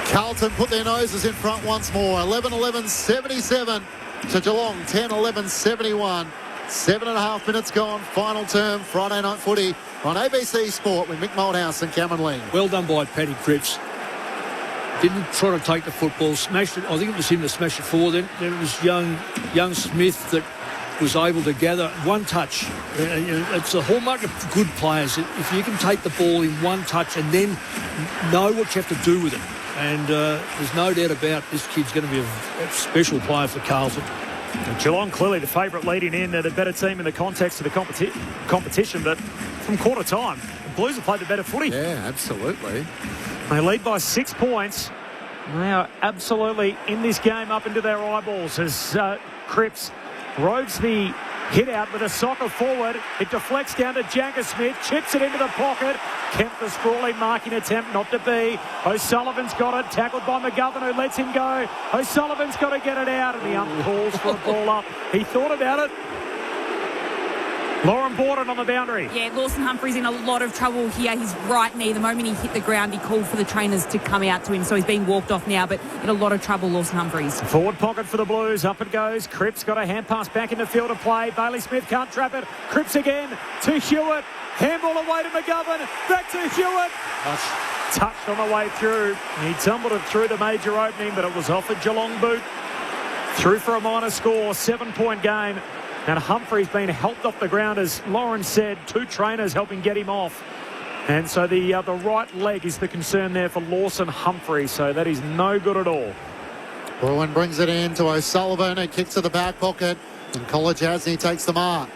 Carlton put their noses in front once more. 11-11-77 to Geelong. 10-11-71. 7.5 minutes gone. Final term. Friday night footy on ABC Sport with Mick Malthouse and Cameron Ling. Well done by Paddy Cripps. Didn't try to take the football. Smashed it. I think it was him to smash it forward. Then it was young Smith that was able to gather one touch. It's a hallmark of good players. If you can take the ball in one touch and then know what you have to do with it. And there's no doubt about this kid's going to be a special player for Carlton. And Geelong clearly the favourite leading in. They're the better team in the context of the competition, but from quarter time, the Blues have played the better footy. Yeah, absolutely. They lead by 6 points. They are absolutely in this game up into their eyeballs as Cripps roads the hit out with a soccer forward. It deflects down to Jagger Smith, chips it into the pocket. Kemp the sprawling marking attempt, not to be. O'Sullivan's got it, tackled by McGovern, who lets him go. O'Sullivan's got to get it out, and he calls for a ball up. He thought about it. Lauren Borden on the boundary. Yeah, Lawson Humphrey's in a lot of trouble here. His right knee, the moment he hit the ground, he called for the trainers to come out to him, so he's being walked off now, but in a lot of trouble, Lawson Humphreys. Forward pocket for the Blues, up it goes. Cripps got a hand pass back in the field of play. Bailey Smith can't trap it. Cripps again to Hewitt. Handball away to McGovern. Back to Hewitt. Touched on the way through. He tumbled it through the major opening, but it was off a Geelong boot. Through for a minor score, 7-point game. And Humphrey's been helped off the ground, as Lauren said, 2 trainers helping get him off. And so the right leg is the concern there for Lawson Humphrey. So that is no good at all. Bruin brings it in to O'Sullivan. He kicks to the back pocket. And College has, and he takes the mark.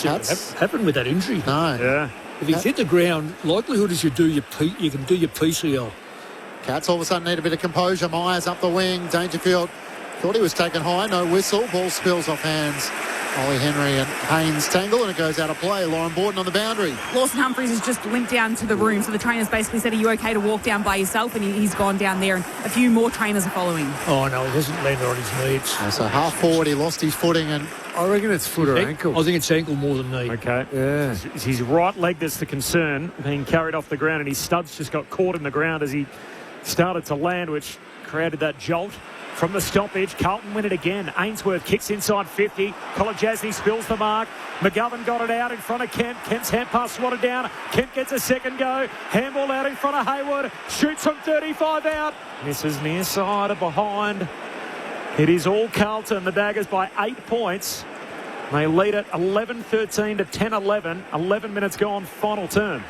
That's happened with that injury. No. Yeah. If he's hit the ground, likelihood is you can do your PCL. Cats all of a sudden need a bit of composure. Myers up the wing. Dangerfield thought he was taken high. No whistle. Ball spills off hands. Ollie Henry and Haynes tangle, and it goes out of play. Lauren Borden on the boundary. Lawson Humphreys has just limped down to the room, so the trainers basically said, are you okay to walk down by yourself? And he's gone down there, and a few more trainers are following. Oh, no, he hasn't landed on his knee. So half forward, he lost his footing, and I reckon it's foot or ankle. I think it's ankle more than knee. Okay. Yeah. It's his right leg that's the concern, being carried off the ground, and his studs just got caught in the ground as he started to land, which created that jolt. From the stoppage, Carlton win it again. Ainsworth kicks inside 50. Kolajasny spills the mark. McGovern got it out in front of Kemp. Kemp's hand pass swatted down. Kemp gets a second go. Handball out in front of Hayward. Shoots from 35 out. Misses near side or behind. It is all Carlton. The Daggers by 8 points. They lead it 11-13 to 10-11. 11 minutes gone, final term.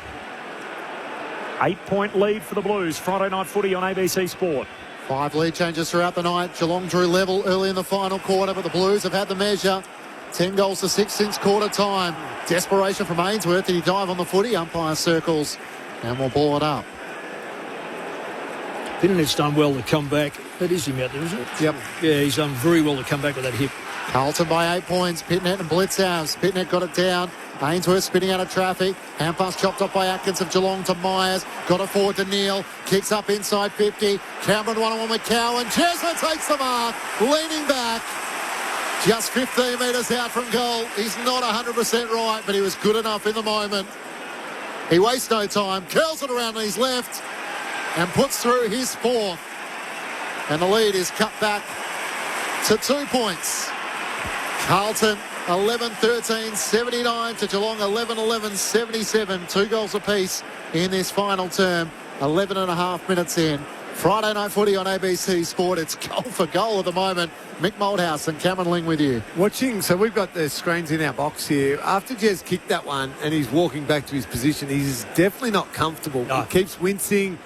8-point lead for the Blues. Friday night footy on ABC Sport. 5 lead changes throughout the night. Geelong drew level early in the final quarter, but the Blues have had the measure. 10-6 since quarter time. Desperation from Ainsworth. Did he dive on the footy? Umpire circles and will ball it up. Pinnet's done well to come back. That is him out there, isn't it? Yep. Yeah, he's done very well to come back with that hip. Carlton by 8 points. Pitnet and Blitzhouse. Pitnet got it down. Ainsworth spinning out of traffic. Hand pass chopped off by Atkins of Geelong to Myers. Got it forward to Neal. Kicks up inside 50. Cameron 1-on-1 with Cowan. Jesmer takes the mark. Leaning back. Just 15 metres out from goal. He's not 100% right, but he was good enough in the moment. He wastes no time. Curls it around his left and puts through his 4th. And the lead is cut back to 2 points. Carlton 11-13, 79 to Geelong 11-11, 77. 2 goals apiece in this final term. 11.5 minutes in. Friday night footy on ABC Sport. It's goal for goal at the moment. Mick Malthouse and Cameron Ling with you. Watching, so we've got the screens in our box here. After Jez kicked that one and he's walking back to his position, he's definitely not comfortable. No. He keeps wincing.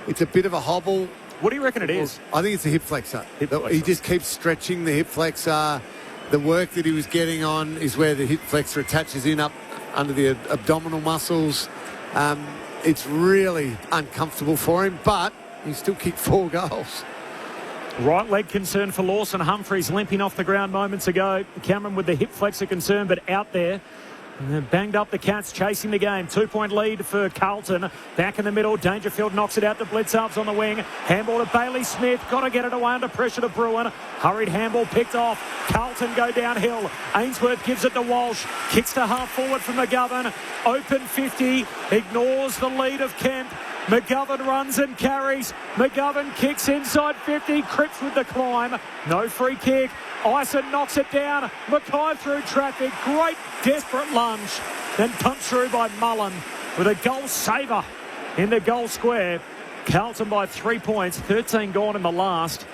It's a bit of a hobble. What do you reckon it is? I think it's a hip flexor. He just keeps stretching the hip flexor. The work that he was getting on is where the hip flexor attaches in up under the abdominal muscles. it's really uncomfortable for him, but he still kicked 4 goals. Right leg concern for Lawson. Humphries limping off the ground moments ago. Cameron with the hip flexor concern, but out there. And they've banged up the Cats, chasing the game. 2-point lead for Carlton. Back in the middle, Dangerfield knocks it out to Blitzarves on the wing. Handball to Bailey Smith. Got to get it away under pressure to Bruin. Hurried handball picked off. Carlton go downhill. Ainsworth gives it to Walsh. Kicks to half forward from McGovern. Open 50. Ignores the lead of Kemp. McGovern runs and carries. McGovern kicks inside 50. Cripps with the climb. No free kick. Ison knocks it down. Mackay through traffic. Great desperate lunge. Then punched through by Mullen with a goal saver in the goal square. Carlton by 3 points. 13 gone in the last.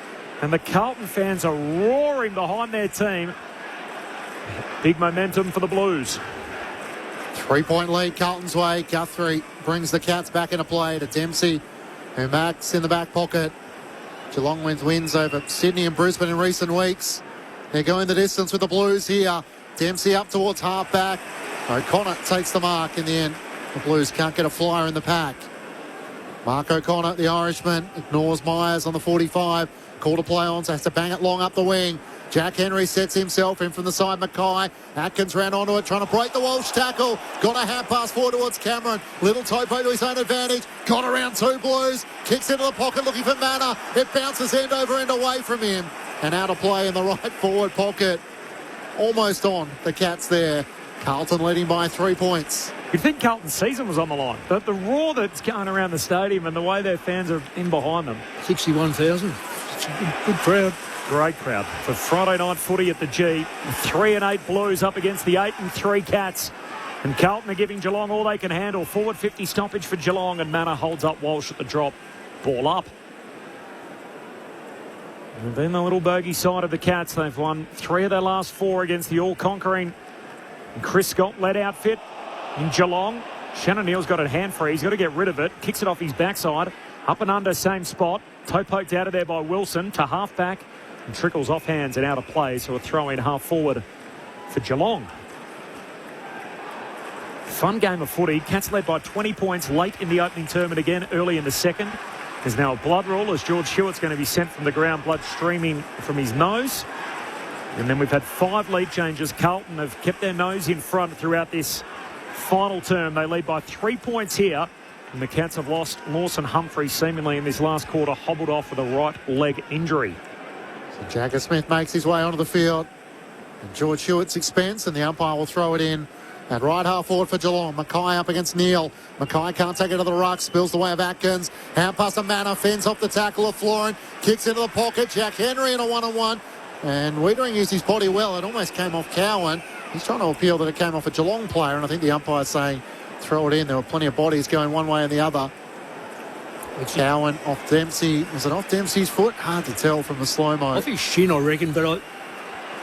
And the Carlton fans are roaring behind their team. Big momentum for the Blues. 3-point lead Carlton's way. Guthrie brings the Cats back into play to Dempsey, who Max in the back pocket. Geelong wins over Sydney and Brisbane in recent weeks. They're going the distance with the Blues here. Dempsey up towards half-back. O'Connor takes the mark in the end. The Blues can't get a flyer in the pack. Mark O'Connor, the Irishman, ignores Myers on the 45. Call to play on, so has to bang it long up the wing. Jack Henry sets himself in from the side. Mackay. Atkins ran onto it, trying to break the Walsh tackle. Got a hand pass forward towards Cameron. Little Topo to his own advantage. Got around 2 Blues. Kicks into the pocket looking for Manor. It bounces end over end away from him. And out of play in the right forward pocket. Almost on the Cats there. Carlton leading by 3 points. You'd think Carlton's season was on the line, but the roar that's going around the stadium and the way their fans are in behind them. 61,000. It's a good crowd. Great crowd for Friday night footy at the G. 3-8 Blues up against the 8-3 Cats. And Carlton are giving Geelong all they can handle. Forward 50 stoppage for Geelong, and Manor holds up Walsh at the drop. Ball up. And then the little bogey side of the Cats. They've won 3 of their last 4 against the all-conquering Chris Scott-led outfit in Geelong. Shannon Neal's got a hand free. He's got to get rid of it. Kicks it off his backside. Up and under, same spot. Toe poked out of there by Wilson to half-back. And trickles off hands and out of play, so a throw in half forward for Geelong. Fun game of footy. Cats led by 20 points late in the opening term and again early in the second. There's now a blood rule as George Hewitt's going to be sent from the ground, blood streaming from his nose. And then we've had 5 lead changes. Carlton have kept their nose in front throughout this final term. They lead by 3 points here. And the Cats have lost Lawson Humphrey seemingly in this last quarter, hobbled off with a right leg injury. So Jagger Smith makes his way onto the field. At George Hewitt's expense, and the umpire will throw it in at right half forward for Geelong. Mackay up against Neal. Mackay can't take it to the ruck. Spills the way of Atkins. Hand pass to Manor. Fends off the tackle of Florin. Kicks into the pocket. Jack Henry in a 1-on-1. And Wiedering used his body well. It almost came off Cowan. He's trying to appeal that it came off a Geelong player, and I think the umpire's saying throw it in. There were plenty of bodies going one way and the other. Cowan off Dempsey. Was it off Dempsey's foot? Hard to tell from the slow-mo. Off his shin, I reckon, but I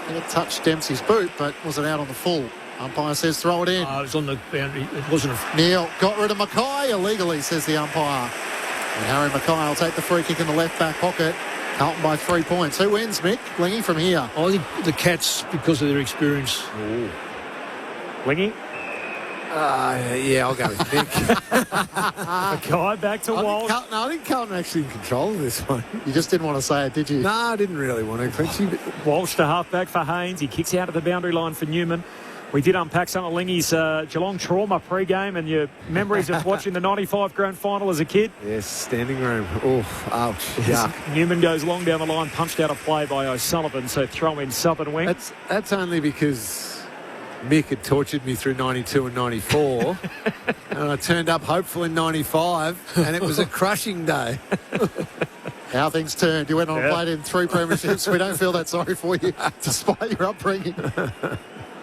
think it touched Dempsey's boot, but was it out on the full? Umpire says throw it in. It was on the boundary. It wasn't a... Neal got rid of Mackay illegally, says the umpire. And Harry Mackay will take the free kick in the left back pocket. Carlton by 3 points. Who wins, Mick? Lingy from here. I think the Cats, because of their experience. Lingy? Yeah, I'll go with Mick. Mackay back to Walsh. I think Carlton are actually in control of this one. You just didn't want to say it, did you? No, I didn't really want to, Clinchy. Walsh to half-back for Haynes. He kicks out of the boundary line for Newman. We did unpack some of Lingy's Geelong trauma pre-game and your memories of watching the 95 grand final as a kid. Yes, standing room. Oh, ouch. Yeah. Newman goes long down the line, punched out a play by O'Sullivan, so throw in southern wing. That's only because Mick had tortured me through 92 and 94 and I turned up hopeful in 95 and it was a crushing day. How things turned. You went on and played in 3 premierships. We don't feel that sorry for you despite your upbringing.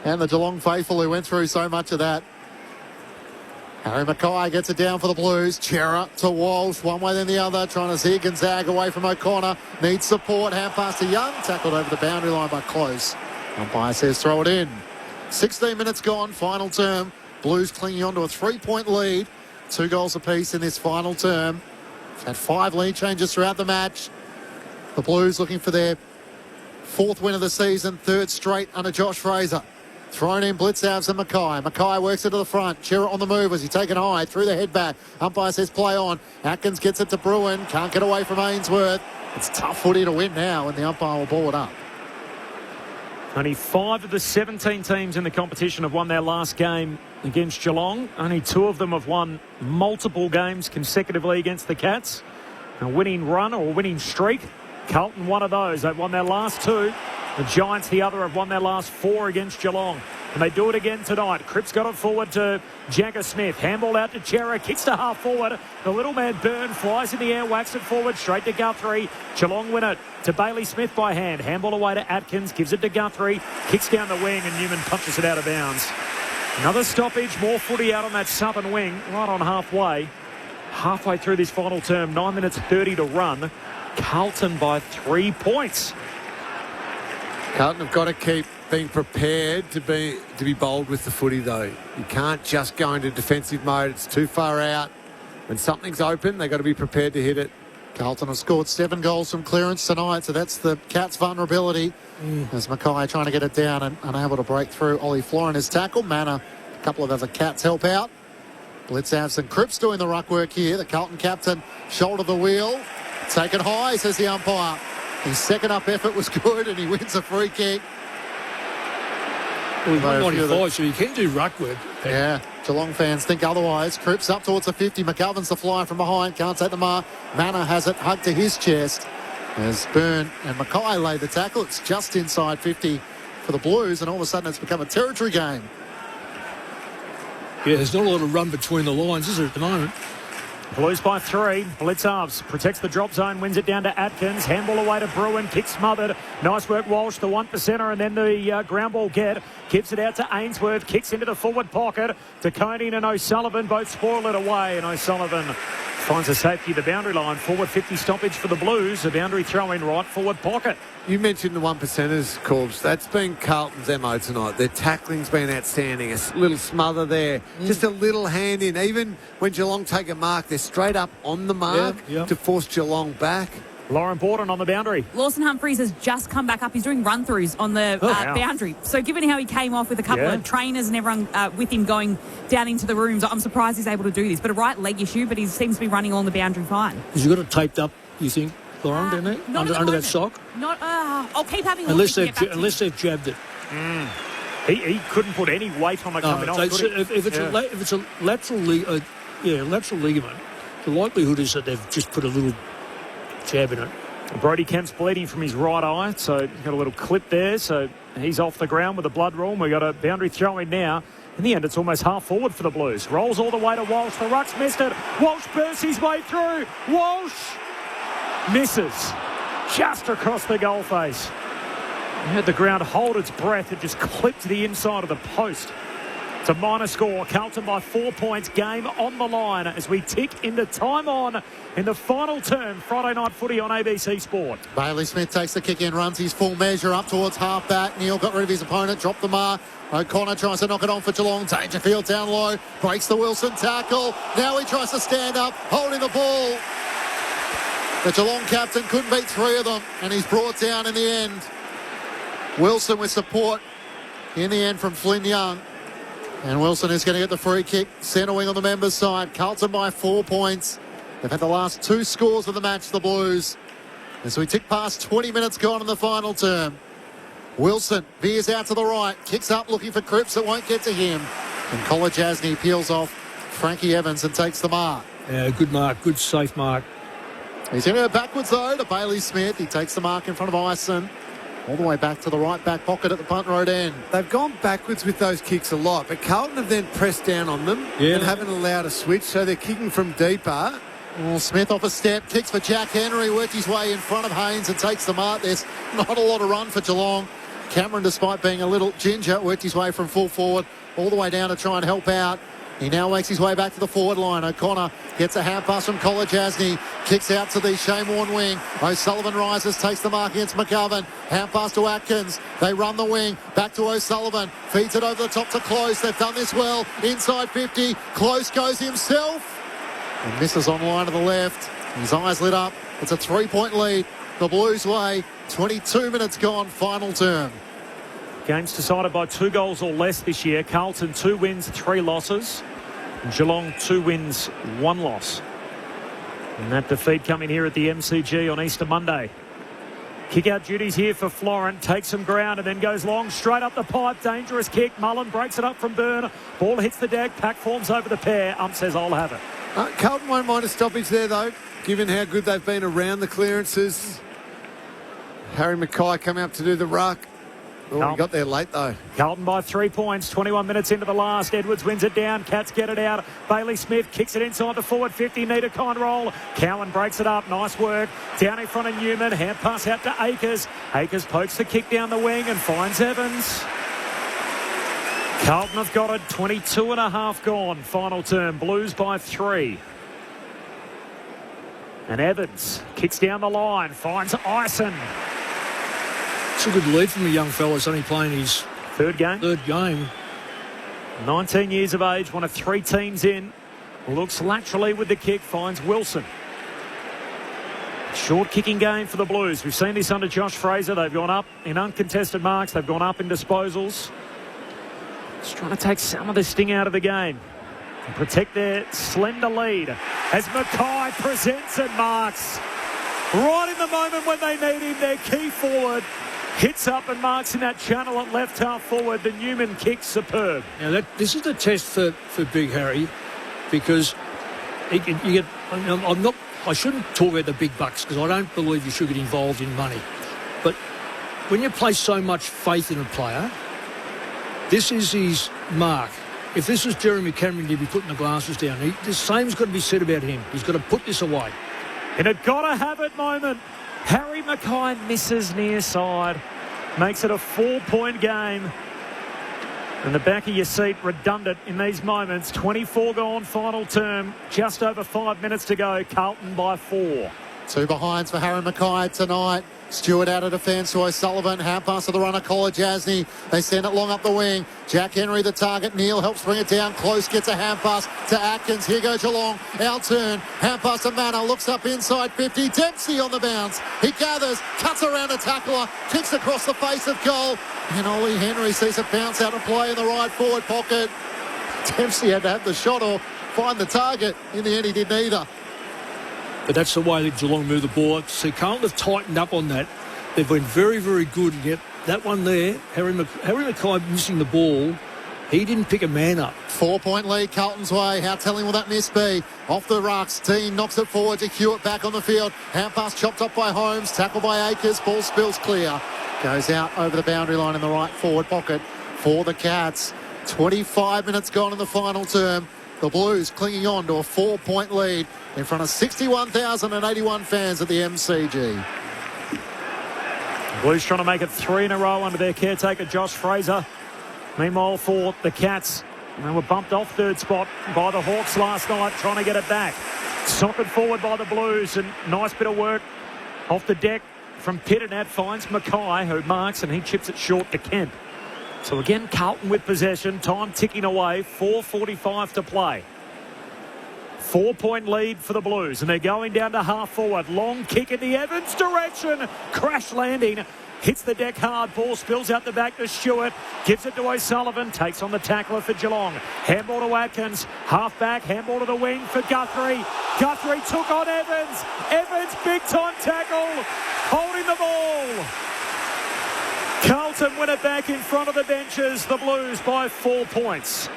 And the Geelong faithful who went through so much of that. Harry Mackay gets it down for the Blues. Chera to Walsh, one way then the other, trying to zig and zag away from O'Connor. Needs support, hand pass to Young, tackled over the boundary line by Close. Umpire says throw it in. 16 minutes gone, final term. Blues clinging on to a 3-point lead. 2 goals apiece in this final term. We've had 5 lead changes throughout the match. The Blues looking for their 4th win of the season, 3rd straight under Josh Fraser. Thrown in Blitzavs and Mackay. Mackay works it to the front. Chera on the move as he taken high through the head back. Umpire says play on. Atkins gets it to Bruin. Can't get away from Ainsworth. It's tough footy to win now, and the umpire will ball it up. Only 5 of the 17 teams in the competition have won their last game against Geelong. Only 2 of them have won multiple games consecutively against the Cats. A winning run or winning streak. Carlton, one of those. They've won their last 2. The Giants, the other, have won their last 4 against Geelong. And they do it again tonight. Cripps got it forward to Jagger Smith. Handball out to Chera. Kicks to half forward. The little man Byrne flies in the air, whacks it forward straight to Guthrie. Geelong win it to Bailey Smith by hand. Handball away to Atkins. Gives it to Guthrie. Kicks down the wing and Newman punches it out of bounds. Another stoppage. More footy out on that southern wing. Right on halfway. Halfway through this final term. 9 minutes 30 to run. Carlton by 3 points. Carlton have got to keep being prepared to be bold with the footy, though. You can't just go into defensive mode. It's too far out. When something's open, they've got to be prepared to hit it. Carlton have scored 7 goals from clearance tonight, so that's the Cats' vulnerability. As Mackay trying to get it down and unable to break through. Ollie Florin his tackle. Manor, a couple of other Cats help out. Blitzavs and Cripps doing the ruck work here. The Carlton captain shoulder the wheel. Taken high, says the umpire. His second up effort was good and he wins a free kick. Well, he's 195, so he can do ruck work. Yeah, Geelong fans think otherwise. Cripps up towards the 50. McGovern's the flyer from behind. Can't take the mark. Manor has it hugged to his chest. As Byrne and Mackay lay the tackle. It's just inside 50 for the Blues, and all of a sudden it's become a territory game. Yeah, there's not a lot of run between the lines, is there, at the moment? Blues by 3. Blitzavs protects the drop zone, wins it down to Atkins. Handball away to Bruin, kick smothered. Nice work, Walsh, the 1%er, and then the ground ball get. Gives it out to Ainsworth, kicks into the forward pocket to Conan and O'Sullivan. Both spoil it away, and O'Sullivan finds a safety at the boundary line. Forward 50 stoppage for the Blues. A boundary throw in right forward pocket. You mentioned the 1%ers, Corbs. That's been Carlton's MO tonight. Their tackling's been outstanding. A little smother there. Just a little hand in. Even when Geelong take a mark, they're straight up on the mark to force Geelong back. Lauren Borden on the boundary. Lawson Humphries has just come back up. He's doing run-throughs on the boundary. So given how he came off with a couple of trainers and everyone with him going down into the rooms, I'm surprised he's able to do this. But a right leg issue, but he seems to be running along the boundary fine. Has he got it taped up, you think, Lauren, down there? Under that sock? I'll keep having a unless look. Unless they've jabbed it. He couldn't put any weight on it coming off. If it's a lateral ligament, the likelihood is that they've just put a little jab in it. Brody Kemp's bleeding from his right eye, so he's got a little clip there, so he's off the ground with the blood room. We've got a boundary throw in now. In the end, it's almost half forward for the Blues. Rolls all the way to Walsh. The ruck's missed it. Walsh bursts his way through. Walsh misses just across the goal face. He had the ground hold its breath. It just clipped the inside of the post. It's a minor score. Carlton by 4 points. Game on the line as we tick into time on in the final term. Friday night footy on ABC Sport. Bailey Smith takes the kick in, runs his full measure up towards half back. Neal got rid of his opponent, dropped the mark. O'Connor tries to knock it on for Geelong. Dangerfield down low, breaks the Wilson tackle. Now he tries to stand up, holding the ball. The Geelong captain couldn't beat 3 of them, and he's brought down in the end. Wilson with support in the end from Flynn Young. And Wilson is going to get the free kick. Centre wing on the members' side. Carlton by 4 points. They've had the last 2 scores of the match, the Blues. As we tick past 20 minutes gone in the final term. Wilson veers out to the right. Kicks up looking for Cripps. It won't get to him. And Kolajasny peels off Frankie Evans and takes the mark. Yeah, good mark. Good safe mark. He's going to go backwards though to Bailey Smith. He takes the mark in front of Ison. All the way back to the right back pocket at the punt road end. They've gone backwards with those kicks a lot, but Carlton have then pressed down on them and haven't allowed a switch, so they're kicking from deeper. Well, Smith off a step, kicks for Jack Henry, worked his way in front of Haynes and takes the mark. There's not a lot of run for Geelong. Cameron, despite being a little ginger, worked his way from full forward all the way down to try and help out. He now makes his way back to the forward line. O'Connor gets a hand pass from Kolajasny. Kicks out to the Shane Warne wing. O'Sullivan rises, takes the mark against McGovern. Hand pass to Atkins. They run the wing. Back to O'Sullivan. Feeds it over the top to Close. They've done this well. Inside 50. Close goes himself. And misses on line to the left. His eyes lit up. It's a 3-point lead. The Blues way. 22 minutes gone. Final term. Games decided by 2 goals or less this year. Carlton 2 wins, 3 losses. Geelong 2 wins, 1 loss. And that defeat coming here at the MCG on Easter Monday. Kick-out duties here for Florent. Takes some ground and then goes long, straight up the pipe. Dangerous kick. Mullen breaks it up from Byrne. Ball hits the deck. Pack forms over the pair. Ump says, I'll have it. Carlton won't mind a stoppage there, though, given how good they've been around the clearances. Harry Mackay coming up to do the ruck. Oh, he got there late, though. Carlton by 3 points, 21 minutes into the last. Edwards wins it down. Cats get it out. Bailey Smith kicks it inside the forward 50. Need kind roll. Cowan breaks it up. Nice work. Down in front of Newman. Hand pass out to Akers. Akers pokes the kick down the wing and finds Evans. Carlton have got it. 22 and a half gone. Final term. Blues by 3. And Evans kicks down the line. Finds Ison. It's a good lead from a young fella. He's only playing his third game. 19 years of age, one of 3 teams in. Looks laterally with the kick, finds Wilson. Short kicking game for the Blues. We've seen this under Josh Fraser. They've gone up in uncontested marks. They've gone up in disposals. Just trying to take some of the sting out of the game and protect their slender lead as Mackay presents and marks. Right in the moment when they need him, their key forward hits up and marks in that channel at left half forward. The Newman kick superb. Now this is the test for Big Harry, because you get. I shouldn't talk about the big bucks because I don't believe you should get involved in money. But when you place so much faith in a player, this is his mark. If this was Jeremy Cameron, he'd be putting the glasses down. The same's got to be said about him. He's got to put this away. In a gotta-have-it moment, Harry Mackay misses near side. Makes it a 4-point game. And the back of your seat redundant in these moments. 24 gone, final term. Just over 5 minutes to go. Carlton by 4. 2 behinds for Harry Mackay tonight. Stewart out of defence to O'Sullivan. Hand pass to the runner, Collar Jasny. They send it long up the wing. Jack Henry the target. Neil helps bring it down. Close gets a hand pass to Atkins. Here goes Geelong. Our turn. Hand pass to Manor. Looks up inside 50. Dempsey on the bounce. He gathers. Cuts around a tackler. Kicks across the face of goal. And Ollie Henry sees it bounce out and play in the right forward pocket. Dempsey had to have the shot or find the target. In the end, he did neither. But that's the way that Geelong move the ball. See, Carlton have tightened up on that. They've been very, very good. And yet that one there, Harry Mackay missing the ball, he didn't pick a man up. 4-point lead Carlton's way. How telling will that miss be? Off the rucks. Dean knocks it forward to Hewitt back on the field. Hand pass chopped up by Holmes. Tackled by Akers. Ball spills clear. Goes out over the boundary line in the right forward pocket for the Cats. 25 minutes gone in the final term. The Blues clinging on to a 4-point lead in front of 61,081 fans at the MCG. Blues trying to make it 3 in a row under their caretaker, Josh Fraser. Meanwhile, for the Cats, they were bumped off third spot by the Hawks last night, trying to get it back. Socked forward by the Blues, and nice bit of work off the deck from Pitternet. Finds Mackay, who marks, and he chips it short to Kemp. So again, Carlton with possession, time ticking away, 4:45 to play. 4-point lead for the Blues, and they're going down to half forward. Long kick in the Evans direction, crash landing, hits the deck hard, ball spills out the back to Stewart, gives it to O'Sullivan, takes on the tackler for Geelong. Handball to Atkins, half back, handball to the wing for Guthrie. Guthrie took on Evans. Evans, big time tackle, holding the ball. Carlton win it back in front of the benches. The Blues by 4 points.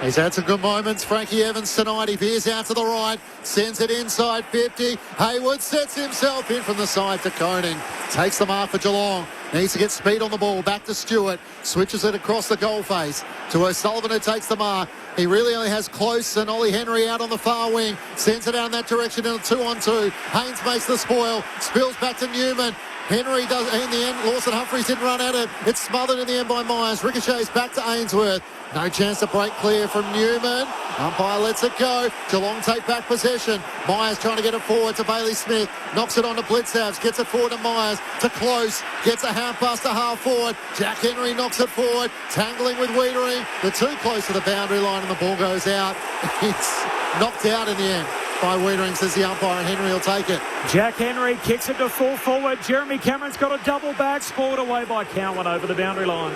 He's had some good moments, Frankie Evans, tonight. He veers out to the right, sends it inside 50. Hayward sets himself in from the side to Koning. Takes the mark for Geelong. Needs to get speed on the ball. Back to Stewart. Switches it across the goal face to O'Sullivan, who takes the mark. He really only has Close and Ollie Henry out on the far wing. Sends it down that direction in a 2-on-2. Haynes makes the spoil. Spills back to Newman. Henry does in the end. Lawson Humphries didn't run at it. It's smothered in the end by Myers. Ricochets back to Ainsworth. No chance to break clear from Newman. Umpire lets it go. Geelong take back possession. Myers trying to get it forward to Bailey Smith. Knocks it on to Blitzavs. Gets it forward to Myers. To Close. Gets a hand pass to half forward. Jack Henry knocks it forward. Tangling with Wiedering. They're too close to the boundary line and the ball goes out. It's knocked out in the end. by Wiedering, says the umpire, and Henry will take it. Jack Henry kicks it to full forward. Jeremy Cameron's got a double back, spoiled away by Cowan over the boundary line.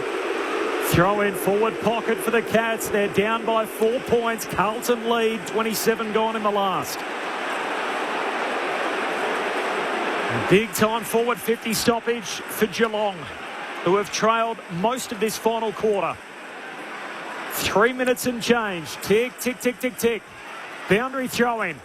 Throw in forward pocket for the Cats. They're down by 4 points. Carlton lead, 27 gone in the last. Big time forward 50 stoppage for Geelong, who have trailed most of this final quarter. 3 minutes and change. Tick, tick, tick, tick, tick. Boundary throw in.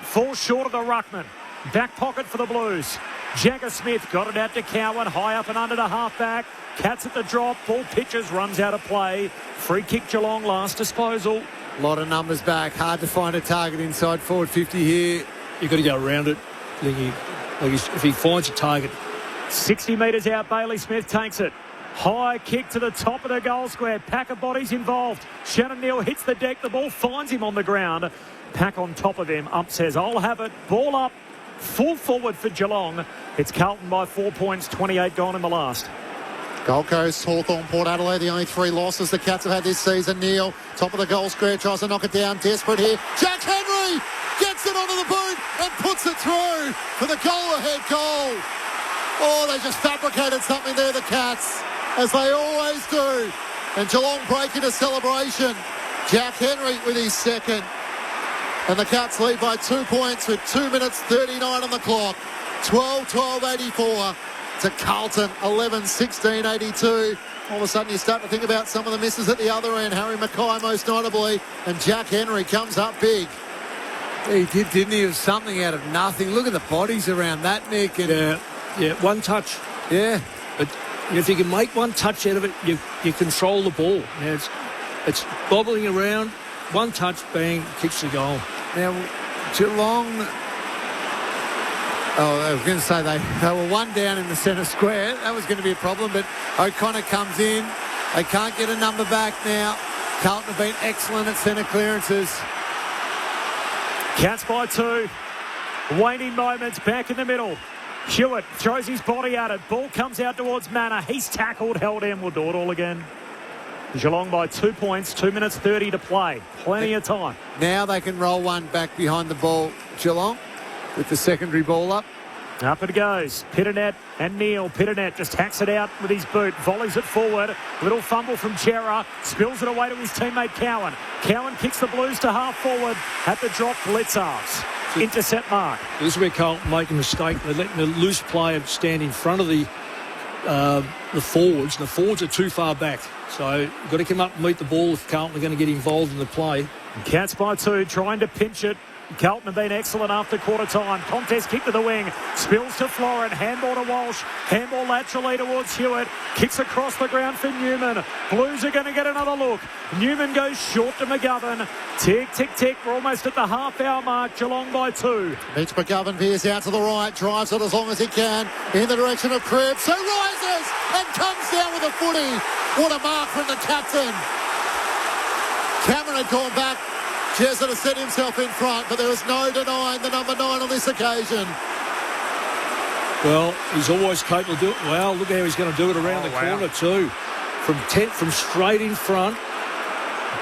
Falls short of the ruckman. Back pocket for the Blues. Jagger Smith got it out to Cowan. High up and under to half-back. Cats at the drop. Ball pitches, runs out of play. Free kick Geelong, last disposal. A lot of numbers back. Hard to find a target inside forward 50 here. You've got to go around it. If he finds a target. 60 metres out, Bailey Smith takes it. High kick to the top of the goal square. Pack of bodies involved. Shannon Neal hits the deck. The ball finds him on the ground. Pack on top of him. Ump says, I'll have it. Ball up. Full forward for Geelong. It's Carlton by 4 points. 28 gone in the last. Gold Coast, Hawthorn, Port Adelaide, the only 3 losses the Cats have had this season. Neal, top of the goal square, tries to knock it down. Desperate here. Jack Henry gets it onto the boot and puts it through for the goal-ahead goal. Oh, they just fabricated something there, the Cats, as they always do. And Geelong break into celebration. Jack Henry with his second. And the Cats lead by 2 points with 2 minutes 39 on the clock. 12-12-84 to Carlton, 11-16-82. All of a sudden you start to think about some of the misses at the other end. Harry Mackay most notably. And Jack Henry comes up big. He did, didn't he? It was something out of nothing. Look at the bodies around that, Nick. And yeah, one touch. Yeah. But if you can make one touch out of it, you control the ball. Now it's bobbling around. One touch, bang, kicks the goal. Now, Geelong... Oh, I was going to say they were one down in the centre square. That was going to be a problem, but O'Connor comes in. They can't get a number back now. Carlton have been excellent at centre clearances. Cats by 2. Waning moments back in the middle. Hewitt throws his body at it. Ball comes out towards Manor. He's tackled, held in. We'll do it all again. Geelong by 2 points, 2 minutes 30 to play. Plenty of time. Now they can roll one back behind the ball, Geelong, with the secondary ball up. Up it goes. Pitternet and Neal. Pitternet just hacks it out with his boot. Volleys it forward. Little fumble from Gerra. Spills it away to his teammate Cowan. Cowan kicks the Blues to half forward. At the drop, Blitzards. Intercept mark. This is where Carlton make a mistake. They're letting the loose player stand in front of the forwards. And the forwards are too far back. So you've got to come up and meet the ball if Carlton are going to get involved in the play. Cats by 2, trying to pinch it. Carlton have been excellent after quarter time. Contest kick to the wing. Spills to Florin. Handball to Walsh. Handball laterally towards Hewitt. Kicks across the ground for Newman. Blues are going to get another look. Newman goes short to McGovern. Tick, tick, tick. We're almost at the half-hour mark. Geelong by 2. Mitch McGovern veers out to the right. Drives it as long as he can in the direction of Cripps, who rises and comes down with a footy. What a mark from the captain. Cameron had gone back. Jesuit has set himself in front, but there is no denying the number 9 on this occasion. Well, he's always capable of doing it. Well, look how he's going to do it around the corner too. From straight in front.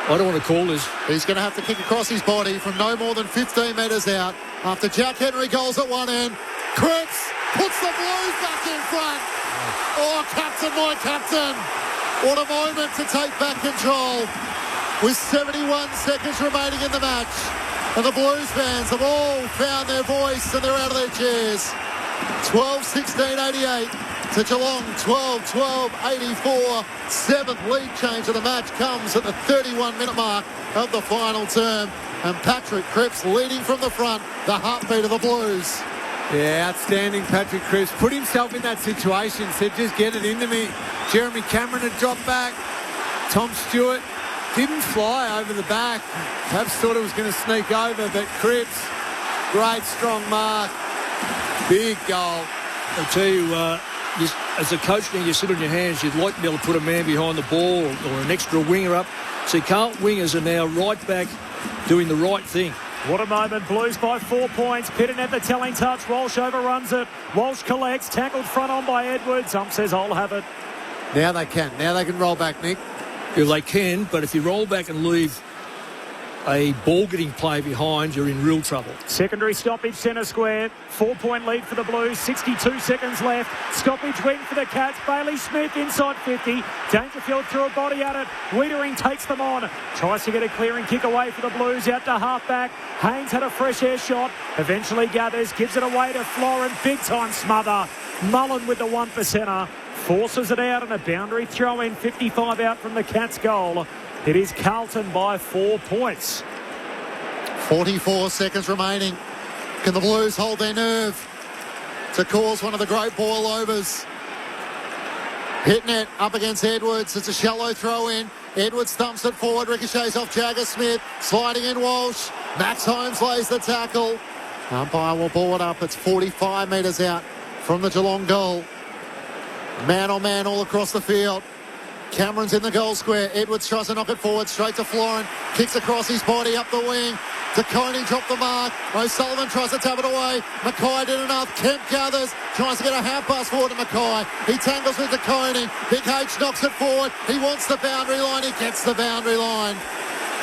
I don't want to call this. He's going to have to kick across his body from no more than 15 metres out after Jack Henry goals at one end. Cripps puts the Blues back in front. Oh, captain, my captain. What a moment to take back control. With 71 seconds remaining in the match. And the Blues fans have all found their voice and they're out of their chairs. 12-16-88 to Geelong, 12-12-84. 7th lead change of the match comes at the 31-minute mark of the final term. And Patrick Cripps leading from the front, the heartbeat of the Blues. Yeah, outstanding Patrick Cripps. Put himself in that situation, said just get it into me. Jeremy Cameron had dropped back. Tom Stewart didn't fly over the back. Perhaps thought it was going to sneak over, but Cripps, great strong mark. Big goal. I'll tell you, as a coach now, you sit on your hands, you'd like to be able to put a man behind the ball or an extra winger up. So Carlton wingers are now right back doing the right thing. What a moment. Blues by 4 points. Pitternet the telling touch. Walsh overruns it. Walsh collects. Tackled front on by Edwards. Says, I'll have it. Now they can. Now they can roll back, Nick. Yeah, they can, but if you roll back and leave a ball-getting play behind, you're in real trouble. Secondary stoppage, centre square. 4-point lead for the Blues. 62 seconds left. Stoppage win for the Cats. Bailey Smith inside 50. Dangerfield threw a body at it. Wiedering takes them on. Tries to get a clearing kick away for the Blues out to half-back. Haynes had a fresh air shot. Eventually gathers. Gives it away to Florin. Big-time smother. Mullen with the 1%er. Forces it out and a boundary throw-in. 55 out from the Cats' goal. It is Carlton by 4 points. 44 seconds remaining. Can the Blues hold their nerve to cause one of the great ball overs? Hitting it up against Edwards. It's a shallow throw in. Edwards thumps it forward. Ricochets off Jagger Smith. Sliding in Walsh. Max Holmes lays the tackle. Umpire will ball it up. It's 45 metres out from the Geelong goal. Man on man all across the field. Cameron's in the goal square. Edwards tries to knock it forward straight to Florin. Kicks across his body up the wing. DeConey dropped the mark. O'Sullivan tries to tap it away. Mackay did enough. Kemp gathers. Tries to get a hand pass forward to Mackay. He tangles with DeConey. Big H knocks it forward. He wants the boundary line. He gets the boundary line.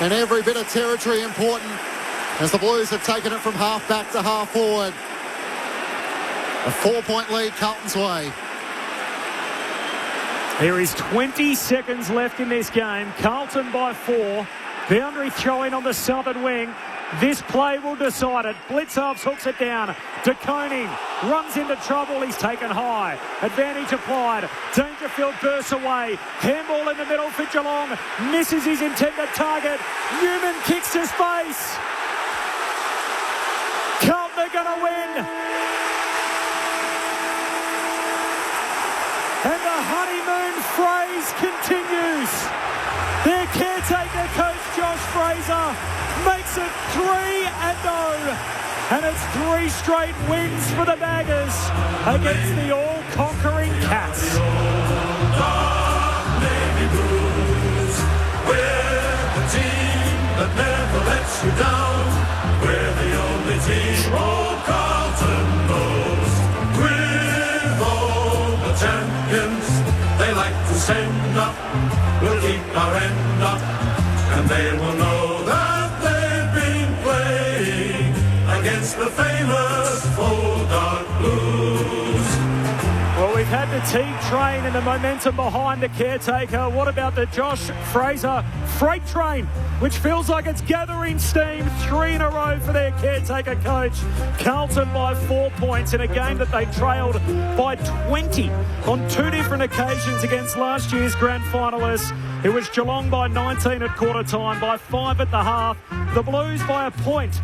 And every bit of territory important as the Blues have taken it from half back to half forward. A 4-point lead Carlton's way. There is 20 seconds left in this game. Carlton by 4. Boundary throw-in on the southern wing. This play will decide it. Blitzarves hooks it down. DeConey runs into trouble. He's taken high. Advantage applied. Dangerfield bursts away. Handball in the middle for Geelong. Misses his intended target. Newman kicks to space. Carlton are going to win. And the honeymoon phrase continues. Their caretaker coach, Josh Fraser, makes it 3-0. And it's 3 straight wins for the Baggers against the all-conquering Cats. We're the team that never lets you down. We're the only team all Carlton knows. With all the champions they like to send up, we'll keep our end up, and they will know that they've been playing against the famous old dark blues. Well, we've had the team train and the momentum behind the caretaker. What about the Josh Fraser freight train, which feels like it's gathering steam? 3 in a row for their caretaker coach. Carlton by 4 points in a game that they trailed by 20 on 2 different occasions against last year's grand finalists. It was Geelong by 19 at quarter time, by 5 at the half. The Blues by a point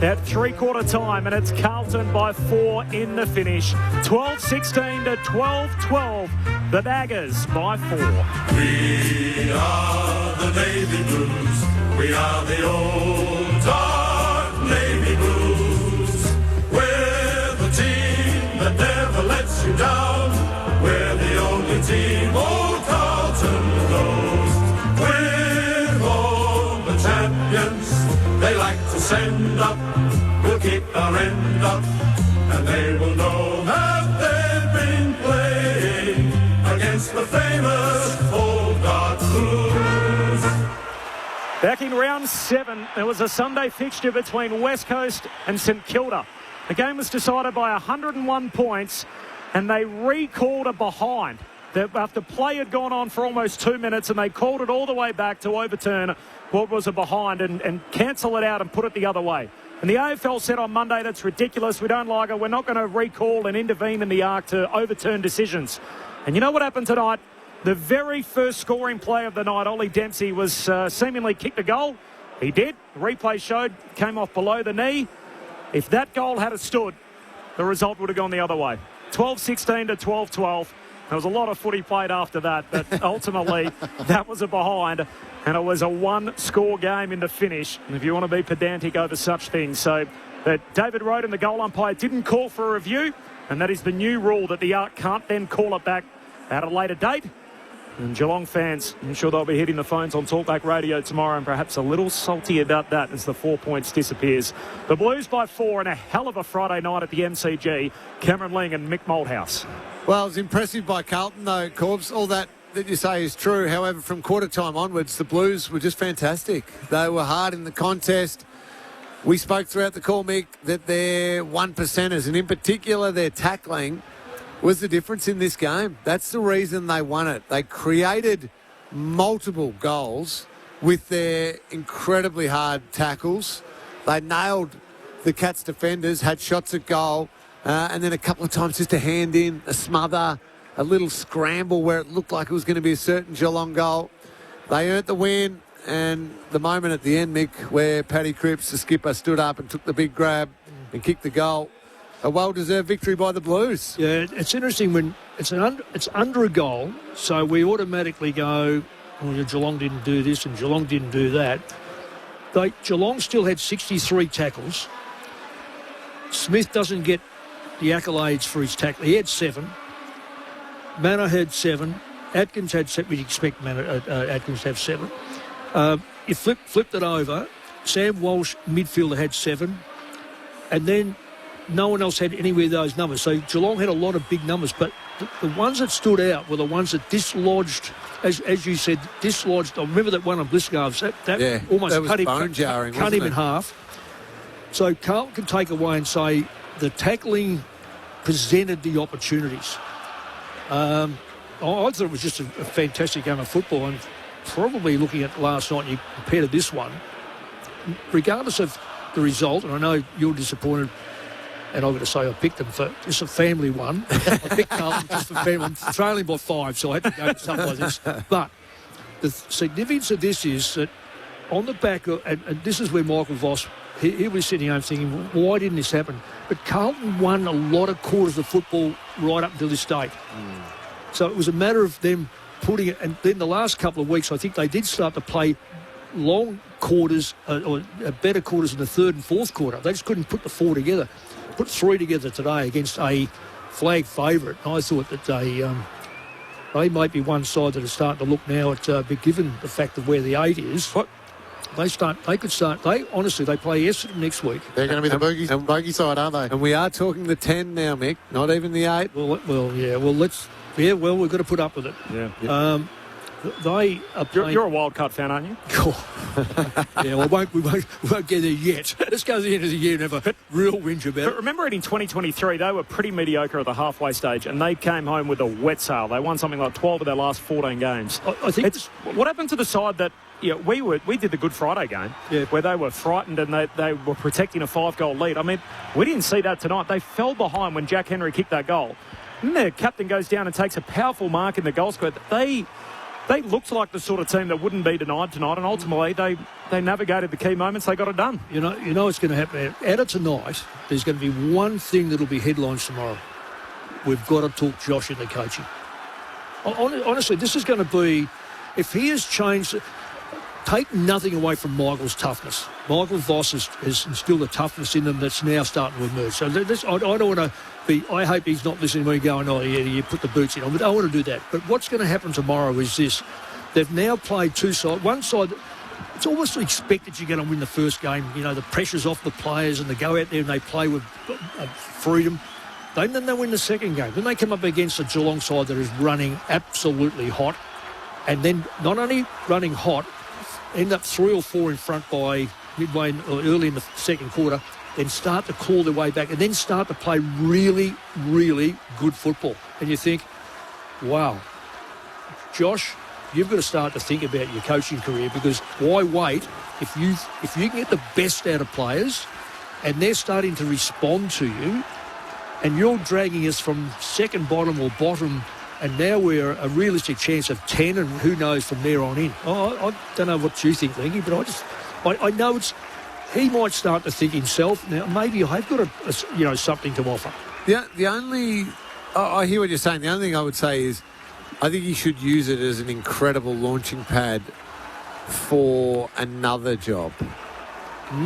at 3/4 time, and it's Carlton by 4 in the finish. 12-16 to 12-12. The Baggers by 4. We are the Navy Blues. We are the old dark Navy Blues. We're the team that never lets you down. We're the only team old Carlton knows. With all the champions they like to send up, we'll keep our end up, and they will know that they've been playing against the famous old dark blues. Back in round 7, there was a Sunday fixture between West Coast and St Kilda. The game was decided by 101 points, and they recalled a behind. After play had gone on for almost 2 minutes, and they called it all the way back to overturn what was a behind and cancel it out and put it the other way. And the AFL said on Monday, that's ridiculous, we don't like it, we're not going to recall and intervene in the arc to overturn decisions. And you know what happened tonight? The very first scoring play of the night, Ollie Dempsey was seemingly kicked a goal. He did. The replay showed, came off below the knee. If that goal had stood, the result would have gone the other way. 12-16 to 12-12. There was a lot of footy played after that, but ultimately that was a behind, and it was a 1-score game in the finish. And if you want to be pedantic over such things, so that David Roden, the goal umpire, didn't call for a review, and that is the new rule that the ARC can't then call it back at a later date. And Geelong fans, I'm sure they'll be hitting the phones on Talkback Radio tomorrow and perhaps a little salty about that as the 4 points disappears. The Blues by 4 and a hell of a Friday night at the MCG. Cameron Ling and Mick Malthouse. Well, it was impressive by Carlton, though, Corbs. All that that you say is true. However, from quarter time onwards, the Blues were just fantastic. They were hard in the contest. We spoke throughout the call, Mick, that they're 1%ers, and in particular their tackling was the difference in this game. That's the reason they won it. They created multiple goals with their incredibly hard tackles. They nailed the Cats defenders, had shots at goal, and then a couple of times just a hand in, a smother, a little scramble where it looked like it was going to be a certain Geelong goal. They earned the win, and the moment at the end, Mick, where Paddy Cripps, the skipper, stood up and took the big grab and kicked the goal. A well-deserved victory by the Blues. Yeah, it's interesting when it's under a goal, so we automatically go, well, Geelong didn't do this and Geelong didn't do that. Geelong still had 63 tackles. Smith doesn't get the accolades for his tackle. He had 7. Manor had 7. Atkins had 7. We'd expect Atkins to have 7. You flipped it over. Sam Walsh, midfielder, had 7. And then no one else had anywhere those numbers. So Geelong had a lot of big numbers, but the ones that stood out were the ones that dislodged, as you said, dislodged. I remember that one on Bliscove's. That almost cut him in half. So Carlton can take away and say the tackling presented the opportunities. I thought it was just a fantastic game of football, and probably looking at last night and you compare to this one, regardless of the result, and I know you're disappointed, and I've got to say I picked them for just a family one. I picked Carlton just for family. I'm trailing by 5, so I had to go to something like this. But the significance of this is that on the back of, and this is where Michael Voss, he was sitting home thinking, why didn't this happen? But Carlton won a lot of quarters of football right up until this date. So it was a matter of them putting it, and then the last couple of weeks, I think they did start to play long quarters, or better quarters in the third and fourth quarter. They just couldn't put the 4 together. Put 3 together today against a flag favourite. I thought that they might be one side that is starting to look now at, given the fact of where the 8 is. They honestly, they play Essendon next week. They're going to be the bogey side, aren't they? And we are talking the 10 now, Mick, not even the 8. We've got to put up with it. Yeah. They are playing... You're a Wildcard fan, aren't you? Yeah, well, we won't get there yet. Let's go to the end of the year and have a real whinge about it. But remember in 2023, they were pretty mediocre at the halfway stage, and they came home with a wet sail. They won something like 12 of their last 14 games. I think what happened to the side that we did the Good Friday game where they were frightened and they were protecting a 5-goal lead. I mean, we didn't see that tonight. They fell behind when Jack Henry kicked that goal. And their captain goes down and takes a powerful mark in the goal square. They looked like the sort of team that wouldn't be denied tonight, and ultimately they navigated the key moments. They got it done. You know what's going to happen. Out of tonight, there's going to be one thing that'll be headlines tomorrow. We've got to talk Josh into coaching. Honestly, this is going to be, if he has changed, take nothing away from Michael's toughness. Michael Voss has instilled a toughness in them that's now starting to emerge. So I don't want to be, I hope he's not listening to me going, oh, yeah, you put the boots in. I don't want to do that. But what's going to happen tomorrow is this. They've now played 2 sides. One side, it's almost expected you're going to win the first game. You know, the pressure's off the players and they go out there and they play with freedom. Then they win the second game. Then they come up against a Geelong side that is running absolutely hot. And then not only running hot, end up 3 or 4 in front by midway or early in the second quarter, then start to claw their way back and then start to play really, really good football. And you think, wow, Josh, you've got to start to think about your coaching career, because why wait if you can get the best out of players and they're starting to respond to you and you're dragging us from second bottom or bottom, and now we're a realistic chance of 10, and who knows from there on in. I don't know what you think, Lingy, but I know he might start to think himself, now maybe I've got something to offer. The only, I hear what you're saying. The only thing I would say is I think you should use it as an incredible launching pad for another job.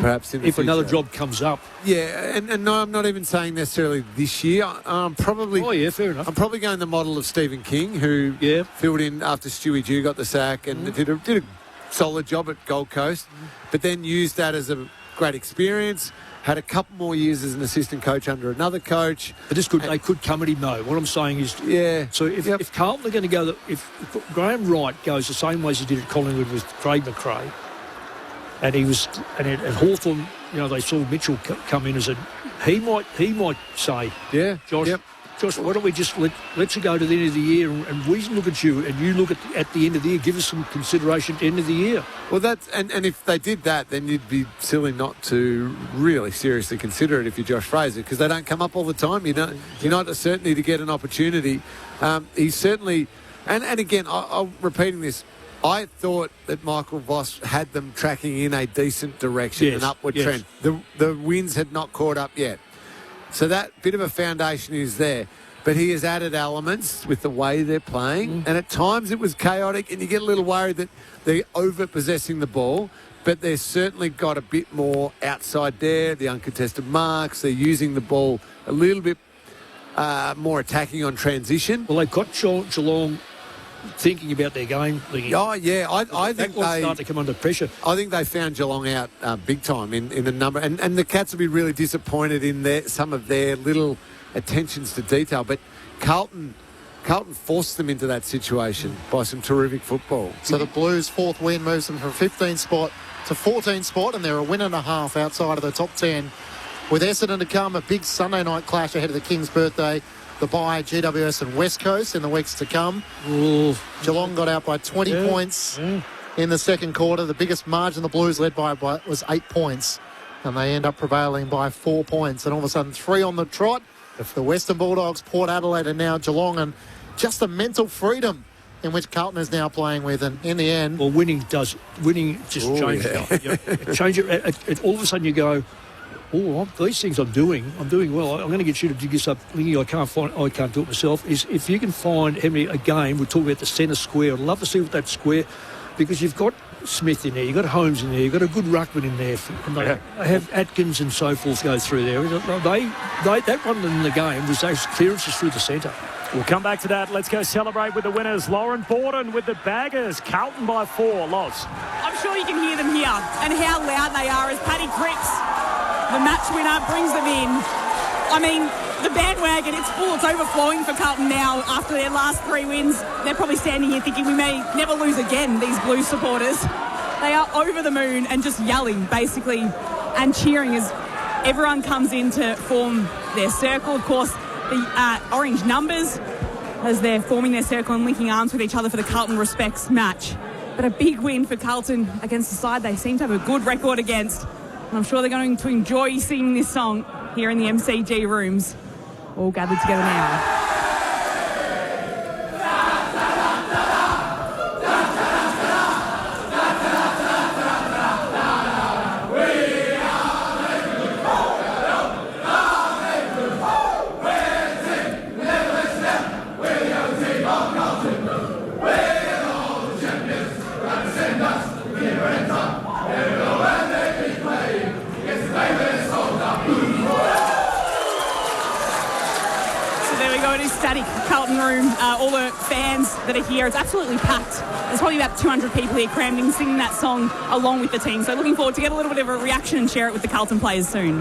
Perhaps in the future. Another job comes up. Yeah, and no, I'm not even saying necessarily this year. I'm probably... Oh, yeah, fair enough. I'm probably going the model of Stephen King, who filled in after Stewie Dew got the sack and did a solid job at Gold Coast, but then used that as a great experience. Had a couple more years as an assistant coach under another coach. But they could come at him, though. What I'm saying is, so if Carlton are going to go, if Graham Wright goes the same way as he did at Collingwood with Craig McRae, and at Hawthorn, they saw Mitchell come in as he might say, Josh, why don't we just let you go to the end of the year and we look at you and you look at the end of the year, give us some consideration at the end of the year. Well, and if they did that, then you'd be silly not to really seriously consider it if you're Josh Fraser, because they don't come up all the time. You're not certainly to get an opportunity. He's certainly, and again, I'm repeating this, I thought that Michael Voss had them tracking in a decent direction, an upward trend. The winds had not caught up yet. So that bit of a foundation is there. But he has added elements with the way they're playing. And at times it was chaotic and you get a little worried that they're over-possessing the ball. But they've certainly got a bit more outside there, the uncontested marks. They're using the ball a little bit more attacking on transition. Well, they've got Geelong thinking about their game. Oh, yeah. I think they start to come under pressure. I think they found Geelong out big time in a number. And the Cats will be really disappointed in some of their little attentions to detail. But Carlton forced them into that situation by some terrific football. So the Blues' fourth win moves them from 15th spot to 14th spot, and they're a win and a half outside of the top 10. With Essendon to come, a big Sunday night clash ahead of the King's birthday. The bye, GWS and West Coast in the weeks to come. Ooh. Geelong got out by 20 points in the second quarter. The biggest margin the Blues led by was 8 points, and they end up prevailing by 4 points. And all of a sudden, 3 on the trot. The Western Bulldogs, Port Adelaide, and now Geelong, and just the mental freedom in which Carlton is now playing with. And in the end, well, winning just changes it. Change it. All of a sudden, you go, these things I'm doing well. I'm going to get you to dig this up. I can't do it myself. Is if you can find a game, we'll talk about the centre square. I'd love to see what that square, because you've got Smith in there, you've got Holmes in there, you've got a good ruckman in there, and they have Atkins and so forth go through there. That one in the game was those clearances through the centre. We'll come back to that. Let's go celebrate with the winners. Lauren Borden with the Baggers. Carlton by 4. Loss. I'm sure you can hear them here and how loud they are as Paddy Cripps, the match winner, brings them in. I mean, the bandwagon, it's full, it's overflowing for Carlton now after their last 3 wins. They're probably standing here thinking we may never lose again, these Blues supporters. They are over the moon and just yelling, basically, and cheering as everyone comes in to form their circle. Of course, the orange numbers as they're forming their circle and linking arms with each other for the Carlton Respects match. But a big win for Carlton against the side they seem to have a good record against. And I'm sure they're going to enjoy singing this song here in the MCG rooms, all gathered together now. Static Carlton room, all the fans that are here, it's absolutely packed. There's probably about 200 people here crammed in singing that song along with the team. So looking forward to get a little bit of a reaction and share it with the Carlton players soon.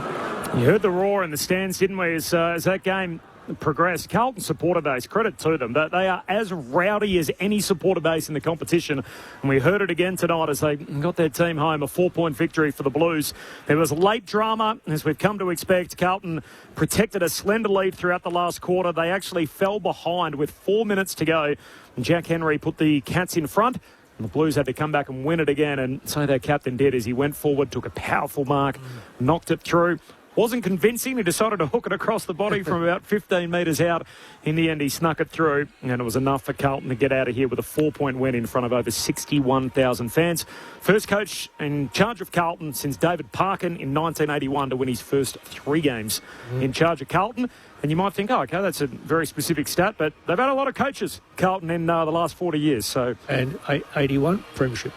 You heard the roar in the stands, didn't we, as that game progressed. Carlton supporter base, credit to them, that they are as rowdy as any supporter base in the competition, and we heard it again tonight as they got their team home, a 4-point victory for the Blues. There was late drama, as we've come to expect. Carlton protected a slender lead throughout the last quarter. They actually fell behind with 4 minutes to go, and Jack Henry put the Cats in front, and the Blues had to come back and win it again, and so their captain did as he went forward, took a powerful mark, knocked it through. Wasn't convincing. He decided to hook it across the body from about 15 metres out. In the end, he snuck it through, and it was enough for Carlton to get out of here with a 4-point win in front of over 61,000 fans. First coach in charge of Carlton since David Parkin in 1981 to win his first 3 games in charge of Carlton. And you might think, okay, that's a very specific stat, but they've had a lot of coaches, Carlton, in the last 40 years. And 81 premiership.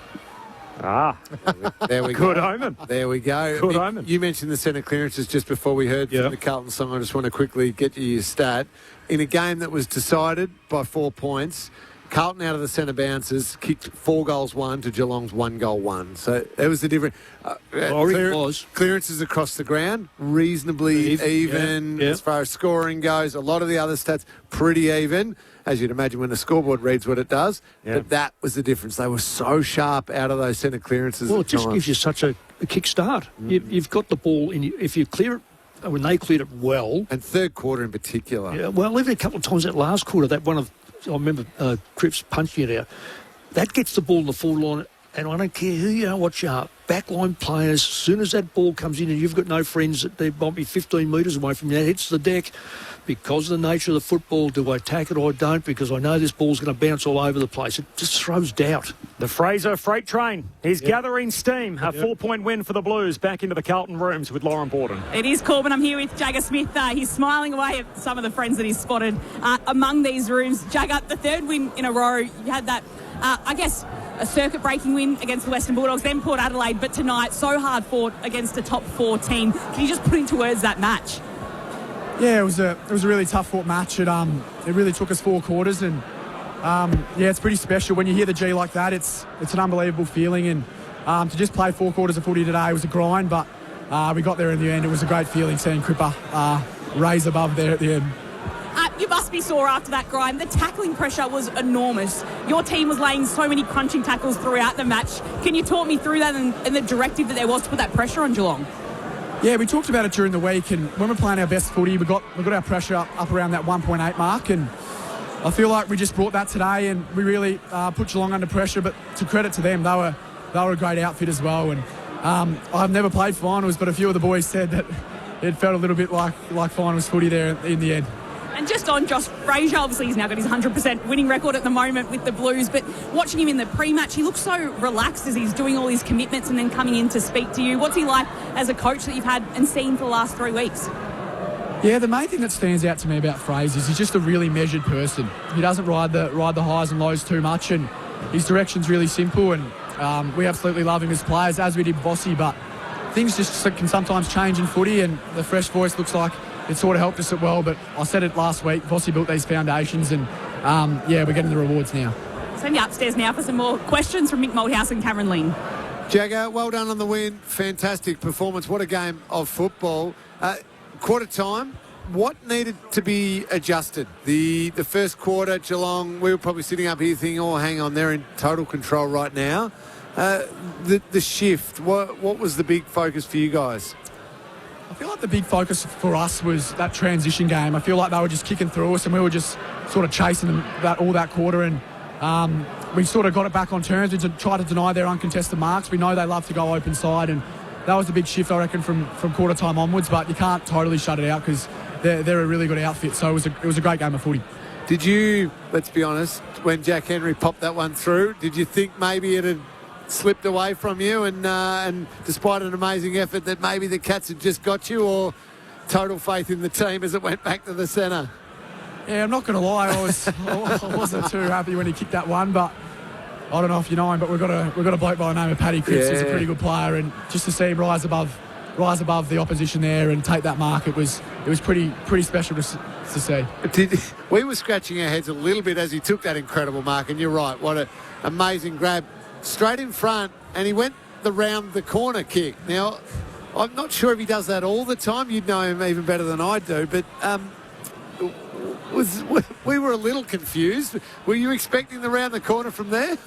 There we go. Good omen. There we go. Good omen. You mentioned the centre clearances just before we heard from the Carlton song. I just want to quickly get you your stat. In a game that was decided by 4 points, Carlton out of the centre bounces kicked 4 goals 1 to Geelong's 1 goal 1. So it was the different. Clearances across the ground, reasonably even as far as scoring goes. A lot of the other stats, pretty even, as you'd imagine when the scoreboard reads what it does. But that was the difference. They were so sharp out of those centre clearances. Well, it just gives you such a kick start. You've got the ball, if you clear it, when they cleared it well. And third quarter in particular. Yeah, well, even a couple of times that last quarter, I remember Cripps punching it out. That gets the ball in the forward line, and I don't care who you are, what you are, backline players, as soon as that ball comes in and you've got no friends, they might be 15 metres away from you, that hits the deck. Because of the nature of the football, do I take it or I don't? Because I know this ball's going to bounce all over the place. It just throws doubt. The Fraser Freight Train is gathering steam. A 4-point win for the Blues. Back into the Carlton rooms with Lauren Borden. It is Corbin. I'm here with Jagger Smith. He's smiling away at some of the friends that he's spotted among these rooms. Jagger, the third win in a row. You had that, a circuit-breaking win against the Western Bulldogs, then Port Adelaide, but tonight so hard fought against a top 4 team. Can you just put into words that match? Yeah, it was a really tough fought match. It really took us 4 quarters, and it's pretty special when you hear the G like that. It's an unbelievable feeling, and to just play 4 quarters of footy today was a grind, but we got there in the end. It was a great feeling seeing Cripper raise above there at the end. You must be sore after that grind. The tackling pressure was enormous. Your team was laying so many crunching tackles throughout the match. Can you talk me through that and the directive that there was to put that pressure on Geelong? Yeah, we talked about it during the week, and when we're playing our best footy, we got our pressure up around that 1.8 mark, and I feel like we just brought that today, and we really put Geelong under pressure. But to credit to them, they were a great outfit as well. And I've never played finals, but a few of the boys said that it felt a little bit like finals footy there in the end. And just on Josh Fraser, obviously he's now got his 100% winning record at the moment with the Blues, but watching him in the pre-match, he looks so relaxed as he's doing all his commitments and then coming in to speak to you. What's he like as a coach that you've had and seen for the last 3 weeks? Yeah, the main thing that stands out to me about Fraser is he's just a really measured person. He doesn't ride the highs and lows too much, and his direction's really simple, and we absolutely love him as players, as we did Vossi, but things just can sometimes change in footy, and the fresh voice looks like it sort of helped us as well. But I said it last week, Vossi built these foundations, and we're getting the rewards now. Send you upstairs now for some more questions from Mick Moldhouse and Cameron Ling. Jagger, well done on the win. Fantastic performance. What a game of football. Quarter time, what needed to be adjusted? The first quarter, Geelong, we were probably sitting up here thinking, oh, hang on, they're in total control right now. The shift, what was the big focus for you guys? I feel like the big focus for us was that transition game. I feel like they were just kicking through us, and we were just sort of chasing them all that quarter, and we sort of got it back on terms and tried to deny their uncontested marks. We know they love to go open side, and that was the big shift, I reckon, from quarter time onwards, but you can't totally shut it out because they're a really good outfit. So it was a great game of footy. Did you, let's be honest, when Jack Henry popped that one through, did you think maybe it had slipped away from you, and despite an amazing effort that maybe the Cats had just got you, or total faith in the team as it went back to the centre? Yeah, I'm not going to lie, I wasn't too happy when he kicked that one, but I don't know if you know him, but we've got a bloke by the name of Paddy Cripps who's a pretty good player, and just to see him rise above the opposition there and take that mark, it was pretty special to see. We were scratching our heads a little bit as he took that incredible mark, and you're right, what an amazing grab. Straight in front, and he went round the corner kick. Now, I'm not sure if he does that all the time. You'd know him even better than I do, but we were a little confused. Were you expecting the round the corner from there?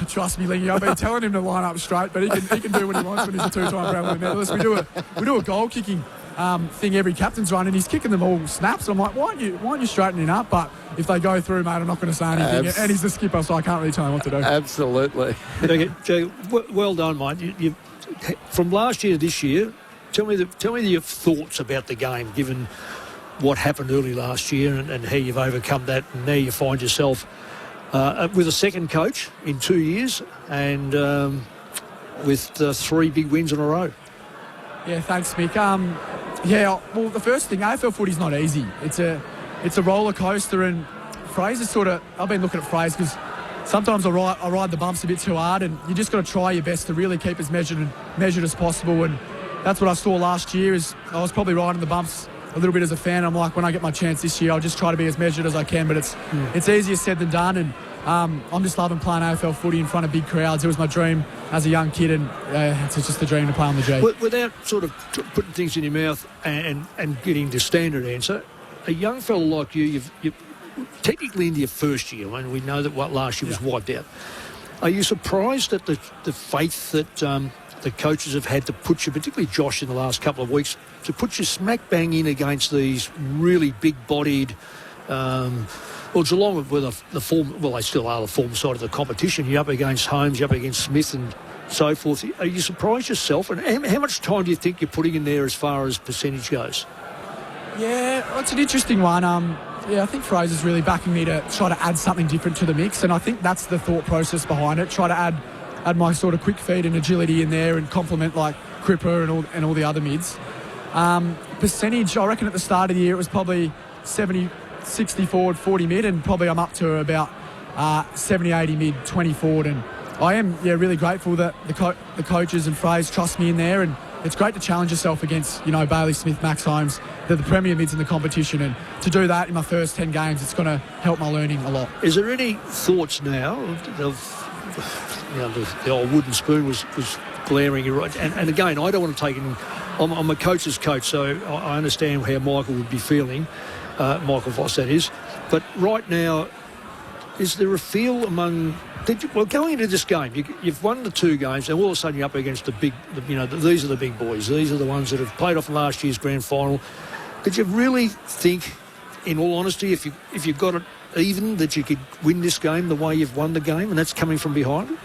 Trust me, Lingy, I've been telling him to line up straight, but he can do what he wants when he's a 2-time Brownlow medalist. We do a goal kicking thing every captain's run, and he's kicking them all snaps. I'm like, why aren't you straightening up? But if they go through, mate, I'm not going to say anything. And he's the skipper, so I can't really tell him what to do. Absolutely. Jay, well done, mate. You, from last year to this year, tell me your thoughts about the game, given what happened early last year and how you've overcome that, and now you find yourself with a second coach in 2 years and with 3 big wins in a row. Yeah, thanks, Mick. Well, the first thing, AFL footy's not easy. It's a roller coaster, and Fraser's I've been looking at Fraser because sometimes I ride the bumps a bit too hard, and you just got to try your best to really keep as measured as possible, and that's what I saw last year. Is I was probably riding the bumps a little bit as a fan. I'm like, when I get my chance this year, I'll just try to be as measured as I can. But it's easier said than done. And I'm just loving playing AFL footy in front of big crowds. It was my dream as a young kid, and it's just a dream to play on the G. Without sort of putting things in your mouth and getting the standard answer, a young fella like you're technically into your first year, and we know that last year was wiped out. Are you surprised at the faith that the coaches have had to put you, particularly Josh in the last couple of weeks, to put you smack bang in against these really big-bodied... Well, Geelong were the form. Well, they still are the form side of the competition. You're up against Holmes, you're up against Smith, and so forth. Are you surprised yourself? And how much time do you think you're putting in there as far as percentage goes? Yeah, well, it's an interesting one. I think Fraser's really backing me to try to add something different to the mix, and I think that's the thought process behind it. Try to add my sort of quick feet and agility in there, and complement like Cripper and all the other mids. Percentage, I reckon at the start of the year it was probably 60 forward, 40 mid, and probably I'm up to about 70, 80 mid, 20 forward. And I am really grateful that the coaches and Fraser trust me in there, and it's great to challenge yourself against, Bailey Smith, Max Holmes. They're the premier mids in the competition, and to do that in my first 10 games, it's going to help my learning a lot. Is there any thoughts now of the old wooden spoon was glaring, and again, I don't want to take in. I'm a coach's coach, so I understand how Michael would be feeling. Michael Voss, that is. But right now, is there a feel among... going into this game, you've won the 2 games, and all of a sudden you're up against the big... these are the big boys. These are the ones that have played off last year's grand final. Did you really think, in all honesty, if you got it even, that you could win this game the way you've won the game, and that's coming from behind?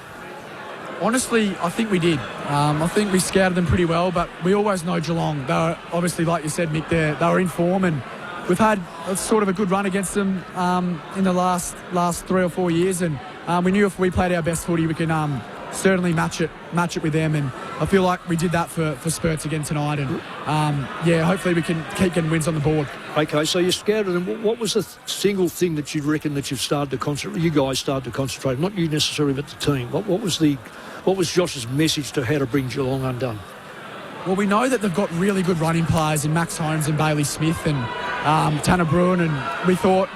Honestly, I think we did. I think we scouted them pretty well, but we always know Geelong. They were, obviously, like you said, Mick, they were in form, and we've had sort of a good run against them in the last 3 or 4 years, and we knew if we played our best footy, we can certainly match it with them, and I feel like we did that for spurts again tonight, and hopefully we can keep getting wins on the board. Okay, so you scouted them. What was the single thing that you reckon that you guys started to concentrate, not you necessarily, but the team? What was Josh's message to how to bring Geelong undone? Well, we know that they've got really good running players in Max Holmes and Bailey Smith and Tanner Bruin, and we thought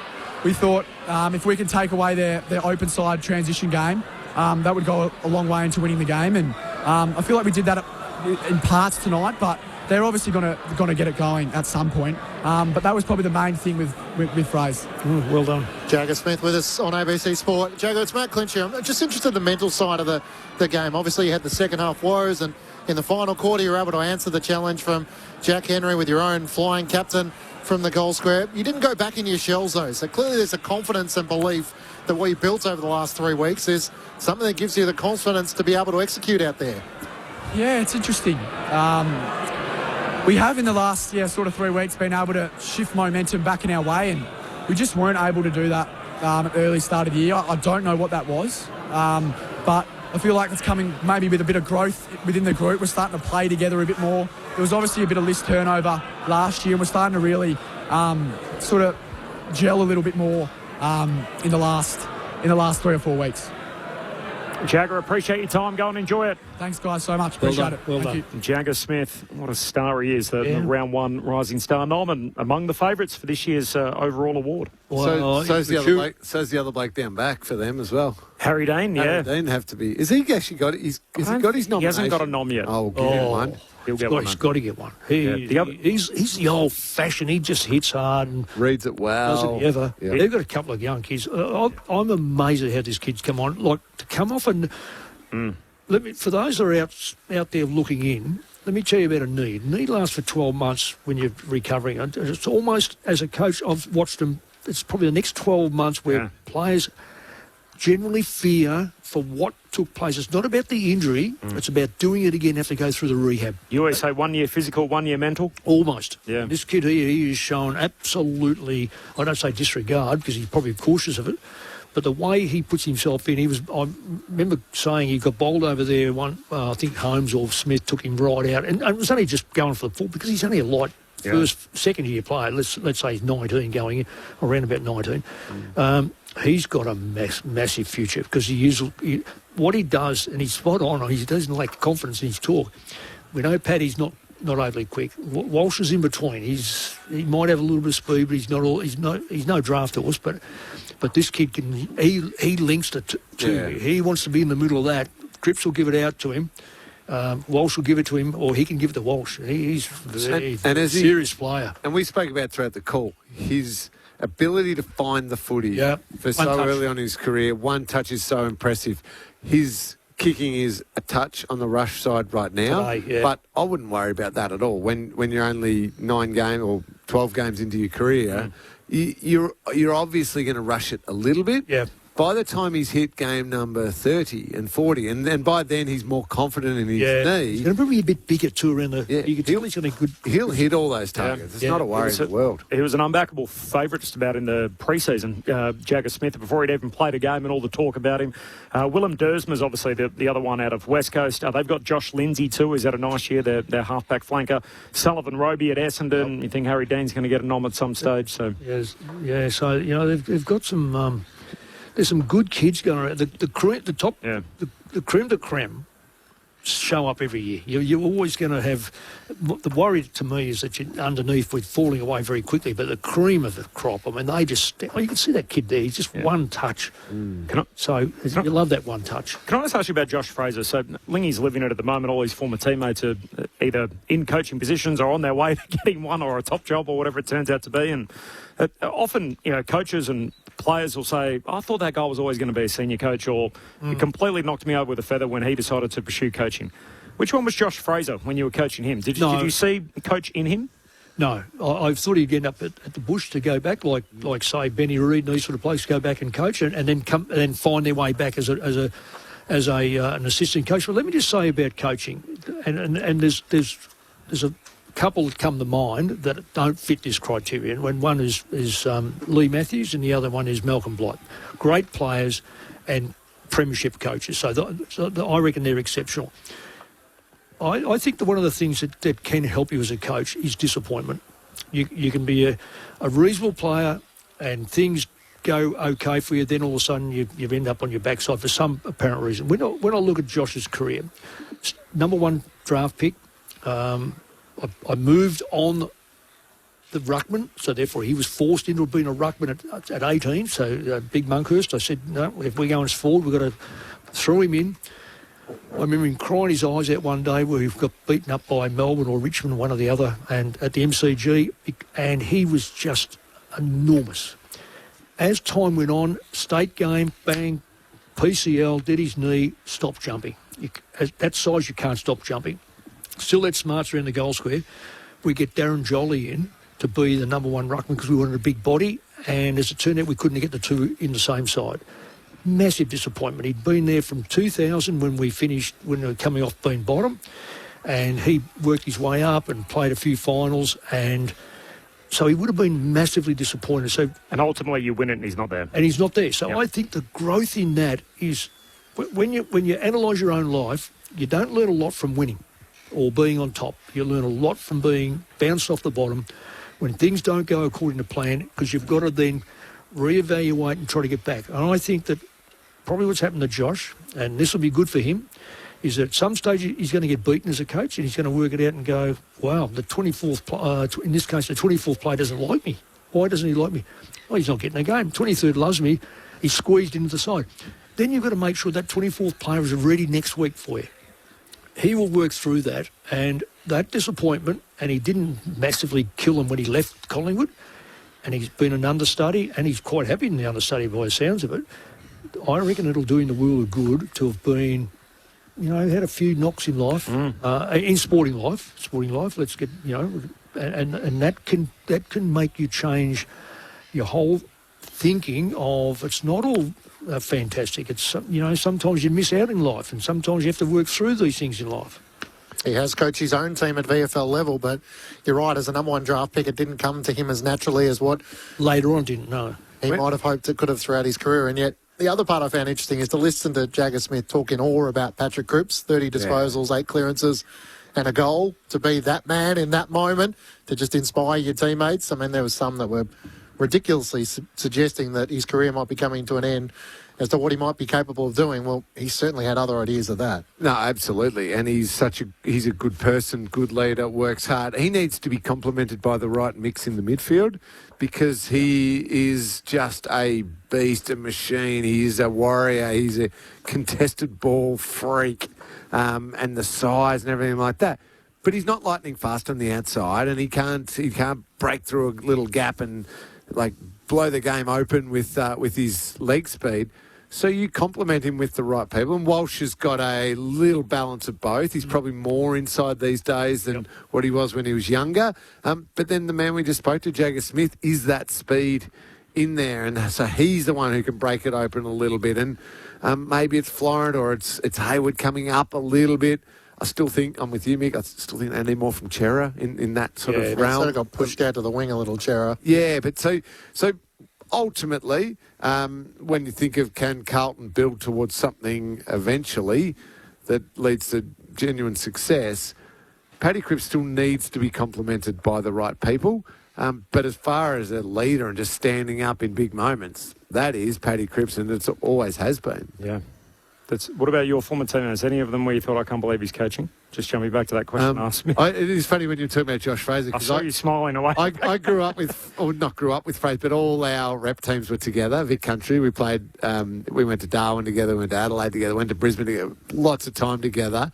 if we can take away their open side transition game, that would go a long way into winning the game. And I feel like we did that in parts tonight, but they're obviously going to get it going at some point. But that was probably the main thing with Fraser. Well done. Jagger Smith with us on ABC Sport. Jagger, it's Matt Clinchy. I'm just interested in the mental side of the game. Obviously, you had the second half woes, and in the final quarter, you were able to answer the challenge from Jack Henry with your own flying captain from the goal square. You didn't go back in your shells, though. So clearly there's a confidence and belief that what you built over the last 3 weeks is something that gives you the confidence to be able to execute out there. Yeah, it's interesting. We have in the last sort of 3 weeks been able to shift momentum back in our way, and we just weren't able to do that at the early start of the year. I don't know what that was, but I feel like it's coming maybe with a bit of growth within the group. We're starting to play together a bit more. There was obviously a bit of list turnover last year, and we're starting to really sort of gel a little bit more in the last 3 or 4 weeks. Jagger, appreciate your time. Go and enjoy it. Thanks, guys, so much. Appreciate it. Well done. Jagger Smith, what a star he is, the round 1 Rising Star nom, and among the favourites for this year's overall award. So's the other bloke down back for them as well. Harry Dean, Harry Dean have to be. Has he actually got it? Has he got his nomination? He hasn't got a nom yet. Oh, we'll give him one. He's got to get one. He's the old-fashioned. He just hits hard and reads it well. Doesn't he ever? Yeah. They've got a couple of young kids. I'm amazed at how these kids come on. Like, to come off and... for those that are out there looking in, let me tell you about a knee. Knee lasts for 12 months when you're recovering. It's almost, as a coach, I've watched them, it's probably the next 12 months where players generally fear for what took place. It's not about the injury, it's about doing it again, have to go through the rehab. You always say 1 year physical, 1 year mental? Almost. Yeah. This kid here, he has shown absolutely, I don't say disregard, because he's probably cautious of it, but the way he puts himself in, I remember saying he got bowled over there. I think Holmes or Smith took him right out, and it was only just going for the full because he's only a light second year player. Let's say he's 19 going in, around about 19. He's got a massive future because what he does, and he's spot on. He doesn't lack confidence in his talk. We know Paddy's not not overly quick. Walsh is in between. He might have a little bit of speed, but he's no draft horse. But this kid he links it to Yeah. He wants to be in the middle of that. Cripps will give it out to him. Walsh will give it to him, or he can give it to Walsh. He's a serious player. And we spoke about throughout the call his ability to find the footy for so early on in his career. One touch is so impressive. His kicking is a touch on the rush side right now, Today, but I wouldn't worry about that at all. When you're only 9 games or 12 games into your career, you're obviously going to rush it a little bit. Yeah. By the time he's hit game number 30 and 40, and by then he's more confident in his knee. He's going to be a bit bigger too around the. Yeah, You can tell he's going to he'll hit all those targets. It's not a worry in the world. He was an unbackable favourite just about in the pre-season, Jagger Smith, before he'd even played a game and all the talk about him. Willem Dersma's obviously the other one out of West Coast. They've got Josh Lindsay too, who's had a nice year, their half-back flanker. Sullivan Roby at Essendon. You think Harry Dean's going to get a nom at some stage? So So they've got some. There's some good kids going around. The creme de creme show up every year. You're always going to have. The worry to me is that you're underneath with falling away very quickly. But the cream of the crop, I mean, they just. You can see that kid there. He's just one touch. You love that one touch. Can I just ask you about Josh Fraser? So Lingy's living it at the moment. All his former teammates are either in coaching positions or on their way to getting one or a top job or whatever it turns out to be. And often, coaches and players will say, I thought that guy was always going to be a senior coach, or he completely knocked me over with a feather when he decided to pursue coaching. Which one was Josh Fraser when you were coaching him? Did you see coach in him? No, I thought he'd end up at the bush to go back, like say Benny Reid and these sort of places, go back and coach, and then find their way back as an assistant coach. But let me just say about coaching, and there's a couple that come to mind that don't fit this criterion. When one is Lee Matthews and the other one is Malcolm Blight. Great players and premiership coaches. So I reckon they're exceptional. I think that one of the things that can help you as a coach is disappointment. You can be a reasonable player and things go okay for you, then all of a sudden you end up on your backside for some apparent reason. When I look at Josh's career, number 1 draft pick, I moved on the ruckman, so therefore he was forced into being a ruckman at 18, so Big Monkhurst. I said, no, if we're going forward, we've got to throw him in. I remember him crying his eyes out one day where he got beaten up by Melbourne or Richmond, one or the other, and at the MCG, and he was just enormous. As time went on, state game, bang, PCL, did his knee, stopped jumping. At that size, you can't stop jumping. Still that smarts around the goal square. We get Darren Jolly in to be the number 1 ruckman because we wanted a big body, and as it turned out, we couldn't get the two in the same side. Massive disappointment. He'd been there from 2000 when we were coming off being bottom, and he worked his way up and played a few finals, and so he would have been massively disappointed. And ultimately you win it and he's not there. And he's not there. So I think the growth in that is when you analyse your own life, you don't learn a lot from winning or being on top. You learn a lot from being bounced off the bottom when things don't go according to plan, because you've got to then reevaluate and try to get back. And I think that probably what's happened to Josh, and this will be good for him, is that at some stage he's going to get beaten as a coach and he's going to work it out and go, wow, the 24th, in this case, the 24th player doesn't like me. Why doesn't he like me? Well, he's not getting a game. 23rd loves me. He's squeezed into the side. Then you've got to make sure that 24th player is ready next week for you. He will work through that, and that disappointment, and he didn't massively kill him when he left Collingwood, and he's been an understudy, and he's quite happy in the understudy by the sounds of it. I reckon it'll do him the world of good to have been, had a few knocks in life, in sporting life. Let's get, and that can make you change your whole thinking of it's not all fantastic. It's, sometimes you miss out in life, and sometimes you have to work through these things in life. He has coached his own team at VFL level, but you're right, as a number 1 draft pick, it didn't come to him as naturally as what later on didn't know. He might have hoped it could have throughout his career, and yet the other part I found interesting is to listen to Jagger Smith talk in awe about Patrick Cripps, 30 disposals, 8 clearances and a goal, to be that man in that moment, to just inspire your teammates. I mean, there was some that were ridiculously suggesting that his career might be coming to an end as to what he might be capable of doing. Well, he certainly had other ideas of that. No, absolutely. And he's a good person, good leader, works hard. He needs to be complemented by the right mix in the midfield because he is just a beast, a machine. He is a warrior. He's a contested ball freak, and the size and everything like that. But he's not lightning fast on the outside, and he can't break through a little gap and like blow the game open with his leg speed. So you complement him with the right people. And Walsh has got a little balance of both. He's probably more inside these days than what he was when he was younger. But then the man we just spoke to, Jagger Smith, is that speed in there. And so he's the one who can break it open a little bit. And maybe it's Florent or it's Hayward coming up a little bit. I still think, I'm with you, Mick, I still think they need more from Chera in that sort of realm. Sort of got pushed out to the wing a little, Chera. Yeah, but so ultimately, when you think of can Carlton build towards something eventually that leads to genuine success, Paddy Cripps still needs to be complemented by the right people. But as far as a leader and just standing up in big moments, that is Paddy Cripps, and it always has been. Yeah. What about your former teammates? Any of them where you thought, I can't believe he's coaching? Just jumping back to that question asked me. It is funny when you talk about Josh Fraser. I saw you smiling away. I grew up with, or not grew up with Fraser, but all our rep teams were together, Vic Country. We played, we went to Darwin together, we went to Adelaide together, went to Brisbane together, lots of time together.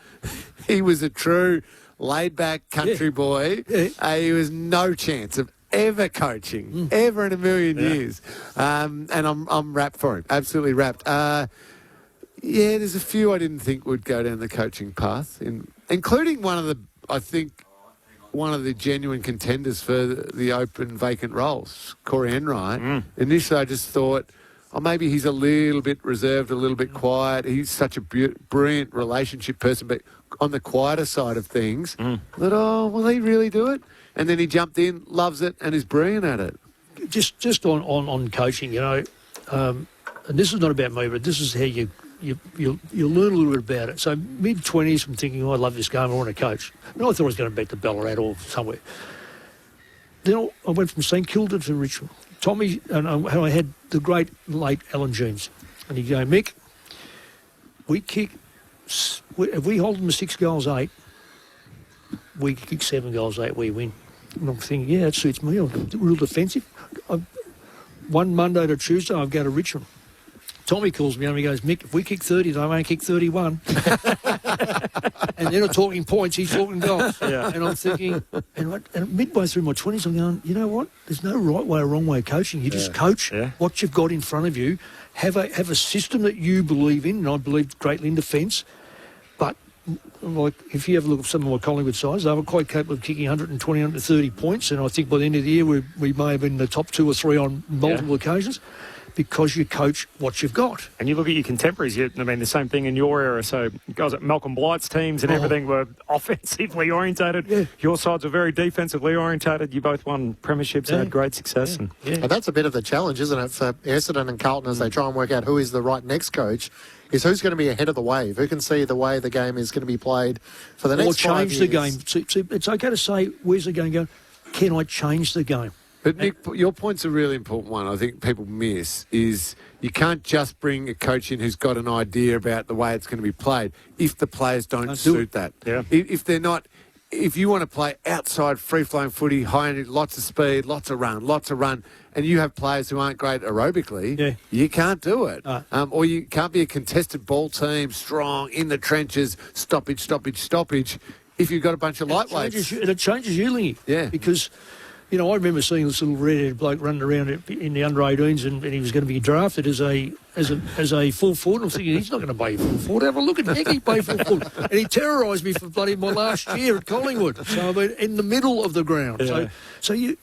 He was a true laid-back country boy. Yeah. He was no chance of ever coaching, ever in a million years. And I'm wrapped for him, absolutely wrapped. Yeah, there's a few I didn't think would go down the coaching path, including one of the genuine contenders for the open vacant roles, Corey Enright. Initially, I just thought, maybe he's a little bit reserved, a little bit quiet. He's such a brilliant relationship person, but on the quieter side of things, I thought, will he really do it? And then he jumped in, loves it, and is brilliant at it. Just on coaching, and this is not about me, but this is how you learn a little bit about it. So mid-20s, I'm thinking, I love this game, I want to coach. And I thought I was going to back to Ballarat or somewhere. Then I went from St Kilda to Richmond. Tommy, and I had the great late Alan Jeans. And he'd go, Mick, if we hold them to 6 goals, 8, we kick 7 goals, 8, we win. And I'm thinking, yeah, that suits me. I'm real defensive. One Monday to Tuesday, I go to Richmond. Tommy calls me and he goes, Mick, if we kick 30, they won't kick 31. And they're not talking points, he's talking goals. Yeah. And I'm thinking, and midway through my 20s, I'm going, you know what? There's no right way or wrong way of coaching. You just coach what you've got in front of you. Have a system that you believe in, and I believe greatly in defence. But like, if you have a look at some of my Collingwood sides, they were quite capable of kicking 120, 130 points. And I think by the end of the year, we may have been in the top 2 or 3 on multiple occasions. Because you coach what you've got. And you look at your contemporaries, the same thing in your era. So guys at Malcolm Blight's teams and everything were offensively orientated. Yeah. Your sides were very defensively orientated. You both won premierships and had great success. And that's a bit of the challenge, isn't it, for Essendon and Carlton as they try and work out who is the right next coach, is who's going to be ahead of the wave, who can see the way the game is going to be played for the next 5 years. Or change the game. See, it's okay to say, where's the game going? Can I change the game? But, Nick, your point's a really important one I think people miss, is you can't just bring a coach in who's got an idea about the way it's going to be played if the players don't suit that. Yeah. If they're not, if you want to play outside free-flowing footy, high energy, lots of speed, lots of run, and you have players who aren't great aerobically, you can't do it. Or you can't be a contested ball team, strong, in the trenches, stoppage, if you've got a bunch of lightweights. It changes you, Lingy. Yeah. Because... I remember seeing this little red-haired bloke running around in the under-18s, and he was going to be drafted as a full forward. I'm thinking, he's not going to play full forward. Have a look at Nick, he played full forward. And he terrorised me for bloody my last year at Collingwood. So, I mean, in the middle of the ground. Yeah. So you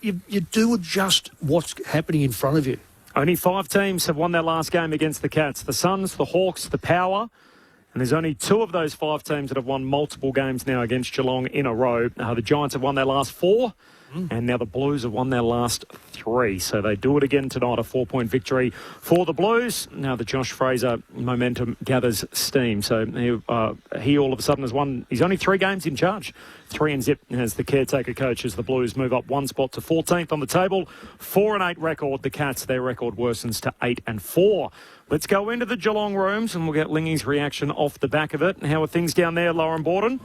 do adjust what's happening in front of you. Only 5 teams have won their last game against the Cats. The Suns, the Hawks, the Power. And there's only 2 of those 5 teams that have won multiple games now against Geelong in a row. The Giants have won their last 4. and now the Blues have won their last 3. So they do it again tonight, a 4-point victory for the Blues. Now the Josh Fraser momentum gathers steam. So he all of a sudden has won. He's only 3 games in charge. 3-0 as the caretaker coach as the Blues move up 1 spot to 14th on the table. 4-8 record. The Cats, their record worsens to 8-4. Let's go into the Geelong rooms and we'll get Lingy's reaction off the back of it. How are things down there, Lauren Borden?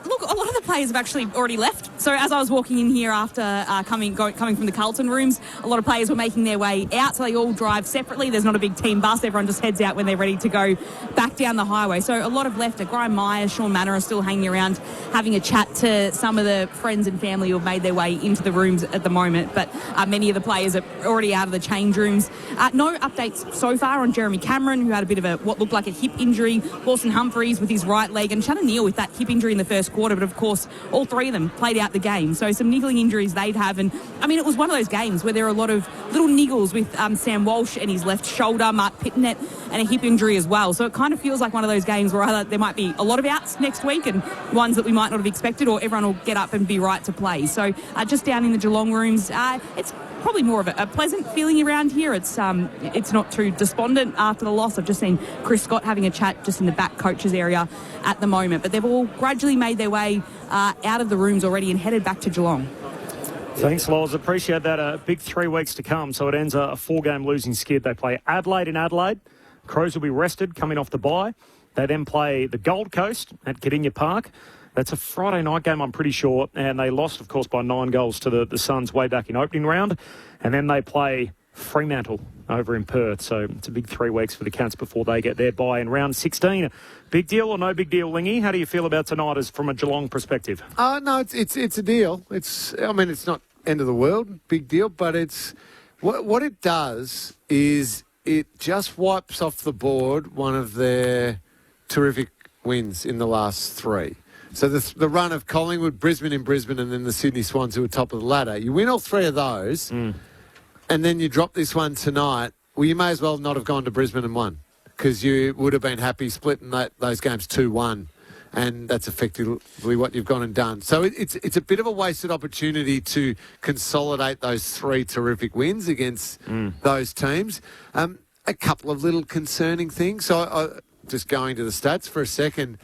Look, a lot of the players have actually already left. So as I was walking in here after coming from the Carlton rooms, a lot of players were making their way out, so they all drive separately. There's not a big team bus. Everyone just heads out when they're ready to go back down the highway. So a lot have left. Graham Myers, Sean Manor are still hanging around having a chat to some of the friends and family who have made their way into the rooms at the moment. But many of the players are already out of the change rooms. No updates so far on Jeremy Cameron, who had a bit of what looked like a hip injury. Lawson Humphreys with his right leg, and Shannon Neal with that hip injury in the first quarter. But of course, all 3 of them played out the game. So some niggling injuries they'd have. And I mean, it was one of those games where there are a lot of little niggles with Sam Walsh and his left shoulder, Mark Pitnet, and a hip injury as well. So it kind of feels like one of those games where either there might be a lot of outs next week and ones that we might not have expected, or everyone will get up and be right to play. So just down in the Geelong rooms, it's probably more of a pleasant feeling around here. It's not too despondent after the loss. I've just seen Chris Scott having a chat just in the back coaches area at the moment. But they've all gradually made their way out of the rooms already and headed back to Geelong. Thanks, Loz. Appreciate that. A big 3 weeks to come. So it ends a 4-game losing skid. They play Adelaide in Adelaide. Crows will be rested coming off the bye. They then play the Gold Coast at Cardinia Park. That's a Friday night game, I'm pretty sure. And they lost, of course, by 9 goals to the Suns way back in opening round. And then they play Fremantle over in Perth. So it's a big 3 weeks for the Cats before they get their bye in round 16. Big deal or no big deal, Lingy? How do you feel about tonight as from a Geelong perspective? No, it's a deal. It's not end of the world, big deal, but it's what it does is it just wipes off the board one of their terrific wins in the last 3. So the run of Collingwood, Brisbane in Brisbane, and then the Sydney Swans who were top of the ladder. You win all 3 of those, and then you drop this one tonight. Well, you may as well not have gone to Brisbane and won, because you would have been happy splitting those games 2-1, and that's effectively what you've gone and done. So it's a bit of a wasted opportunity to consolidate those 3 terrific wins against those teams. A couple of little concerning things. So just going to the stats for a second,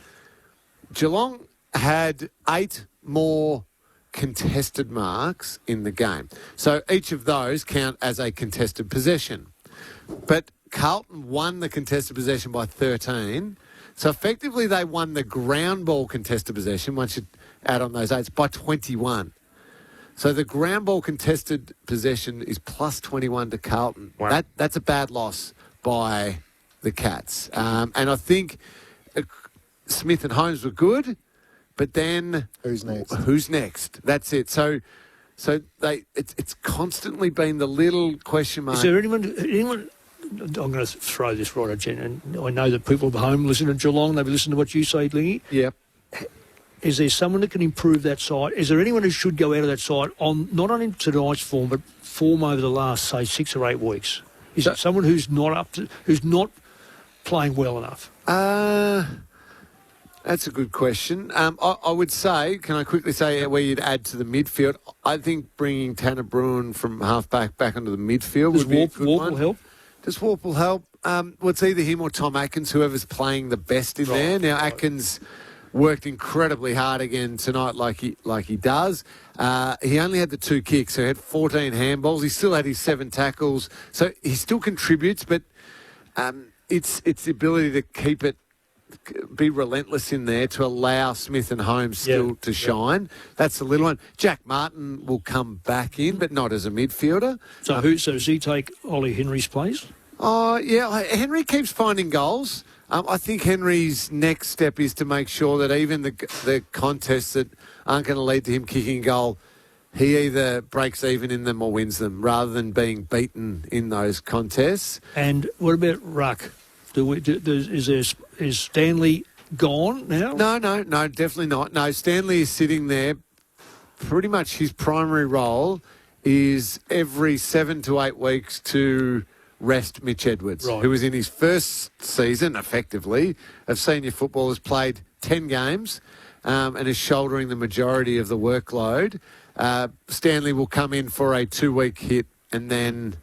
Geelong had 8 more contested marks in the game. So each of those count as a contested possession. But Carlton won the contested possession by 13. So effectively they won the ground ball contested possession, once you add on those 8s, by 21. So the ground ball contested possession is plus 21 to Carlton. Wow. That's a bad loss by the Cats. And I think Smith and Holmes were good, but then who's next? Who's next? That's it. So it's constantly been the little question mark. Is there anyone? I'm going to throw this right at Jen, and I know that people at home listen to Geelong. They've listened to what you say, Lingy. Yep. Is there someone that can improve that side? Is there anyone who should go out of that side on not only tonight's form, but form over the last, say, 6 or 8 weeks? Is it someone who's not playing well enough? That's a good question. I would say, can I quickly say where you'd add to the midfield? I think bringing Tanner Bruin from halfback back onto the midfield would be a good one. Will help? Does Warp will help? Well, it's either him or Tom Atkins, whoever's playing the best in there. Now, Atkins worked incredibly hard again tonight, like he does. He only had the 2 kicks, so he had 14 handballs. He still had his 7 tackles, so he still contributes. But it's the ability to keep it, be relentless in there to allow Smith and Holmes still to shine. That's the little one. Jack Martin will come back in, but not as a midfielder. So does he take Ollie Henry's place? Oh, yeah. Henry keeps finding goals. I think Henry's next step is to make sure that even the contests that aren't going to lead to him kicking a goal, he either breaks even in them or wins them, rather than being beaten in those contests. And what about ruck? Is Stanley gone now? No, definitely not. No, Stanley is sitting there. Pretty much his primary role is every 7 to 8 weeks to rest Mitch Edwards, who was in his first season, effectively, of senior football, has played 10 games and is shouldering the majority of the workload. Stanley will come in for a 2-week hit, and then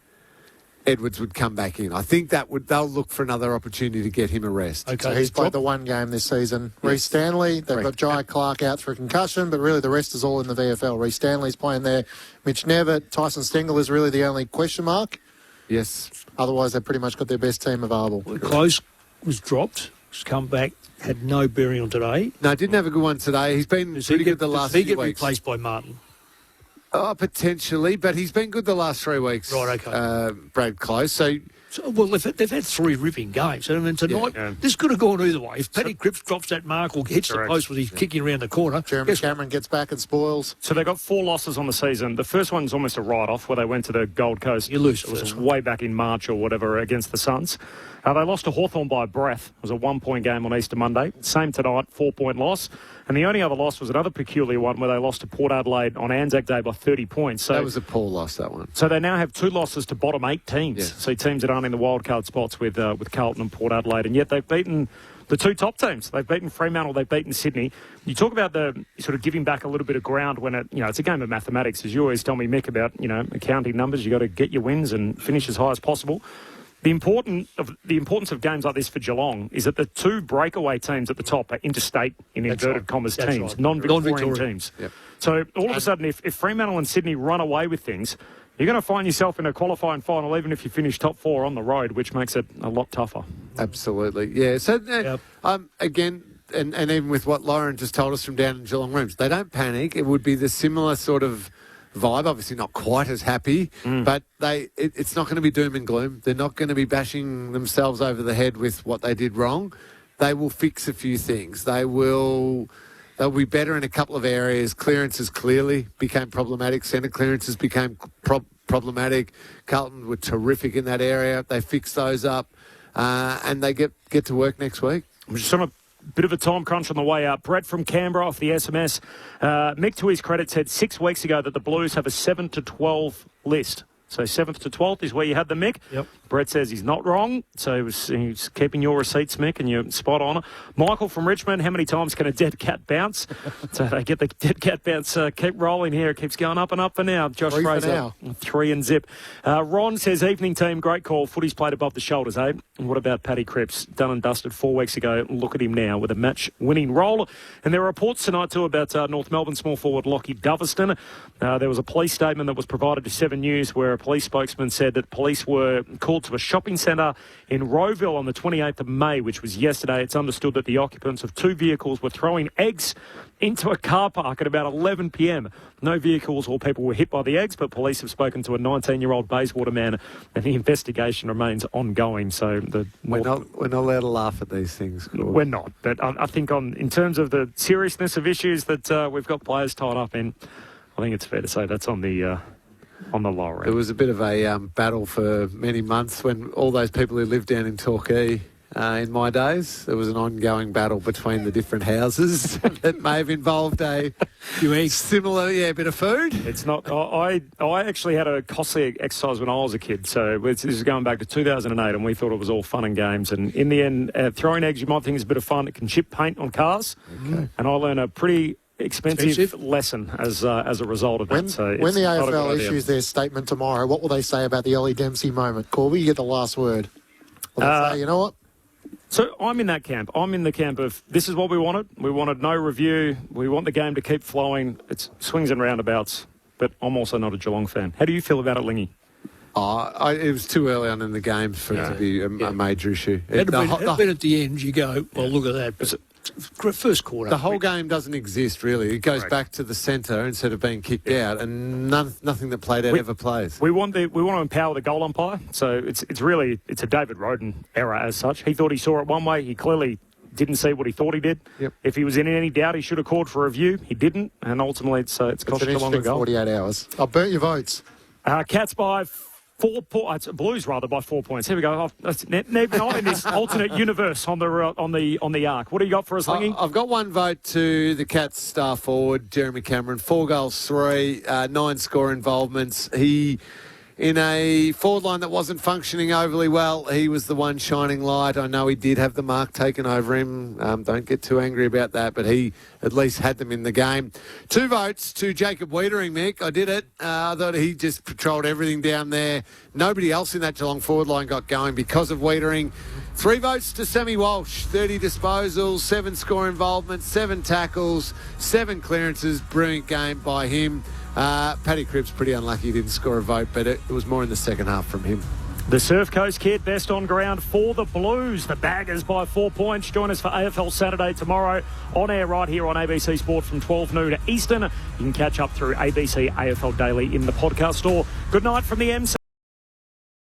Edwards would come back in. I think they'll look for another opportunity to get him a rest. Okay, so he's played the one game this season. Yes. Reece Stanley, they've got Jai Clark out for a concussion, but really the rest is all in the VFL. Reece Stanley's playing there. Mitch Nevitt, Tyson Stengel is really the only question mark. Yes. Otherwise, they've pretty much got their best team available. Well, Close was dropped. He's come back, had no bearing on today. No, didn't have a good one today. He's been pretty good the last few weeks. Does he get replaced by Martin? Oh, potentially, but he's been good the last 3 weeks. Right, okay. Brad Close. So well, they've had 3 ripping games. I mean, tonight, this could have gone either way. If Paddy Cripps drops that mark or hits the post when he's kicking around the corner. Jeremy Cameron gets back and spoils. So they got 4 losses on the season. The first one's almost a write-off where they went to the Gold Coast. You lose. It was way back in March or whatever against the Suns. They lost to Hawthorn by a breath. It was a 1-point game on Easter Monday. Same tonight, 4-point loss. And the only other loss was another peculiar one where they lost to Port Adelaide on Anzac Day by 30 points. So that was a poor loss, that one. So they now have 2 losses to bottom 8 teams. Yeah. So teams that aren't in the wildcard spots with Carlton and Port Adelaide. And yet they've beaten the 2 top teams. They've beaten Fremantle, they've beaten Sydney. You talk about the sort of giving back a little bit of ground when it's a game of mathematics. As you always tell me, Mick, about, accounting numbers. You've got to get your wins and finish as high as possible. The importance of games like this for Geelong is that the 2 breakaway teams at the top are interstate, in inverted commas, teams, right. non-Victorian teams. Yep. So all of a sudden, if Fremantle and Sydney run away with things, you're going to find yourself in a qualifying final, even if you finish top 4 on the road, which makes it a lot tougher. Absolutely, yeah. So, again, and even with what Lauren just told us from down in Geelong Rooms, they don't panic. It would be the similar sort of vibe, obviously not quite as happy, but it's not going to be doom and gloom. They're not going to be bashing themselves over the head with what they did wrong. They will fix a few things. They'll be better in a couple of areas. Clearances clearly became problematic. Centre clearances became problematic. Carlton were terrific in that area. They fixed those up, and they get to work next week. I'm just on a bit of a time crunch on the way up. Brett from Canberra off the SMS. Mick, to his credit, said 6 weeks ago that the Blues have a 7 to 12 list. So 7th to 12th is where you had the Mick. Yep. Brett says he's not wrong. So he's keeping your receipts, Mick, and you're spot on. Michael from Richmond, how many times can a dead cat bounce? So they get the dead cat bounce. Keep rolling here. It keeps going up and up for now. Josh 3 Fraser. for now. 3 and zip. Ron says, evening team, great call. Footy's played above the shoulders, eh? And what about Paddy Cripps? Done and dusted 4 weeks ago. Look at him now with a match-winning role. And there are reports tonight too about North Melbourne small forward Lockie Doverston. There was a police statement that was provided to 7 News where a police spokesman said that police were called to a shopping centre in Rowville on the 28th of May, which was yesterday. It's understood that the occupants of 2 vehicles were throwing eggs into a car park at about 11 p.m. No vehicles or people were hit by the eggs, but police have spoken to a 19-year-old Bayswater man, and the investigation remains ongoing. So we're not allowed to laugh at these things. We're not, but I think in terms of the seriousness of issues that we've got players tied up in, I think it's fair to say that's on the lower end. It was a bit of a battle for many months when all those people who lived down in Torquay in my days, there was an ongoing battle between the different houses that may have involved a similar, bit of food. It's not. I actually had a costly exercise when I was a kid. So this is going back to 2008, and we thought it was all fun and games. And in the end, throwing eggs, you might think is a bit of fun. It can chip paint on cars, and I learned a pretty expensive lesson as a result of that. When the AFL issues their statement tomorrow, what will they say about the Ollie Dempsey moment? Corby, you get the last word. Will they say, you know what? So I'm in that camp. I'm in the camp of this is what we wanted. We wanted no review. We want the game to keep flowing. It's swings and roundabouts, but I'm also not a Geelong fan. How do you feel about it, Lingy? It was too early on in the game for it to be a major issue. Had it been at the end, you go, well, look at that. But first quarter. The whole game doesn't exist, really. It goes back to the centre instead of being kicked out, and nothing that played out ever plays. We want to empower the goal umpire. So it's a David Roden error as such. He thought he saw it one way. He clearly didn't see what he thought he did. Yep. If he was in any doubt, he should have called for a review. He didn't, and ultimately it's cost Geelong a goal. 48 hours. I'll burn your votes. Cats by 4 points. Blues rather by 4 points. Here we go. Even I'm in this alternate universe on the arc. What do you got for us, Lingy? I've got one vote to the Cats star forward Jeremy Cameron. 4 goals, 3, 9 score involvements. He in a forward line that wasn't functioning overly well. He was the one shining light. I know he did have the mark taken over him. Don't get too angry about that, but he at least had them in the game. 2 votes to Jacob Wiedering, Mick. I did it. I thought he just patrolled everything down there. Nobody else in that Geelong forward line got going because of Wiedering. 3 votes to Sammy Walsh. 30 disposals, 7 score involvements, 7 tackles, 7 clearances. Brilliant game by him. Paddy Cripps pretty unlucky he didn't score a vote, but it was more in the second half from him. The Surf Coast kid best on ground for the Blues. The Baggers by 4 points. Join us for AFL Saturday tomorrow on air right here on ABC Sport from 12 noon Eastern. You can catch up through ABC AFL Daily in the podcast store. Good night from the MC.